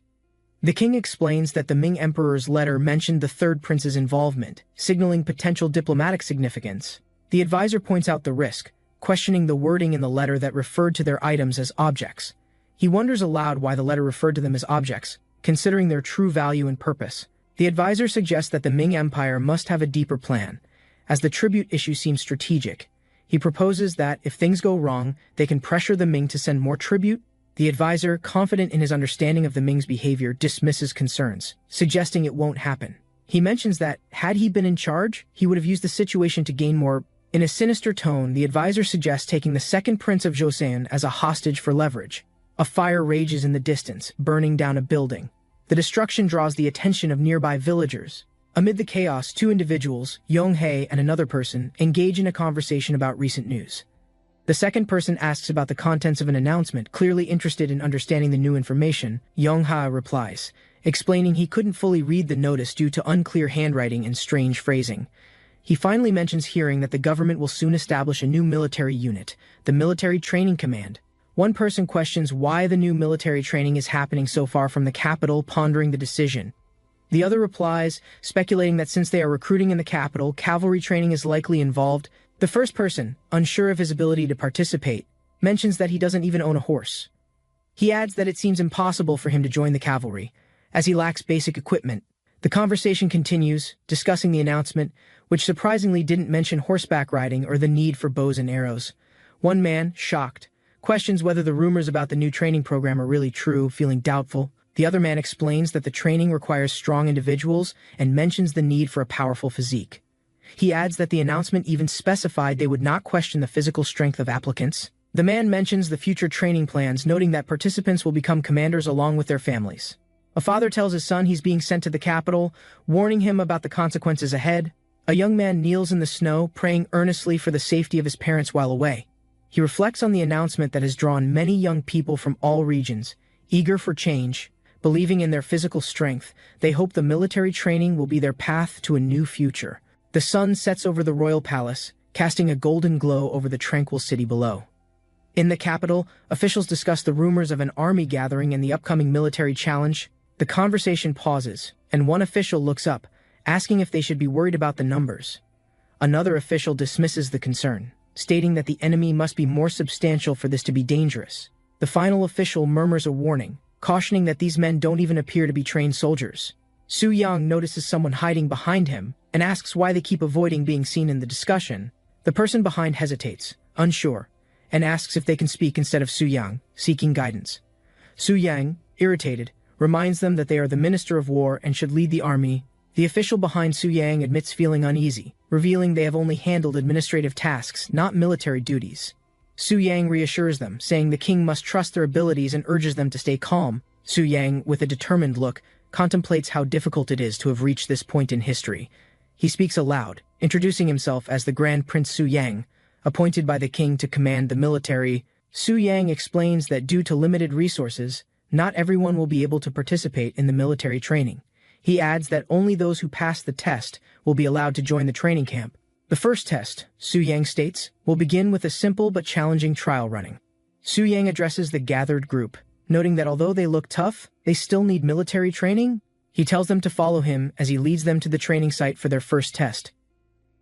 The king explains that the Ming Emperor's letter mentioned the third prince's involvement, signaling potential diplomatic significance. The advisor points out the risk, questioning the wording in the letter that referred to their items as objects. He wonders aloud why the letter referred to them as objects, considering their true value and purpose. The advisor suggests that the Ming Empire must have a deeper plan, as the tribute issue seems strategic. He proposes that, if things go wrong, they can pressure the Ming to send more tribute. The advisor, confident in his understanding of the Ming's behavior, dismisses concerns, suggesting it won't happen. He mentions that, had he been in charge, he would have used the situation to gain more. In a sinister tone, the advisor suggests taking the second prince of Joseon as a hostage for leverage. A fire rages in the distance, burning down a building. The destruction draws the attention of nearby villagers. Amid the chaos, two individuals, Yonghei and another person, engage in a conversation about recent news. The second person asks about the contents of an announcement, clearly interested in understanding the new information. Yonghai replies, explaining he couldn't fully read the notice due to unclear handwriting and strange phrasing. He finally mentions hearing that the government will soon establish a new military unit, the Military Training Command. One person questions why the new military training is happening so far from the capital, pondering the decision. The other replies, speculating that since they are recruiting in the capital, cavalry training is likely involved. The first person, unsure of his ability to participate, mentions that he doesn't even own a horse. He adds that it seems impossible for him to join the cavalry, as he lacks basic equipment. The conversation continues, discussing the announcement, which surprisingly didn't mention horseback riding or the need for bows and arrows. One man, shocked, questions whether the rumors about the new training program are really true, feeling doubtful. The other man explains that the training requires strong individuals and mentions the need for a powerful physique. He adds that the announcement even specified they would not question the physical strength of applicants. The man mentions the future training plans, noting that participants will become commanders along with their families. A father tells his son he's being sent to the capital, warning him about the consequences ahead. A young man kneels in the snow, praying earnestly for the safety of his parents while away. He reflects on the announcement that has drawn many young people from all regions, eager for change. Believing in their physical strength, they hope the military training will be their path to a new future. The sun sets over the royal palace, casting a golden glow over the tranquil city below. In the capital, officials discuss the rumors of an army gathering and the upcoming military challenge. The conversation pauses, and one official looks up, asking if they should be worried about the numbers. Another official dismisses the concern. stating that the enemy must be more substantial for this to be dangerous. The final official murmurs a warning, cautioning that these men don't even appear to be trained soldiers. Su Yang notices someone hiding behind him and asks why they keep avoiding being seen in the discussion. The person behind hesitates, unsure, and asks if they can speak instead of Su Yang, seeking guidance. Su Yang, irritated, reminds them that they are the Minister of War and should lead the army. The official behind Su Yang admits feeling uneasy, revealing they have only handled administrative tasks, not military duties. Su Yang reassures them, saying the king must trust their abilities and urges them to stay calm. Su Yang, with a determined look, contemplates how difficult it is to have reached this point in history. He speaks aloud, introducing himself as the Grand Prince Su Yang, appointed by the king to command the military. Su Yang explains that due to limited resources, not everyone will be able to participate in the military training. He adds that only those who pass the test will be allowed to join the training camp. The first test, Su Yang states, will begin with a simple but challenging trial running. Su Yang addresses the gathered group, noting that although they look tough, they still need military training. He tells them to follow him as he leads them to the training site for their first test.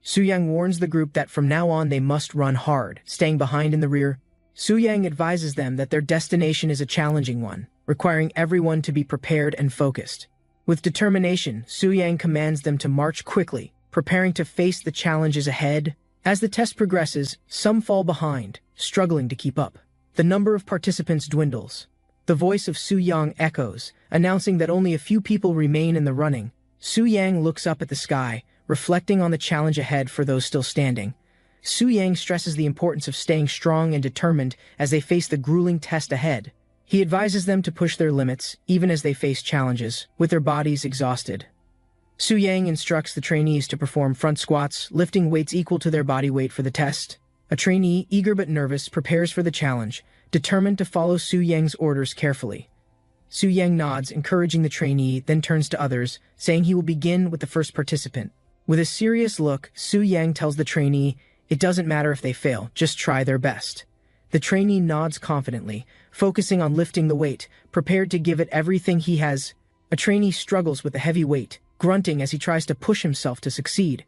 Su Yang warns the group that from now on they must run hard, staying behind in the rear. Su Yang advises them that their destination is a challenging one, requiring everyone to be prepared and focused. With determination, Su Yang commands them to march quickly, preparing to face the challenges ahead. As the test progresses, some fall behind, struggling to keep up. The number of participants dwindles. The voice of Su Yang echoes, announcing that only a few people remain in the running. Su Yang looks up at the sky, reflecting on the challenge ahead for those still standing. Su Yang stresses the importance of staying strong and determined as they face the grueling test ahead. He advises them to push their limits, even as they face challenges, with their bodies exhausted. Su Yang instructs the trainees to perform front squats, lifting weights equal to their body weight for the test. A trainee, eager but nervous, prepares for the challenge, determined to follow Su Yang's orders carefully. Su Yang nods, encouraging the trainee, then turns to others, saying he will begin with the first participant. With a serious look, Su Yang tells the trainee, it doesn't matter if they fail, just try their best. The trainee nods confidently, focusing on lifting the weight, prepared to give it everything he has. A trainee struggles with the heavy weight, grunting as he tries to push himself to succeed.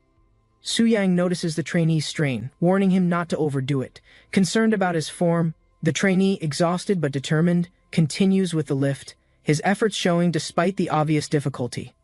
Su Yang notices the trainee's strain, warning him not to overdo it. Concerned about his form, the trainee, exhausted but determined, continues with the lift, his efforts showing despite the obvious difficulty.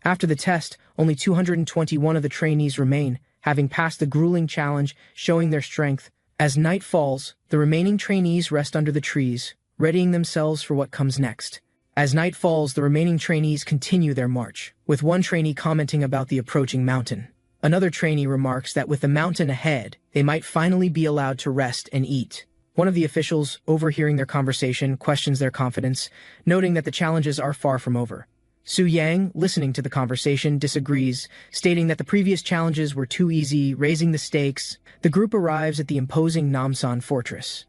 After the test, only 221 of the trainees remain, having passed the grueling challenge, showing their strength. As night falls, the remaining trainees rest under the trees, readying themselves for what comes next. As night falls, the remaining trainees continue their march, with one trainee commenting about the approaching mountain. Another trainee remarks that with the mountain ahead, they might finally be allowed to rest and eat. One of the officials, overhearing their conversation, questions their confidence, noting that the challenges are far from over. Su Yang, listening to the conversation, disagrees, stating that the previous challenges were too easy, raising the stakes. The group arrives at the imposing Namsan fortress,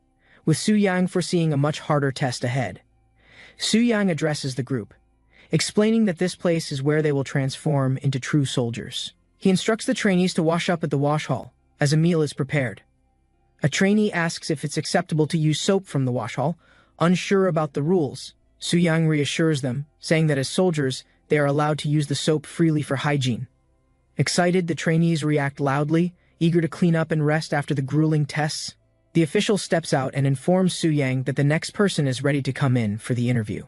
with Su Yang foreseeing a much harder test ahead. Su Yang addresses the group, explaining that this place is where they will transform into true soldiers. He instructs the trainees to wash up at the wash hall, as a meal is prepared. A trainee asks if it's acceptable to use soap from the wash hall, unsure about the rules. Su Yang reassures them, saying that as soldiers, they are allowed to use the soap freely for hygiene. Excited, the trainees react loudly, eager to clean up and rest after the grueling tests. The official steps out and informs Su Yang that the next person is ready to come in for the interview.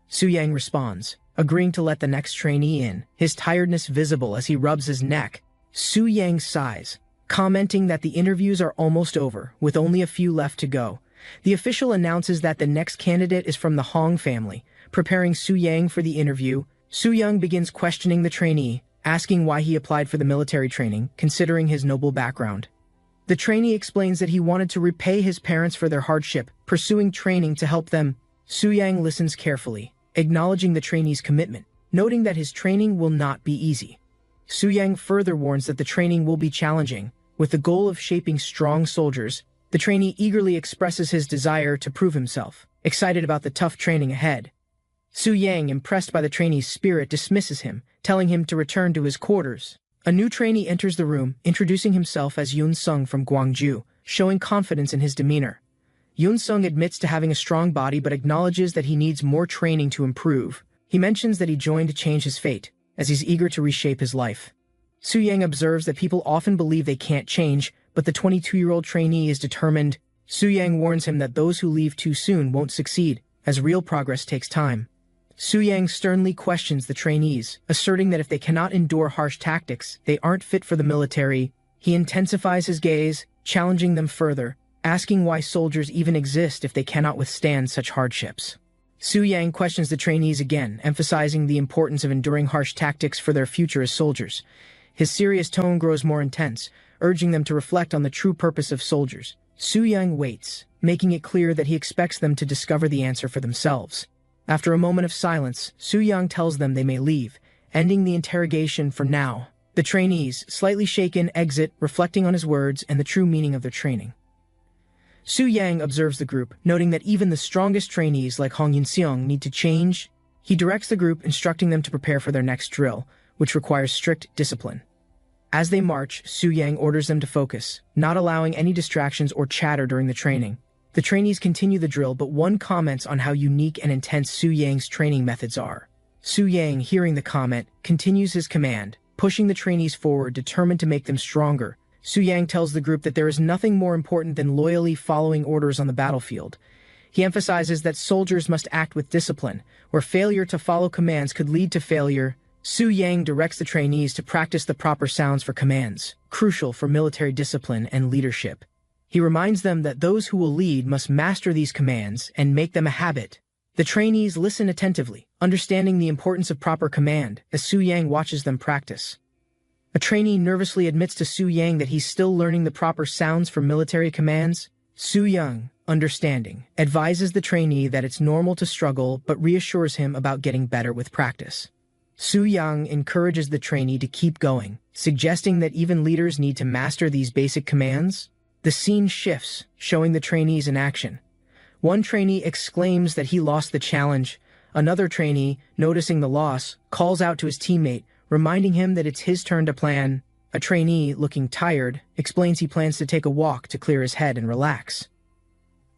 Su Yang responds, agreeing to let the next trainee in, his tiredness visible as he rubs his neck. Su Yang sighs, commenting that the interviews are almost over, with only a few left to go. The official announces that the next candidate is from the Hong family, preparing Su Yang for the interview. Su Yang begins questioning the trainee, asking why he applied for the military training, considering his noble background. The trainee explains that he wanted to repay his parents for their hardship, pursuing training to help them. Su Yang listens carefully, acknowledging the trainee's commitment, noting that his training will not be easy. Su Yang further warns that the training will be challenging, with the goal of shaping strong soldiers. The trainee eagerly expresses his desire to prove himself, excited about the tough training ahead. Su Yang, impressed by the trainee's spirit, dismisses him, telling him to return to his quarters. A new trainee enters the room, introducing himself as Yun Sung from Gwangju, showing confidence in his demeanor. Yun Sung admits to having a strong body but acknowledges that he needs more training to improve. He mentions that he joined to change his fate, as he's eager to reshape his life. Su Yang observes that people often believe they can't change, but the 22-year-old trainee is determined. Su Yang warns him that those who leave too soon won't succeed, as real progress takes time. Su Yang sternly questions the trainees, asserting that if they cannot endure harsh tactics, they aren't fit for the military. He intensifies his gaze, challenging them further, asking why soldiers even exist if they cannot withstand such hardships. Su Yang questions the trainees again, emphasizing the importance of enduring harsh tactics for their future as soldiers. His serious tone grows more intense, urging them to reflect on the true purpose of soldiers. Su Yang waits, making it clear that he expects them to discover the answer for themselves. After a moment of silence, Su Yang tells them they may leave, ending the interrogation for now. The trainees, slightly shaken, exit, reflecting on his words and the true meaning of their training. Su Yang observes the group, noting that even the strongest trainees like Hong Yunseong need to change. He directs the group, instructing them to prepare for their next drill, which requires strict discipline. As they march, Su Yang orders them to focus, not allowing any distractions or chatter during the training. The trainees continue the drill, but one comments on how unique and intense Su Yang's training methods are. Su Yang, hearing the comment, continues his command, pushing the trainees forward, determined to make them stronger. Su Yang tells the group that there is nothing more important than loyally following orders on the battlefield. He emphasizes that soldiers must act with discipline, where failure to follow commands could lead to failure. Su Yang directs the trainees to practice the proper sounds for commands, crucial for military discipline and leadership. He reminds them that those who will lead must master these commands and make them a habit. The trainees listen attentively, understanding the importance of proper command, as Su Yang watches them practice. A trainee nervously admits to Su Yang that he's still learning the proper sounds for military commands. Su Yang, understanding, advises the trainee that it's normal to struggle but reassures him about getting better with practice. Su Yang encourages the trainee to keep going, suggesting that even leaders need to master these basic commands. The scene shifts, showing the trainees in action. One trainee exclaims that he lost the challenge. Another trainee, noticing the loss, calls out to his teammate, reminding him that it's his turn to plan. A trainee, looking tired, explains he plans to take a walk to clear his head and relax.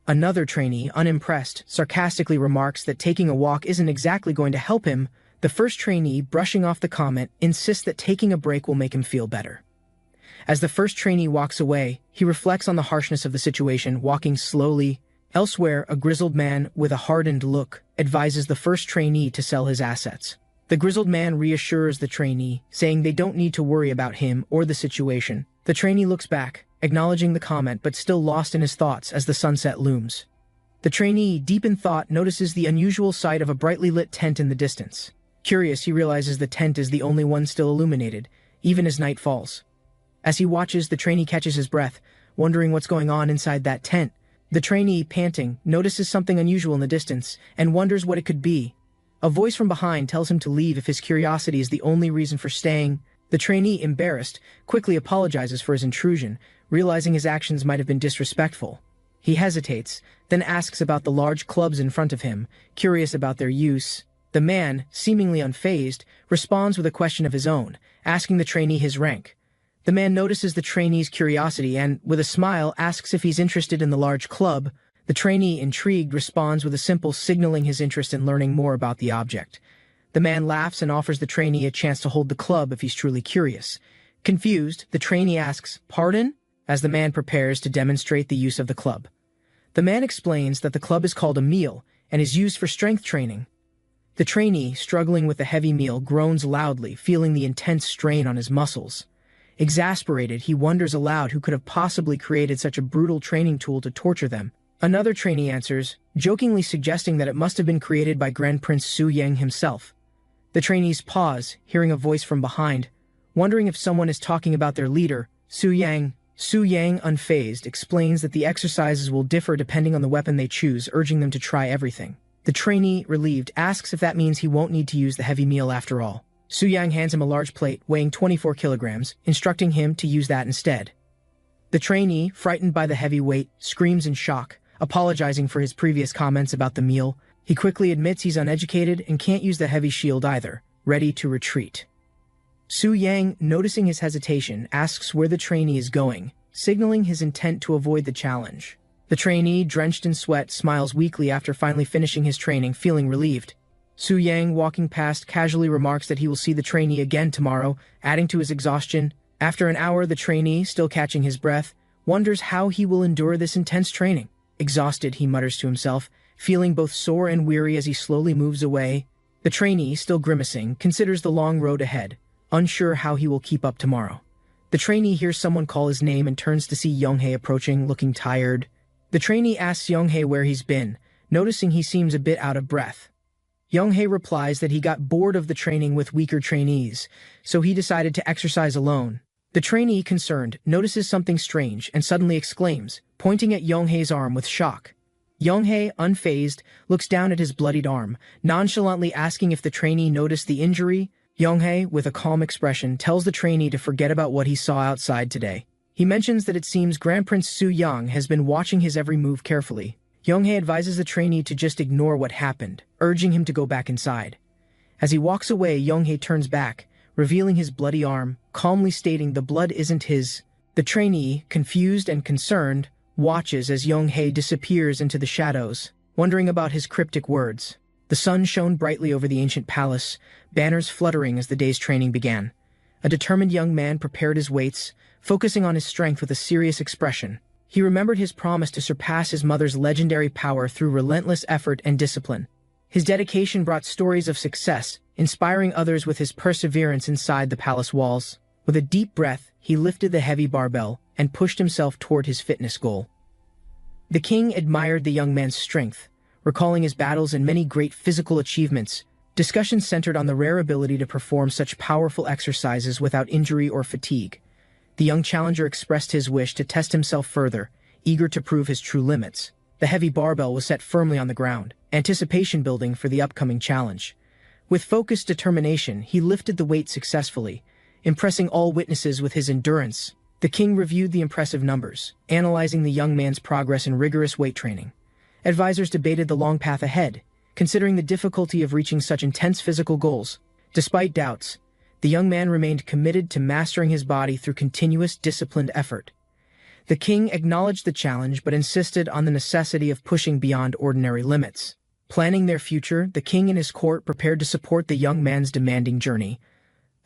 Another trainee, unimpressed, sarcastically remarks that taking a walk isn't exactly going to help him. The first trainee, brushing off the comment, insists that taking a break will make him feel better. As the first trainee walks away, he reflects on the harshness of the situation, walking slowly. Elsewhere, a grizzled man with a hardened look advises the first trainee to sell his assets. The grizzled man reassures the trainee, saying they don't need to worry about him or the situation. The trainee looks back, acknowledging the comment but still lost in his thoughts as the sunset looms. The trainee, deep in thought, notices the unusual sight of a brightly lit tent in the distance. Curious, he realizes the tent is the only one still illuminated, even as night falls. As he watches, the trainee catches his breath, wondering what's going on inside that tent. The trainee, panting, notices something unusual in the distance and wonders what it could be. A voice from behind tells him to leave if his curiosity is the only reason for staying. The trainee, embarrassed, quickly apologizes for his intrusion, realizing his actions might have been disrespectful. He hesitates, then asks about the large clubs in front of him, curious about their use. The man, seemingly unfazed, responds with a question of his own, asking the trainee his rank. The man notices the trainee's curiosity and, with a smile, asks if he's interested in the large club. The trainee, intrigued, responds with a simple signaling his interest in learning more about the object. The man laughs and offers the trainee a chance to hold the club if he's truly curious. Confused, the trainee asks, "Pardon?" as the man prepares to demonstrate the use of the club. The man explains that the club is called a meal and is used for strength training. The trainee, struggling with the heavy meal, groans loudly, feeling the intense strain on his muscles. Exasperated, he wonders aloud who could have possibly created such a brutal training tool to torture them. Another trainee answers, jokingly suggesting that it must have been created by Grand Prince Su Yang himself. The trainees pause, hearing a voice from behind, wondering if someone is talking about their leader, Su Yang. Su Yang, unfazed, explains that the exercises will differ depending on the weapon they choose, urging them to try everything. The trainee, relieved, asks if that means he won't need to use the heavy meal after all. Su Yang hands him a large plate weighing 24 kilograms, instructing him to use that instead. The trainee, frightened by the heavy weight, screams in shock, apologizing for his previous comments about the meal. He quickly admits he's uneducated and can't use the heavy shield either, ready to retreat. Su Yang, noticing his hesitation, asks where the trainee is going, signaling his intent to avoid the challenge. The trainee, drenched in sweat, smiles weakly after finally finishing his training, feeling relieved. Su Yang, walking past, casually remarks that he will see the trainee again tomorrow, adding to his exhaustion. After an hour, the trainee, still catching his breath, wonders how he will endure this intense training. Exhausted, he mutters to himself, feeling both sore and weary as he slowly moves away. The trainee, still grimacing, considers the long road ahead, unsure how he will keep up tomorrow. The trainee hears someone call his name and turns to see Younghae approaching, looking tired. The trainee asks Younghae where he's been, noticing he seems a bit out of breath. Younghae replies that he got bored of the training with weaker trainees, so he decided to exercise alone. The trainee, concerned, notices something strange and suddenly exclaims, pointing at Younghae's arm with shock. Younghae, unfazed, looks down at his bloodied arm, nonchalantly asking if the trainee noticed the injury. Younghae, with a calm expression, tells the trainee to forget about what he saw outside today. He mentions that it seems Grand Prince Su Yang has been watching his every move carefully. Younghae advises the trainee to just ignore what happened, urging him to go back inside. As he walks away, Younghae turns back, revealing his bloody arm, calmly stating the blood isn't his. The trainee, confused and concerned, watches as Younghae disappears into the shadows, wondering about his cryptic words. The sun shone brightly over the ancient palace, banners fluttering as the day's training began. A determined young man prepared his weights, focusing on his strength with a serious expression. He remembered his promise to surpass his mother's legendary power through relentless effort and discipline. His dedication brought stories of success, inspiring others with his perseverance inside the palace walls. With a deep breath, he lifted the heavy barbell and pushed himself toward his fitness goal. The king admired the young man's strength, recalling his battles and many great physical achievements. Discussions centered on the rare ability to perform such powerful exercises without injury or fatigue. The young challenger expressed his wish to test himself further, eager to prove his true limits. The heavy barbell was set firmly on the ground, anticipation building for the upcoming challenge. With focused determination, he lifted the weight successfully, impressing all witnesses with his endurance. The king reviewed the impressive numbers, analyzing the young man's progress in rigorous weight training. Advisors debated the long path ahead, considering the difficulty of reaching such intense physical goals. Despite doubts, the young man remained committed to mastering his body through continuous, disciplined effort. The king acknowledged the challenge but insisted on the necessity of pushing beyond ordinary limits. Planning their future, the king and his court prepared to support the young man's demanding journey.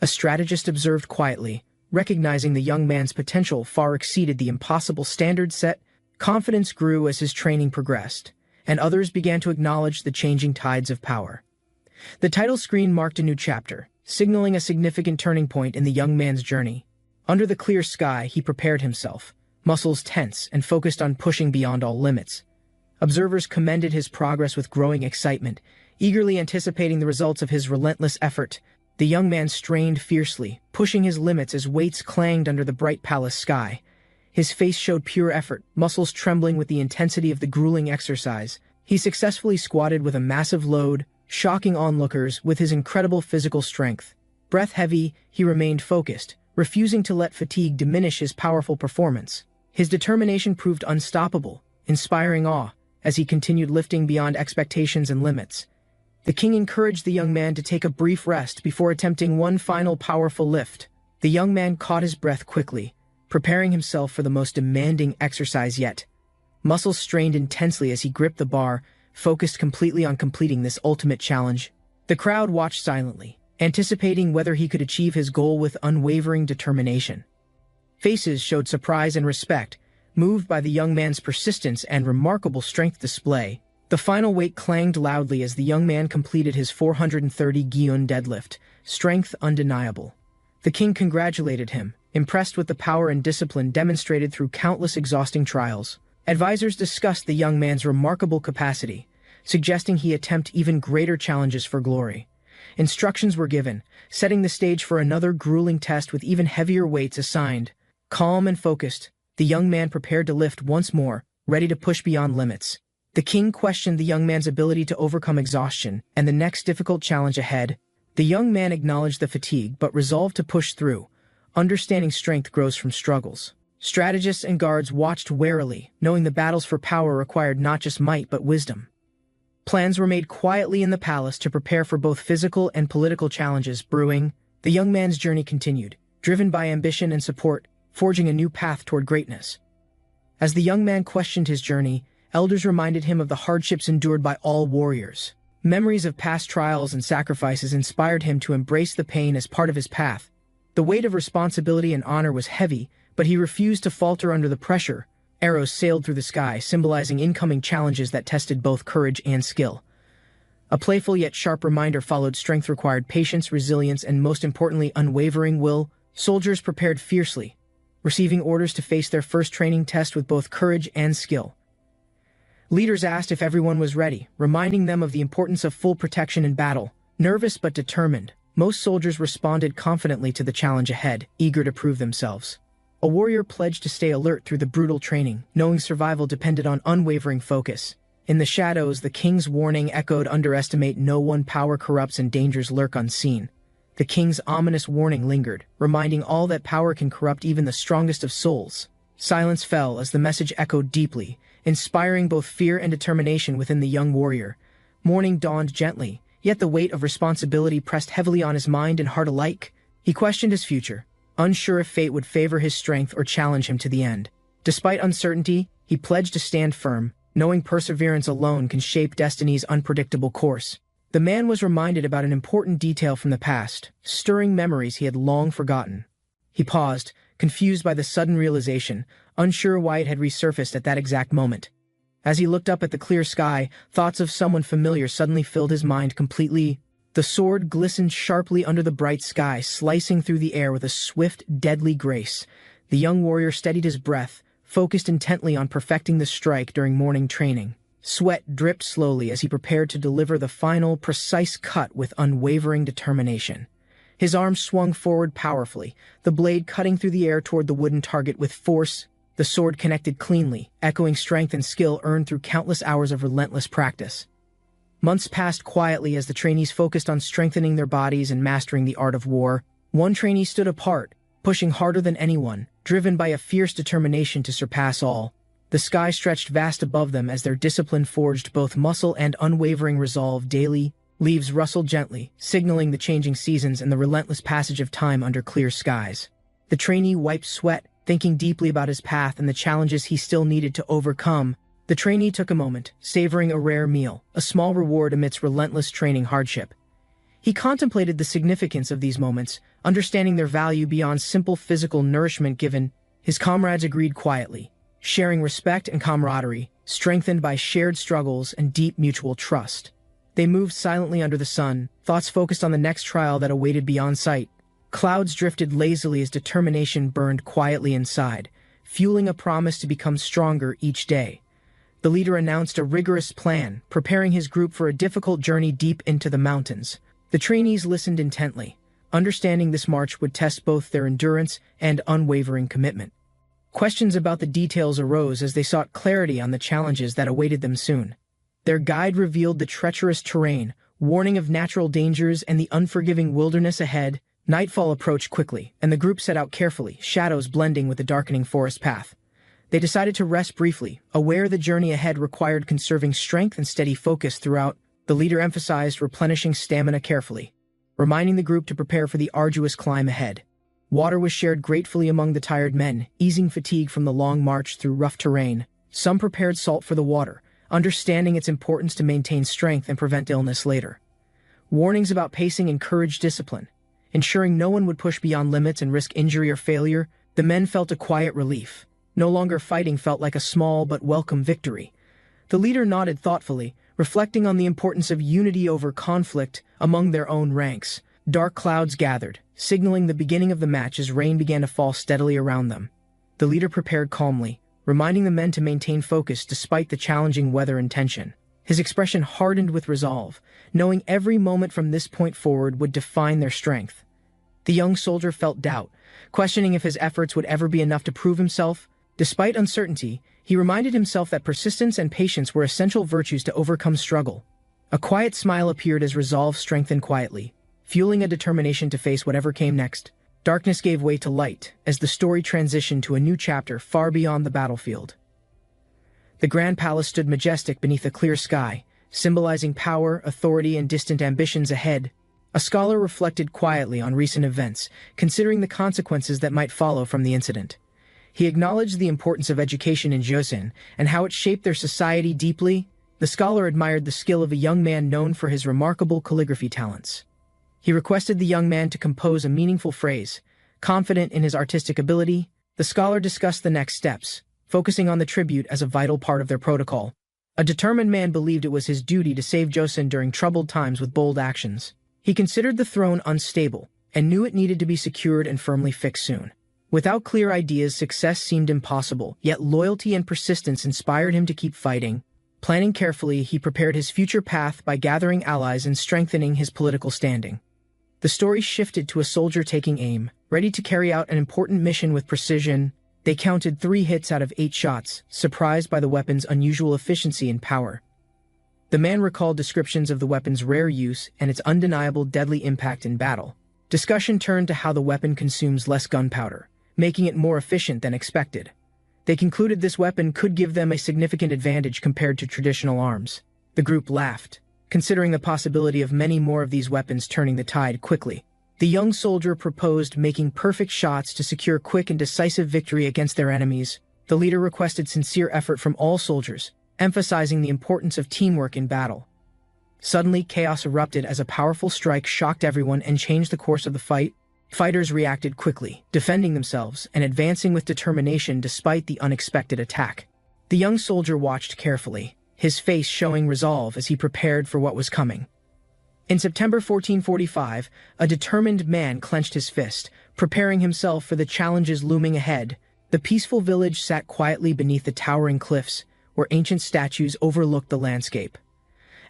A strategist observed quietly, recognizing the young man's potential far exceeded the impossible standard set. Confidence grew as his training progressed, and others began to acknowledge the changing tides of power. The title screen marked a new chapter, signaling a significant turning point in the young man's journey. Under the clear sky, he prepared himself, muscles tense and focused on pushing beyond all limits. Observers commended his progress with growing excitement, eagerly anticipating the results of his relentless effort. The young man strained fiercely, pushing his limits as weights clanged under the bright palace sky. His face showed pure effort, muscles trembling with the intensity of the grueling exercise. He successfully squatted with a massive load, shocking onlookers with his incredible physical strength. Breath heavy, he remained focused, refusing to let fatigue diminish his powerful performance. His determination proved unstoppable, inspiring awe, as he continued lifting beyond expectations and limits. The king encouraged the young man to take a brief rest before attempting one final powerful lift. The young man caught his breath quickly, preparing himself for the most demanding exercise yet. Muscles strained intensely as he gripped the bar, focused completely on completing this ultimate challenge. The crowd watched silently, anticipating whether he could achieve his goal with unwavering determination. Faces showed surprise and respect, moved by the young man's persistence and remarkable strength display. The final weight clanged loudly as the young man completed his 430 gyun deadlift, strength undeniable. The king congratulated him, impressed with the power and discipline demonstrated through countless exhausting trials. Advisors discussed the young man's remarkable capacity, suggesting he attempt even greater challenges for glory. Instructions were given, setting the stage for another grueling test with even heavier weights assigned. Calm and focused, the young man prepared to lift once more, ready to push beyond limits. The king questioned the young man's ability to overcome exhaustion and the next difficult challenge ahead. The young man acknowledged the fatigue but resolved to push through, understanding strength grows from struggles. Strategists and guards watched warily, knowing the battles for power required not just might but wisdom. Plans were made quietly in the palace to prepare for both physical and political challenges brewing. The young man's journey continued, driven by ambition and support, forging a new path toward greatness. As the young man questioned his journey, elders reminded him of the hardships endured by all warriors. Memories of past trials and sacrifices inspired him to embrace the pain as part of his path. The weight of responsibility and honor was heavy, But he refused to falter under the pressure. Arrows sailed through the sky, symbolizing incoming challenges that tested both courage and skill. A playful yet sharp reminder followed. Strength required patience, resilience, and most importantly, unwavering will. Soldiers prepared fiercely, receiving orders to face their first training test with both courage and skill. Leaders asked if everyone was ready, reminding them of the importance of full protection in battle. Nervous but determined, most soldiers responded confidently to the challenge ahead, eager to prove themselves. A warrior pledged to stay alert through the brutal training, knowing survival depended on unwavering focus. In the shadows, the king's warning echoed, underestimate no one, power corrupts and dangers lurk unseen. The king's ominous warning lingered, reminding all that power can corrupt even the strongest of souls. Silence fell as the message echoed deeply, inspiring both fear and determination within the young warrior. Morning dawned gently, yet the weight of responsibility pressed heavily on his mind and heart alike. He questioned his future, unsure if fate would favor his strength or challenge him to the end. Despite uncertainty, he pledged to stand firm, knowing perseverance alone can shape destiny's unpredictable course. The man was reminded about an important detail from the past, stirring memories he had long forgotten. He paused, confused by the sudden realization, unsure why it had resurfaced at that exact moment. As he looked up at the clear sky, thoughts of someone familiar suddenly filled his mind completely. The sword glistened sharply under the bright sky, slicing through the air with a swift, deadly grace. The young warrior steadied his breath, focused intently on perfecting the strike during morning training. Sweat dripped slowly as he prepared to deliver the final, precise cut with unwavering determination. His arm swung forward powerfully, the blade cutting through the air toward the wooden target with force. The sword connected cleanly, echoing strength and skill earned through countless hours of relentless practice. Months passed quietly as the trainees focused on strengthening their bodies and mastering the art of war. One trainee stood apart, pushing harder than anyone, driven by a fierce determination to surpass all. The sky stretched vast above them as their discipline forged both muscle and unwavering resolve daily. Leaves rustled gently, signaling the changing seasons and the relentless passage of time under clear skies. The trainee wiped sweat, thinking deeply about his path and the challenges he still needed to overcome. The trainee took a moment, savoring a rare meal, a small reward amidst relentless training hardship. He contemplated the significance of these moments, understanding their value beyond simple physical nourishment given. His comrades agreed quietly, sharing respect and camaraderie, strengthened by shared struggles and deep mutual trust. They moved silently under the sun, thoughts focused on the next trial that awaited beyond sight. Clouds drifted lazily as determination burned quietly inside, fueling a promise to become stronger each day. The leader announced a rigorous plan, preparing his group for a difficult journey deep into the mountains. The trainees listened intently, understanding this march would test both their endurance and unwavering commitment. Questions about the details arose as they sought clarity on the challenges that awaited them soon. Their guide revealed the treacherous terrain, warning of natural dangers and the unforgiving wilderness ahead. Nightfall approached quickly, and the group set out carefully, shadows blending with the darkening forest path. They decided to rest briefly, aware the journey ahead required conserving strength and steady focus throughout. The leader emphasized replenishing stamina carefully, reminding the group to prepare for the arduous climb ahead. Water was shared gratefully among the tired men, easing fatigue from the long march through rough terrain. Some prepared salt for the water, understanding its importance to maintain strength and prevent illness later. Warnings about pacing encouraged discipline, ensuring no one would push beyond limits and risk injury or failure. The men felt a quiet relief. No longer fighting felt like a small but welcome victory. The leader nodded thoughtfully, reflecting on the importance of unity over conflict among their own ranks. Dark clouds gathered, signaling the beginning of the match as rain began to fall steadily around them. The leader prepared calmly, reminding the men to maintain focus despite the challenging weather and tension. His expression hardened with resolve, knowing every moment from this point forward would define their strength. The young soldier felt doubt, questioning if his efforts would ever be enough to prove himself. Despite uncertainty, he reminded himself that persistence and patience were essential virtues to overcome struggle. A quiet smile appeared as resolve strengthened quietly, fueling a determination to face whatever came next. Darkness gave way to light as the story transitioned to a new chapter far beyond the battlefield. The Grand Palace stood majestic beneath a clear sky, symbolizing power, authority, and distant ambitions ahead. A scholar reflected quietly on recent events, considering the consequences that might follow from the incident. He acknowledged the importance of education in Joseon and how it shaped their society deeply. The scholar admired the skill of a young man known for his remarkable calligraphy talents. He requested the young man to compose a meaningful phrase, confident in his artistic ability. The scholar discussed the next steps, focusing on the tribute as a vital part of their protocol. A determined man believed it was his duty to save Joseon during troubled times with bold actions. He considered the throne unstable and knew it needed to be secured and firmly fixed soon. Without clear ideas, success seemed impossible, yet loyalty and persistence inspired him to keep fighting. Planning carefully, he prepared his future path by gathering allies and strengthening his political standing. The story shifted to a soldier taking aim, ready to carry out an important mission with precision. They counted 3 hits out of 8 shots, surprised by the weapon's unusual efficiency and power. The man recalled descriptions of the weapon's rare use and its undeniable deadly impact in battle. Discussion turned to how the weapon consumes less gunpowder, making it more efficient than expected. They concluded this weapon could give them a significant advantage compared to traditional arms. The group laughed, considering the possibility of many more of these weapons turning the tide quickly. The young soldier proposed making perfect shots to secure quick and decisive victory against their enemies. The leader requested sincere effort from all soldiers, emphasizing the importance of teamwork in battle. Suddenly, chaos erupted as a powerful strike shocked everyone and changed the course of the fight. Fighters reacted quickly, defending themselves and advancing with determination despite the unexpected attack. The young soldier watched carefully, his face showing resolve as he prepared for what was coming. In September 1445, a determined man clenched his fist, preparing himself for the challenges looming ahead. The peaceful village sat quietly beneath the towering cliffs, where ancient statues overlooked the landscape.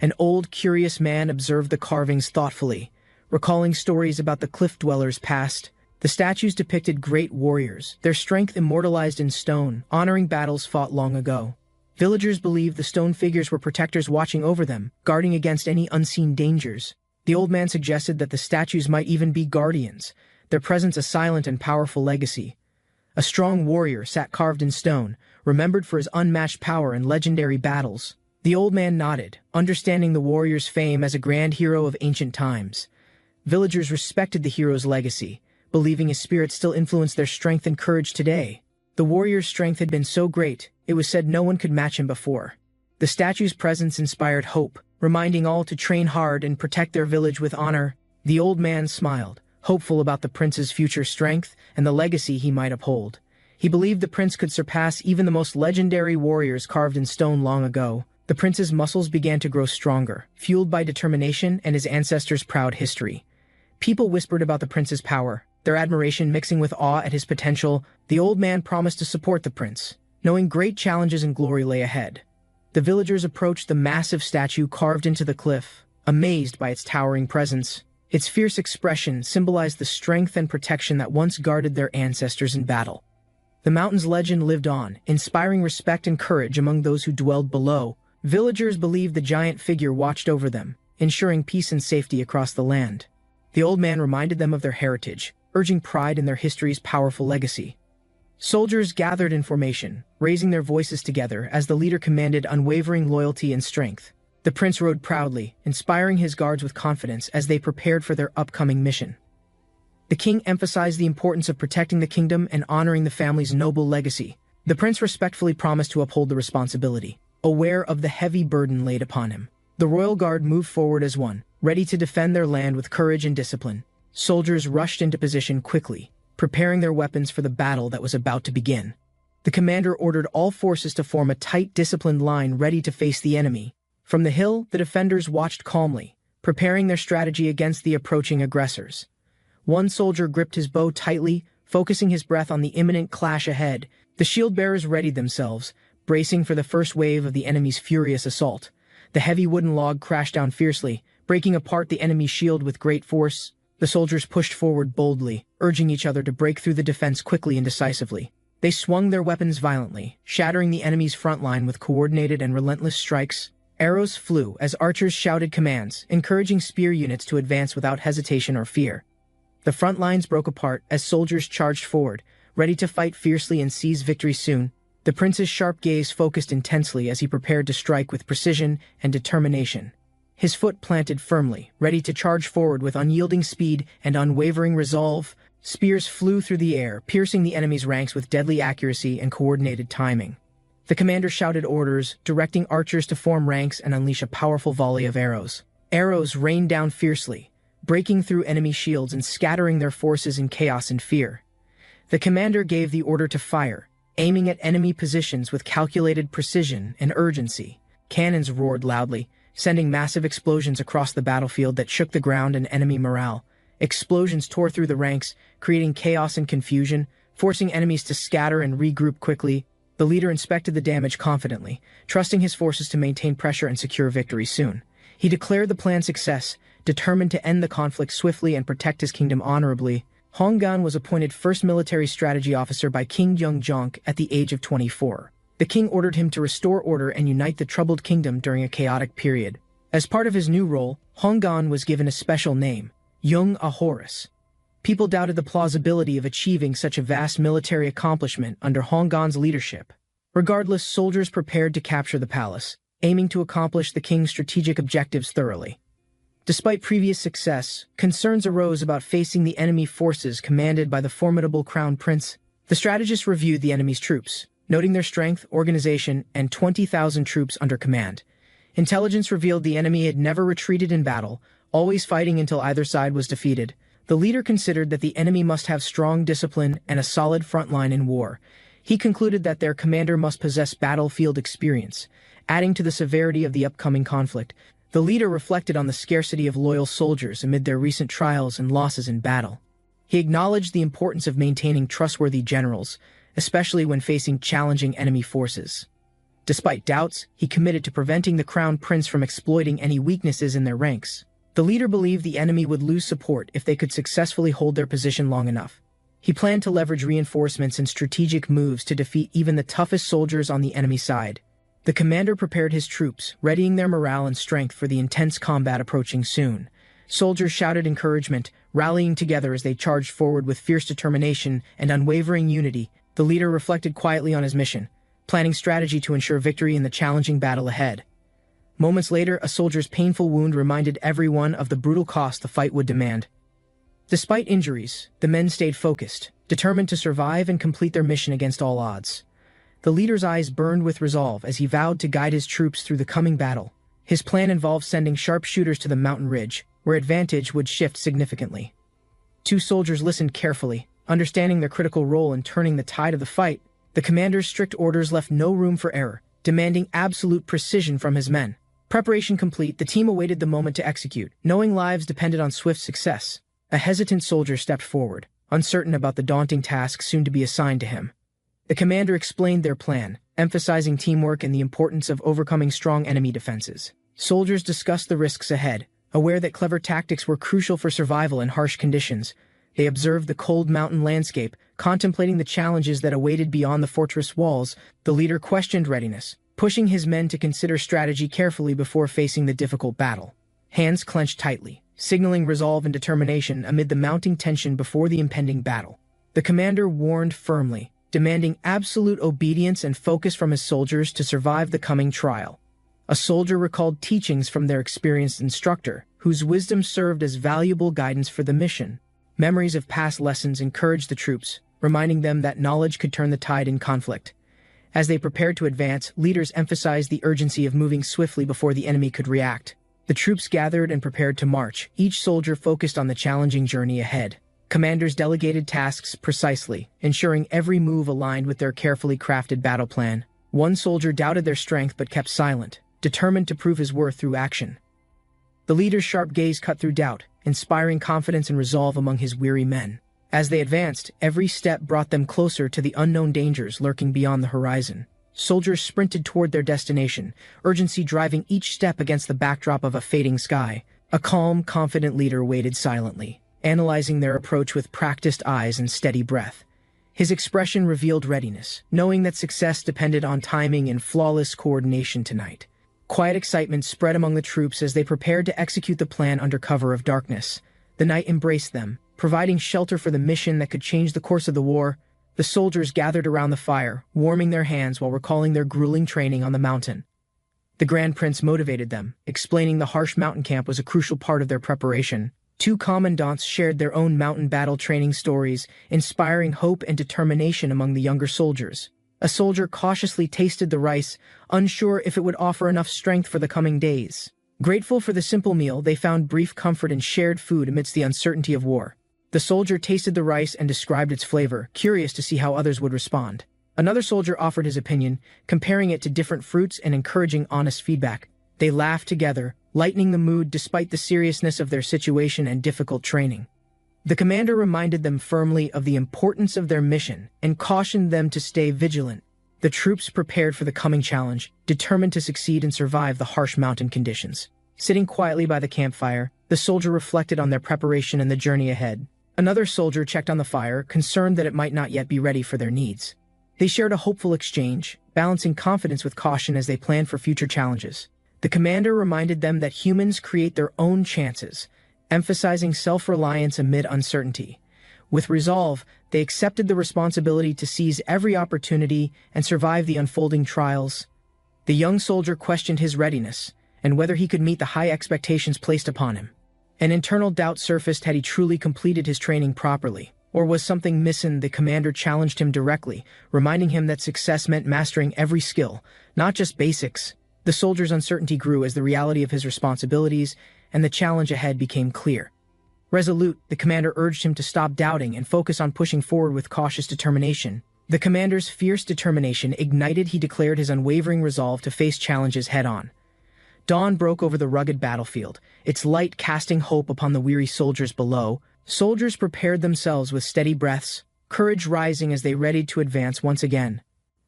An old, curious man observed the carvings thoughtfully, recalling stories about the cliff dwellers' past. The statues depicted great warriors, their strength immortalized in stone, honoring battles fought long ago. Villagers believed the stone figures were protectors watching over them, guarding against any unseen dangers. The old man suggested that the statues might even be guardians, their presence a silent and powerful legacy. A strong warrior sat carved in stone, remembered for his unmatched power in legendary battles. The old man nodded, understanding the warrior's fame as a grand hero of ancient times. Villagers respected the hero's legacy, believing his spirit still influenced their strength and courage today. The warrior's strength had been so great, it was said no one could match him before. The statue's presence inspired hope, reminding all to train hard and protect their village with honor. The old man smiled, hopeful about the prince's future strength and the legacy he might uphold. He believed the prince could surpass even the most legendary warriors carved in stone long ago. The prince's muscles began to grow stronger, fueled by determination and his ancestors' proud history. People whispered about the prince's power, their admiration mixing with awe at his potential. The old man promised to support the prince, knowing great challenges and glory lay ahead. The villagers approached the massive statue carved into the cliff, amazed by its towering presence. Its fierce expression symbolized the strength and protection that once guarded their ancestors in battle. The mountain's legend lived on, inspiring respect and courage among those who dwelled below. Villagers believed the giant figure watched over them, ensuring peace and safety across the land. The old man reminded them of their heritage, urging pride in their history's powerful legacy. Soldiers gathered in formation, raising their voices together as the leader commanded unwavering loyalty and strength. The prince rode proudly, inspiring his guards with confidence as they prepared for their upcoming mission. The king emphasized the importance of protecting the kingdom and honoring the family's noble legacy. The prince respectfully promised to uphold the responsibility, aware of the heavy burden laid upon him. The royal guard moved forward as one, ready to defend their land with courage and discipline. Soldiers rushed into position quickly, preparing their weapons for the battle that was about to begin. The commander ordered all forces to form a tight, disciplined line ready to face the enemy. From the hill, the defenders watched calmly, preparing their strategy against the approaching aggressors. One soldier gripped his bow tightly, focusing his breath on the imminent clash ahead. The shield-bearers readied themselves, bracing for the first wave of the enemy's furious assault. The heavy wooden log crashed down fiercely, breaking apart the enemy's shield with great force. The soldiers pushed forward boldly, urging each other to break through the defense quickly and decisively. They swung their weapons violently, shattering the enemy's front line with coordinated and relentless strikes. Arrows flew as archers shouted commands, encouraging spear units to advance without hesitation or fear. The front lines broke apart as soldiers charged forward, ready to fight fiercely and seize victory soon. The prince's sharp gaze focused intensely as he prepared to strike with precision and determination. His foot planted firmly, ready to charge forward with unyielding speed and unwavering resolve. Spears flew through the air, piercing the enemy's ranks with deadly accuracy and coordinated timing. The commander shouted orders, directing archers to form ranks and unleash a powerful volley of arrows. Arrows rained down fiercely, breaking through enemy shields and scattering their forces in chaos and fear. The commander gave the order to fire, aiming at enemy positions with calculated precision and urgency. Cannons roared loudly, sending massive explosions across the battlefield that shook the ground and enemy morale. Explosions tore through the ranks, creating chaos and confusion, forcing enemies to scatter and regroup quickly. The leader inspected the damage confidently, trusting his forces to maintain pressure and secure victory soon. He declared the plan's success, determined to end the conflict swiftly and protect his kingdom honorably. Honggan was appointed first military strategy officer by King Yeongjong at the age of 24. The king ordered him to restore order and unite the troubled kingdom during a chaotic period. As part of his new role, Honggan was given a special name, Young Ahorus. People doubted the plausibility of achieving such a vast military accomplishment under Honggan's leadership. Regardless, soldiers prepared to capture the palace, aiming to accomplish the king's strategic objectives thoroughly. Despite previous success, concerns arose about facing the enemy forces commanded by the formidable crown prince. The strategists reviewed the enemy's troops, noting their strength, organization, and 20,000 troops under command. Intelligence revealed the enemy had never retreated in battle, always fighting until either side was defeated. The leader considered that the enemy must have strong discipline and a solid front line in war. He concluded that their commander must possess battlefield experience, adding to the severity of the upcoming conflict. The leader reflected on the scarcity of loyal soldiers amid their recent trials and losses in battle. He acknowledged the importance of maintaining trustworthy generals, especially when facing challenging enemy forces. Despite doubts, he committed to preventing the crown prince from exploiting any weaknesses in their ranks. The leader believed the enemy would lose support if they could successfully hold their position long enough. He planned to leverage reinforcements and strategic moves to defeat even the toughest soldiers on the enemy side. The commander prepared his troops, readying their morale and strength for the intense combat approaching soon. Soldiers shouted encouragement, rallying together as they charged forward with fierce determination and unwavering unity. The leader reflected quietly on his mission, planning strategy to ensure victory in the challenging battle ahead. Moments later, a soldier's painful wound reminded everyone of the brutal cost the fight would demand. Despite injuries, the men stayed focused, determined to survive and complete their mission against all odds. The leader's eyes burned with resolve as he vowed to guide his troops through the coming battle. His plan involved sending sharpshooters to the mountain ridge, where advantage would shift significantly. Two soldiers listened carefully, understanding their critical role in turning the tide of the fight. The commander's strict orders left no room for error, demanding absolute precision from his men. Preparation complete, the team awaited the moment to execute, knowing lives depended on swift success. A hesitant soldier stepped forward, uncertain about the daunting task soon to be assigned to him. The commander explained their plan, emphasizing teamwork and the importance of overcoming strong enemy defenses. Soldiers discussed the risks ahead, aware that clever tactics were crucial for survival in harsh conditions. They observed the cold mountain landscape, contemplating the challenges that awaited beyond the fortress walls. The leader questioned readiness, pushing his men to consider strategy carefully before facing the difficult battle. Hands clenched tightly, signaling resolve and determination amid the mounting tension before the impending battle. The commander warned firmly, demanding absolute obedience and focus from his soldiers to survive the coming trial. A soldier recalled teachings from their experienced instructor, whose wisdom served as valuable guidance for the mission. Memories of past lessons encouraged the troops, reminding them that knowledge could turn the tide in conflict. As they prepared to advance, leaders emphasized the urgency of moving swiftly before the enemy could react. The troops gathered and prepared to march, each soldier focused on the challenging journey ahead. Commanders delegated tasks precisely, ensuring every move aligned with their carefully crafted battle plan. One soldier doubted their strength but kept silent, determined to prove his worth through action. The leader's sharp gaze cut through doubt, inspiring confidence and resolve among his weary men. As they advanced, every step brought them closer to the unknown dangers lurking beyond the horizon. Soldiers sprinted toward their destination, urgency driving each step against the backdrop of a fading sky. A calm, confident leader waited silently, analyzing their approach with practiced eyes and steady breath. His expression revealed readiness, knowing that success depended on timing and flawless coordination tonight. Quiet excitement spread among the troops as they prepared to execute the plan under cover of darkness. The night embraced them, providing shelter for the mission that could change the course of the war. The soldiers gathered around the fire, warming their hands while recalling their grueling training on the mountain. The Grand Prince motivated them, explaining the harsh mountain camp was a crucial part of their preparation. Two commandants shared their own mountain battle training stories, inspiring hope and determination among the younger soldiers. A soldier cautiously tasted the rice, unsure if it would offer enough strength for the coming days. Grateful for the simple meal, they found brief comfort in shared food amidst the uncertainty of war. The soldier tasted the rice and described its flavor, curious to see how others would respond. Another soldier offered his opinion, comparing it to different fruits and encouraging honest feedback. They laughed together, lightening the mood despite the seriousness of their situation and difficult training. The commander reminded them firmly of the importance of their mission and cautioned them to stay vigilant. The troops prepared for the coming challenge, determined to succeed and survive the harsh mountain conditions. Sitting quietly by the campfire, the soldier reflected on their preparation and the journey ahead. Another soldier checked on the fire, concerned that it might not yet be ready for their needs. They shared a hopeful exchange, balancing confidence with caution as they planned for future challenges. The commander reminded them that humans create their own chances, emphasizing self-reliance amid uncertainty. With resolve, they accepted the responsibility to seize every opportunity and survive the unfolding trials. The young soldier questioned his readiness, and whether he could meet the high expectations placed upon him. An internal doubt surfaced had he truly completed his training properly. Or was something missing? The commander challenged him directly, reminding him that success meant mastering every skill, not just basics. The soldier's uncertainty grew as the reality of his responsibilities and the challenge ahead became clear. Resolute, the commander urged him to stop doubting and focus on pushing forward with cautious determination. The commander's fierce determination ignited. He declared his unwavering resolve to face challenges head-on. Dawn broke over the rugged battlefield, its light casting hope upon the weary soldiers below. Soldiers prepared themselves with steady breaths, courage rising as they readied to advance once again.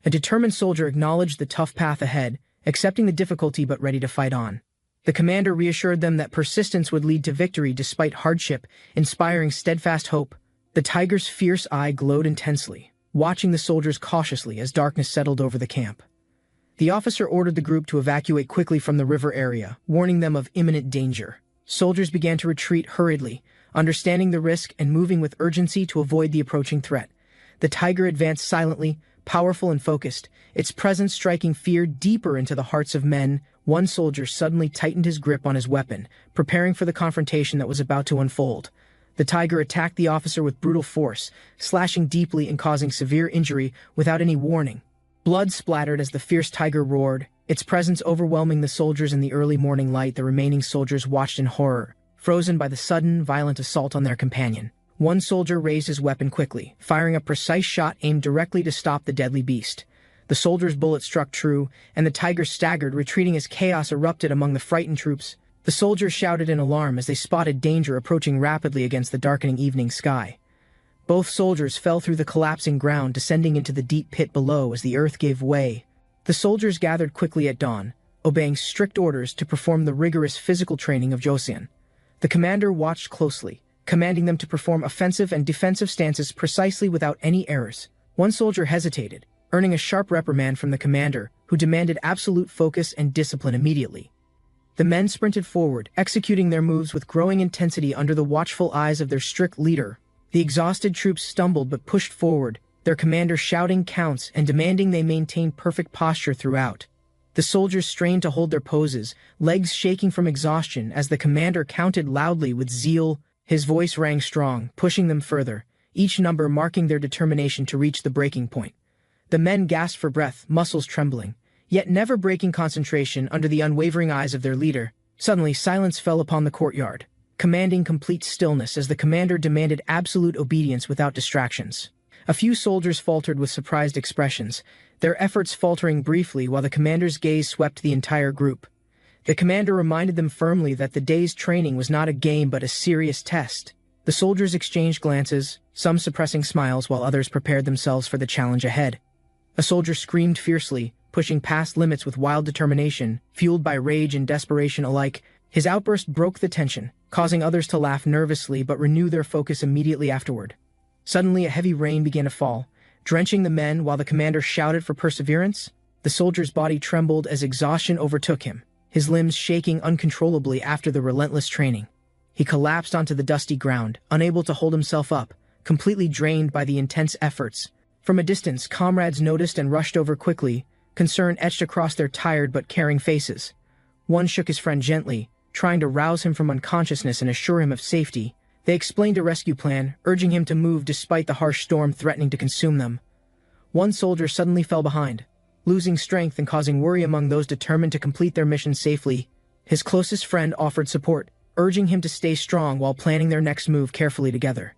A determined soldier acknowledged the tough path ahead, accepting the difficulty but ready to fight on. The commander reassured them that persistence would lead to victory despite hardship, inspiring steadfast hope. The tiger's fierce eye glowed intensely, watching the soldiers cautiously as darkness settled over the camp. The officer ordered the group to evacuate quickly from the river area, warning them of imminent danger. Soldiers began to retreat hurriedly, understanding the risk and moving with urgency to avoid the approaching threat. The tiger advanced silently, powerful and focused, its presence striking fear deeper into the hearts of men. One soldier suddenly tightened his grip on his weapon, preparing for the confrontation that was about to unfold. The tiger attacked the officer with brutal force, slashing deeply and causing severe injury without any warning. Blood splattered as the fierce tiger roared, its presence overwhelming the soldiers. In the early morning light, the remaining soldiers watched in horror, frozen by the sudden, violent assault on their companion. One soldier raised his weapon quickly, firing a precise shot aimed directly to stop the deadly beast. The soldier's bullet struck true, and the tiger staggered, retreating as chaos erupted among the frightened troops. The soldiers shouted in alarm as they spotted danger approaching rapidly against the darkening evening sky. Both soldiers fell through the collapsing ground, descending into the deep pit below as the earth gave way. The soldiers gathered quickly at dawn, obeying strict orders to perform the rigorous physical training of Joseon. The commander watched closely, commanding them to perform offensive and defensive stances precisely without any errors. One soldier hesitated, earning a sharp reprimand from the commander, who demanded absolute focus and discipline immediately. The men sprinted forward, executing their moves with growing intensity under the watchful eyes of their strict leader. The exhausted troops stumbled but pushed forward, their commander shouting counts and demanding they maintain perfect posture throughout. The soldiers strained to hold their poses, legs shaking from exhaustion as the commander counted loudly with zeal. His voice rang strong, pushing them further, each number marking their determination to reach the breaking point. The men gasped for breath, muscles trembling, yet never breaking concentration under the unwavering eyes of their leader. Suddenly, silence fell upon the courtyard, commanding complete stillness as the commander demanded absolute obedience without distractions. A few soldiers faltered with surprised expressions, their efforts faltering briefly while the commander's gaze swept the entire group. The commander reminded them firmly that the day's training was not a game but a serious test. The soldiers exchanged glances, some suppressing smiles while others prepared themselves for the challenge ahead. A soldier screamed fiercely, pushing past limits with wild determination, fueled by rage and desperation alike. His outburst broke the tension, causing others to laugh nervously but renew their focus immediately afterward. Suddenly, a heavy rain began to fall, drenching the men while the commander shouted for perseverance. The soldier's body trembled as exhaustion overtook him, his limbs shaking uncontrollably after the relentless training. He collapsed onto the dusty ground, unable to hold himself up, completely drained by the intense efforts. From a distance, comrades noticed and rushed over quickly, concern etched across their tired but caring faces. One shook his friend gently, trying to rouse him from unconsciousness and assure him of safety. They explained a rescue plan, urging him to move despite the harsh storm threatening to consume them. One soldier suddenly fell behind, losing strength and causing worry among those determined to complete their mission safely. His closest friend offered support, urging him to stay strong while planning their next move carefully together.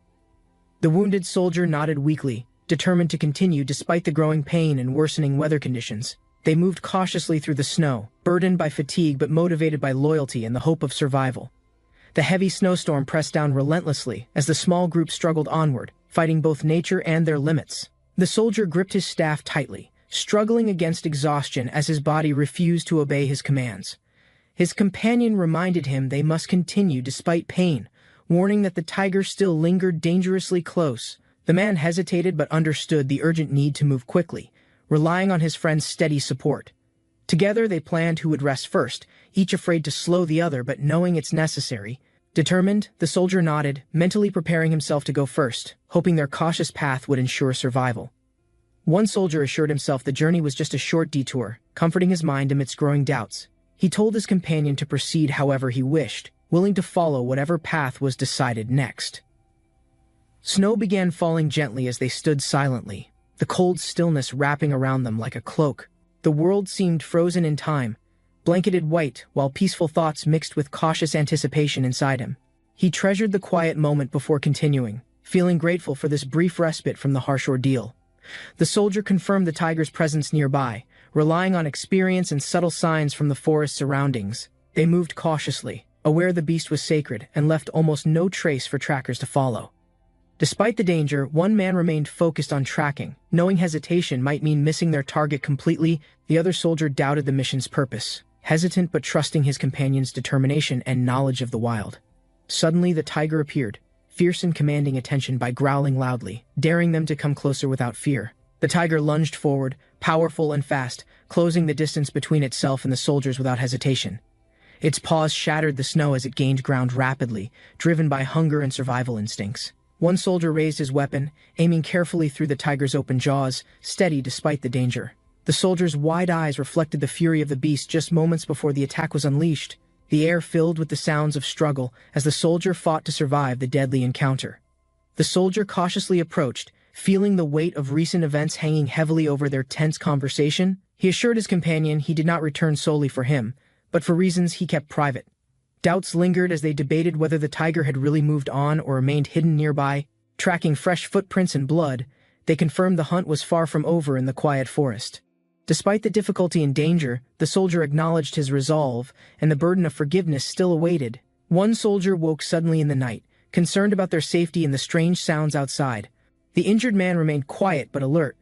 The wounded soldier nodded weakly, determined to continue despite the growing pain and worsening weather conditions. They moved cautiously through the snow, burdened by fatigue but motivated by loyalty and the hope of survival. The heavy snowstorm pressed down relentlessly as the small group struggled onward, fighting both nature and their limits. The soldier gripped his staff tightly, struggling against exhaustion as his body refused to obey his commands. His companion reminded him they must continue despite pain, warning that the tiger still lingered dangerously close. The man hesitated but understood the urgent need to move quickly, relying on his friend's steady support. Together they planned who would rest first, each afraid to slow the other but knowing it's necessary. Determined, the soldier nodded, mentally preparing himself to go first, hoping their cautious path would ensure survival. One soldier assured himself the journey was just a short detour, comforting his mind amidst growing doubts. He told his companion to proceed however he wished, willing to follow whatever path was decided next. Snow began falling gently as they stood silently, the cold stillness wrapping around them like a cloak. The world seemed frozen in time, blanketed white, while peaceful thoughts mixed with cautious anticipation inside him. He treasured the quiet moment before continuing, feeling grateful for this brief respite from the harsh ordeal. The soldier confirmed the tiger's presence nearby, relying on experience and subtle signs from the forest's surroundings. They moved cautiously, aware the beast was sacred, and left almost no trace for trackers to follow. Despite the danger, one man remained focused on tracking. Knowing hesitation might mean missing their target completely, the other soldier doubted the mission's purpose, hesitant but trusting his companion's determination and knowledge of the wild. Suddenly the tiger appeared, fierce and commanding attention by growling loudly, daring them to come closer without fear. The tiger lunged forward, powerful and fast, closing the distance between itself and the soldiers without hesitation. Its paws shattered the snow as it gained ground rapidly, driven by hunger and survival instincts. One soldier raised his weapon, aiming carefully through the tiger's open jaws, steady despite the danger. The soldier's wide eyes reflected the fury of the beast just moments before the attack was unleashed, the air filled with the sounds of struggle as the soldier fought to survive the deadly encounter. The soldier cautiously approached, feeling the weight of recent events hanging heavily over their tense conversation. He assured his companion he did not return solely for him, but for reasons he kept private. Doubts lingered as they debated whether the tiger had really moved on or remained hidden nearby. Tracking fresh footprints and blood, they confirmed the hunt was far from over in the quiet forest. Despite the difficulty and danger, the soldier acknowledged his resolve, and the burden of forgiveness still awaited. One soldier woke suddenly in the night, concerned about their safety and the strange sounds outside. The injured man remained quiet but alert,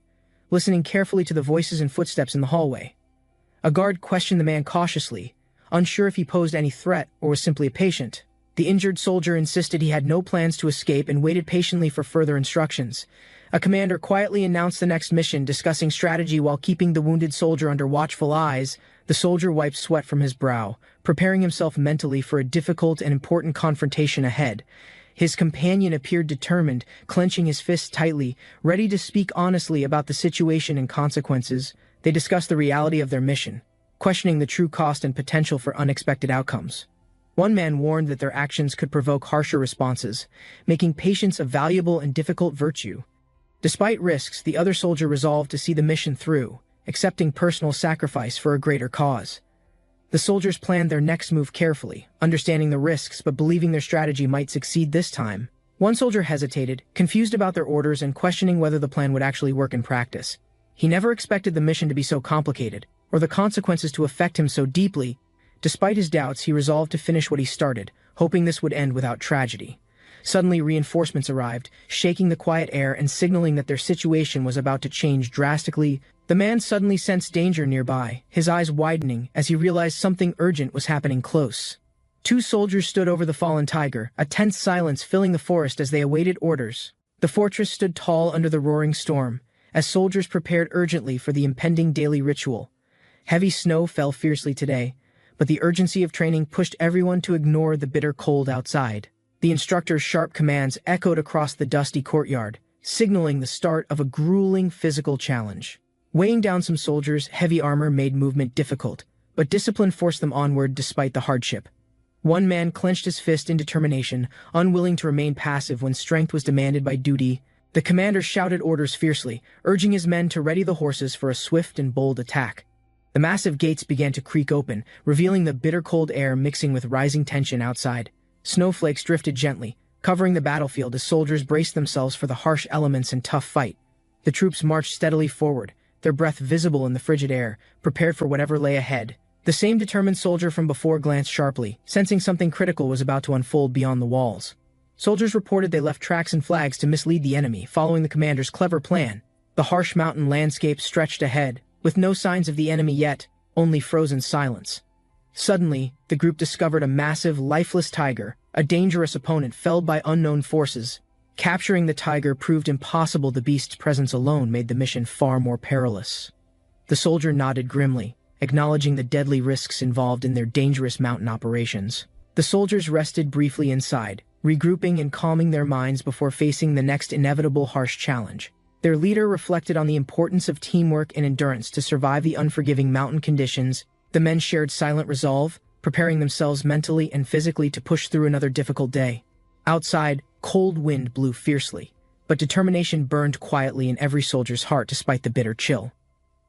listening carefully to the voices and footsteps in the hallway. A guard questioned the man cautiously, unsure if he posed any threat or was simply a patient. The injured soldier insisted he had no plans to escape and waited patiently for further instructions. A commander quietly announced the next mission, discussing strategy while keeping the wounded soldier under watchful eyes. The soldier wiped sweat from his brow, preparing himself mentally for a difficult and important confrontation ahead. His companion appeared determined, clenching his fists tightly, ready to speak honestly about the situation and consequences. They discussed the reality of their mission, questioning the true cost and potential for unexpected outcomes. One man warned that their actions could provoke harsher responses, making patience a valuable and difficult virtue. Despite risks, the other soldier resolved to see the mission through, accepting personal sacrifice for a greater cause. The soldiers planned their next move carefully, understanding the risks but believing their strategy might succeed this time. One soldier hesitated, confused about their orders and questioning whether the plan would actually work in practice. He never expected the mission to be so complicated, or the consequences to affect him so deeply. Despite his doubts, he resolved to finish what he started, hoping this would end without tragedy. Suddenly, reinforcements arrived, shaking the quiet air and signaling that their situation was about to change drastically. The man suddenly sensed danger nearby, his eyes widening as he realized something urgent was happening close. Two soldiers stood over the fallen tiger, a tense silence filling the forest as they awaited orders. The fortress stood tall under the roaring storm, as soldiers prepared urgently for the impending daily ritual. Heavy snow fell fiercely today, but the urgency of training pushed everyone to ignore the bitter cold outside. The instructor's sharp commands echoed across the dusty courtyard, signaling the start of a grueling physical challenge. Weighing down some soldiers, heavy armor made movement difficult, but discipline forced them onward despite the hardship. One man clenched his fist in determination, unwilling to remain passive when strength was demanded by duty. The commander shouted orders fiercely, urging his men to ready the horses for a swift and bold attack. The massive gates began to creak open, revealing the bitter cold air mixing with rising tension outside. Snowflakes drifted gently, covering the battlefield as soldiers braced themselves for the harsh elements and tough fight. The troops marched steadily forward, their breath visible in the frigid air, prepared for whatever lay ahead. The same determined soldier from before glanced sharply, sensing something critical was about to unfold beyond the walls. Soldiers reported they left tracks and flags to mislead the enemy, following the commander's clever plan. The harsh mountain landscape stretched ahead, with no signs of the enemy yet, only frozen silence. Suddenly, the group discovered a massive, lifeless tiger, a dangerous opponent felled by unknown forces. Capturing the tiger proved impossible. The beast's presence alone made the mission far more perilous. The soldier nodded grimly, acknowledging the deadly risks involved in their dangerous mountain operations. The soldiers rested briefly inside, regrouping and calming their minds before facing the next inevitable harsh challenge. Their leader reflected on the importance of teamwork and endurance to survive the unforgiving mountain conditions. The men shared silent resolve, preparing themselves mentally and physically to push through another difficult day. Outside, cold wind blew fiercely, but determination burned quietly in every soldier's heart despite the bitter chill.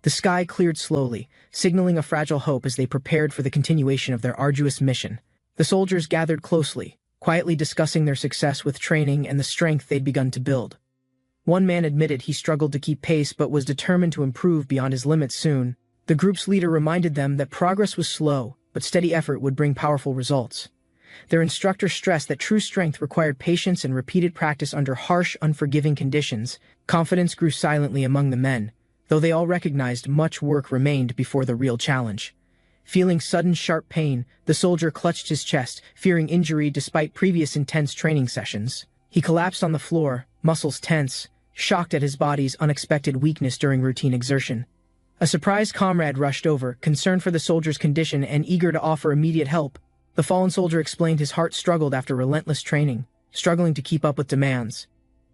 The sky cleared slowly, signaling a fragile hope as they prepared for the continuation of their arduous mission. The soldiers gathered closely, quietly discussing their success with training and the strength they'd begun to build. One man admitted he struggled to keep pace but was determined to improve beyond his limits soon. The group's leader reminded them that progress was slow, but steady effort would bring powerful results. Their instructor stressed that true strength required patience and repeated practice under harsh, unforgiving conditions. Confidence grew silently among the men, though they all recognized much work remained before the real challenge. Feeling sudden sharp pain, the soldier clutched his chest, fearing injury despite previous intense training sessions. He collapsed on the floor, muscles tense, shocked at his body's unexpected weakness during routine exertion. A surprised comrade rushed over, concerned for the soldier's condition and eager to offer immediate help. The fallen soldier explained his heart struggled after relentless training, struggling to keep up with demands.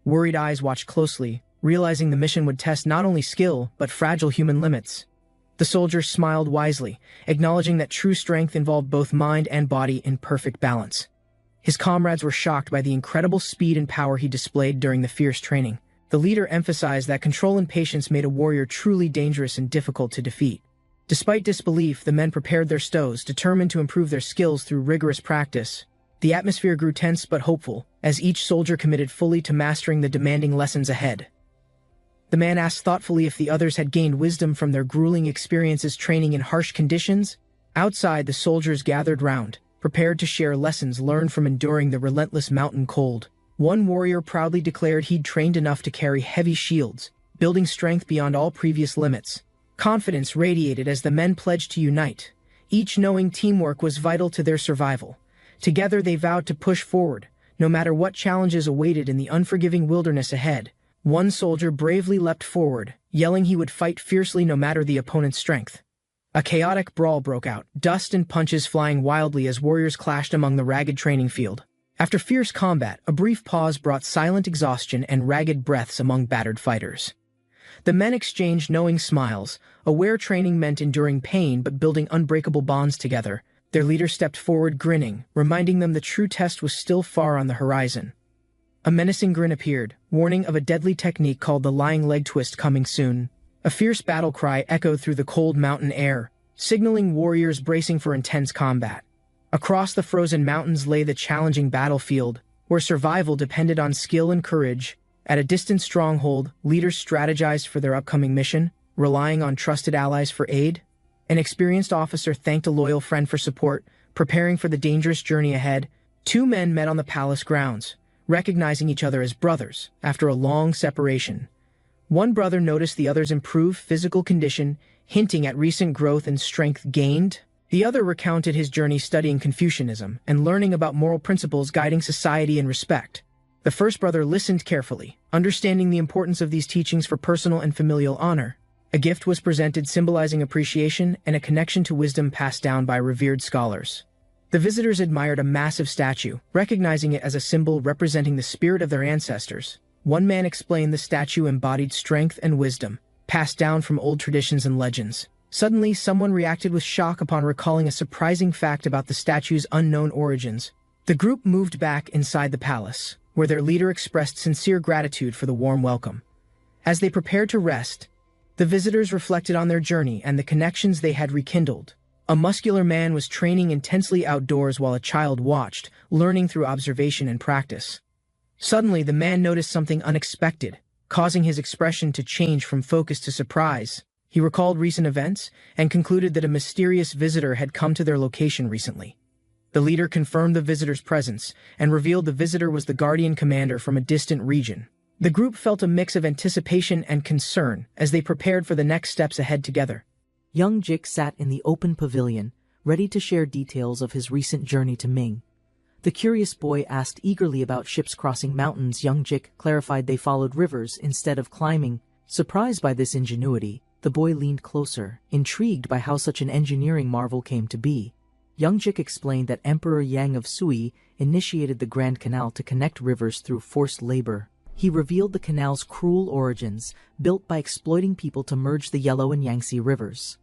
Worried eyes watched closely, realizing the mission would test not only skill, but fragile human limits. The soldier smiled wisely, acknowledging that true strength involved both mind and body in perfect balance. His comrades were shocked by the incredible speed and power he displayed during the fierce training. The leader emphasized that control and patience made a warrior truly dangerous and difficult to defeat. Despite disbelief, the men prepared their stows, determined to improve their skills through rigorous practice. The atmosphere grew tense but hopeful, as each soldier committed fully to mastering the demanding lessons ahead. The man asked thoughtfully if the others had gained wisdom from their grueling experiences training in harsh conditions. Outside, the soldiers gathered round, prepared to share lessons learned from enduring the relentless mountain cold. One warrior proudly declared he'd trained enough to carry heavy shields, building strength beyond all previous limits. Confidence radiated as the men pledged to unite, each knowing teamwork was vital to their survival. Together they vowed to push forward, no matter what challenges awaited in the unforgiving wilderness ahead. One soldier bravely leapt forward, yelling he would fight fiercely no matter the opponent's strength. A chaotic brawl broke out, dust and punches flying wildly as warriors clashed among the ragged training field. After fierce combat, a brief pause brought silent exhaustion and ragged breaths among battered fighters. The men exchanged knowing smiles, aware training meant enduring pain but building unbreakable bonds together. Their leader stepped forward grinning, reminding them the true test was still far on the horizon. A menacing grin appeared, warning of a deadly technique called the lying leg twist coming soon. A fierce battle cry echoed through the cold mountain air, signaling warriors bracing for intense combat. Across the frozen mountains lay the challenging battlefield, where survival depended on skill and courage. At a distant stronghold, leaders strategized for their upcoming mission, relying on trusted allies for aid. An experienced officer thanked a loyal friend for support, preparing for the dangerous journey ahead. Two men met on the palace grounds, recognizing each other as brothers after a long separation. One brother noticed the other's improved physical condition, hinting at recent growth and strength gained. The other recounted his journey studying Confucianism and learning about moral principles guiding society and respect. The first brother listened carefully, understanding the importance of these teachings for personal and familial honor. A gift was presented symbolizing appreciation and a connection to wisdom passed down by revered scholars. The visitors admired a massive statue, recognizing it as a symbol representing the spirit of their ancestors. One man explained the statue embodied strength and wisdom, passed down from old traditions and legends. Suddenly, someone reacted with shock upon recalling a surprising fact about the statue's unknown origins. The group moved back inside the palace, where their leader expressed sincere gratitude for the warm welcome. As they prepared to rest, the visitors reflected on their journey and the connections they had rekindled. A muscular man was training intensely outdoors while a child watched, learning through observation and practice. Suddenly, the man noticed something unexpected, causing his expression to change from focus to surprise. He recalled recent events and concluded that a mysterious visitor had come to their location recently. The leader confirmed the visitor's presence and revealed the visitor was the guardian commander from a distant region. The group felt a mix of anticipation and concern as they prepared for the next steps ahead together. Young Jik sat in the open pavilion, ready to share details of his recent journey to Ming. The curious boy asked eagerly about ships crossing mountains. Young Jik clarified they followed rivers instead of climbing. Surprised by this ingenuity, the boy leaned closer, intrigued by how such an engineering marvel came to be. Young Jik explained that Emperor Yang of Sui initiated the Grand Canal to connect rivers through forced labor. He revealed the canal's cruel origins, built by exploiting people to merge the Yahello and Yangtze rivers.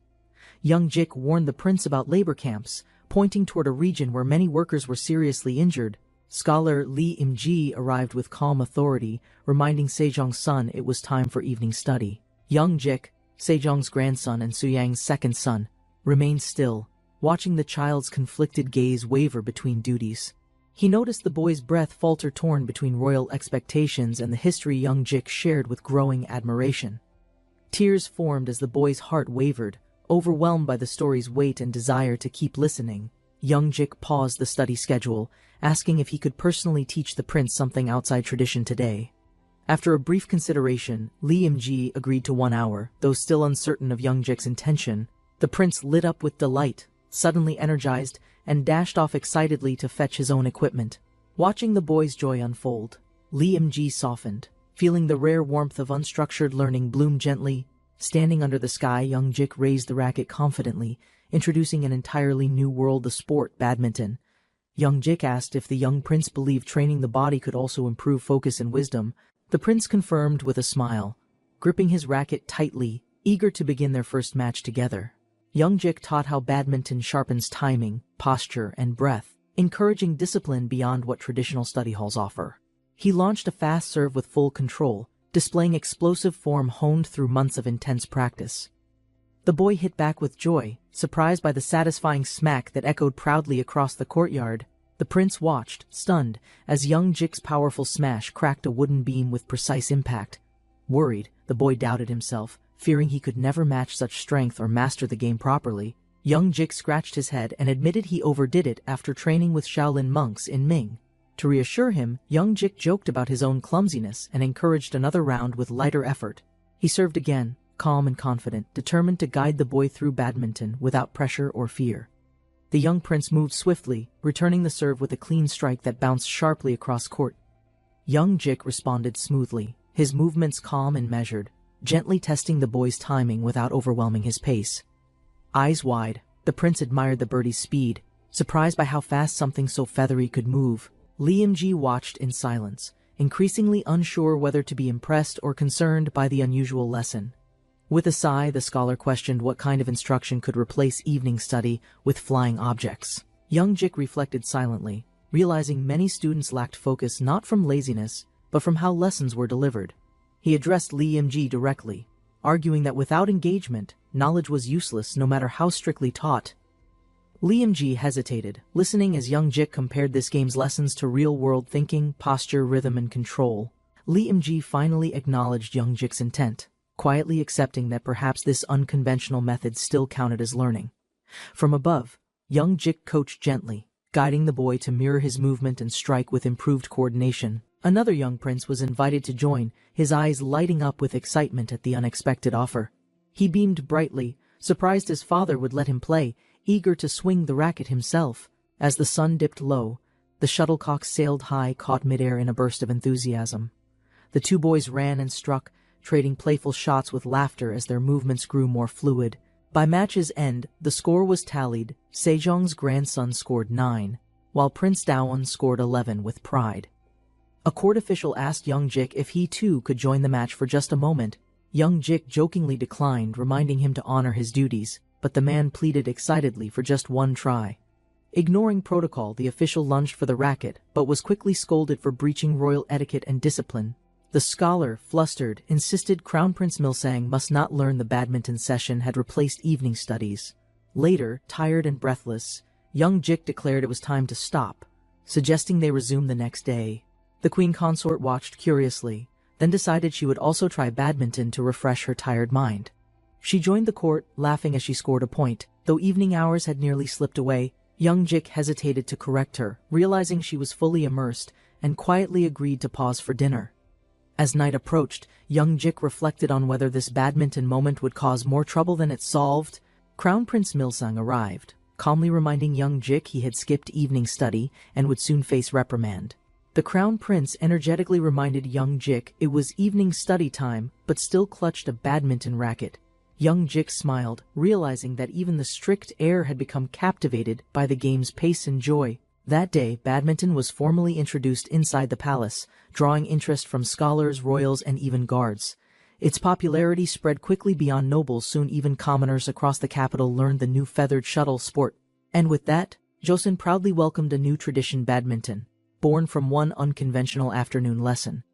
Young Jik warned the prince about labor camps, pointing toward a region where many workers were seriously injured. Scholar Li Imji arrived with calm authority, reminding Sejong's son it was time for evening study. Young Jik, Sejong's grandson and Suyang's second son, remained still, watching the child's conflicted gaze waver between duties. He noticed the boy's breath falter, torn between royal expectations and the history Young Jik shared with growing admiration. Tears formed as the boy's heart wavered, overwhelmed by the story's weight and desire to keep listening. Young Jik paused the study schedule, asking if he could personally teach the prince something outside tradition today. After a brief consideration, Li Imji agreed to 1 hour, though still uncertain of Young Jik's intention. The prince lit up with delight, suddenly energized, and dashed off excitedly to fetch his own equipment. Watching the boy's joy unfold, Li Imji softened, feeling the rare warmth of unstructured learning bloom gently. Standing under the sky, Young Jik raised the racket confidently, introducing an entirely new world, the sport, badminton. Young Jik asked if the young prince believed training the body could also improve focus and wisdom. The prince confirmed with a smile, gripping his racket tightly, eager to begin their first match together. Young Jik taught how badminton sharpens timing, posture, and breath, encouraging discipline beyond what traditional study halls offer. He launched a fast serve with full control, displaying explosive form honed through months of intense practice. The boy hit back with joy, surprised by the satisfying smack that echoed proudly across the courtyard. The prince watched, stunned, as Young Jik's powerful smash cracked a wooden beam with precise impact. Worried, the boy doubted himself, fearing he could never match such strength or master the game properly. Young Jik scratched his head and admitted he overdid it after training with Shaolin monks in Ming. To reassure him, Young Jik joked about his own clumsiness and encouraged another round with lighter effort. He served again, calm and confident, determined to guide the boy through badminton without pressure or fear. The young prince moved swiftly, returning the serve with a clean strike that bounced sharply across court. Young Jik responded smoothly, his movements calm and measured, gently testing the boy's timing without overwhelming his pace. Eyes wide, the prince admired the birdie's speed, surprised by how fast something so feathery could move. Li Imji watched in silence, increasingly unsure whether to be impressed or concerned by the unusual lesson. With a sigh, the scholar questioned what kind of instruction could replace evening study with flying objects. Young Jik reflected silently, realizing many students lacked focus not from laziness, but from how lessons were delivered. He addressed Li Imji directly, arguing that without engagement, knowledge was useless no matter how strictly taught. Li Imji hesitated, listening as Young Jik compared this game's lessons to real-world thinking, posture, rhythm, and control. Li Imji finally acknowledged Young Jik's intent, quietly accepting that perhaps this unconventional method still counted as learning. From above, Young Jik coached gently, guiding the boy to mirror his movement and strike with improved coordination. Another young prince was invited to join, his eyes lighting up with excitement at the unexpected offer. He beamed brightly, surprised his father would let him play, eager to swing the racket himself. As the sun dipped low, the shuttlecock sailed high, caught midair in a burst of enthusiasm. The two boys ran and struck, trading playful shots with laughter as their movements grew more fluid. By match's end, the score was tallied. Sejong's grandson scored 9, while Prince Daewon scored 11 with pride. A court official asked Young Jik if he too could join the match for just a moment. Young Jik jokingly declined, reminding him to honor his duties, but the man pleaded excitedly for just one try. Ignoring protocol, the official lunged for the racket, but was quickly scolded for breaching royal etiquette and discipline. The scholar, flustered, insisted Crown Prince Milsang must not learn the badminton session had replaced evening studies. Later, tired and breathless, Young Jik declared it was time to stop, suggesting they resume the next day. The queen consort watched curiously, then decided she would also try badminton to refresh her tired mind. She joined the court, laughing as she scored a point. Though evening hours had nearly slipped away, young Jik hesitated to correct her, realizing she was fully immersed, and quietly agreed to pause for dinner. As night approached, young Jik reflected on whether this badminton moment would cause more trouble than it solved. Crown Prince Milsung arrived, calmly reminding young Jik he had skipped evening study and would soon face reprimand. The Crown Prince energetically reminded young Jik it was evening study time, but still clutched a badminton racket. Young Jik smiled, realizing that even the strict heir had become captivated by the game's pace and joy. That day, badminton was formally introduced inside the palace, drawing interest from scholars, royals, and even guards. Its popularity spread quickly beyond nobles. Soon even commoners across the capital learned the new feathered shuttle sport. And with that, Joseon proudly welcomed a new tradition, badminton, born from one unconventional afternoon lesson.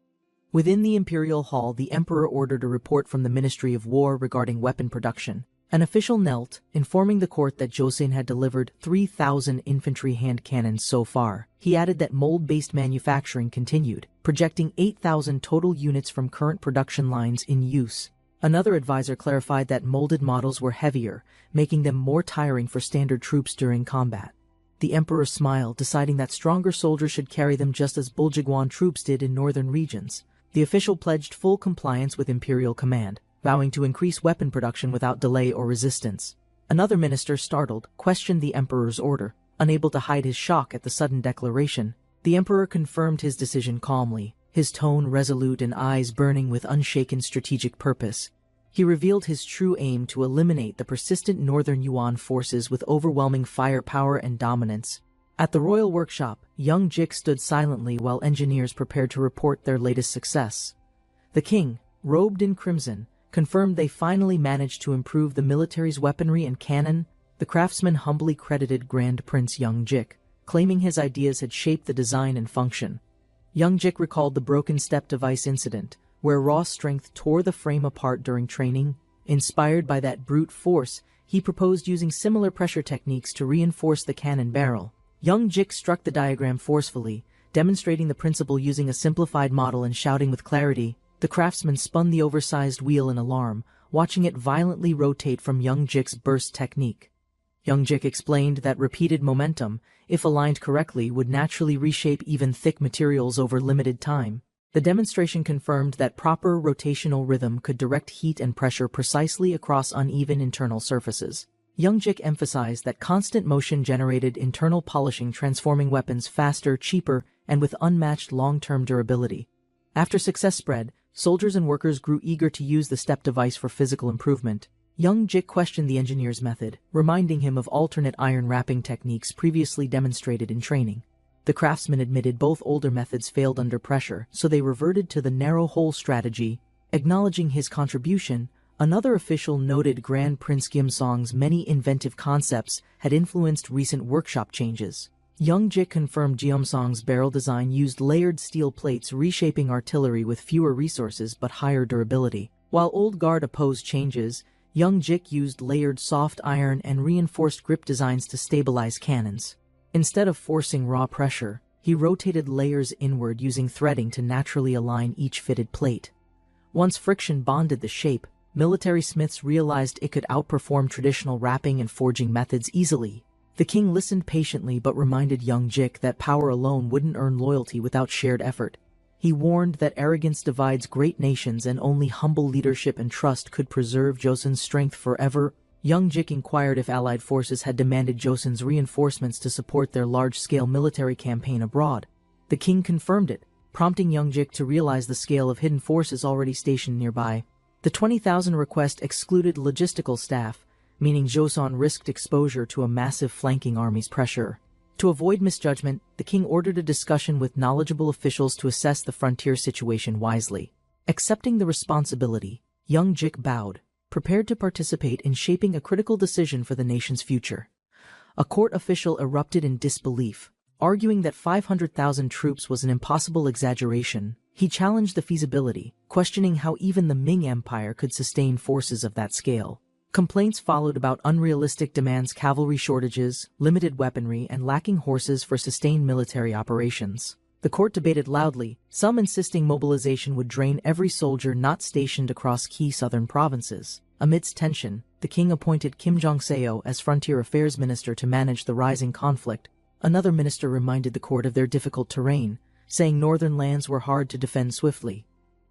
Within the imperial hall, the emperor ordered a report from the Ministry of War regarding weapon production. An official knelt, informing the court that Joseon had delivered 3,000 infantry hand cannons so far. He added that mold-based manufacturing continued, projecting 8,000 total units from current production lines in use. Another advisor clarified that molded models were heavier, making them more tiring for standard troops during combat. The emperor smiled, deciding that stronger soldiers should carry them just as Buljiguan troops did in northern regions. The official pledged full compliance with imperial command, vowing to increase weapon production without delay or resistance. Another minister, startled, questioned the emperor's order. Unable to hide his shock at the sudden declaration, the emperor confirmed his decision calmly, his tone resolute and eyes burning with unshaken strategic purpose. He revealed his true aim to eliminate the persistent northern Yuan forces with overwhelming firepower and dominance. At the royal workshop, young Jik stood silently while engineers prepared to report their latest success. The king, robed in crimson, confirmed they finally managed to improve the military's weaponry and cannon. The craftsman humbly credited Grand Prince Young Jik, claiming his ideas had shaped the design and function. Young Jik recalled the broken step device incident, where raw strength tore the frame apart during training. Inspired by that brute force, he proposed using similar pressure techniques to reinforce the cannon barrel. Young Jik struck the diagram forcefully, demonstrating the principle using a simplified model and shouting with clarity. The craftsman spun the oversized wheel in alarm, watching it violently rotate from Young Jik's burst technique. Young Jik explained that repeated momentum, if aligned correctly, would naturally reshape even thick materials over limited time. The demonstration confirmed that proper rotational rhythm could direct heat and pressure precisely across uneven internal surfaces. Young Jik emphasized that constant motion generated internal polishing, transforming weapons faster, cheaper, and with unmatched long-term durability. After success spread, soldiers and workers grew eager to use the step device for physical improvement. Young Jik questioned the engineer's method, reminding him of alternate iron wrapping techniques previously demonstrated in training. The craftsman admitted both older methods failed under pressure, so they reverted to the narrow hole strategy. Acknowledging his contribution, another official noted Grand Prince Gyeomsong's many inventive concepts had influenced recent workshop changes. Young Jik confirmed Gyeomsong's barrel design used layered steel plates, reshaping artillery with fewer resources but higher durability. While Old Guard opposed changes, Young Jik used layered soft iron and reinforced grip designs to stabilize cannons. Instead of forcing raw pressure, he rotated layers inward using threading to naturally align each fitted plate. Once friction bonded the shape, military smiths realized it could outperform traditional wrapping and forging methods easily. The king listened patiently but reminded Young Jik that power alone wouldn't earn loyalty without shared effort. He warned that arrogance divides great nations and only humble leadership and trust could preserve Joseon's strength forever. Young Jik inquired if allied forces had demanded Joseon's reinforcements to support their large-scale military campaign abroad. The king confirmed it, prompting Young Jik to realize the scale of hidden forces already stationed nearby. The 20,000 request excluded logistical staff, meaning Joseon risked exposure to a massive flanking army's pressure. To avoid misjudgment, the king ordered a discussion with knowledgeable officials to assess the frontier situation wisely. Accepting the responsibility, Young Jik bowed, prepared to participate in shaping a critical decision for the nation's future. A court official erupted in disbelief, arguing that 500,000 troops was an impossible exaggeration. He challenged the feasibility, questioning how even the Ming Empire could sustain forces of that scale. Complaints followed about unrealistic demands, cavalry shortages, limited weaponry, and lacking horses for sustained military operations. The court debated loudly, some insisting mobilization would drain every soldier not stationed across key southern provinces. Amidst tension, the king appointed Kim Jong-seo as frontier affairs minister to manage the rising conflict. Another minister reminded the court of their difficult terrain, saying northern lands were hard to defend swiftly.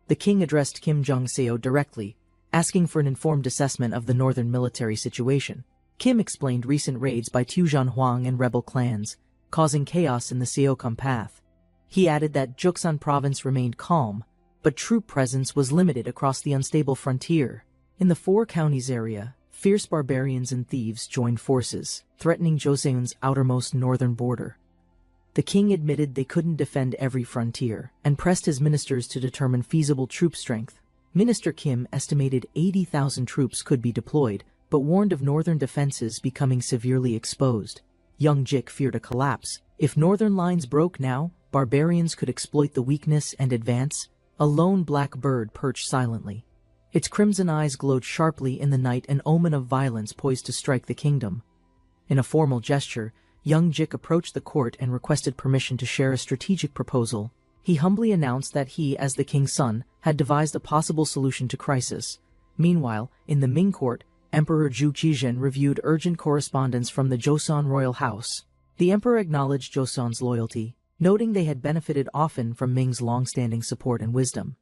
The king addressed Kim Jong-seo directly, asking for an informed assessment of the northern military situation. Kim explained recent raids by Tujan Huang and rebel clans, causing chaos in the Seokom path. He added that Juksan province remained calm, but troop presence was limited across the unstable frontier. In the Four Counties area, fierce barbarians and thieves joined forces, threatening Joseon's outermost northern border. The king admitted they couldn't defend every frontier, and pressed his ministers to determine feasible troop strength. Minister Kim estimated 80,000 troops could be deployed, but warned of northern defenses becoming severely exposed. Young Jik feared a collapse. If northern lines broke now, barbarians could exploit the weakness and advance. A lone black bird perched silently. Its crimson eyes glowed sharply in the night, an omen of violence poised to strike the kingdom. In a formal gesture, young Jik approached the court and requested permission to share a strategic proposal. He humbly announced that he, as the king's son, had devised a possible solution to crisis. Meanwhile, in the Ming court, Emperor Zhu Qizhen reviewed urgent correspondence from the Joseon royal house. The emperor acknowledged Joseon's loyalty, noting they had benefited often from Ming's long-standing support and wisdom.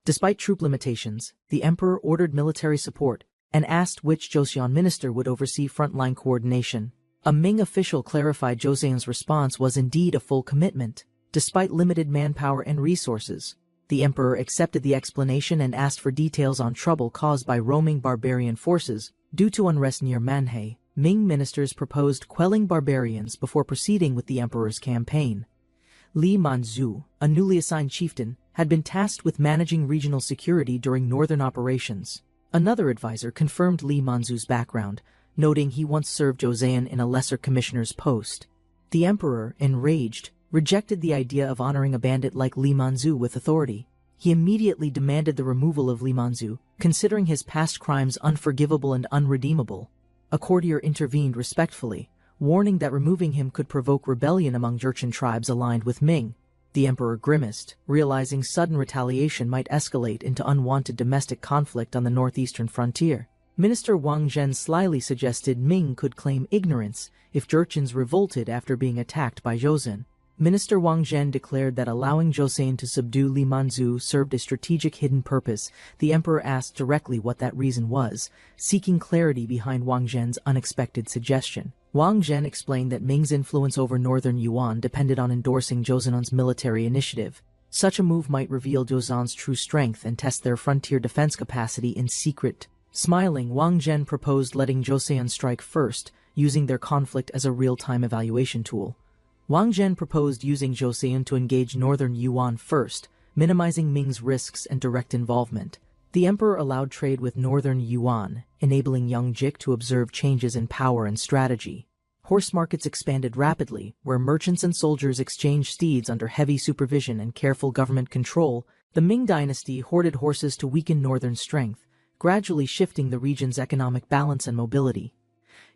Despite troop limitations, the emperor ordered military support and asked which Joseon minister would oversee frontline coordination. A Ming official clarified Joseon's response was indeed a full commitment. Despite limited manpower and resources, the emperor accepted the explanation and asked for details on trouble caused by roaming barbarian forces. Due to unrest near Manhwa, Ming ministers proposed quelling barbarians before proceeding with the emperor's campaign. Li Manzu, a newly assigned chieftain, had been tasked with managing regional security during northern operations. Another advisor confirmed Li Manzu's background, noting he once served Joseon in a lesser commissioner's post. The emperor, enraged, rejected the idea of honoring a bandit like Li Manzu with authority. He immediately demanded the removal of Li Manzu, considering his past crimes unforgivable and unredeemable. A courtier intervened respectfully, warning that removing him could provoke rebellion among Jurchen tribes aligned with Ming. The emperor grimaced, realizing sudden retaliation might escalate into unwanted domestic conflict on the northeastern frontier. Minister Wang Zhen slyly suggested Ming could claim ignorance if Jurchens revolted after being attacked by Joseon. Minister Wang Zhen declared that allowing Joseon to subdue Li Manzu served a strategic hidden purpose. The emperor asked directly what that reason was, seeking clarity behind Wang Zhen's unexpected suggestion. Wang Zhen explained that Ming's influence over northern Yuan depended on endorsing Joseon's military initiative. Such a move might reveal Joseon's true strength and test their frontier defense capacity in secret. Smiling, Wang Zhen proposed letting Joseon strike first, using their conflict as a real-time evaluation tool. Wang Zhen proposed using Joseon to engage northern Yuan first, minimizing Ming's risks and direct involvement. The emperor allowed trade with northern Yuan, enabling young Jik to observe changes in power and strategy. Horse markets expanded rapidly, where merchants and soldiers exchanged steeds under heavy supervision and careful government control. The Ming dynasty hoarded horses to weaken northern strength, gradually shifting the region's economic balance and mobility.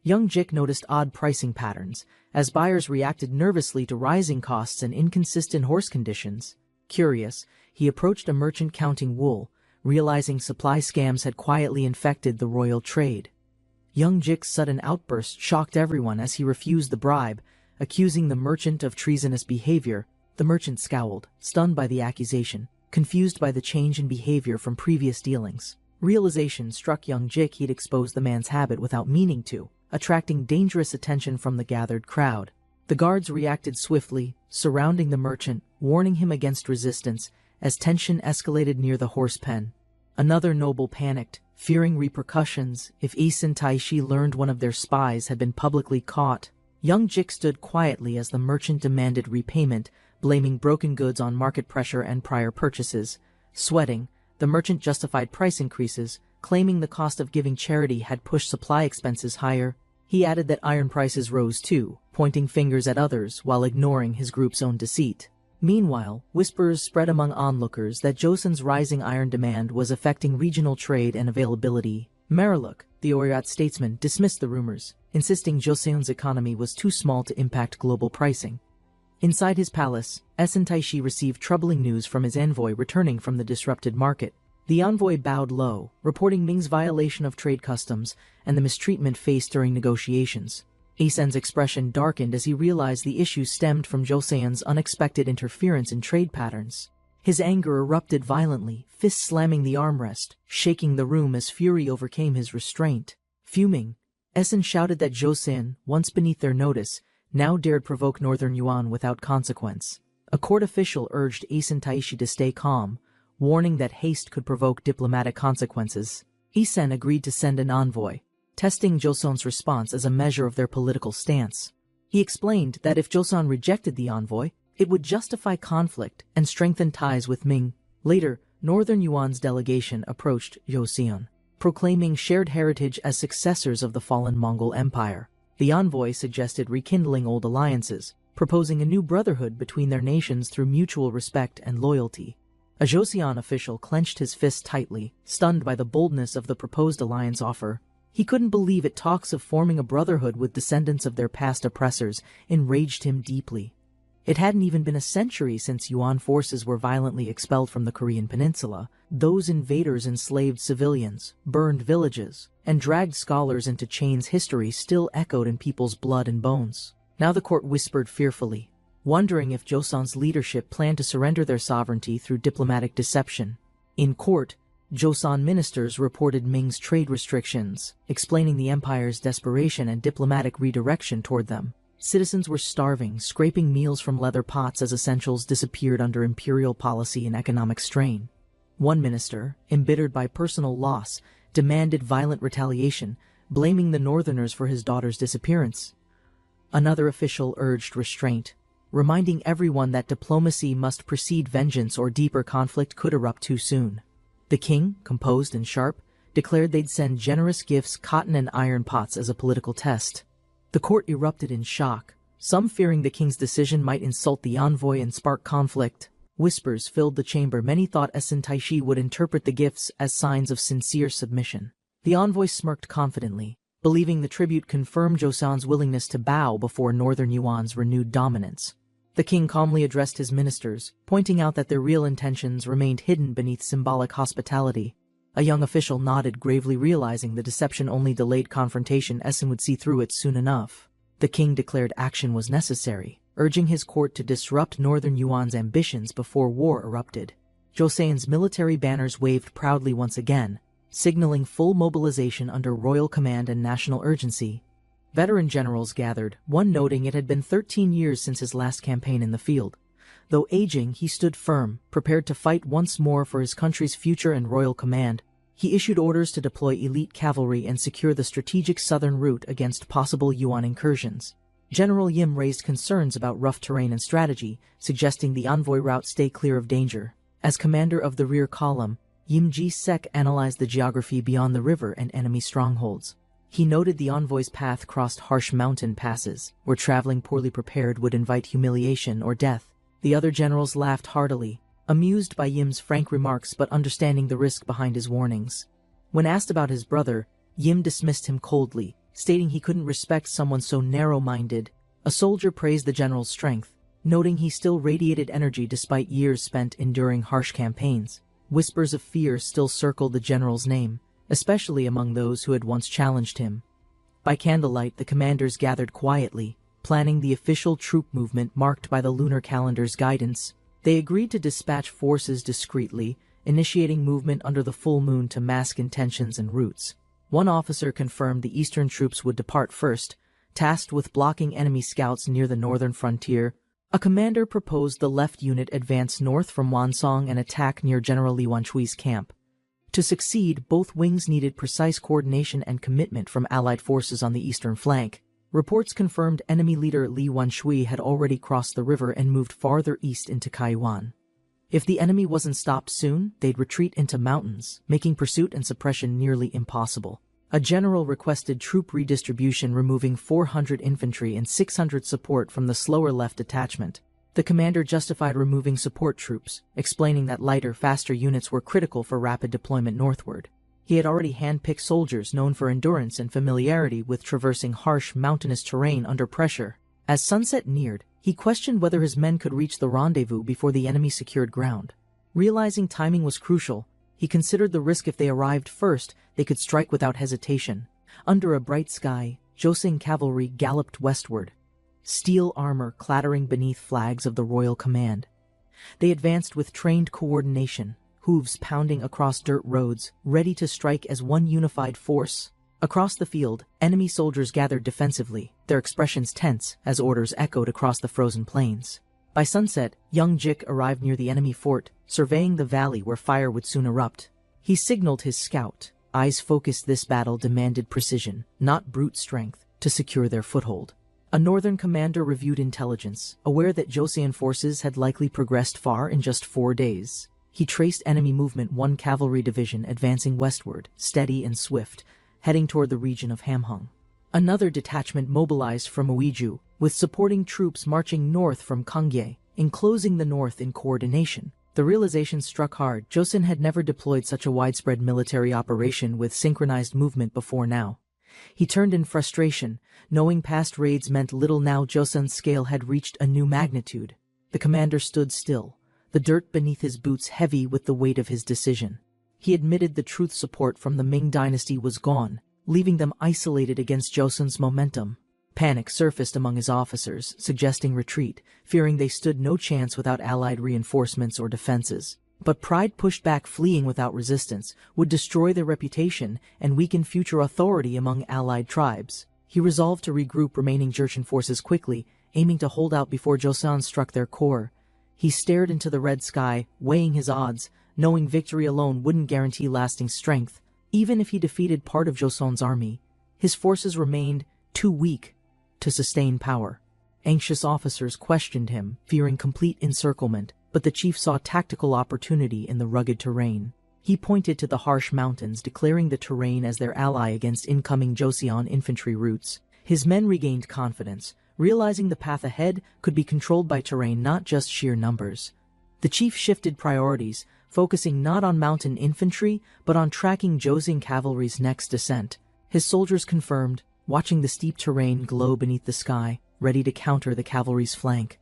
Young Jik noticed odd pricing patterns, as buyers reacted nervously to rising costs and inconsistent horse conditions. Curious, he approached a merchant counting wool, realizing supply scams had quietly infected the royal trade. Young Jik's sudden outburst shocked everyone as he refused the bribe, accusing the merchant of treasonous behavior. The merchant scowled, stunned by the accusation, confused by the change in behavior from previous dealings. Realization struck young Jik he'd exposed the man's habit without meaning to, attracting dangerous attention from the gathered crowd. The guards reacted swiftly, surrounding the merchant, warning him against resistance, as tension escalated near the horse pen. Another noble panicked, fearing repercussions if Isin Taishi learned one of their spies had been publicly caught. Young Jik stood quietly as the merchant demanded repayment, blaming broken goods on market pressure and prior purchases. Sweating, the merchant justified price increases, claiming the cost of giving charity had pushed supply expenses higher. He added that iron prices rose too, pointing fingers at others while ignoring his group's own deceit. Meanwhile, whispers spread among onlookers that Joseon's rising iron demand was affecting regional trade and availability. Mariluk, the Oryat statesman, dismissed the rumors, insisting Joseon's economy was too small to impact global pricing. Inside his palace, Taishi received troubling news from his envoy returning from the disrupted market. The envoy bowed low, reporting Ming's violation of trade customs and the mistreatment faced during negotiations. Sen's expression darkened as he realized the issue stemmed from Joseon's unexpected interference in trade patterns. His anger erupted violently, fists slamming the armrest, shaking the room as fury overcame his restraint. Fuming, Sen shouted that Joseon, once beneath their notice, now dared provoke Northern Yuan without consequence. A court official urged Taishi to stay calm, warning that haste could provoke diplomatic consequences. Sen agreed to send an envoy, testing Joseon's response as a measure of their political stance. He explained that if Joseon rejected the envoy, it would justify conflict and strengthen ties with Ming. Later, Northern Yuan's delegation approached Joseon, proclaiming shared heritage as successors of the fallen Mongol Empire. The envoy suggested rekindling old alliances, proposing a new brotherhood between their nations through mutual respect and loyalty. A Joseon official clenched his fist tightly, stunned by the boldness of the proposed alliance offer. He couldn't believe it. Talks of forming a brotherhood with descendants of their past oppressors enraged him deeply. It hadn't even been a century since Yuan forces were violently expelled from the Korean peninsula. Those invaders enslaved civilians, burned villages, and dragged scholars into chains. History still echoed in people's blood and bones. Now the court whispered fearfully, wondering if Joseon's leadership planned to surrender their sovereignty through diplomatic deception. In court, Joseon ministers reported Ming's trade restrictions, explaining the empire's desperation and diplomatic redirection toward them. Citizens were starving, scraping meals from leather pots as essentials disappeared under imperial policy and economic strain. One minister, embittered by personal loss, demanded violent retaliation, blaming the northerners for his daughter's disappearance. Another official urged restraint, reminding everyone that diplomacy must precede vengeance or deeper conflict could erupt too soon. The king, composed and sharp, declared they'd send generous gifts, cotton and iron pots as a political test. The court erupted in shock, some fearing the king's decision might insult the envoy and spark conflict. Whispers filled the chamber. Many thought Taishi would interpret the gifts as signs of sincere submission. The envoy smirked confidently, believing the tribute confirmed Joseon's willingness to bow before Northern Yuan's renewed dominance. The king calmly addressed his ministers, pointing out that their real intentions remained hidden beneath symbolic hospitality. A young official nodded, gravely realizing the deception only delayed confrontation. Sen would see through it soon enough. The king declared action was necessary, urging his court to disrupt Northern Yuan's ambitions before war erupted. Joseon's military banners waved proudly once again, signaling full mobilization under royal command and national urgency. Veteran generals gathered, one noting it had been 13 years since his last campaign in the field. Though aging, he stood firm, prepared to fight once more for his country's future and royal command. He issued orders to deploy elite cavalry and secure the strategic southern route against possible Yuan incursions. General Yim raised concerns about rough terrain and strategy, suggesting the envoy route stay clear of danger. As commander of the rear column, Yim Ji-sek analyzed the geography beyond the river and enemy strongholds. He noted the envoy's path crossed harsh mountain passes, where traveling poorly prepared would invite humiliation or death. The other generals laughed heartily, amused by Yim's frank remarks but understanding the risk behind his warnings. When asked about his brother, Yim dismissed him coldly, stating he couldn't respect someone so narrow-minded. A soldier praised the general's strength, noting he still radiated energy despite years spent enduring harsh campaigns. Whispers of fear still circled the general's name, especially among those who had once challenged him. By candlelight, the commanders gathered quietly, planning the official troop movement marked by the lunar calendar's guidance. They agreed to dispatch forces discreetly, initiating movement under the full moon to mask intentions and routes. One officer confirmed the eastern troops would depart first, tasked with blocking enemy scouts near the northern frontier. A commander proposed the left unit advance north from Wansong and attack near General Li Wanchui's camp. To succeed, both wings needed precise coordination and commitment from Allied forces on the eastern flank. Reports confirmed enemy leader Li Wanshui had already crossed the river and moved farther east into Kaiwan. If the enemy wasn't stopped soon, they'd retreat into mountains, making pursuit and suppression nearly impossible. A general requested troop redistribution, removing 400 infantry and 600 support from the slower left detachment. The commander justified removing support troops, explaining that lighter, faster units were critical for rapid deployment northward. He had already hand-picked soldiers known for endurance and familiarity with traversing harsh, mountainous terrain under pressure. As sunset neared, He questioned whether his men could reach the rendezvous before the enemy secured ground. Realizing timing was crucial, he considered the risk. If they arrived first, they could strike without hesitation. Under a bright sky, Joseon cavalry galloped westward, steel armor clattering beneath flags of the royal command. They advanced with trained coordination, hooves pounding across dirt roads, ready to strike as one unified force. Across the field, enemy soldiers gathered defensively, their expressions tense as orders echoed across the frozen plains. By sunset, young Jik arrived near the enemy fort, surveying the valley where fire would soon erupt. He signaled his scout, eyes focused. This battle demanded precision, not brute strength, to secure their foothold. A northern commander reviewed intelligence, aware that Joseon forces had likely progressed far in just 4 days. He traced enemy movement: one cavalry division advancing westward, steady and swift, heading toward the region of Hamhung. Another detachment mobilized from Uiju, with supporting troops marching north from Kangye, enclosing the north in coordination. The realization struck hard. Joseon had never deployed such a widespread military operation with synchronized movement before now. He turned in frustration, knowing past raids meant little. Now Joseon's scale had reached a new magnitude. The commander stood still, the dirt beneath his boots heavy with the weight of his decision. He admitted the truth: support from the Ming dynasty was gone, leaving them isolated against Joseon's momentum. Panic surfaced among his officers, suggesting retreat, fearing they stood no chance without allied reinforcements or defenses. But pride pushed back. Fleeing without resistance would destroy their reputation and weaken future authority among allied tribes. He resolved to regroup remaining Jurchen forces quickly, aiming to hold out before Joseon struck their core. He stared into the red sky, weighing his odds, knowing victory alone wouldn't guarantee lasting strength. Even if he defeated part of Joseon's army, his forces remained too weak to sustain power. Anxious officers questioned him, fearing complete encirclement, but the chief saw tactical opportunity in the rugged terrain. He pointed to the harsh mountains, declaring the terrain as their ally against incoming Joseon infantry routes. His men regained confidence, realizing the path ahead could be controlled by terrain, not just sheer numbers. The chief shifted priorities, focusing not on mountain infantry, but on tracking Joseon cavalry's next descent. His soldiers confirmed, watching the steep terrain glow beneath the sky, ready to counter the cavalry's flank.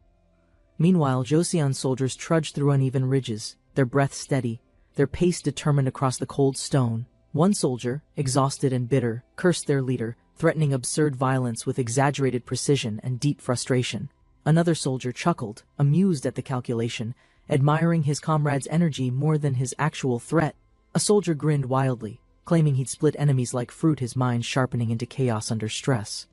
Meanwhile, Joseon soldiers trudged through uneven ridges, their breath steady, their pace determined across the cold stone. One soldier, exhausted and bitter, cursed their leader, threatening absurd violence with exaggerated precision and deep frustration. Another soldier chuckled, amused at the calculation, admiring his comrade's energy more than his actual threat. A soldier grinned wildly, claiming he'd split enemies like fruit, his mind sharpening into chaos under stress.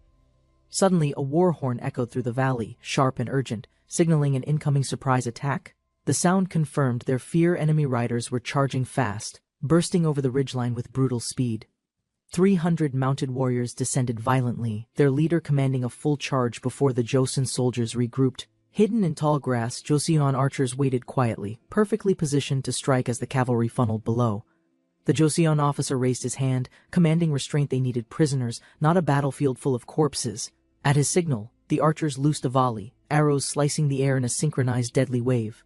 Suddenly, a war horn echoed through the valley, sharp and urgent, signaling an incoming surprise attack. The sound confirmed their fear. Enemy riders were charging fast, bursting over the ridgeline with brutal speed. 300 mounted warriors descended violently, their leader commanding a full charge before the Joseon soldiers regrouped. Hidden in tall grass, Joseon archers waited quietly, perfectly positioned to strike as the cavalry funneled below. The Joseon officer raised his hand, commanding restraint. They needed prisoners, not a battlefield full of corpses. At his signal, the archers loosed a volley, arrows slicing the air in a synchronized deadly wave.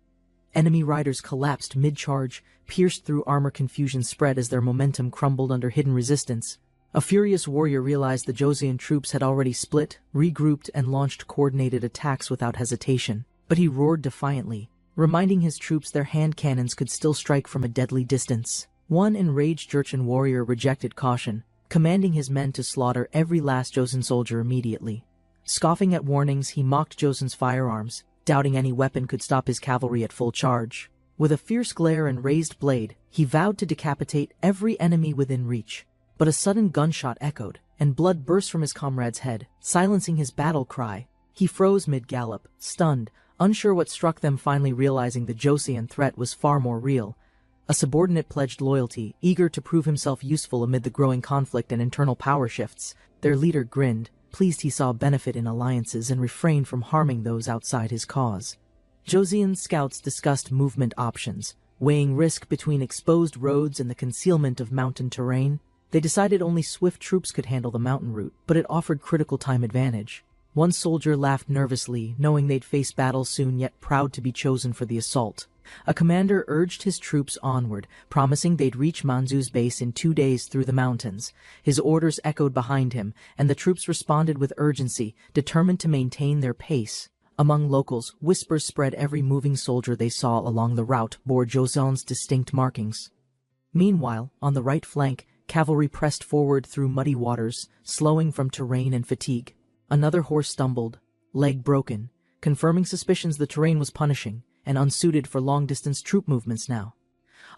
Enemy riders collapsed mid-charge, pierced through armor. Confusion spread as their momentum crumbled under hidden resistance. A furious warrior realized the Joseon troops had already split, regrouped, and launched coordinated attacks without hesitation. But he roared defiantly, reminding his troops their hand cannons could still strike from a deadly distance. One enraged Jurchen warrior rejected caution, commanding his men to slaughter every last Joseon soldier immediately. Scoffing at warnings, he mocked Joseon's firearms, doubting any weapon could stop his cavalry at full charge. With a fierce glare and raised blade, he vowed to decapitate every enemy within reach. But a sudden gunshot echoed, and blood burst from his comrade's head, silencing his battle cry. He froze mid-gallop, stunned, unsure what struck them. Finally realizing the Joseon threat was far more real. A subordinate pledged loyalty, eager to prove himself useful amid the growing conflict and internal power shifts. Their leader grinned, pleased he saw benefit in alliances and refrained from harming those outside his cause. Joseon scouts discussed movement options, weighing risk between exposed roads and the concealment of mountain terrain. They decided only swift troops could handle the mountain route, but it offered critical time advantage. One soldier laughed nervously, knowing they'd face battle soon, yet proud to be chosen for the assault. A commander urged his troops onward, promising they'd reach Manzu's base in 2 days through the mountains. His orders echoed behind him, and the troops responded with urgency, determined to maintain their pace. Among locals, whispers spread every moving soldier they saw along the route bore Joseon's distinct markings. Meanwhile, on the right flank, cavalry pressed forward through muddy waters, slowing from terrain and fatigue. Another horse stumbled, leg broken, confirming suspicions the terrain was punishing and unsuited for long-distance troop movements now.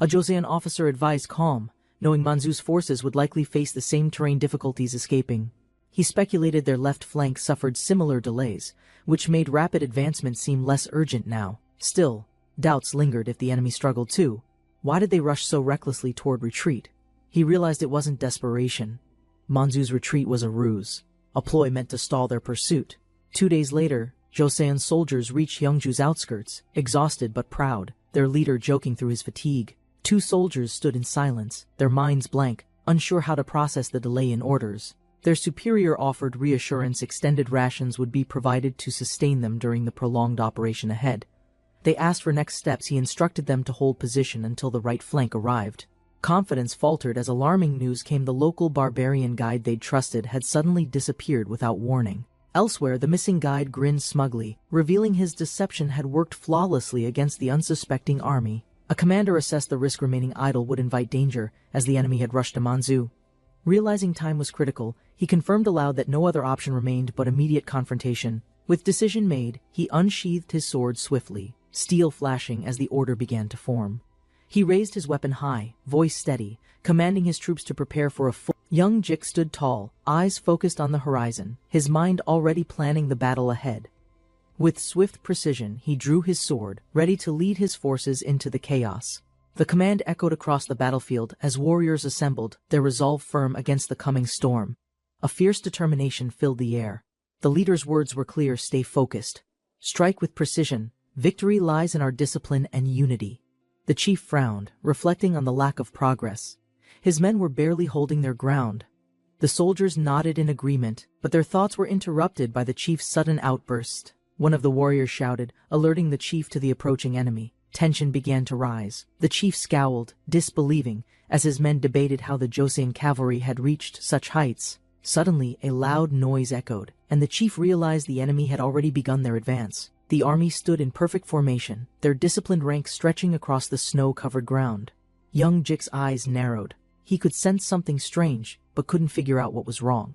A Joseon officer advised calm, knowing Manzu's forces would likely face the same terrain difficulties escaping. He speculated their left flank suffered similar delays, which made rapid advancement seem less urgent now. Still, doubts lingered if the enemy struggled too. Why did they rush so recklessly toward retreat? He realized it wasn't desperation. Manzu's retreat was a ruse, a ploy meant to stall their pursuit. 2 days later, Joseon soldiers reached Yeongju's outskirts, exhausted but proud, their leader joking through his fatigue. 2 soldiers stood in silence, their minds blank, unsure how to process the delay in orders. Their superior offered reassurance extended rations would be provided to sustain them during the prolonged operation ahead. They asked for next steps. He instructed them to hold position until the right flank arrived. Confidence faltered as alarming news came. The local barbarian guide they'd trusted had suddenly disappeared without warning. Elsewhere, the missing guide grinned smugly, revealing his deception had worked flawlessly against the unsuspecting army. A commander assessed the risk remaining idle would invite danger, as the enemy had rushed to Manzu. Realizing time was critical, he confirmed aloud that no other option remained but immediate confrontation. With decision made, he unsheathed his sword swiftly, steel flashing as the order began to form. He raised his weapon high, voice steady, commanding his troops to prepare for a full. Young Jik stood tall, eyes focused on the horizon, his mind already planning the battle ahead. With swift precision, he drew his sword, ready to lead his forces into the chaos. The command echoed across the battlefield as warriors assembled, their resolve firm against the coming storm. A fierce determination filled the air. The leader's words were clear: stay focused. Strike with precision. Victory lies in our discipline and unity. The chief frowned, reflecting on the lack of progress. His men were barely holding their ground. The soldiers nodded in agreement, but their thoughts were interrupted by the chief's sudden outburst. One of the warriors shouted, alerting the chief to the approaching enemy. Tension began to rise. The chief scowled, disbelieving, as his men debated how the Joseon cavalry had reached such heights. Suddenly, a loud noise echoed, and the chief realized the enemy had already begun their advance. The army stood in perfect formation, their disciplined ranks stretching across the snow-covered ground. Young Jik's eyes narrowed. He could sense something strange, but couldn't figure out what was wrong.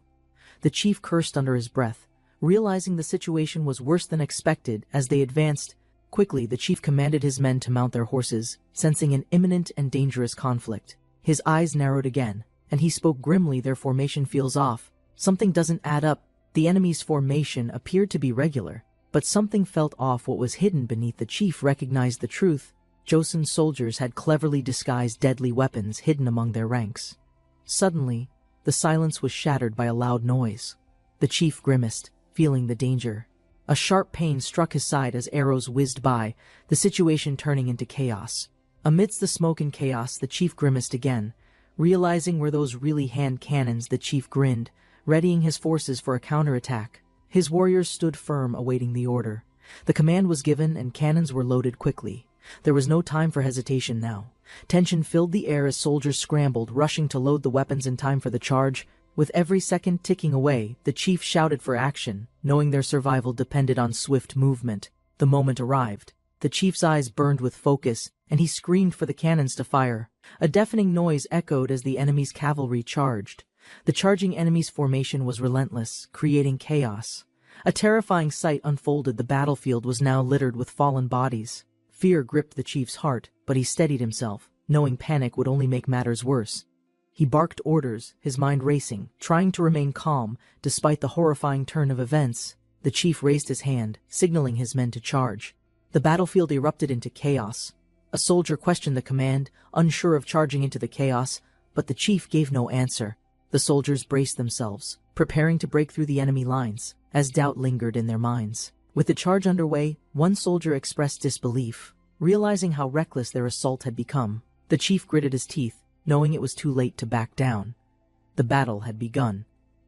The chief cursed under his breath, realizing the situation was worse than expected. As they advanced, quickly the chief commanded his men to mount their horses, sensing an imminent and dangerous conflict. His eyes narrowed again, and he spoke grimly. Their formation feels off. Something doesn't add up. The enemy's formation appeared to be regular, but something felt off. What was hidden beneath? The chief recognized the truth. Joseon's soldiers had cleverly disguised deadly weapons hidden among their ranks. Suddenly, the silence was shattered by a loud noise. The chief grimaced, feeling the danger. A sharp pain struck his side as arrows whizzed by, the situation turning into chaos. Amidst the smoke and chaos, the chief grimaced again. Realizing were those really hand cannons, the chief grinned, readying his forces for a counterattack. His warriors stood firm, awaiting the order. The command was given and cannons were loaded quickly. There was no time for hesitation now. Tension filled the air as soldiers scrambled, rushing to load the weapons in time for the charge. With every second ticking away, the chief shouted for action, knowing their survival depended on swift movement. The moment arrived. The chief's eyes burned with focus, and he screamed for the cannons to fire. A deafening noise echoed as the enemy's cavalry charged. The charging enemy's formation was relentless, creating chaos. A terrifying sight unfolded. The battlefield was now littered with fallen bodies. Fear gripped the chief's heart, but he steadied himself, knowing panic would only make matters worse. He barked orders, his mind racing, trying to remain calm despite the horrifying turn of events. The chief raised his hand, signaling his men to charge. The battlefield erupted into chaos. A soldier questioned the command, unsure of charging into the chaos, but the chief gave no answer. The soldiers braced themselves, preparing to break through the enemy lines, as doubt lingered in their minds. With the charge underway, one soldier expressed disbelief, realizing how reckless their assault had become. The chief gritted his teeth, knowing it was too late to back down. The battle had begun.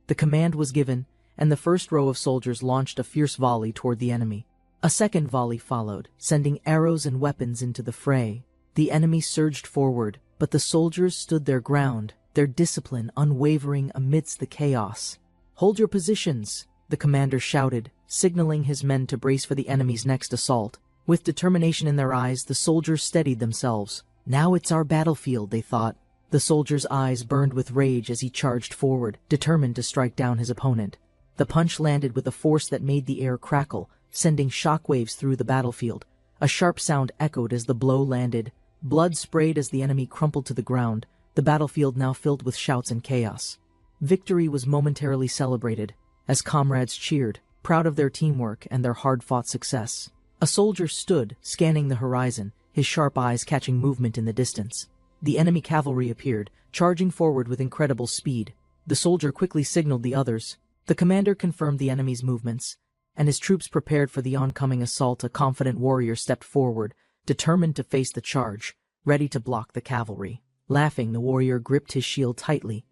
The command was given, and the first row of soldiers launched a fierce volley toward the enemy. A second volley followed, sending arrows and weapons into the fray. The enemy surged forward, but the soldiers stood their ground, their discipline unwavering amidst the chaos. "Hold your positions," the commander shouted, signaling his men to brace for the enemy's next assault. With determination in their eyes, the soldiers steadied themselves. Now it's our battlefield, they thought. The soldier's eyes burned with rage as he charged forward, determined to strike down his opponent. The punch landed with a force that made the air crackle, sending shockwaves through the battlefield. A sharp sound echoed as the blow landed. Blood sprayed as the enemy crumpled to the ground, the battlefield now filled with shouts and chaos. Victory was momentarily celebrated, as comrades cheered, proud of their teamwork and their hard-fought success. A soldier stood, scanning the horizon, his sharp eyes catching movement in the distance. The enemy cavalry appeared, charging forward with incredible speed. The soldier quickly signaled the others. The commander confirmed the enemy's movements, and his troops prepared for the oncoming assault. A confident warrior stepped forward, determined to face the charge, ready to block the cavalry. Laughing, the warrior gripped his shield tightly,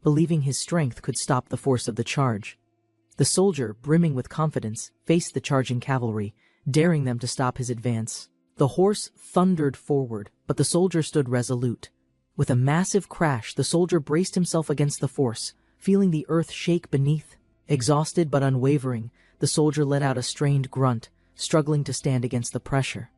believing his strength could stop the force of the charge. The soldier, brimming with confidence, faced the charging cavalry, daring them to stop his advance. The horse thundered forward, but the soldier stood resolute. With a massive crash, the soldier braced himself against the force, feeling the earth shake beneath. Exhausted but unwavering, the soldier let out a strained grunt, struggling to stand against the pressure.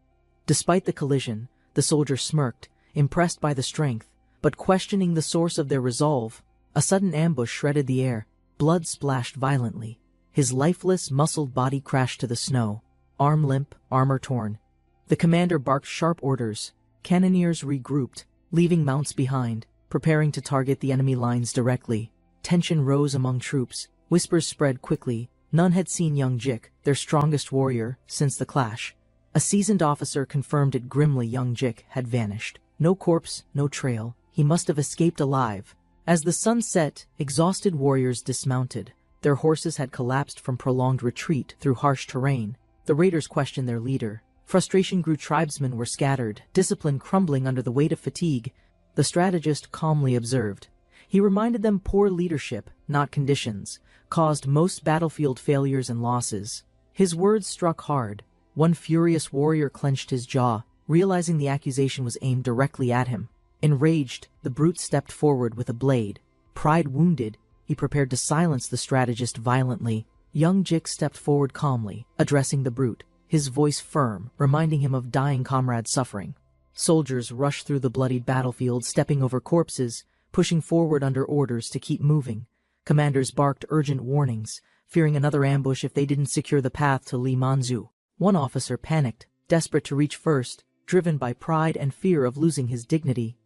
Despite the collision, the soldier smirked, impressed by the strength, but questioning the source of their resolve. A sudden ambush shredded the air. Blood splashed violently. His lifeless, muscled body crashed to the snow, arm limp, armor torn. The commander barked sharp orders. Cannoneers regrouped, leaving mounts behind, preparing to target the enemy lines directly. Tension rose among troops. Whispers spread quickly. None had seen young Jik, their strongest warrior, since the clash. A seasoned officer confirmed it grimly. Young Jik had vanished. No corpse, no trail. He must have escaped alive. As the sun set, exhausted warriors dismounted. Their horses had collapsed from prolonged retreat through harsh terrain. The raiders questioned their leader. Frustration grew. Tribesmen were scattered, discipline crumbling under the weight of fatigue. The strategist calmly observed. He reminded them poor leadership, not conditions, caused most battlefield failures and losses. His words struck hard. One furious warrior clenched his jaw, realizing the accusation was aimed directly at him. Enraged, the brute stepped forward with a blade. Pride wounded, he prepared to silence the strategist violently. Young Jik stepped forward calmly, addressing the brute, his voice firm, reminding him of dying comrades' suffering. Soldiers rushed through the bloodied battlefield, stepping over corpses, pushing forward under orders to keep moving. Commanders barked urgent warnings, fearing another ambush if they didn't secure the path to Li Manzu. One officer panicked, desperate to reach first, driven by pride and fear of losing his dignity.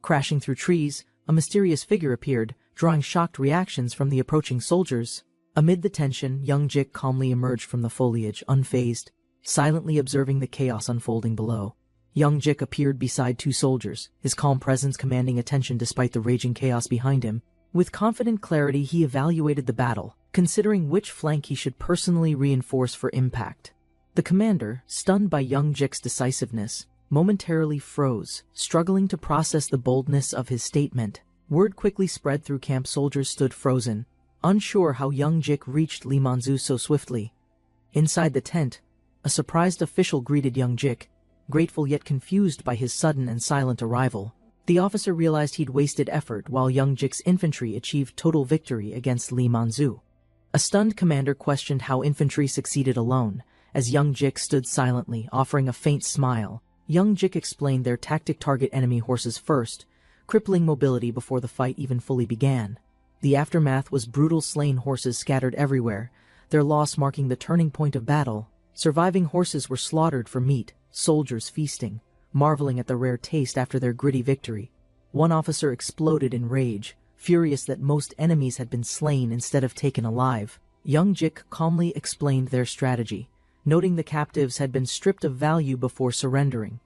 Crashing through trees, a mysterious figure appeared, drawing shocked reactions from the approaching soldiers. Amid the tension, young Jik calmly emerged from the foliage, unfazed, silently observing the chaos unfolding below. Young Jik appeared beside two soldiers, his calm presence commanding attention despite the raging chaos behind him. With confident clarity, he evaluated the battle, considering which flank he should personally reinforce for impact. The commander, stunned by young Jik's decisiveness, momentarily froze, struggling to process the boldness of his statement. Word quickly spread through camp. Soldiers stood frozen, unsure how young Jik reached Li Manzu so swiftly. Inside the tent, a surprised official greeted young Jik, grateful yet confused by his sudden and silent arrival. The officer realized he'd wasted effort while young Jik's infantry achieved total victory against Li Manzu. A stunned commander questioned how infantry succeeded alone, as young Jik stood silently, offering a faint smile. Young Jik explained their tactic: target enemy horses first, crippling mobility before the fight even fully began. The aftermath was brutal: slain horses scattered everywhere, their loss marking the turning point of battle. Surviving horses were slaughtered for meat, soldiers feasting, marveling at the rare taste after their gritty victory. One officer exploded in rage, furious that most enemies had been slain instead of taken alive. Young Jik calmly explained their strategy, noting the captives had been stripped of value before surrendering.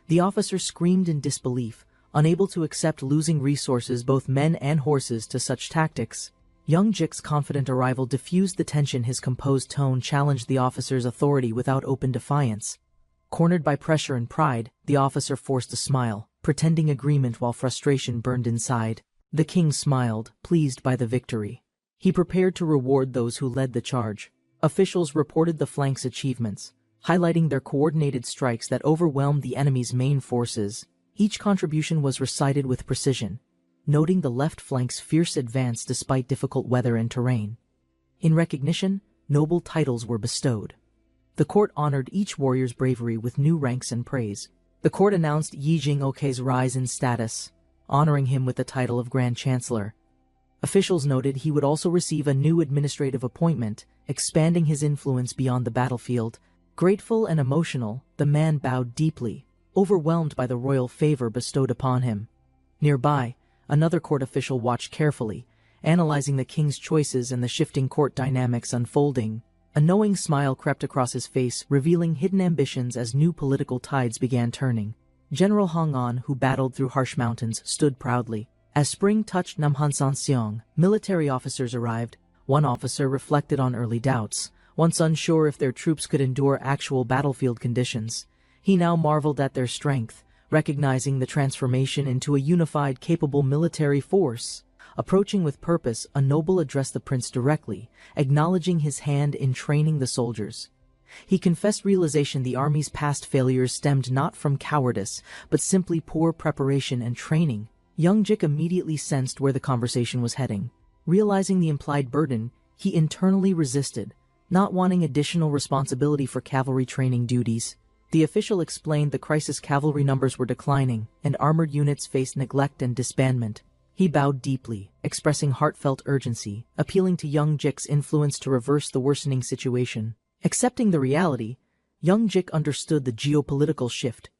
The officer screamed in disbelief, unable to accept losing resources, both men and horses, to such tactics. Young Jik's confident arrival diffused the tension. His composed tone challenged the officer's authority without open defiance. Cornered by pressure and pride, the officer forced a smile, pretending agreement while frustration burned inside. The king smiled, pleased by the victory. He prepared to reward those who led the charge. Officials reported the flank's achievements, highlighting their coordinated strikes that overwhelmed the enemy's main forces. Each contribution was recited with precision, noting the left flank's fierce advance despite difficult weather and terrain. In recognition, noble titles were bestowed. The court honored each warrior's bravery with new ranks and praise. The court announced Yi Jing-ok's rise in status, honoring him with the title of Grand Chancellor. Officials noted he would also receive a new administrative appointment, expanding his influence beyond the battlefield. Grateful and emotional, the man bowed deeply, overwhelmed by the royal favor bestowed upon him. Nearby, another court official watched carefully, analyzing the king's choices and the shifting court dynamics unfolding. A knowing smile crept across his face, revealing hidden ambitions as new political tides began turning. General Hong An, who battled through harsh mountains, stood proudly. As spring touched Namhansan-seong, military officers arrived. One officer reflected on early doubts. Once unsure if their troops could endure actual battlefield conditions, he now marveled at their strength, recognizing the transformation into a unified, capable military force. Approaching with purpose, a noble addressed the prince directly, acknowledging his hand in training the soldiers. He confessed realization the army's past failures stemmed not from cowardice, but simply poor preparation and training. Young Jik immediately sensed where the conversation was heading. Realizing the implied burden, he internally resisted, not wanting additional responsibility for cavalry training duties. The official explained the crisis cavalry numbers were declining, and armored units faced neglect and disbandment. He bowed deeply, expressing heartfelt urgency, appealing to young Jik's influence to reverse the worsening situation. Accepting the reality, young Jik understood the geopolitical shift.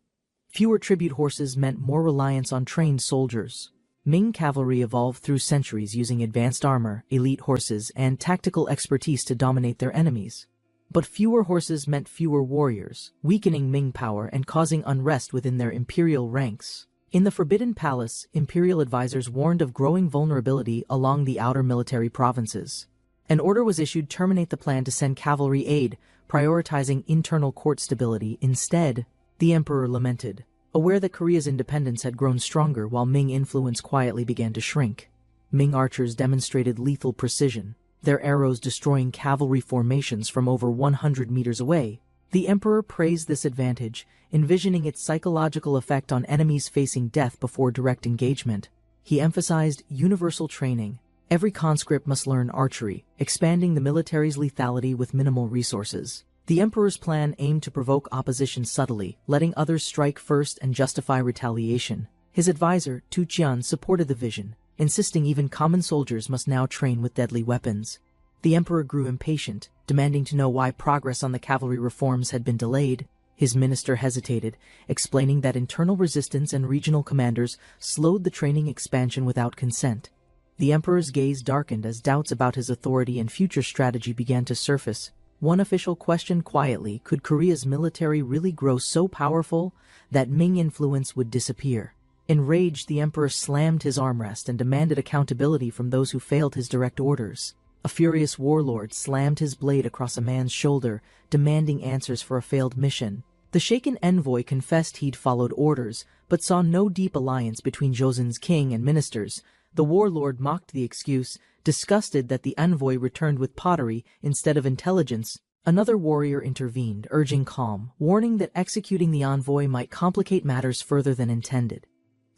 Fewer tribute horses meant more reliance on trained soldiers. Ming cavalry evolved through centuries using advanced armor, elite horses, and tactical expertise to dominate their enemies. But fewer horses meant fewer warriors, weakening Ming power and causing unrest within their imperial ranks. In the Forbidden Palace, imperial advisors warned of growing vulnerability along the outer military provinces. An order was issued to terminate the plan to send cavalry aid, prioritizing internal court stability instead. The emperor lamented, aware that Korea's independence had grown stronger while Ming influence quietly began to shrink. Ming archers demonstrated lethal precision, their arrows destroying cavalry formations from over 100 meters away. The emperor praised this advantage, envisioning its psychological effect on enemies facing death before direct engagement. He emphasized universal training. Every conscript must learn archery, expanding the military's lethality with minimal resources. The emperor's plan aimed to provoke opposition subtly, letting others strike first and justify retaliation. His advisor, Tu Qian, supported the vision, insisting even common soldiers must now train with deadly weapons. The emperor grew impatient, demanding to know why progress on the cavalry reforms had been delayed. His minister hesitated, explaining that internal resistance and regional commanders slowed the training expansion without consent. The emperor's gaze darkened as doubts about his authority and future strategy began to surface. One official questioned quietly, could Korea's military really grow so powerful that Ming influence would disappear? Enraged, the emperor slammed his armrest and demanded accountability from those who failed his direct orders. A furious warlord slammed his blade across a man's shoulder, demanding answers for a failed mission. The shaken envoy confessed he'd followed orders, but saw no deep alliance between Joseon's king and ministers. The warlord mocked the excuse, disgusted that the envoy returned with pottery instead of intelligence. Another warrior intervened, urging calm, warning that executing the envoy might complicate matters further than intended.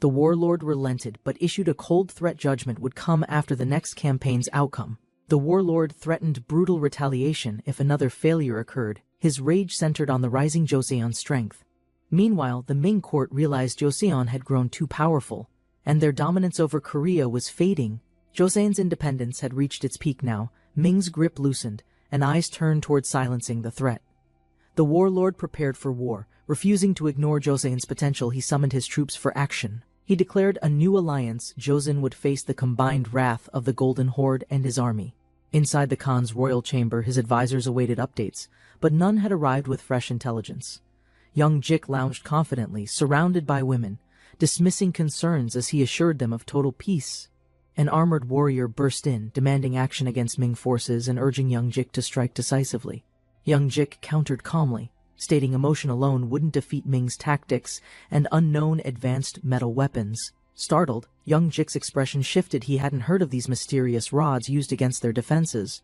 The warlord relented, but issued a cold threat judgment would come after the next campaign's outcome. The warlord threatened brutal retaliation if another failure occurred, his rage centered on the rising Joseon strength. Meanwhile, the Ming court realized Joseon had grown too powerful, and their dominance over Korea was fading. Joseon's independence had reached its peak now. Ming's grip loosened, and eyes turned toward silencing the threat. The warlord prepared for war. Refusing to ignore Joseon's potential, he summoned his troops for action. He declared a new alliance. Joseon would face the combined wrath of the Golden Horde and his army. Inside the Khan's royal chamber, his advisors awaited updates, but none had arrived with fresh intelligence. Young Jik lounged confidently, surrounded by women, dismissing concerns as he assured them of total peace. An armored warrior burst in, demanding action against Ming forces and urging young Jik to strike decisively. Young Jik countered calmly, stating emotion alone wouldn't defeat Ming's tactics and unknown advanced metal weapons. Startled, young Jik's expression shifted. He hadn't heard of these mysterious rods used against their defenses.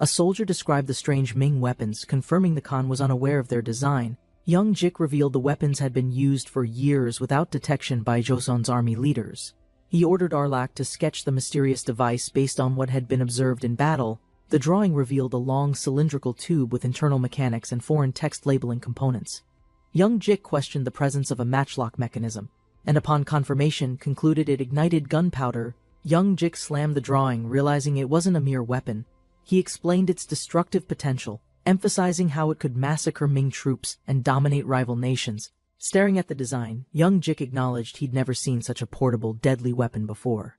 A soldier described the strange Ming weapons, confirming the Khan was unaware of their design. Young Jik revealed the weapons had been used for years without detection by Joseon's army leaders. He ordered Arlak to sketch the mysterious device based on what had been observed in battle. The drawing revealed a long cylindrical tube with internal mechanics and foreign text labeling components. Young Jik questioned the presence of a matchlock mechanism, and upon confirmation concluded it ignited gunpowder. Young Jik slammed the drawing, realizing it wasn't a mere weapon. He explained its destructive potential, emphasizing how it could massacre Ming troops and dominate rival nations. Staring at the design, young Jik acknowledged he'd never seen such a portable, deadly weapon before.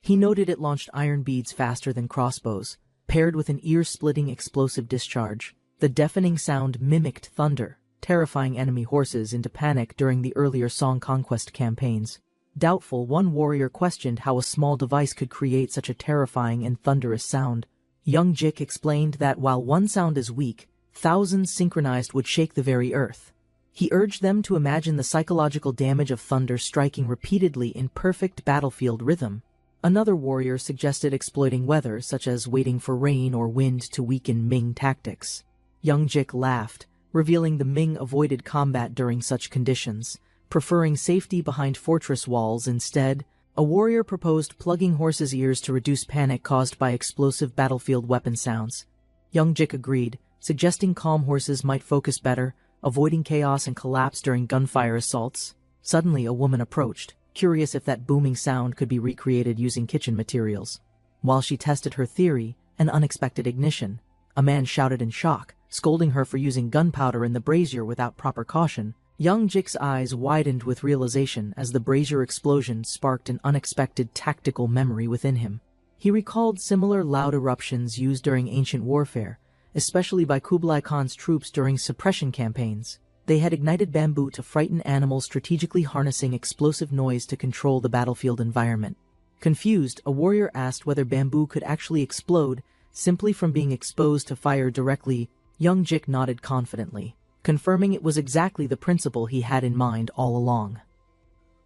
He noted it launched iron beads faster than crossbows, paired with an ear-splitting explosive discharge. The deafening sound mimicked thunder, terrifying enemy horses into panic during the earlier Song conquest campaigns. Doubtful, one warrior questioned how a small device could create such a terrifying and thunderous sound. Young Jik explained that while one sound is weak, thousands synchronized would shake the very earth. He urged them to imagine the psychological damage of thunder striking repeatedly in perfect battlefield rhythm. Another warrior suggested exploiting weather, such as waiting for rain or wind to weaken Ming tactics. Young Jik laughed, revealing the Ming avoided combat during such conditions, preferring safety behind fortress walls instead. A warrior proposed plugging horses' ears to reduce panic caused by explosive battlefield weapon sounds. Young Jik agreed, suggesting calm horses might focus better, avoiding chaos and collapse during gunfire assaults. Suddenly a woman approached, curious if that booming sound could be recreated using kitchen materials. While she tested her theory, an unexpected ignition. A man shouted in shock, scolding her for using gunpowder in the brazier without proper caution. Young Jik's eyes widened with realization as the brazier explosion sparked an unexpected tactical memory within him. He recalled similar loud eruptions used during ancient warfare, especially by Kublai Khan's troops during suppression campaigns. They had ignited bamboo to frighten animals, strategically harnessing explosive noise to control the battlefield environment. Confused, a warrior asked whether bamboo could actually explode simply from being exposed to fire directly. Young Jik nodded confidently, confirming it was exactly the principle he had in mind all along.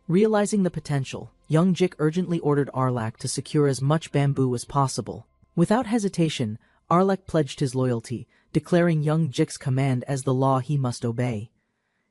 Realizing the potential, young Jik urgently ordered Arlak to secure as much bamboo as possible. Without hesitation, Arlak pledged his loyalty, declaring young Jik's command as the law he must obey.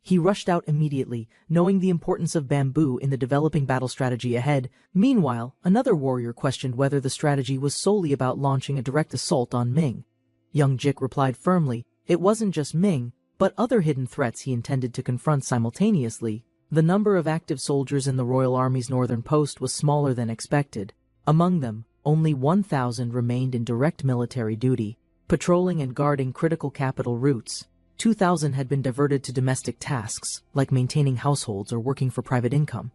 He rushed out immediately, knowing the importance of bamboo in the developing battle strategy ahead. Meanwhile, another warrior questioned whether the strategy was solely about launching a direct assault on Ming. Young Jik replied firmly, it wasn't just Ming, but other hidden threats he intended to confront simultaneously. The number of active soldiers in the Royal Army's northern post was smaller than expected. Among them, only 1,000 remained in direct military duty, patrolling and guarding critical capital routes. 2,000 had been diverted to domestic tasks, like maintaining households or working for private income.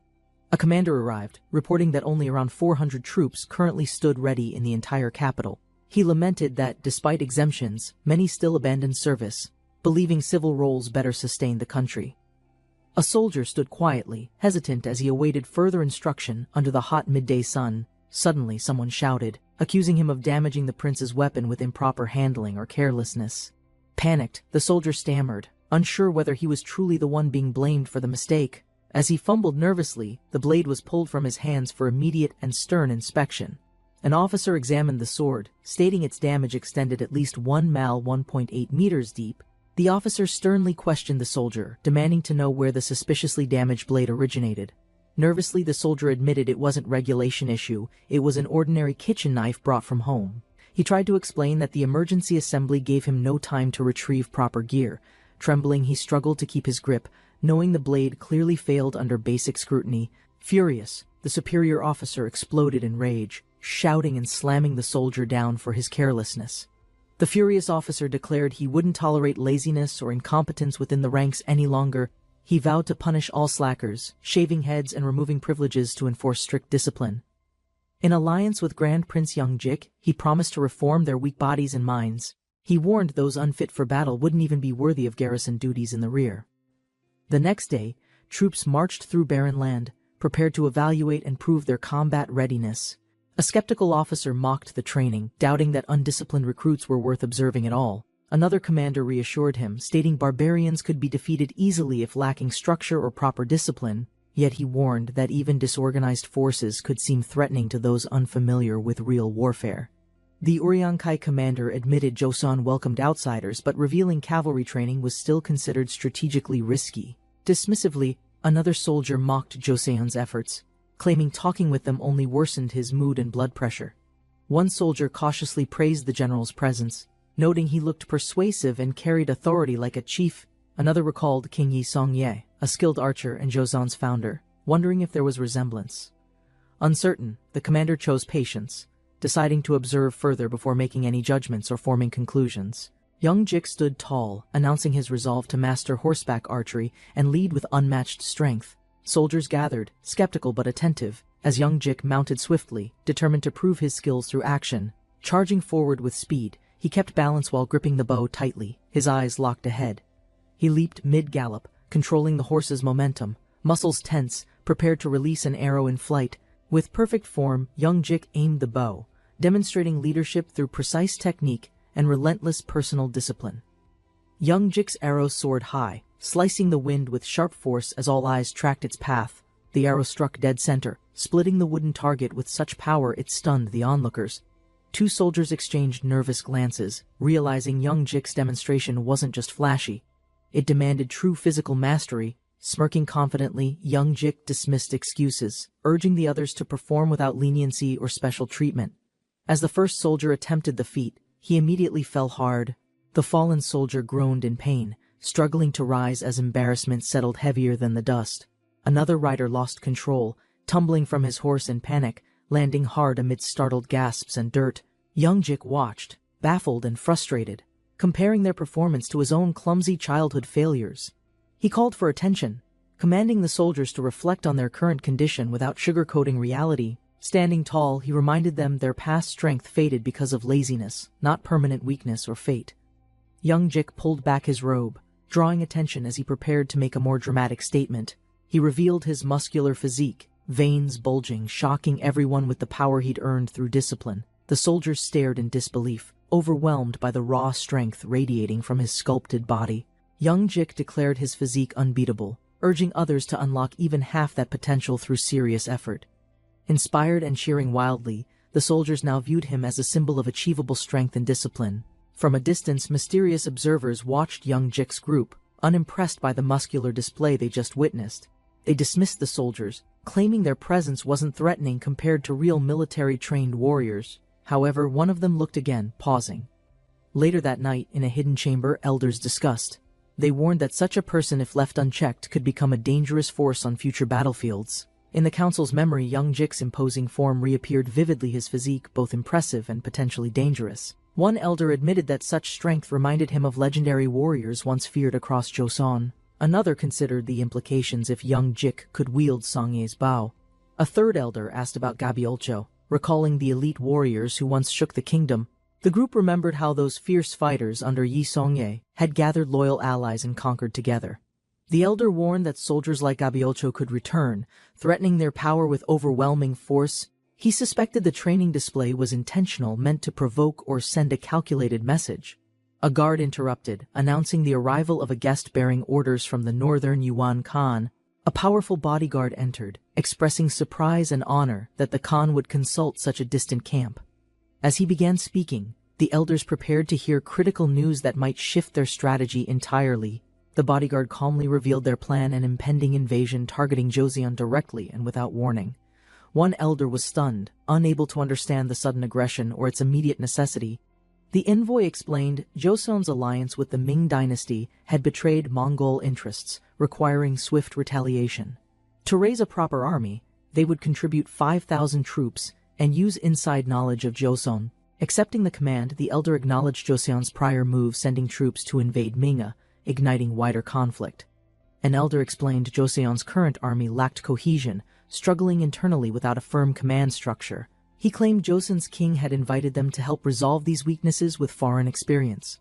A commander arrived, reporting that only around 400 troops currently stood ready in the entire capital. He lamented that, despite exemptions, many still abandoned service, believing civil roles better sustained the country. A soldier stood quietly, hesitant as he awaited further instruction under the hot midday sun. Suddenly someone shouted, accusing him of damaging the prince's weapon with improper handling or carelessness. Panicked, the soldier stammered, unsure whether he was truly the one being blamed for the mistake. As he fumbled nervously, the blade was pulled from his hands for immediate and stern inspection. An officer examined the sword, stating its damage extended at least 1 mal 1.8 meters deep. The officer sternly questioned the soldier, demanding to know where the suspiciously damaged blade originated. Nervously, the soldier admitted it wasn't a regulation issue, it was an ordinary kitchen knife brought from home. He tried to explain that the emergency assembly gave him no time to retrieve proper gear. Trembling, he struggled to keep his grip, knowing the blade clearly failed under basic scrutiny. Furious, the superior officer exploded in rage, shouting and slamming the soldier down for his carelessness. The furious officer declared he wouldn't tolerate laziness or incompetence within the ranks any longer. He vowed to punish all slackers, shaving heads and removing privileges to enforce strict discipline. In alliance with Grand Prince Young Jik, he promised to reform their weak bodies and minds. He warned those unfit for battle wouldn't even be worthy of garrison duties in the rear. The next day, troops marched through barren land, prepared to evaluate and prove their combat readiness. A skeptical officer mocked the training, doubting that undisciplined recruits were worth observing at all. Another commander reassured him, stating barbarians could be defeated easily if lacking structure or proper discipline, yet he warned that even disorganized forces could seem threatening to those unfamiliar with real warfare. The Uryankai commander admitted Joseon welcomed outsiders, but revealing cavalry training was still considered strategically risky. Dismissively, another soldier mocked Joseon's efforts, claiming talking with them only worsened his mood and blood pressure. One soldier cautiously praised the general's presence, noting he looked persuasive and carried authority like a chief. Another recalled King Yi Song-ye, a skilled archer and Joseon's founder, wondering if there was resemblance. Uncertain, the commander chose patience, deciding to observe further before making any judgments or forming conclusions. Young Jik stood tall, announcing his resolve to master horseback archery and lead with unmatched strength. Soldiers gathered, skeptical but attentive, as young Jik mounted swiftly, determined to prove his skills through action. Charging forward with speed, he kept balance while gripping the bow tightly, his eyes locked ahead. He leaped mid-gallop, controlling the horse's momentum, muscles tense, prepared to release an arrow in flight. With perfect form, young Jik aimed the bow, demonstrating leadership through precise technique and relentless personal discipline. Young Jik's arrow soared high, slicing the wind with sharp force as all eyes tracked its path. The arrow struck dead center, splitting the wooden target with such power it stunned the onlookers. Two soldiers exchanged nervous glances, realizing young Jik's demonstration wasn't just flashy. It demanded true physical mastery. Smirking confidently, young Jik dismissed excuses, urging the others to perform without leniency or special treatment. As the first soldier attempted the feat, he immediately fell hard. The fallen soldier groaned in pain, struggling to rise as embarrassment settled heavier than the dust. Another rider lost control, tumbling from his horse in panic, landing hard amid startled gasps and dirt. Young Jik watched, baffled and frustrated, comparing their performance to his own clumsy childhood failures. He called for attention, commanding the soldiers to reflect on their current condition without sugarcoating reality. Standing tall, he reminded them their past strength faded because of laziness, not permanent weakness or fate. Young Jik pulled back his robe, drawing attention as he prepared to make a more dramatic statement. He revealed his muscular physique, veins bulging, shocking everyone with the power he'd earned through discipline. The soldiers stared in disbelief, overwhelmed by the raw strength radiating from his sculpted body. Young Jik declared his physique unbeatable, urging others to unlock even half that potential through serious effort. Inspired and cheering wildly, the soldiers now viewed him as a symbol of achievable strength and discipline. From a distance, mysterious observers watched young Jik's group, unimpressed by the muscular display they just witnessed. They dismissed the soldiers, claiming their presence wasn't threatening compared to real military-trained warriors. However, one of them looked again, pausing. Later that night, in a hidden chamber, elders discussed. They warned that such a person, if left unchecked, could become a dangerous force on future battlefields. In the council's memory, young Jik's imposing form reappeared vividly, his physique both impressive and potentially dangerous. One elder admitted that such strength reminded him of legendary warriors once feared across Joseon. Another considered the implications if young Jik could wield Songye's bow. A third elder asked about Gabiolcho, recalling the elite warriors who once shook the kingdom. The group remembered how those fierce fighters under Yi Songye had gathered loyal allies and conquered together. The elder warned that soldiers like Gabiolcho could return, threatening their power with overwhelming force. He suspected the training display was intentional, meant to provoke or send a calculated message. A guard interrupted, announcing the arrival of a guest bearing orders from the northern Yuan Khan. A powerful bodyguard entered, expressing surprise and honor that the Khan would consult such a distant camp. As he began speaking, the elders prepared to hear critical news that might shift their strategy entirely. The bodyguard calmly revealed their plan: an impending invasion targeting Joseon directly and without warning. One elder was stunned, unable to understand the sudden aggression or its immediate necessity. The envoy explained Joseon's alliance with the Ming dynasty had betrayed Mongol interests, requiring swift retaliation. To raise a proper army, they would contribute 5,000 troops and use inside knowledge of Joseon. Accepting the command, the elder acknowledged Joseon's prior move, sending troops to invade Manga, igniting wider conflict. An elder explained Joseon's current army lacked cohesion, struggling internally without a firm command structure. He claimed Joseon's king had invited them to help resolve these weaknesses with foreign experience.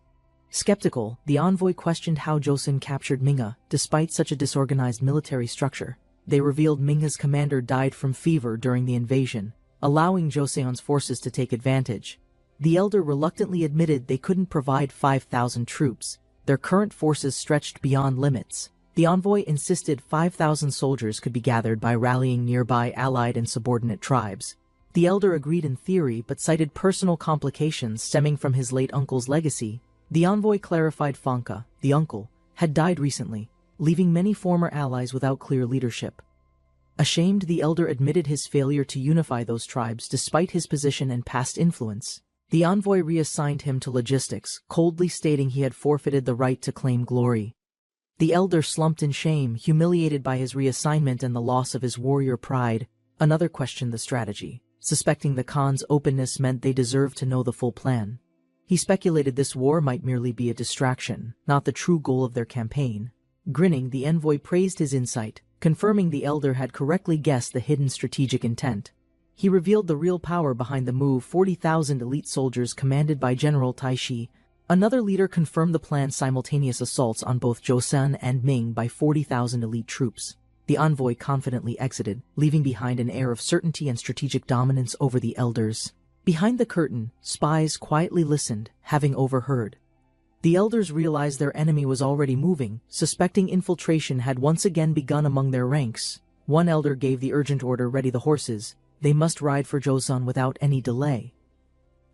Skeptical, the envoy questioned how Joseon captured Manga, despite such a disorganized military structure. They revealed Minga's commander died from fever during the invasion, allowing Joseon's forces to take advantage. The elder reluctantly admitted they couldn't provide 5,000 troops. Their current forces stretched beyond limits. The envoy insisted 5,000 soldiers could be gathered by rallying nearby allied and subordinate tribes. The elder agreed in theory but cited personal complications stemming from his late uncle's legacy. The envoy clarified Fonka, the uncle, had died recently, leaving many former allies without clear leadership. Ashamed, the elder admitted his failure to unify those tribes despite his position and past influence. The envoy reassigned him to logistics, coldly stating he had forfeited the right to claim glory. The elder slumped in shame, humiliated by his reassignment and the loss of his warrior pride. Another questioned the strategy, suspecting the Khan's openness meant they deserved to know the full plan. He speculated this war might merely be a distraction, not the true goal of their campaign. Grinning, the envoy praised his insight, confirming the elder had correctly guessed the hidden strategic intent. He revealed the real power behind the move: 40,000 elite soldiers commanded by General Taishi. Another leader confirmed the plan's simultaneous assaults on both Joseon and Ming by 40,000 elite troops. The envoy confidently exited, leaving behind an air of certainty and strategic dominance over the elders. Behind the curtain, spies quietly listened, having overheard. The elders realized their enemy was already moving, suspecting infiltration had once again begun among their ranks. One elder gave the urgent order: ready the horses. They must ride for Joseon without any delay.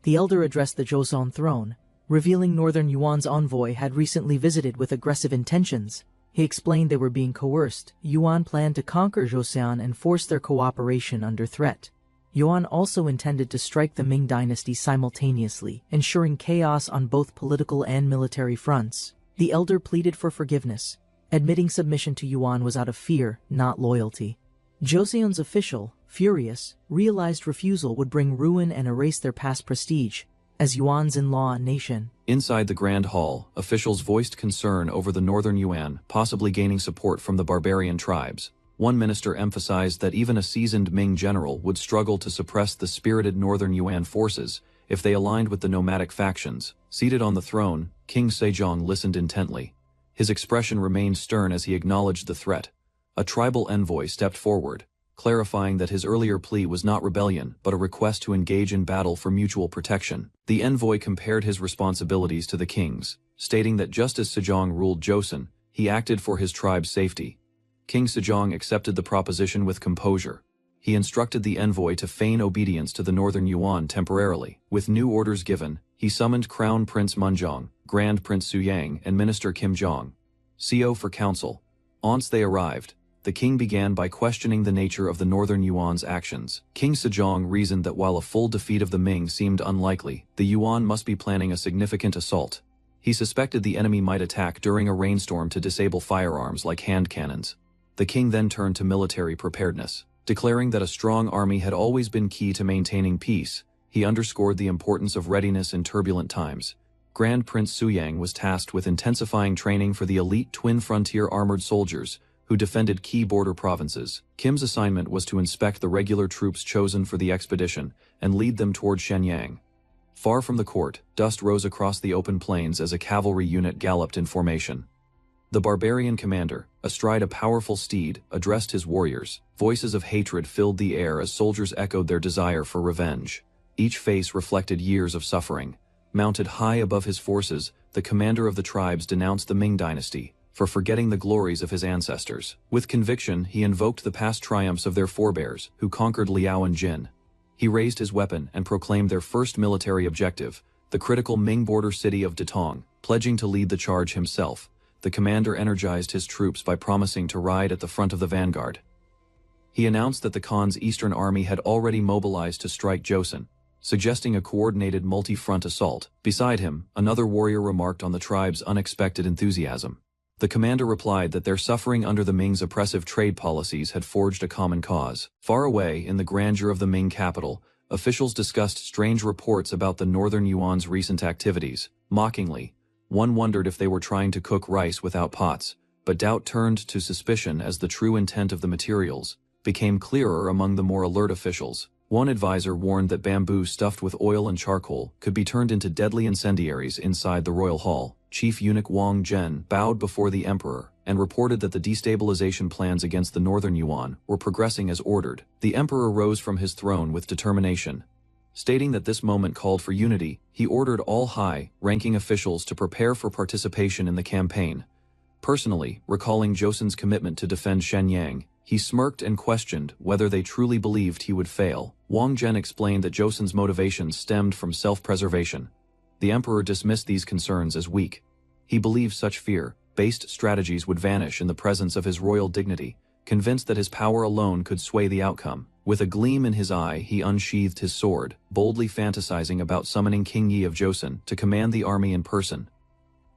The elder addressed the Joseon throne, revealing Northern Yuan's envoy had recently visited with aggressive intentions. He explained they were being coerced. Yuan planned to conquer Joseon and force their cooperation under threat. Yuan also intended to strike the Ming dynasty simultaneously, ensuring chaos on both political and military fronts. The elder pleaded for forgiveness, admitting submission to Yuan was out of fear, not loyalty. Joseon's official, furious, realized refusal would bring ruin and erase their past prestige as Yuan's in-law nation. Inside the Grand Hall, officials voiced concern over the Northern Yuan possibly gaining support from the barbarian tribes. One minister emphasized that even a seasoned Ming general would struggle to suppress the spirited Northern Yuan forces if they aligned with the nomadic factions. Seated on the throne, King Sejong listened intently. His expression remained stern as he acknowledged the threat. A tribal envoy stepped forward, clarifying that his earlier plea was not rebellion but a request to engage in battle for mutual protection. The envoy compared his responsibilities to the king's, stating that just as Sejong ruled Joseon, he acted for his tribe's safety. King Sejong accepted the proposition with composure. He instructed the envoy to feign obedience to the Northern Yuan temporarily. With new orders given, he summoned Crown Prince Munjong, Grand Prince Suyang, and Minister Kim Jong. CO for council. Once they arrived, the king began by questioning the nature of the Northern Yuan's actions. King Sejong reasoned that while a full defeat of the Ming seemed unlikely, the Yuan must be planning a significant assault. He suspected the enemy might attack during a rainstorm to disable firearms like hand cannons. The king then turned to military preparedness. Declaring that a strong army had always been key to maintaining peace, he underscored the importance of readiness in turbulent times. Grand Prince Suyang was tasked with intensifying training for the elite twin frontier armored soldiers who defended key border provinces. Kim's assignment was to inspect the regular troops chosen for the expedition and lead them toward Shenyang. Far from the court, dust rose across the open plains as a cavalry unit galloped in formation. The barbarian commander, astride a powerful steed, addressed his warriors. Voices of hatred filled the air as soldiers echoed their desire for revenge. Each face reflected years of suffering. Mounted high above his forces, the commander of the tribes denounced the Ming dynasty for forgetting the glories of his ancestors. With conviction, he invoked the past triumphs of their forebears, who conquered Liao and Jin. He raised his weapon and proclaimed their first military objective, the critical Ming border city of Datong. Pledging to lead the charge himself, the commander energized his troops by promising to ride at the front of the vanguard. He announced that the Khan's eastern army had already mobilized to strike Joseon, suggesting a coordinated multi-front assault. Beside him, another warrior remarked on the tribe's unexpected enthusiasm. The commander replied that their suffering under the Ming's oppressive trade policies had forged a common cause. Far away, in the grandeur of the Ming capital, officials discussed strange reports about the Northern Yuan's recent activities. Mockingly, one wondered if they were trying to cook rice without pots, but doubt turned to suspicion as the true intent of the materials became clearer among the more alert officials. One advisor warned that bamboo stuffed with oil and charcoal could be turned into deadly incendiaries inside the royal hall. Chief Eunuch Wang Zhen bowed before the emperor and reported that the destabilization plans against the Northern Yuan were progressing as ordered. The emperor rose from his throne with determination. Stating that this moment called for unity, he ordered all high-ranking officials to prepare for participation in the campaign. Personally, recalling Joseon's commitment to defend Shenyang, he smirked and questioned whether they truly believed he would fail. Wang Zhen explained that Joseon's motivations stemmed from self-preservation. The emperor dismissed these concerns as weak. He believed such fear-based strategies would vanish in the presence of his royal dignity, convinced that his power alone could sway the outcome. With a gleam in his eye, he unsheathed his sword, boldly fantasizing about summoning King Yi of Joseon to command the army in person.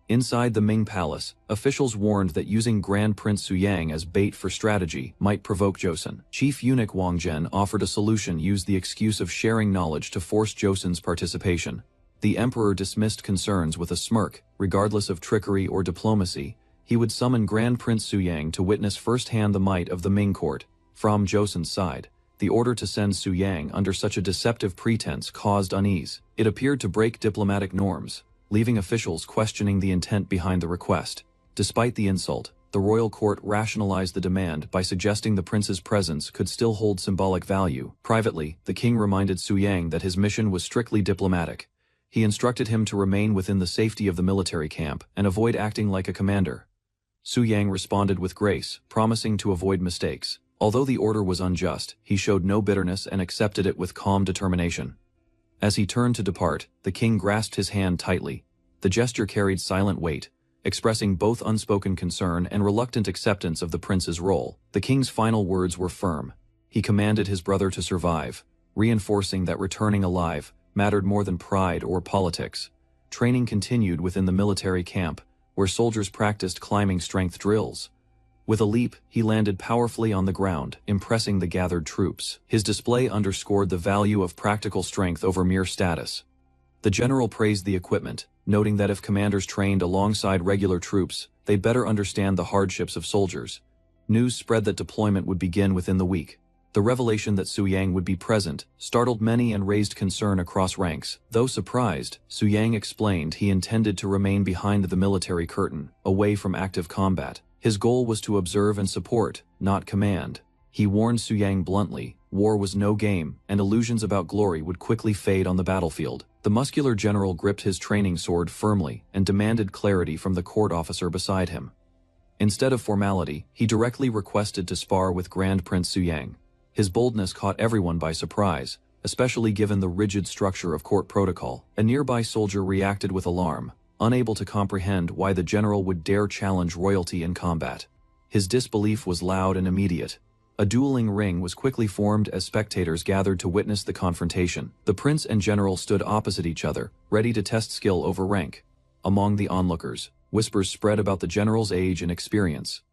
Inside the Ming Palace, officials warned that using Grand Prince Suyang as bait for strategy might provoke Joseon. Chief Eunuch Wang Zhen offered a solution, used the excuse of sharing knowledge to force Joseon's participation. The emperor dismissed concerns with a smirk. Regardless of trickery or diplomacy, he would summon Grand Prince Suyang to witness firsthand the might of the Ming court. From Joseon's side, the order to send Suyang under such a deceptive pretense caused unease. It appeared to break diplomatic norms, leaving officials questioning the intent behind the request. Despite the insult, the royal court rationalized the demand by suggesting the prince's presence could still hold symbolic value. Privately, the king reminded Suyang that his mission was strictly diplomatic. He instructed him to remain within the safety of the military camp and avoid acting like a commander. Suyang responded with grace, promising to avoid mistakes. Although the order was unjust, he showed no bitterness and accepted it with calm determination. As he turned to depart, the king grasped his hand tightly. The gesture carried silent weight, expressing both unspoken concern and reluctant acceptance of the prince's role. The king's final words were firm. He commanded his brother to survive, reinforcing that returning alive mattered more than pride or politics. Training continued within the military camp, where soldiers practiced climbing strength drills. With a leap, he landed powerfully on the ground, impressing the gathered troops. His display underscored the value of practical strength over mere status. The general praised the equipment, noting that if commanders trained alongside regular troops, they'd better understand the hardships of soldiers. News spread that deployment would begin within the week. The revelation that Suyang would be present startled many and raised concern across ranks. Though surprised, Suyang explained he intended to remain behind the military curtain, away from active combat. His goal was to observe and support, not command. He warned Suyang bluntly, war was no game, and illusions about glory would quickly fade on the battlefield. The muscular general gripped his training sword firmly and demanded clarity from the court officer beside him. Instead of formality, he directly requested to spar with Grand Prince Suyang. His boldness caught everyone by surprise, especially given the rigid structure of court protocol. A nearby soldier reacted with alarm, unable to comprehend why the general would dare challenge royalty in combat. His disbelief was loud and immediate. A dueling ring was quickly formed as spectators gathered to witness the confrontation. The prince and general stood opposite each other, ready to test skill over rank. Among the onlookers, whispers spread about the general's age and experience.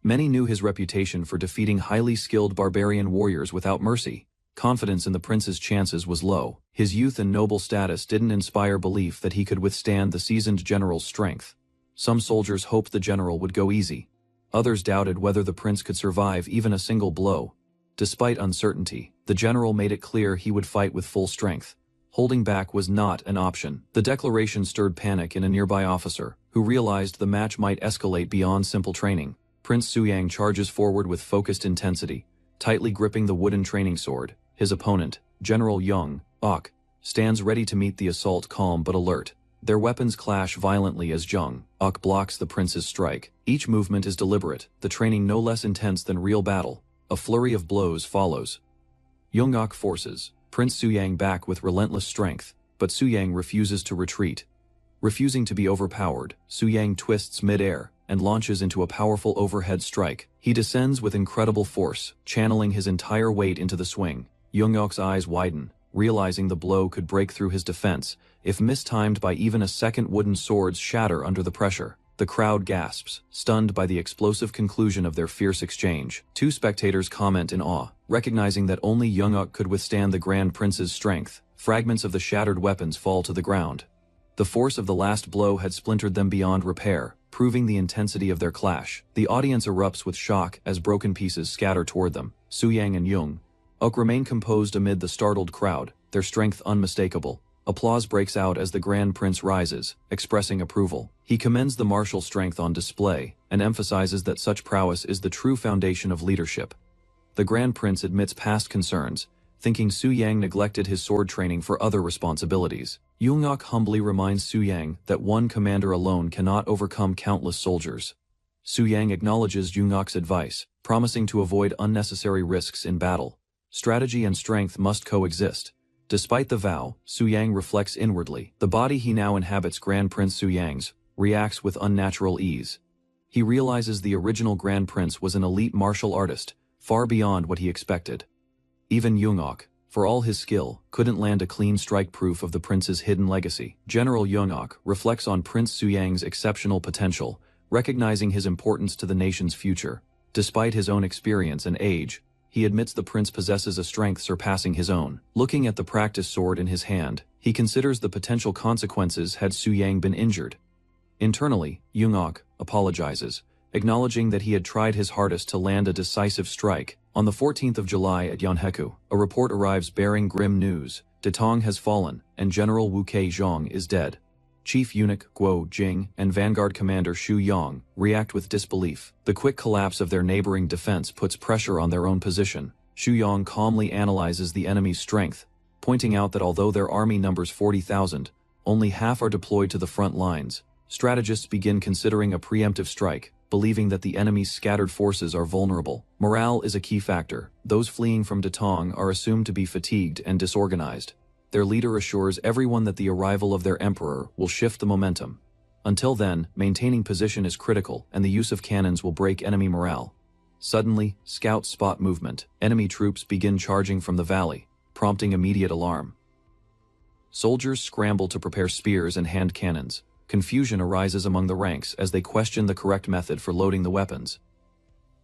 Many knew his reputation for defeating highly skilled barbarian warriors without mercy. Confidence in the prince's chances was low. His youth and noble status didn't inspire belief that he could withstand the seasoned general's strength. Some soldiers hoped the general would go easy. Others doubted whether the prince could survive even a single blow. Despite uncertainty, the general made it clear he would fight with full strength. Holding back was not an option. The declaration stirred panic in a nearby officer, who realized the match might escalate beyond simple training. Prince Suyang charges forward with focused intensity, tightly gripping the wooden training sword. His opponent, General Young Ok, stands ready to meet the assault, calm but alert. Their weapons clash violently as Young Ok blocks the prince's strike. Each movement is deliberate, the training no less intense than real battle. A flurry of blows follows. Young Ok forces Prince Suyang back with relentless strength, but Suyang refuses to retreat. Refusing to be overpowered, Suyang twists mid-air and launches into a powerful overhead strike. He descends with incredible force, channeling his entire weight into the swing. Young-ok's eyes widen, realizing the blow could break through his defense. If mistimed by even a second, wooden swords shatter under the pressure. The crowd gasps, stunned by the explosive conclusion of their fierce exchange. Two spectators comment in awe, recognizing that only Young-ok could withstand the Grand Prince's strength. Fragments of the shattered weapons fall to the ground. The force of the last blow had splintered them beyond repair, proving the intensity of their clash. The audience erupts with shock as broken pieces scatter toward them. Suyang and Young-ok remain composed amid the startled crowd, their strength unmistakable. Applause breaks out as the Grand Prince rises, expressing approval. He commends the martial strength on display, and emphasizes that such prowess is the true foundation of leadership. The Grand Prince admits past concerns, thinking Suyang neglected his sword training for other responsibilities. Young-ok humbly reminds Suyang that one commander alone cannot overcome countless soldiers. Suyang acknowledges Young-ok's advice, promising to avoid unnecessary risks in battle. Strategy and strength must coexist. Despite the vow, Suyang reflects inwardly. The body he now inhabits, Grand Prince Suyang's, reacts with unnatural ease. He realizes the original Grand Prince was an elite martial artist, far beyond what he expected. Even Yoongok, for all his skill, couldn't land a clean strike proof of the prince's hidden legacy. General Yoongok reflects on Prince Suyang's exceptional potential, recognizing his importance to the nation's future. Despite his own experience and age, he admits the prince possesses a strength surpassing his own. Looking at the practice sword in his hand, he considers the potential consequences had Suyang been injured. Internally, Yoongok apologizes, acknowledging that he had tried his hardest to land a decisive strike. On the 14th of July at Yeonhaeku, a report arrives bearing grim news. Datong has fallen, and General Wu Kei-jong is dead. Chief Eunuch Guo Jing and Vanguard Commander Xu Yang react with disbelief. The quick collapse of their neighboring defense puts pressure on their own position. Xu Yang calmly analyzes the enemy's strength, pointing out that although their army numbers 40,000, only half are deployed to the front lines. Strategists begin considering a preemptive strike, believing that the enemy's scattered forces are vulnerable. Morale is a key factor. Those fleeing from Datong are assumed to be fatigued and disorganized. Their leader assures everyone that the arrival of their emperor will shift the momentum. Until then, maintaining position is critical, and the use of cannons will break enemy morale. Suddenly, scouts spot movement. Enemy troops begin charging from the valley, prompting immediate alarm. Soldiers scramble to prepare spears and hand cannons. Confusion arises among the ranks as they question the correct method for loading the weapons.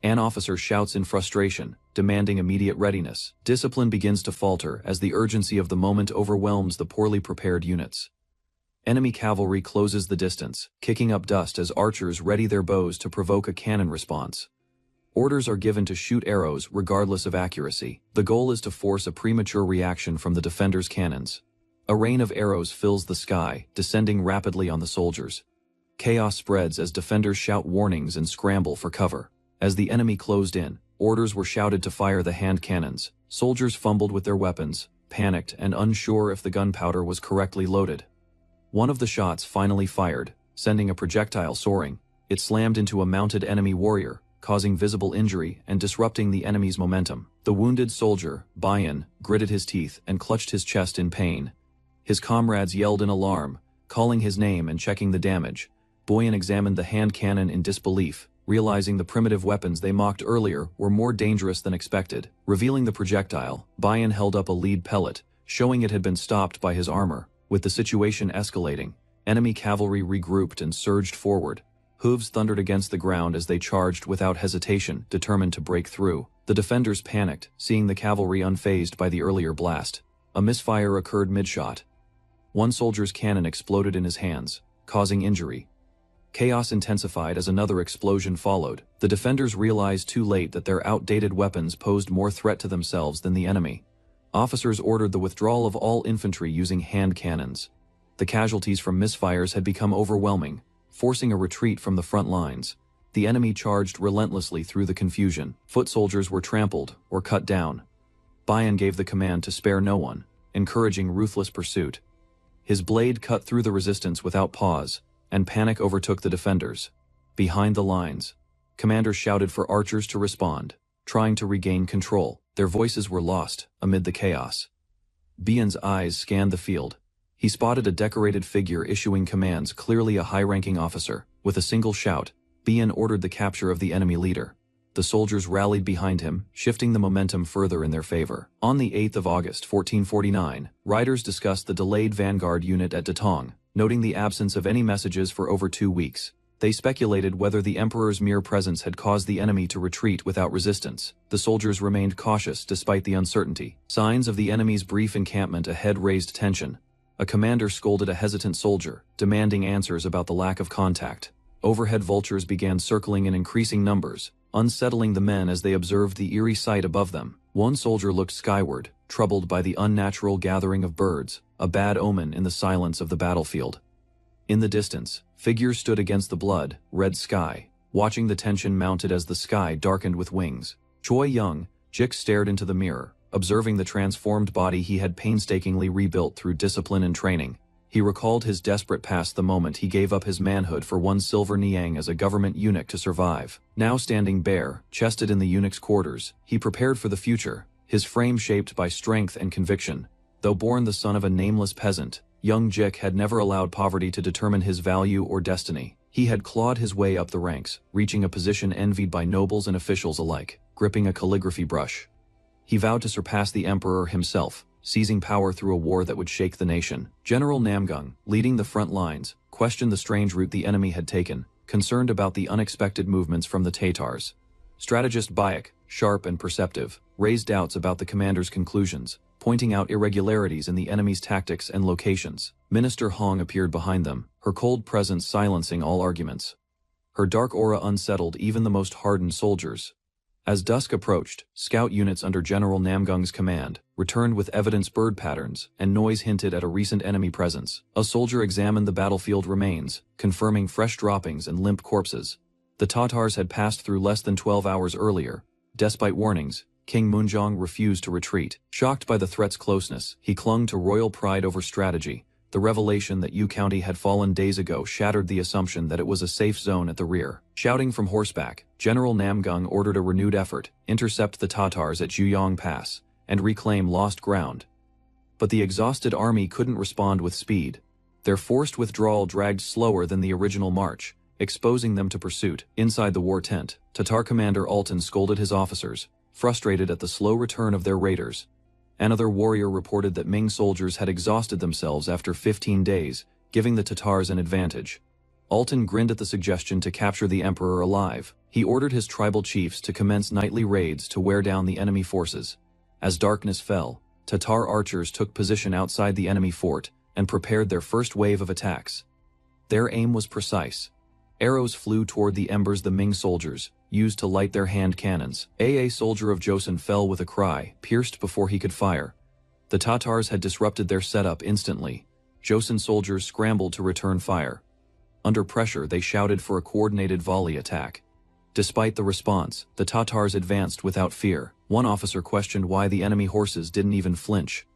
An officer shouts in frustration, demanding immediate readiness. Discipline begins to falter as the urgency of the moment overwhelms the poorly prepared units. Enemy cavalry closes the distance, kicking up dust as archers ready their bows to provoke a cannon response. Orders are given to shoot arrows regardless of accuracy. The goal is to force a premature reaction from the defenders' cannons. A rain of arrows fills the sky, descending rapidly on the soldiers. Chaos spreads as defenders shout warnings and scramble for cover. As the enemy closed in, orders were shouted to fire the hand cannons. Soldiers fumbled with their weapons, panicked and unsure if the gunpowder was correctly loaded. One of the shots finally fired, sending a projectile soaring. It slammed into a mounted enemy warrior, causing visible injury and disrupting the enemy's momentum. The wounded soldier, Bayan, gritted his teeth and clutched his chest in pain. His comrades yelled in alarm, calling his name and checking the damage. Bayan examined the hand cannon in disbelief, realizing the primitive weapons they mocked earlier were more dangerous than expected. Revealing the projectile, Bayan held up a lead pellet, showing it had been stopped by his armor. With the situation escalating, enemy cavalry regrouped and surged forward. Hooves thundered against the ground as they charged without hesitation, determined to break through. The defenders panicked, seeing the cavalry unfazed by the earlier blast. A misfire occurred mid-shot. One soldier's cannon exploded in his hands, causing injury. Chaos intensified as another explosion followed. The defenders realized too late that their outdated weapons posed more threat to themselves than the enemy. Officers ordered the withdrawal of all infantry using hand cannons. The casualties from misfires had become overwhelming, forcing a retreat from the front lines. The enemy charged relentlessly through the confusion. Foot soldiers were trampled or cut down. Bayan gave the command to spare no one, encouraging ruthless pursuit. His blade cut through the resistance without pause, and panic overtook the defenders. Behind the lines, commanders shouted for archers to respond, trying to regain control. Their voices were lost amid the chaos. Bayan's eyes scanned the field. He spotted a decorated figure issuing commands, clearly a high-ranking officer. With a single shout, Bayan ordered the capture of the enemy leader. The soldiers rallied behind him, shifting the momentum further in their favor. On the 8th of August 1449, riders discussed the delayed vanguard unit at Datong, noting the absence of any messages for over 2 weeks. They speculated whether the emperor's mere presence had caused the enemy to retreat without resistance. The soldiers remained cautious despite the uncertainty. Signs of the enemy's brief encampment ahead raised tension. A commander scolded a hesitant soldier, demanding answers about the lack of contact. Overhead vultures began circling in increasing numbers, unsettling the men as they observed the eerie sight above them. One soldier looked skyward, troubled by the unnatural gathering of birds, a bad omen in the silence of the battlefield. In the distance, figures stood against the blood-red sky, watching the tension mounted as the sky darkened with wings. Choi Young, Jik stared into the mirror, observing the transformed body he had painstakingly rebuilt through discipline and training. He recalled his desperate past the moment he gave up his manhood for one silver niang as a government eunuch to survive. Now standing bare, chested in the eunuch's quarters, he prepared for the future, his frame shaped by strength and conviction. Though born the son of a nameless peasant, young Jik had never allowed poverty to determine his value or destiny. He had clawed his way up the ranks, reaching a position envied by nobles and officials alike, gripping a calligraphy brush. He vowed to surpass the emperor himself, seizing power through a war that would shake the nation. General Namgung, leading the front lines, questioned the strange route the enemy had taken, concerned about the unexpected movements from the Tatars. Strategist Bayek, sharp and perceptive, raised doubts about the commander's conclusions, pointing out irregularities in the enemy's tactics and locations. Minister Hong appeared behind them, her cold presence silencing all arguments. Her dark aura unsettled even the most hardened soldiers. As dusk approached, scout units under General Namgung's command returned with evidence bird patterns and noise hinted at a recent enemy presence. A soldier examined the battlefield remains, confirming fresh droppings and limp corpses. The Tatars had passed through less than 12 hours earlier. Despite warnings, King Munjong refused to retreat. Shocked by the threat's closeness, he clung to royal pride over strategy. The revelation that Yu County had fallen days ago shattered the assumption that it was a safe zone at the rear. Shouting from horseback, General Namgung ordered a renewed effort, intercept the Tatars at Juyong Pass, and reclaim lost ground. But the exhausted army couldn't respond with speed. Their forced withdrawal dragged slower than the original march, exposing them to pursuit. Inside the war tent, Tatar commander Altan scolded his officers, frustrated at the slow return of their raiders. Another warrior reported that Ming soldiers had exhausted themselves after 15 days, giving the Tatars an advantage. Altan grinned at the suggestion to capture the emperor alive. He ordered his tribal chiefs to commence nightly raids to wear down the enemy forces. As darkness fell, Tatar archers took position outside the enemy fort and prepared their first wave of attacks. Their aim was precise. Arrows flew toward the embers the Ming soldiers used to light their hand cannons. A soldier of Joseon fell with a cry, pierced before he could fire. The Tatars had disrupted their setup instantly. Joseon soldiers scrambled to return fire. Under pressure, they shouted for a coordinated volley attack. Despite the response, the Tatars advanced without fear. One officer questioned why the enemy horses didn't even flinch.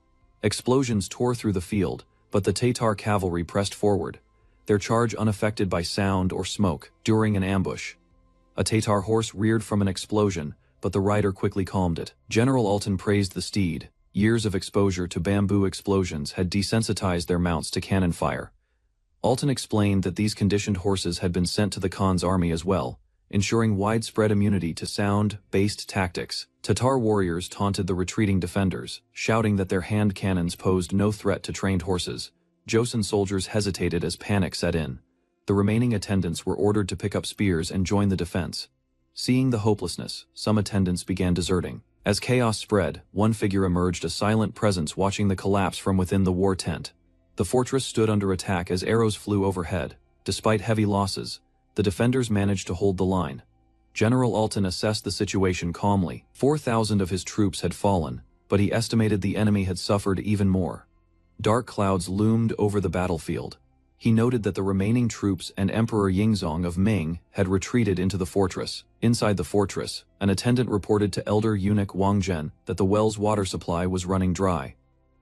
Explosions tore through the field, but the Tatar cavalry pressed forward, their charge unaffected by sound or smoke. During an ambush, a Tatar horse reared from an explosion, but the rider quickly calmed it. General Altan praised the steed. Years of exposure to bamboo explosions had desensitized their mounts to cannon fire. Altan explained that these conditioned horses had been sent to the Khan's army as well, ensuring widespread immunity to sound-based tactics. Tatar warriors taunted the retreating defenders, shouting that their hand cannons posed no threat to trained horses. Joseon soldiers hesitated as panic set in. The remaining attendants were ordered to pick up spears and join the defense. Seeing the hopelessness, some attendants began deserting. As chaos spread, one figure emerged, a silent presence watching the collapse from within the war tent. The fortress stood under attack as arrows flew overhead. Despite heavy losses, the defenders managed to hold the line. General Altan assessed the situation calmly. 4,000 of his troops had fallen, but he estimated the enemy had suffered even more. Dark clouds loomed over the battlefield. He noted that the remaining troops and Emperor Yingzong of Ming had retreated into the fortress. Inside the fortress, an attendant reported to Elder Eunuch Wang Zhen that the well's water supply was running dry.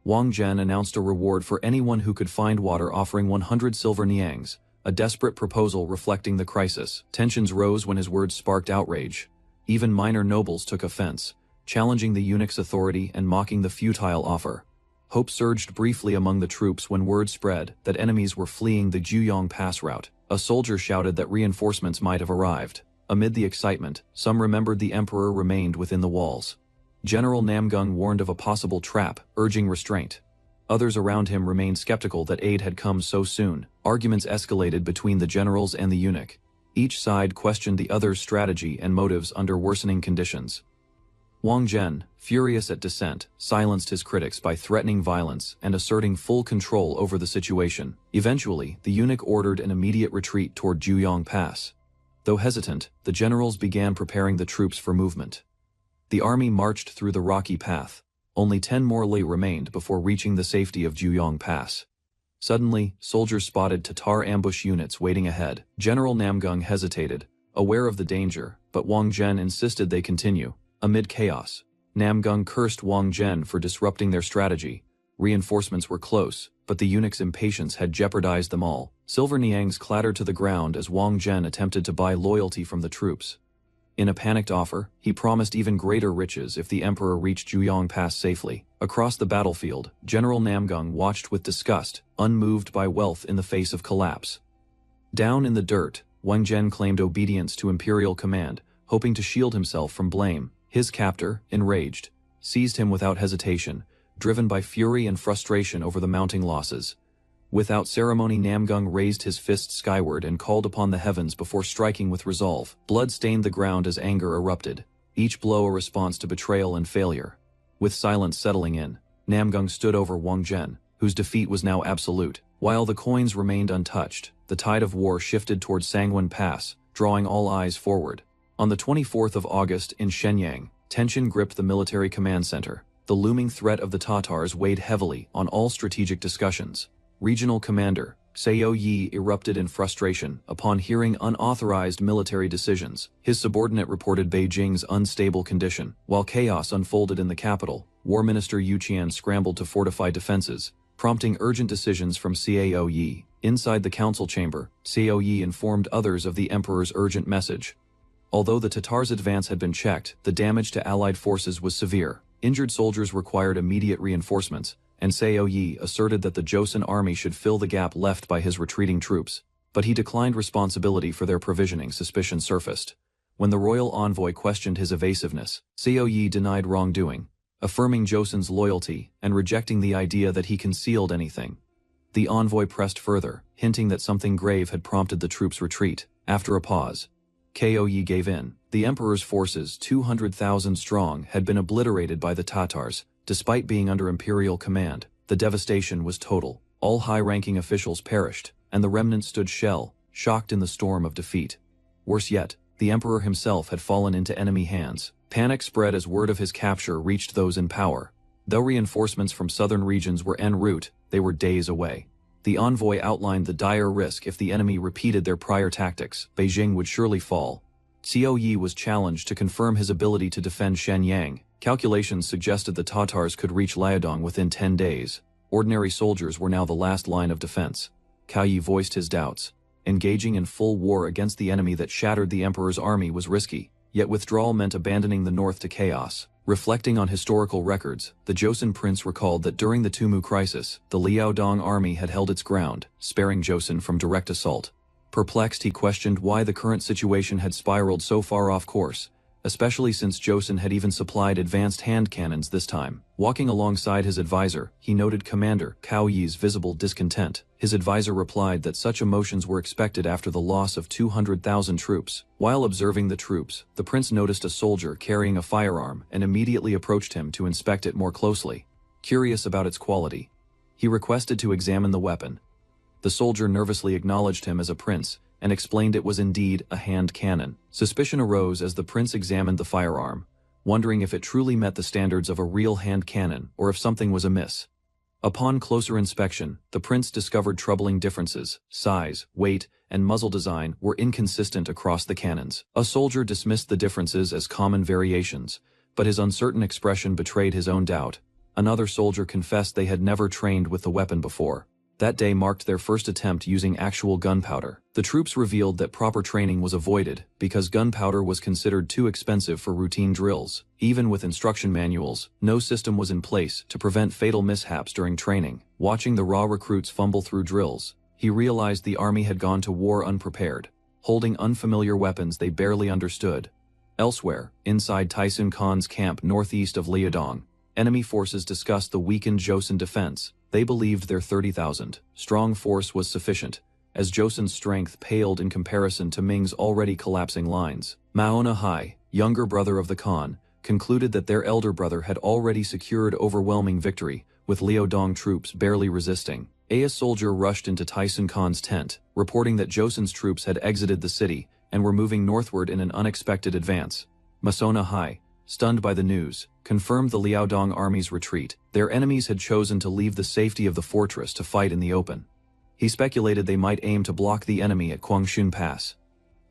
Wang Zhen announced a reward for anyone who could find water, offering 100 silver niangs, a desperate proposal reflecting the crisis. Tensions rose when his words sparked outrage. Even minor nobles took offense, challenging the eunuch's authority and mocking the futile offer. Hope surged briefly among the troops when word spread that enemies were fleeing the Juyong Pass route. A soldier shouted that reinforcements might have arrived. Amid the excitement, some remembered the emperor remained within the walls. General Namgung warned of a possible trap, urging restraint. Others around him remained skeptical that aid had come so soon. Arguments escalated between the generals and the eunuch. Each side questioned the other's strategy and motives under worsening conditions. Wang Zhen, furious at dissent, silenced his critics by threatening violence and asserting full control over the situation. Eventually, the eunuch ordered an immediate retreat toward Juyong Pass. Though hesitant, the generals began preparing the troops for movement. The army marched through the rocky path. Only 10 more li remained before reaching the safety of Juyong Pass. Suddenly, soldiers spotted Tatar ambush units waiting ahead. General Namgung hesitated, aware of the danger, but Wang Zhen insisted they continue. Amid chaos, Namgung cursed Wang Zhen for disrupting their strategy. Reinforcements were close, but the eunuch's impatience had jeopardized them all. Silver niangs clattered to the ground as Wang Zhen attempted to buy loyalty from the troops. In a panicked offer, he promised even greater riches if the emperor reached Juyong Pass safely. Across the battlefield, General Namgung watched with disgust, unmoved by wealth in the face of collapse. Down in the dirt, Wang Zhen claimed obedience to imperial command, hoping to shield himself from blame. His captor, enraged, seized him without hesitation, driven by fury and frustration over the mounting losses. Without ceremony, Namgung raised his fist skyward and called upon the heavens before striking with resolve. Blood stained the ground as anger erupted, each blow a response to betrayal and failure. With silence settling in, Namgung stood over Wang Zhen, whose defeat was now absolute. While the coins remained untouched, the tide of war shifted toward Sangwon Pass, drawing all eyes forward. On the 24th of August in Shenyang, tension gripped the military command center. The looming threat of the Tatars weighed heavily on all strategic discussions. Regional commander, Seo Yi, erupted in frustration upon hearing unauthorized military decisions. His subordinate reported Beijing's unstable condition. While chaos unfolded in the capital, War Minister Yu Qian scrambled to fortify defenses, prompting urgent decisions from Cao Yi. Inside the council chamber, Cao Yi informed others of the emperor's urgent message. Although the Tatars' advance had been checked, the damage to allied forces was severe. Injured soldiers required immediate reinforcements, and Seo Yi asserted that the Joseon army should fill the gap left by his retreating troops. But he declined responsibility for their provisioning. Suspicion surfaced. When the royal envoy questioned his evasiveness, Seo Yi denied wrongdoing, affirming Joseon's loyalty and rejecting the idea that he concealed anything. The envoy pressed further, hinting that something grave had prompted the troops' retreat. After a pause, Ko Yi gave in. The emperor's forces, 200,000 strong, had been obliterated by the Tatars. Despite being under imperial command, the devastation was total. All high-ranking officials perished, and the remnants stood shocked in the storm of defeat. Worse yet, the emperor himself had fallen into enemy hands. Panic spread as word of his capture reached those in power. Though reinforcements from southern regions were en route, they were days away. The envoy outlined the dire risk if the enemy repeated their prior tactics. Beijing would surely fall. Seo Yi was challenged to confirm his ability to defend Shenyang. Calculations suggested the Tatars could reach Liaodong within 10 days. Ordinary soldiers were now the last line of defense. Cao Yi voiced his doubts. Engaging in full war against the enemy that shattered the emperor's army was risky, yet withdrawal meant abandoning the north to chaos. Reflecting on historical records, the Joseon prince recalled that during the Tumu crisis, the Liaodong army had held its ground, sparing Joseon from direct assault. Perplexed, he questioned why the current situation had spiraled so far off course, especially since Joseon had even supplied advanced hand cannons this time. Walking alongside his advisor, he noted Commander Cao Yi's visible discontent. His advisor replied that such emotions were expected after the loss of 200,000 troops. While observing the troops, the prince noticed a soldier carrying a firearm and immediately approached him to inspect it more closely. Curious about its quality, he requested to examine the weapon. The soldier nervously acknowledged him as a prince and explained it was indeed a hand cannon. Suspicion arose as the prince examined the firearm, wondering if it truly met the standards of a real hand cannon or if something was amiss. Upon closer inspection, the prince discovered troubling differences. Size, weight, and muzzle design were inconsistent across the cannons. A soldier dismissed the differences as common variations, but his uncertain expression betrayed his own doubt. Another soldier confessed they had never trained with the weapon before. That day marked their first attempt using actual gunpowder. The troops revealed that proper training was avoided because gunpowder was considered too expensive for routine drills. Even with instruction manuals, no system was in place to prevent fatal mishaps during training. Watching the raw recruits fumble through drills, he realized the army had gone to war unprepared, holding unfamiliar weapons they barely understood. Elsewhere, inside Tyson Khan's camp northeast of Liaodong, enemy forces discussed the weakened Joseon defense. They believed their 30,000 strong force was sufficient, as Joseon's strength paled in comparison to Ming's already collapsing lines. Maona Hai, younger brother of the Khan, concluded that their elder brother had already secured overwhelming victory, with Liaodong troops barely resisting. A soldier rushed into Tyson Khan's tent, reporting that Joseon's troops had exited the city and were moving northward in an unexpected advance. Masona Hai, stunned by the news, confirmed the Liaodong army's retreat. Their enemies had chosen to leave the safety of the fortress to fight in the open. He speculated they might aim to block the enemy at Kwangshun Pass.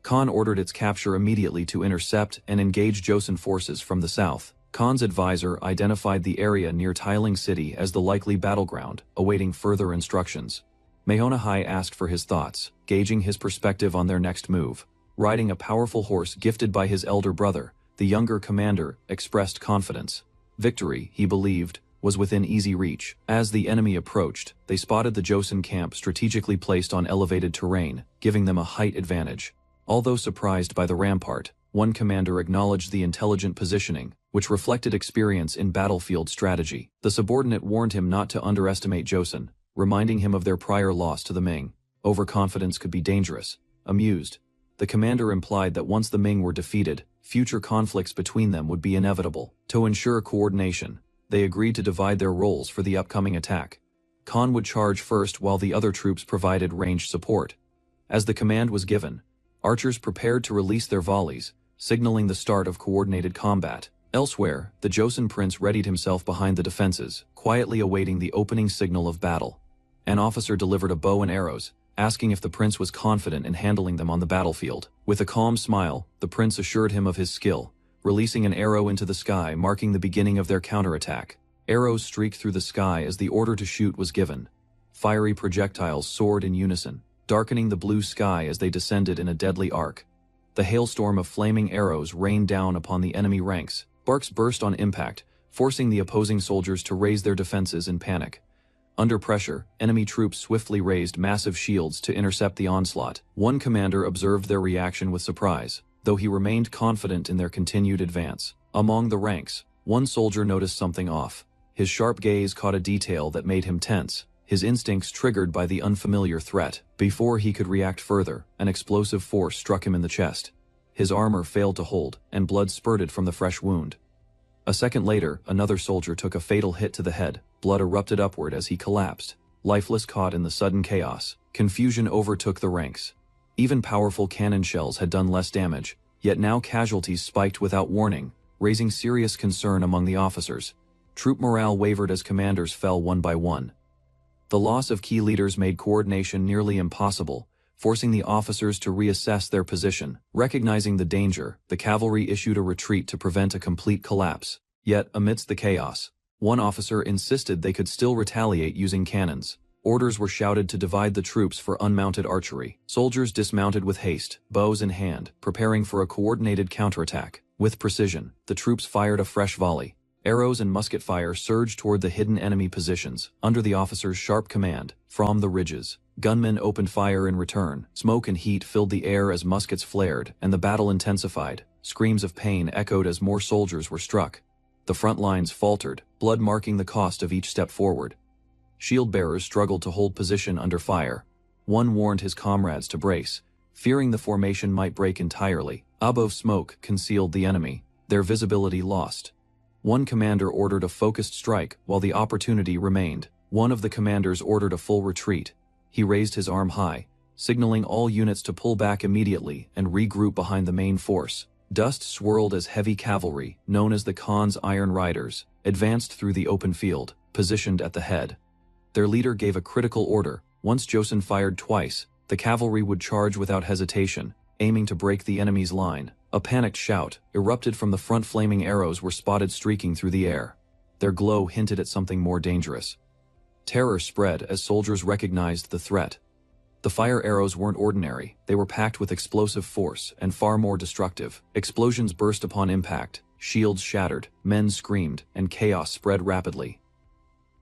Khan ordered its capture immediately to intercept and engage Joseon forces from the south. Khan's advisor identified the area near Tailing City as the likely battleground, awaiting further instructions. Mahona Hai asked for his thoughts, gauging his perspective on their next move. Riding a powerful horse gifted by his elder brother, the younger commander expressed confidence. Victory, he believed, was within easy reach. As the enemy approached, they spotted the Joseon camp strategically placed on elevated terrain, giving them a height advantage. Although surprised by the rampart, one commander acknowledged the intelligent positioning, which reflected experience in battlefield strategy. The subordinate warned him not to underestimate Joseon, reminding him of their prior loss to the Ming. Overconfidence could be dangerous. Amused, the commander implied that once the Ming were defeated, future conflicts between them would be inevitable. To ensure coordination, they agreed to divide their roles for the upcoming attack. Khan would charge first while the other troops provided ranged support. As the command was given, archers prepared to release their volleys, signaling the start of coordinated combat. Elsewhere, the Joseon prince readied himself behind the defenses, quietly awaiting the opening signal of battle. An officer delivered a bow and arrows, asking if the prince was confident in handling them on the battlefield. With a calm smile, the prince assured him of his skill, releasing an arrow into the sky marking the beginning of their counterattack. Arrows streaked through the sky as the order to shoot was given. Fiery projectiles soared in unison, darkening the blue sky as they descended in a deadly arc. The hailstorm of flaming arrows rained down upon the enemy ranks. Sparks burst on impact, forcing the opposing soldiers to raise their defenses in panic. Under pressure, enemy troops swiftly raised massive shields to intercept the onslaught. One commander observed their reaction with surprise, though he remained confident in their continued advance. Among the ranks, one soldier noticed something off. His sharp gaze caught a detail that made him tense, his instincts triggered by the unfamiliar threat. Before he could react further, an explosive force struck him in the chest. His armor failed to hold, and blood spurted from the fresh wound. A second later, another soldier took a fatal hit to the head. Blood erupted upward as he collapsed, lifeless, caught in the sudden chaos. Confusion overtook the ranks. Even powerful cannon shells had done less damage, yet now casualties spiked without warning, raising serious concern among the officers. Troop morale wavered as commanders fell one by one. The loss of key leaders made coordination nearly impossible, forcing the officers to reassess their position. Recognizing the danger, the cavalry issued a retreat to prevent a complete collapse. Yet, amidst the chaos, one officer insisted they could still retaliate using cannons. Orders were shouted to divide the troops for unmounted archery. Soldiers dismounted with haste, bows in hand, preparing for a coordinated counterattack. With precision, the troops fired a fresh volley. Arrows and musket fire surged toward the hidden enemy positions, under the officer's sharp command. From the ridges, gunmen opened fire in return. Smoke and heat filled the air as muskets flared, and the battle intensified. Screams of pain echoed as more soldiers were struck. The front lines faltered, blood marking the cost of each step forward. Shield-bearers struggled to hold position under fire. One warned his comrades to brace, fearing the formation might break entirely. Above smoke concealed the enemy, their visibility lost. One commander ordered a focused strike while the opportunity remained. One of the commanders ordered a full retreat. He raised his arm high, signaling all units to pull back immediately and regroup behind the main force. Dust swirled as heavy cavalry, known as the Khan's Iron Riders, advanced through the open field, positioned at the head. Their leader gave a critical order. Once Joseon fired twice, the cavalry would charge without hesitation, aiming to break the enemy's line. A panicked shout erupted from the front. Flaming arrows were spotted streaking through the air. Their glow hinted at something more dangerous. Terror spread as soldiers recognized the threat. The fire arrows weren't ordinary, they were packed with explosive force and far more destructive. Explosions burst upon impact, shields shattered, men screamed, and chaos spread rapidly.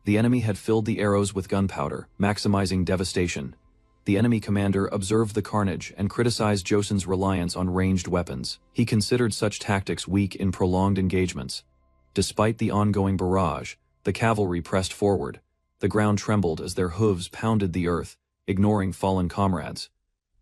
The enemy had filled the arrows with gunpowder, maximizing devastation. The enemy commander observed the carnage and criticized Joseon's reliance on ranged weapons. He considered such tactics weak in prolonged engagements. Despite the ongoing barrage, the cavalry pressed forward. The ground trembled as their hooves pounded the earth, ignoring fallen comrades.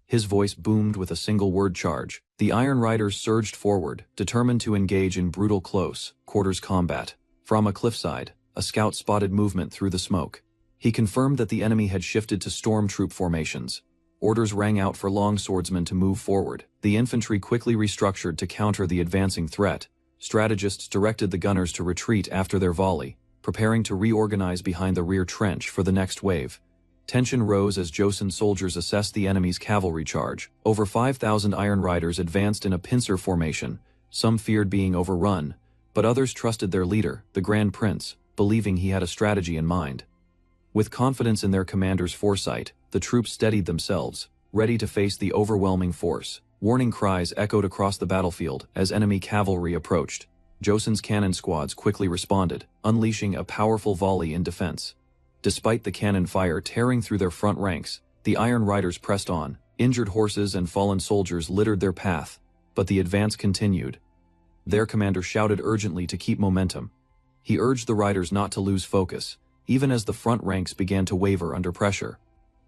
His voice boomed with a single word: charge. The Iron Riders surged forward, determined to engage in brutal close quarters combat. From a cliffside, a scout spotted movement through the smoke. He confirmed that the enemy had shifted to stormtroop formations. Orders rang out for longswordsmen to move forward. The infantry quickly restructured to counter the advancing threat. Strategists directed the gunners to retreat after their volley, preparing to reorganize behind the rear trench for the next wave. Tension rose as Joseon soldiers assessed the enemy's cavalry charge. Over 5,000 Iron Riders advanced in a pincer formation. Some feared being overrun, but others trusted their leader, the Grand Prince, believing he had a strategy in mind. With confidence in their commander's foresight, the troops steadied themselves, ready to face the overwhelming force. Warning cries echoed across the battlefield as enemy cavalry approached. Joseon's cannon squads quickly responded, unleashing a powerful volley in defense. Despite the cannon fire tearing through their front ranks, the Iron Riders pressed on. Injured horses and fallen soldiers littered their path, but the advance continued. Their commander shouted urgently to keep momentum. He urged the riders not to lose focus, even as the front ranks began to waver under pressure.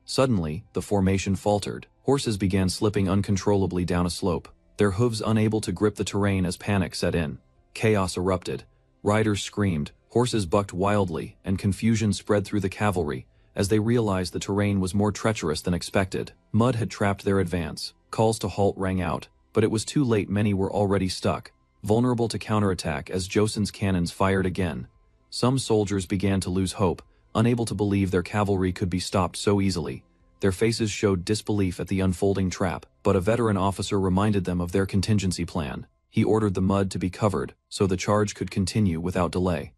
Suddenly, the formation faltered. Horses began slipping uncontrollably down a slope, their hooves unable to grip the terrain as panic set in. Chaos erupted. Riders screamed, horses bucked wildly, and confusion spread through the cavalry as they realized the terrain was more treacherous than expected. Mud had trapped their advance. Calls to halt rang out, but it was too late. Many were already stuck, vulnerable to counterattack as Joseon's cannons fired again. Some soldiers began to lose hope, unable to believe their cavalry could be stopped so easily. Their faces showed disbelief at the unfolding trap, but a veteran officer reminded them of their contingency plan. He ordered the mud to be covered, so the charge could continue without delay.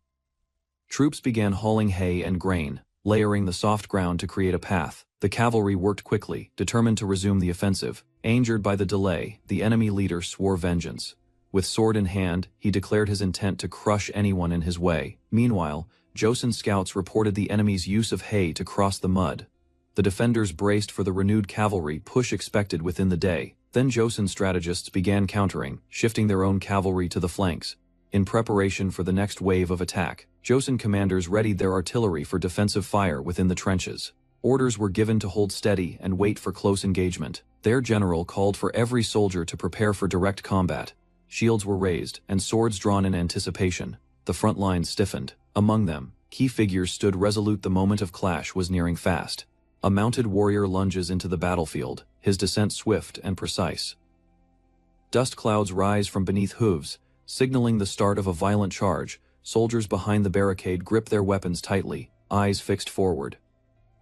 Troops began hauling hay and grain, layering the soft ground to create a path. The cavalry worked quickly, determined to resume the offensive. Angered by the delay, the enemy leader swore vengeance. With sword in hand, he declared his intent to crush anyone in his way. Meanwhile, Joseon scouts reported the enemy's use of hay to cross the mud. The defenders braced for the renewed cavalry push expected within the day. Then Joseon strategists began countering, shifting their own cavalry to the flanks. In preparation for the next wave of attack, Joseon commanders readied their artillery for defensive fire within the trenches. Orders were given to hold steady and wait for close engagement. Their general called for every soldier to prepare for direct combat. Shields were raised and swords drawn in anticipation. The front lines stiffened. Among them, key figures stood resolute. The moment of clash was nearing fast. A mounted warrior lunges into the battlefield, his descent swift and precise. Dust clouds rise from beneath hooves, signaling the start of a violent charge. Soldiers behind the barricade grip their weapons tightly, eyes fixed forward.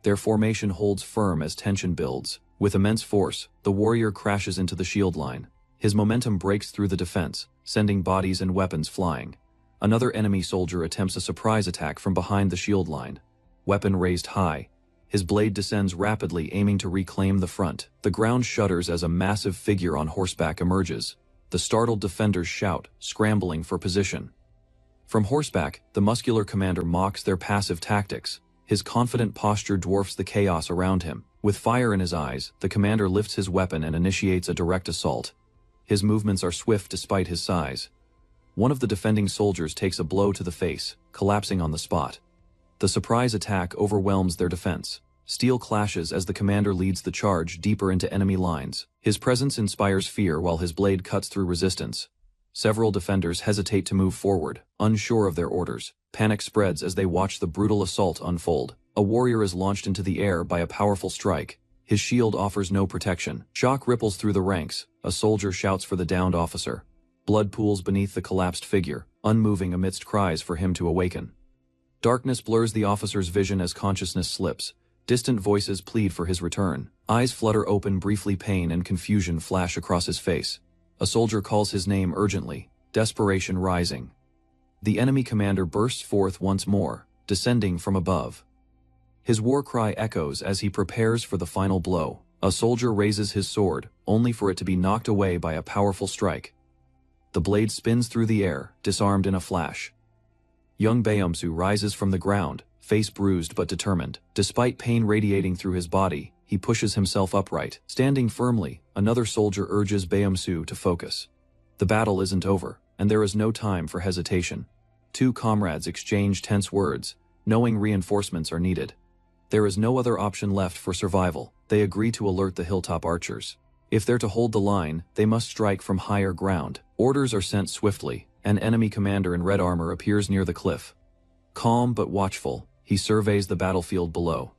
Their formation holds firm as tension builds. With immense force, the warrior crashes into the shield line. His momentum breaks through the defense, sending bodies and weapons flying. Another enemy soldier attempts a surprise attack from behind the shield line. Weapon raised high. His blade descends rapidly, aiming to reclaim the front. The ground shudders as a massive figure on horseback emerges. The startled defenders shout, scrambling for position. From horseback, the muscular commander mocks their passive tactics. His confident posture dwarfs the chaos around him. With fire in his eyes, the commander lifts his weapon and initiates a direct assault. His movements are swift despite his size. One of the defending soldiers takes a blow to the face, collapsing on the spot. The surprise attack overwhelms their defense. Steel clashes as the commander leads the charge deeper into enemy lines. His presence inspires fear while his blade cuts through resistance. Several defenders hesitate to move forward, unsure of their orders. Panic spreads as they watch the brutal assault unfold. A warrior is launched into the air by a powerful strike. His shield offers no protection. Shock ripples through the ranks. A soldier shouts for the downed officer. Blood pools beneath the collapsed figure, unmoving amidst cries for him to awaken. Darkness blurs the officer's vision as consciousness slips. Distant voices plead for his return. Eyes flutter open briefly, pain and confusion flash across his face. A soldier calls his name urgently, desperation rising. The enemy commander bursts forth once more, descending from above. His war cry echoes as he prepares for the final blow. A soldier raises his sword, only for it to be knocked away by a powerful strike. The blade spins through the air, disarmed in a flash. Young Beomsu rises from the ground, face bruised but determined. Despite pain radiating through his body, he pushes himself upright. Standing firmly, another soldier urges Beomsu to focus. The battle isn't over, and there is no time for hesitation. Two comrades exchange tense words, knowing reinforcements are needed. There is no other option left for survival. They agree to alert the hilltop archers. If they're to hold the line, they must strike from higher ground. Orders are sent swiftly. An enemy commander in red armor appears near the cliff. Calm but watchful, he surveys the battlefield below.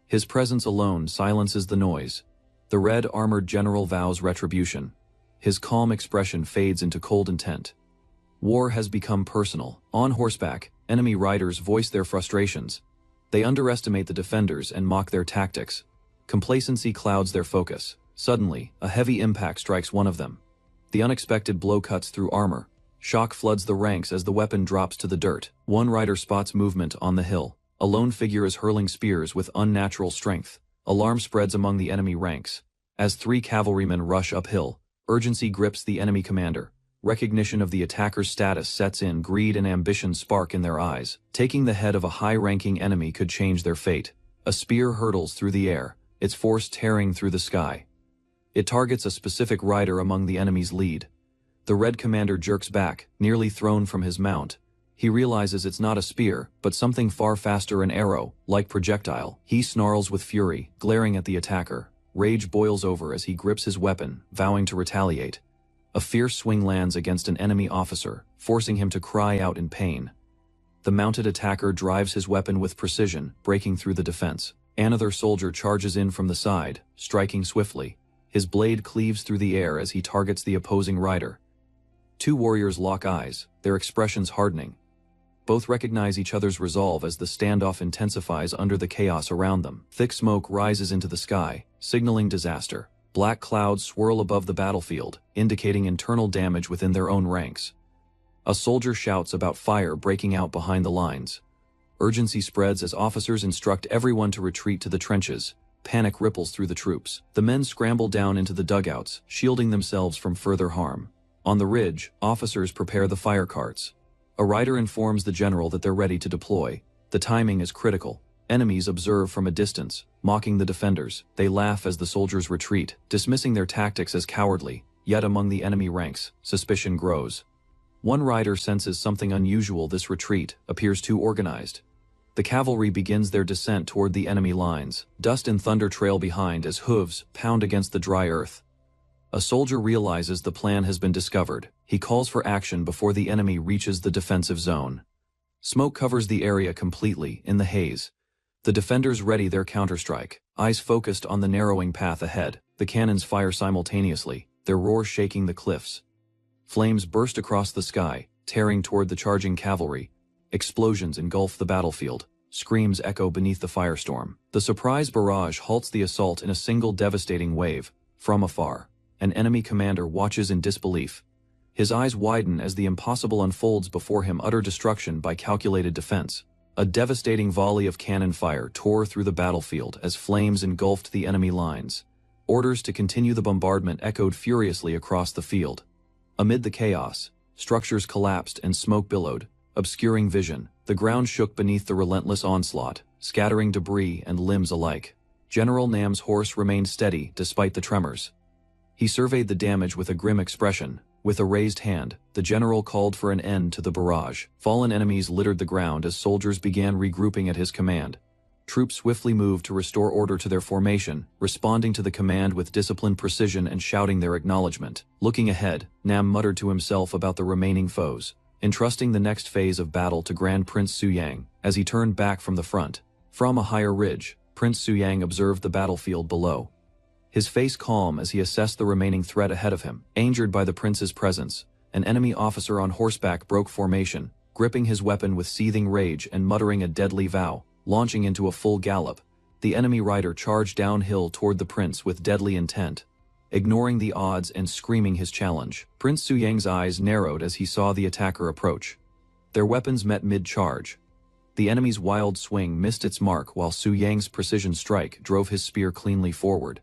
His presence alone silences the noise. The red-armored general vows retribution. His calm expression fades into cold intent. War has become personal. On horseback, enemy riders voice their frustrations. They underestimate the defenders and mock their tactics. Complacency clouds their focus. Suddenly, a heavy impact strikes one of them. The unexpected blow cuts through armor. Shock floods the ranks as the weapon drops to the dirt. One rider spots movement on the hill. A lone figure is hurling spears with unnatural strength. Alarm spreads among the enemy ranks. As three cavalrymen rush uphill, urgency grips the enemy commander. recognition of the attacker's status sets in, greed and ambition spark in their eyes. Taking the head of a high-ranking enemy could change their fate. A spear hurtles through the air, its force tearing through the sky. It targets a specific rider among the enemy's lead. The red commander jerks back, nearly thrown from his mount. He realizes it's not a spear, but something far faster, an arrow, like projectile. He snarls with fury, glaring at the attacker. Rage boils over as he grips his weapon, vowing to retaliate. A fierce swing lands against an enemy officer, forcing him to cry out in pain. The mounted attacker drives his weapon with precision, breaking through the defense. Another soldier charges in from the side, striking swiftly. His blade cleaves through the air as he targets the opposing rider. Two warriors lock eyes, their expressions hardening. Both recognize each other's resolve as the standoff intensifies under the chaos around them. Thick smoke rises into the sky, signaling disaster. Black clouds swirl above the battlefield, indicating internal damage within their own ranks. A soldier shouts about fire breaking out behind the lines. Urgency spreads as officers instruct everyone to retreat to the trenches. Panic ripples through the troops. The men scramble down into the dugouts, shielding themselves from further harm. On the ridge, officers prepare the fire carts. A rider informs the general that they're ready to deploy. The timing is critical. Enemies observe from a distance, mocking the defenders. They laugh as the soldiers retreat, dismissing their tactics as cowardly. Yet among the enemy ranks, suspicion grows. One rider senses something unusual. This retreat appears too organized. The cavalry begins their descent toward the enemy lines. Dust and thunder trail behind as hooves pound against the dry earth. A soldier realizes the plan has been discovered. He calls for action before the enemy reaches the defensive zone. Smoke covers the area completely in the haze. The defenders ready their counterstrike, eyes focused on the narrowing path ahead. The cannons fire simultaneously, their roar shaking the cliffs. Flames burst across the sky, tearing toward the charging cavalry. Explosions engulf the battlefield. Screams echo beneath the firestorm. The surprise barrage halts the assault in a single devastating wave. From afar, an enemy commander watches in disbelief. His eyes widen as the impossible unfolds before him, utter destruction by calculated defense. A devastating volley of cannon fire tore through the battlefield as flames engulfed the enemy lines. Orders to continue the bombardment echoed furiously across the field. Amid the chaos, structures collapsed and smoke billowed, obscuring vision. The ground shook beneath the relentless onslaught, scattering debris and limbs alike. General Nam's horse remained steady despite the tremors. He surveyed the damage with a grim expression. With a raised hand, the general called for an end to the barrage. Fallen enemies littered the ground as soldiers began regrouping at his command. Troops swiftly moved to restore order to their formation, responding to the command with disciplined precision and shouting their acknowledgement. Looking ahead, Nam muttered to himself about the remaining foes, entrusting the next phase of battle to Grand Prince Suyang. As he turned back from the front, from a higher ridge, Prince Suyang observed the battlefield below. His face calm as he assessed the remaining threat ahead of him. Angered by the prince's presence, an enemy officer on horseback broke formation, gripping his weapon with seething rage and muttering a deadly vow. Launching into a full gallop, the enemy rider charged downhill toward the prince with deadly intent. Ignoring the odds and screaming his challenge, Prince Suyang's eyes narrowed as he saw the attacker approach. Their weapons met mid-charge. The enemy's wild swing missed its mark while Suyang's precision strike drove his spear cleanly forward.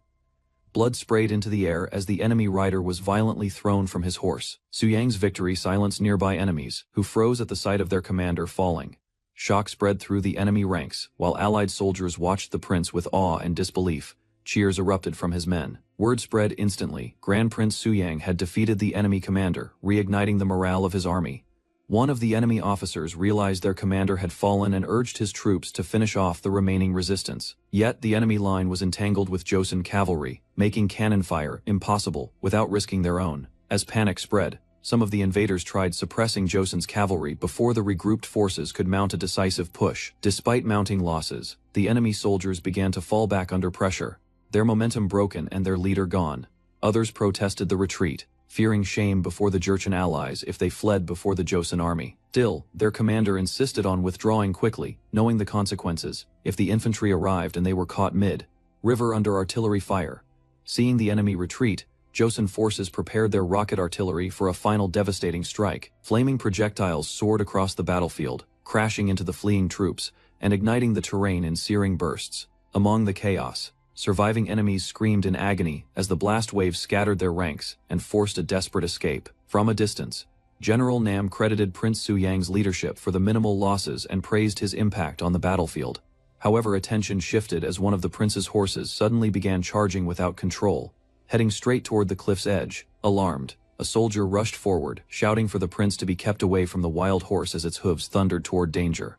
Blood sprayed into the air as the enemy rider was violently thrown from his horse. Suyang's victory silenced nearby enemies, who froze at the sight of their commander falling. Shock spread through the enemy ranks, while allied soldiers watched the prince with awe and disbelief. Cheers erupted from his men. Word spread instantly. Grand Prince Suyang had defeated the enemy commander, reigniting the morale of his army. One of the enemy officers realized their commander had fallen and urged his troops to finish off the remaining resistance. Yet the enemy line was entangled with Joseon cavalry, making cannon fire impossible without risking their own. As panic spread, some of the invaders tried suppressing Joseon's cavalry before the regrouped forces could mount a decisive push. Despite mounting losses, the enemy soldiers began to fall back under pressure, their momentum broken and their leader gone. Others protested the retreat, fearing shame before the Jurchen allies if they fled before the Joseon army. Still, their commander insisted on withdrawing quickly, knowing the consequences if the infantry arrived and they were caught mid-river under artillery fire. Seeing the enemy retreat, Joseon forces prepared their rocket artillery for a final devastating strike. Flaming projectiles soared across the battlefield, crashing into the fleeing troops and igniting the terrain in searing bursts. Among the chaos, Surviving enemies screamed in agony as the blast wave scattered their ranks and forced a desperate escape. From a distance, General Nam credited Prince Su Yang's leadership for the minimal losses and praised his impact on the battlefield. However, attention shifted as one of the prince's horses suddenly began charging without control, heading straight toward the cliff's edge. Alarmed, a soldier rushed forward, shouting for the prince to be kept away from the wild horse as its hooves thundered toward danger.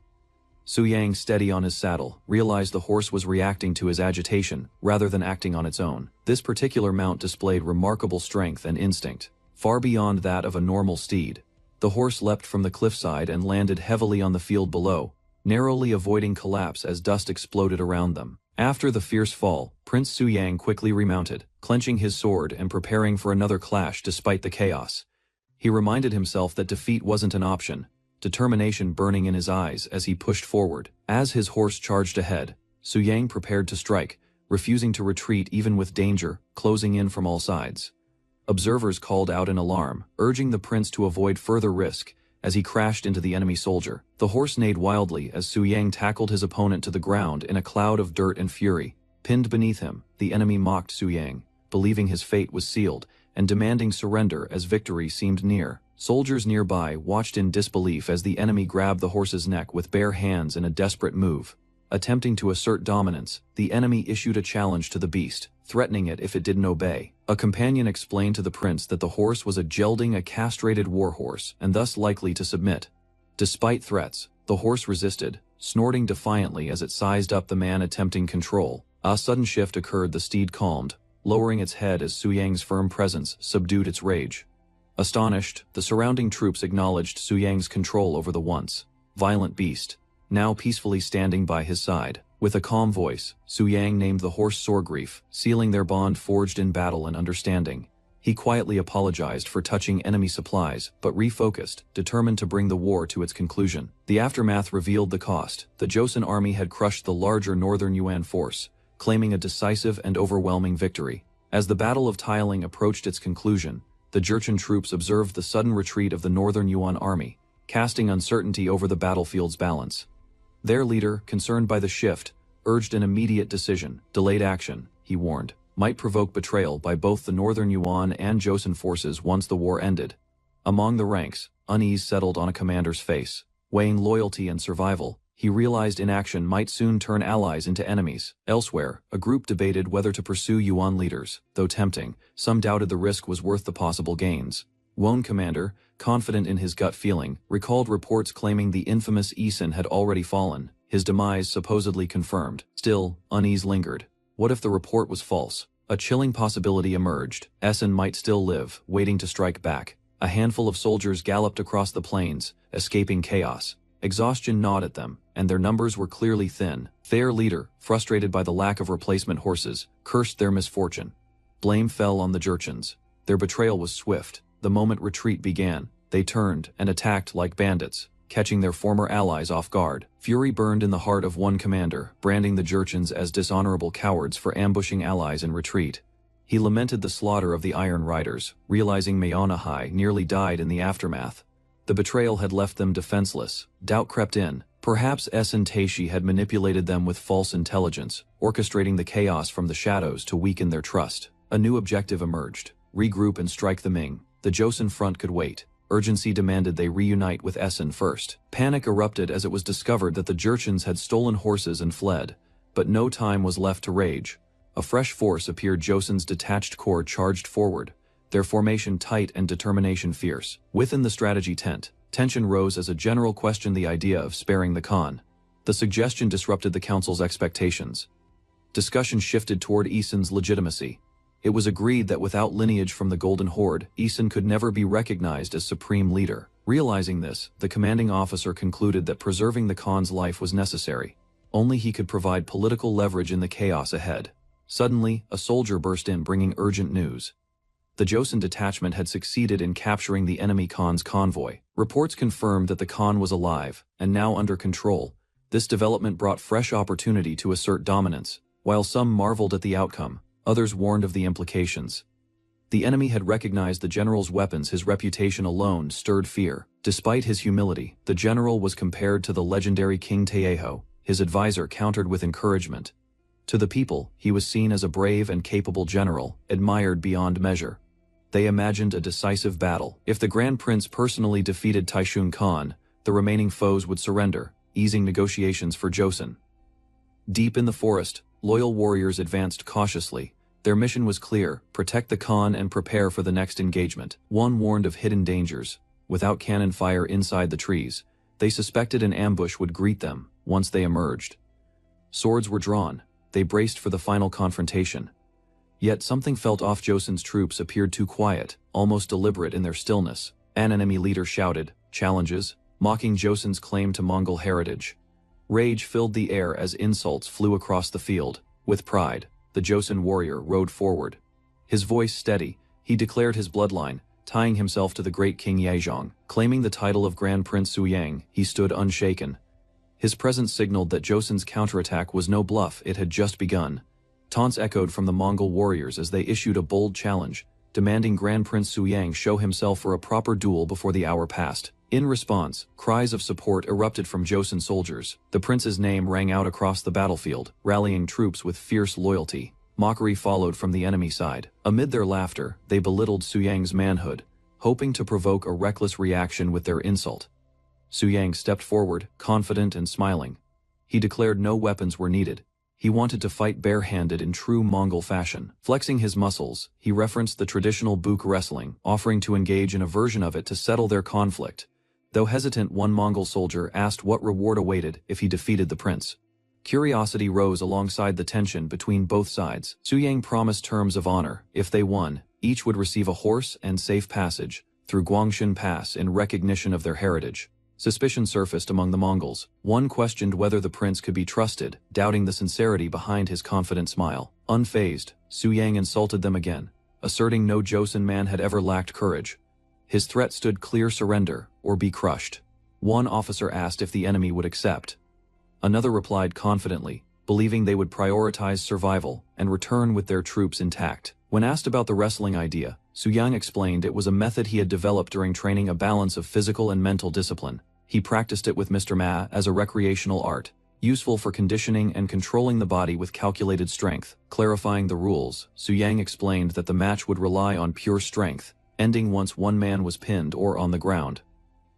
Su Yang, steady on his saddle, realized the horse was reacting to his agitation rather than acting on its own. This particular mount displayed remarkable strength and instinct, far beyond that of a normal steed. The horse leapt from the cliffside and landed heavily on the field below, narrowly avoiding collapse as dust exploded around them. After the fierce fall, Prince Su Yang quickly remounted, clenching his sword and preparing for another clash despite the chaos. He reminded himself that defeat wasn't an option, determination burning in his eyes as he pushed forward. As his horse charged ahead, Su Yang prepared to strike, refusing to retreat even with danger closing in from all sides. Observers called out in alarm, urging the prince to avoid further risk as he crashed into the enemy soldier. The horse neighed wildly as Su Yang tackled his opponent to the ground in a cloud of dirt and fury. Pinned beneath him, the enemy mocked Su Yang, believing his fate was sealed and demanding surrender as victory seemed near. Soldiers nearby watched in disbelief as the enemy grabbed the horse's neck with bare hands in a desperate move. Attempting to assert dominance, the enemy issued a challenge to the beast, threatening it if it didn't obey. A companion explained to the prince that the horse was a gelding, a castrated warhorse, and thus likely to submit. Despite threats, the horse resisted, snorting defiantly as it sized up the man attempting control. A sudden shift occurred. The steed calmed, lowering its head as Su Yang's firm presence subdued its rage. Astonished, the surrounding troops acknowledged Su Yang's control over the once violent beast, now peacefully standing by his side. With a calm voice, Su Yang named the horse Sorgrief, sealing their bond forged in battle and understanding. He quietly apologized for touching enemy supplies, but refocused, determined to bring the war to its conclusion. The aftermath revealed the cost. The Joseon army had crushed the larger northern Yuan force, claiming a decisive and overwhelming victory. As the Battle of Tiling approached its conclusion, the Jurchen troops observed the sudden retreat of the northern Yuan army, casting uncertainty over the battlefield's balance. Their leader, concerned by the shift, urged an immediate decision. Delayed action, he warned, might provoke betrayal by both the northern Yuan and Joseon forces once the war ended. Among the ranks, unease settled on a commander's face. Weighing loyalty and survival, he realized inaction might soon turn allies into enemies. Elsewhere, a group debated whether to pursue Yuan leaders. Though tempting, some doubted the risk was worth the possible gains. One commander, confident in his gut feeling, recalled reports claiming the infamous Eason had already fallen, his demise supposedly confirmed. Still, unease lingered. What if the report was false? A chilling possibility emerged. Essen might still live, waiting to strike back. A handful of soldiers galloped across the plains, escaping chaos. Exhaustion gnawed at them, and their numbers were clearly thin. Their leader, frustrated by the lack of replacement horses, cursed their misfortune. Blame fell on the Jurchens. Their betrayal was swift. The moment retreat began, they turned and attacked like bandits, catching their former allies off guard. Fury burned in the heart of one commander, branding the Jurchens as dishonorable cowards for ambushing allies in retreat. He lamented the slaughter of the Iron Riders, realizing Manhwa nearly died in the aftermath. The betrayal had left them defenseless. Doubt crept in. Perhaps Essen Taishi had manipulated them with false intelligence, orchestrating the chaos from the shadows to weaken their trust. A new objective emerged: regroup and strike the Ming. The Joseon front could wait. Urgency demanded they reunite with Essen first. Panic erupted as it was discovered that the Jurchens had stolen horses and fled, but no time was left to rage. A fresh force appeared. Joseon's detached corps charged forward, their formation tight and determination fierce. Within the strategy tent, tension rose as a general questioned the idea of sparing the Khan. The suggestion disrupted the council's expectations. Discussion shifted toward Eason's legitimacy. It was agreed that without lineage from the Golden Horde, Eason could never be recognized as supreme leader. Realizing this, the commanding officer concluded that preserving the Khan's life was necessary. Only he could provide political leverage in the chaos ahead. Suddenly, a soldier burst in bringing urgent news. The Joseon detachment had succeeded in capturing the enemy Khan's convoy. Reports confirmed that the Khan was alive, and now under control. This development brought fresh opportunity to assert dominance. While some marveled at the outcome, others warned of the implications. The enemy had recognized the general's weapons. His reputation alone stirred fear. Despite his humility, the general was compared to the legendary King Taeho. His advisor countered with encouragement. To the people, he was seen as a brave and capable general, admired beyond measure. They imagined a decisive battle. If the Grand Prince personally defeated Taishun Khan, the remaining foes would surrender, easing negotiations for Joseon. Deep in the forest, loyal warriors advanced cautiously. Their mission was clear: protect the Khan and prepare for the next engagement. One warned of hidden dangers. Without cannon fire inside the trees, they suspected an ambush would greet them once they emerged. Swords were drawn. They braced for the final confrontation. Yet something felt off. Joseon's troops appeared too quiet, almost deliberate in their stillness. An enemy leader shouted challenges, mocking Joseon's claim to Mongol heritage. Rage filled the air as insults flew across the field. With pride, the Joseon warrior rode forward. His voice steady, he declared his bloodline, tying himself to the great King Yezhong. Claiming the title of Grand Prince Suyang, he stood unshaken. His presence signaled that Joseon's counterattack was no bluff, it had just begun. Taunts echoed from the Mongol warriors as they issued a bold challenge, demanding Grand Prince Suyang show himself for a proper duel before the hour passed. In response, cries of support erupted from Joseon soldiers. The prince's name rang out across the battlefield, rallying troops with fierce loyalty. Mockery followed from the enemy side. Amid their laughter, they belittled Suyang's manhood, hoping to provoke a reckless reaction with their insult. Suyang stepped forward, confident and smiling. He declared no weapons were needed. He wanted to fight barehanded in true Mongol fashion. Flexing his muscles, he referenced the traditional buk wrestling, offering to engage in a version of it to settle their conflict. Though hesitant, one Mongol soldier asked what reward awaited if he defeated the prince. Curiosity rose alongside the tension between both sides. Suyang promised terms of honor. If they won, each would receive a horse and safe passage through Guangshan Pass in recognition of their heritage. Suspicion surfaced among the Mongols. One questioned whether the prince could be trusted, doubting the sincerity behind his confident smile. Unfazed, Suyang insulted them again, asserting no Joseon man had ever lacked courage. His threat stood clear: surrender, or be crushed. One officer asked if the enemy would accept. Another replied confidently, believing they would prioritize survival and return with their troops intact. When asked about the wrestling idea, Suyang explained it was a method he had developed during training, a balance of physical and mental discipline. He practiced it with Mr. Ma as a recreational art, useful for conditioning and controlling the body with calculated strength. Clarifying the rules, Suyang explained that the match would rely on pure strength, ending once one man was pinned or on the ground.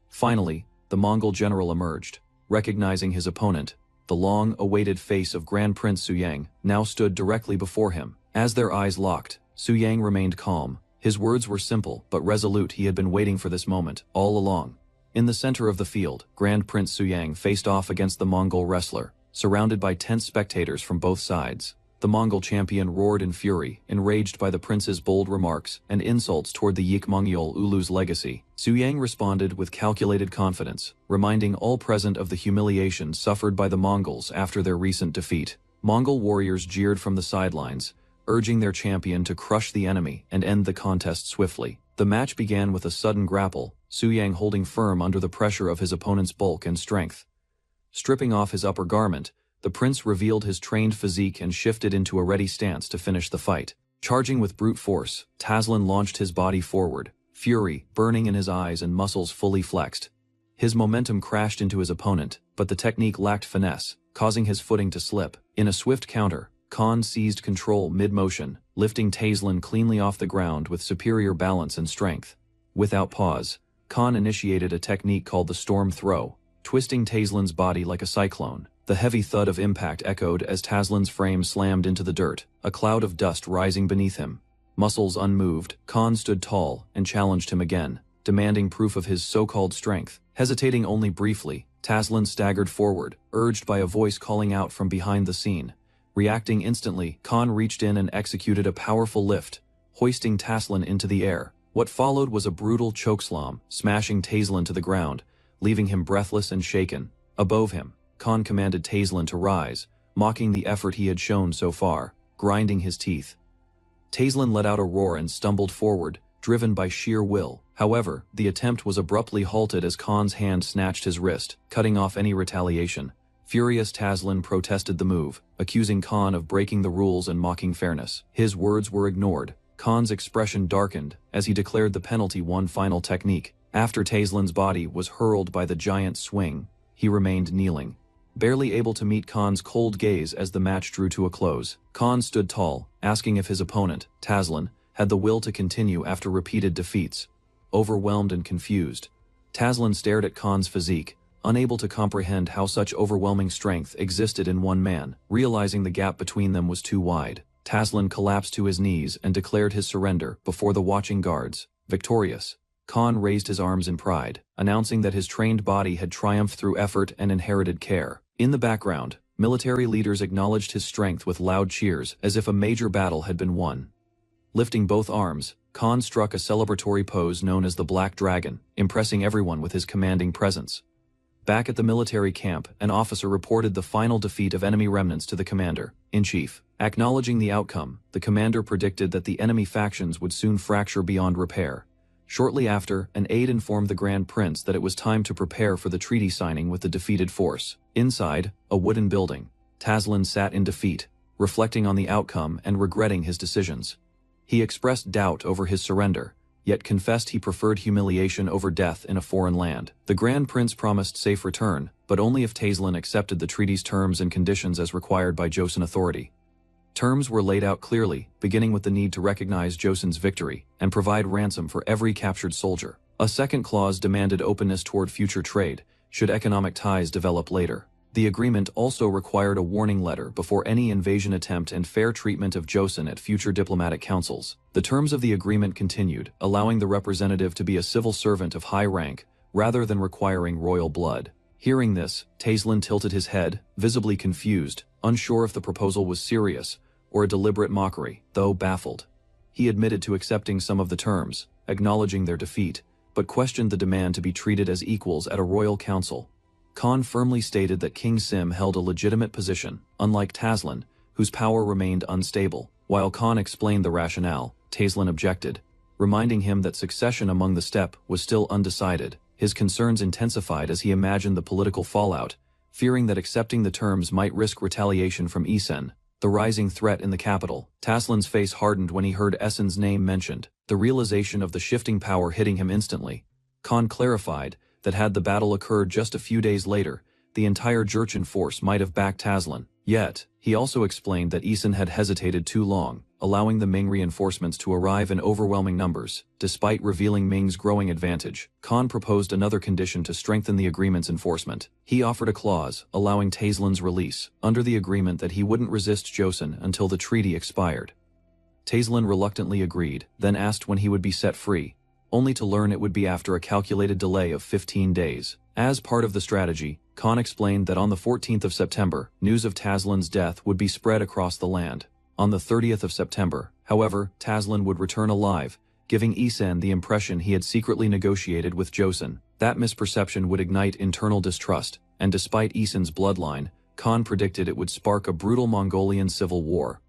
Finally, the Mongol general emerged. Recognizing his opponent, the long-awaited face of Grand Prince Suyang now stood directly before him. As their eyes locked, Suyang remained calm. His words were simple but resolute. He had been waiting for this moment all along. In the center of the field, Grand Prince Suyang faced off against the Mongol wrestler, surrounded by tense spectators from both sides. The Mongol champion roared in fury, enraged by the prince's bold remarks and insults toward the Yikmongyol Ulu's legacy. Suyang responded with calculated confidence, reminding all present of the humiliation suffered by the Mongols after their recent defeat. Mongol warriors jeered from the sidelines, urging their champion to crush the enemy and end the contest swiftly. The match began with a sudden grapple, Suyang holding firm under the pressure of his opponent's bulk and strength. Stripping off his upper garment, the prince revealed his trained physique and shifted into a ready stance to finish the fight. Charging with brute force, Taslim launched his body forward, fury burning in his eyes and muscles fully flexed. His momentum crashed into his opponent, but the technique lacked finesse, causing his footing to slip. In a swift counter, Khan seized control mid-motion, lifting Taslim cleanly off the ground with superior balance and strength. Without pause, Khan initiated a technique called the storm throw, twisting Taslim's body like a cyclone. The heavy thud of impact echoed as Taslim's frame slammed into the dirt, a cloud of dust rising beneath him. Muscles unmoved, Khan stood tall and challenged him again, demanding proof of his so-called strength. Hesitating only briefly, Taslim staggered forward, urged by a voice calling out from behind the scene. Reacting instantly, Khan reached in and executed a powerful lift, hoisting Taslim into the air. What followed was a brutal chokeslam, smashing Taslim to the ground, leaving him breathless and shaken. Above him, Khan commanded Taslim to rise, mocking the effort he had shown so far, grinding his teeth. Taslim let out a roar and stumbled forward, driven by sheer will. However, the attempt was abruptly halted as Khan's hand snatched his wrist, cutting off any retaliation. Furious, Taslim protested the move, accusing Khan of breaking the rules and mocking fairness. His words were ignored. Khan's expression darkened as he declared the penalty one final technique. After Taslim's body was hurled by the giant swing, he remained kneeling. barely able to meet Khan's cold gaze as the match drew to a close. Khan stood tall, asking if his opponent, Taslim, had the will to continue after repeated defeats. Overwhelmed and confused, Taslim stared at Khan's physique, unable to comprehend how such overwhelming strength existed in one man. Realizing the gap between them was too wide, Taslim collapsed to his knees and declared his surrender before the watching guards. Victorious, Khan raised his arms in pride, announcing that his trained body had triumphed through effort and inherited care. In the background, military leaders acknowledged his strength with loud cheers as if a major battle had been won. Lifting both arms, Khan struck a celebratory pose known as the Black Dragon, impressing everyone with his commanding presence. Back at the military camp, an officer reported the final defeat of enemy remnants to the commander-in-chief. Acknowledging the outcome, the commander predicted that the enemy factions would soon fracture beyond repair. Shortly after, an aide informed the Grand Prince that it was time to prepare for the treaty signing with the defeated force. Inside, a wooden building, Taslim sat in defeat, reflecting on the outcome and regretting his decisions. He expressed doubt over his surrender, yet confessed he preferred humiliation over death in a foreign land. The Grand Prince promised safe return, but only if Taslim accepted the treaty's terms and conditions as required by Joseon authority. Terms were laid out clearly, beginning with the need to recognize Joseon's victory and provide ransom for every captured soldier. A second clause demanded openness toward future trade, should economic ties develop later. The agreement also required a warning letter before any invasion attempt and fair treatment of Joseon at future diplomatic councils. The terms of the agreement continued, allowing the representative to be a civil servant of high rank, rather than requiring royal blood. Hearing this, Taslim tilted his head, visibly confused, unsure if the proposal was serious or a deliberate mockery. Though baffled, he admitted to accepting some of the terms, acknowledging their defeat, but questioned the demand to be treated as equals at a royal council. Khan firmly stated that King Sim held a legitimate position, unlike Taslim, whose power remained unstable. While Khan explained the rationale, Taslim objected, reminding him that succession among the steppe was still undecided. His concerns intensified as he imagined the political fallout, fearing that accepting the terms might risk retaliation from Isen, the rising threat in the capital. Taslim's face hardened when he heard Esen's name mentioned, the realization of the shifting power hitting him instantly. Khan clarified that had the battle occurred just a few days later, the entire Jurchen force might have backed Taslim. Yet, he also explained that Isen had hesitated too long, allowing the Ming reinforcements to arrive in overwhelming numbers. Despite revealing Ming's growing advantage, Khan proposed another condition to strengthen the agreement's enforcement. He offered a clause allowing Taslim's release, under the agreement that he wouldn't resist Joseon until the treaty expired. Taslim reluctantly agreed, then asked when he would be set free, only to learn it would be after a calculated delay of 15 days. As part of the strategy, Khan explained that on the 14th of September, news of Taslim's death would be spread across the land. On the 30th of September, however, Taslim would return alive, giving Isen the impression he had secretly negotiated with Joseon. That misperception would ignite internal distrust, and despite Isen's bloodline, Khan predicted it would spark a brutal Mongolian civil war.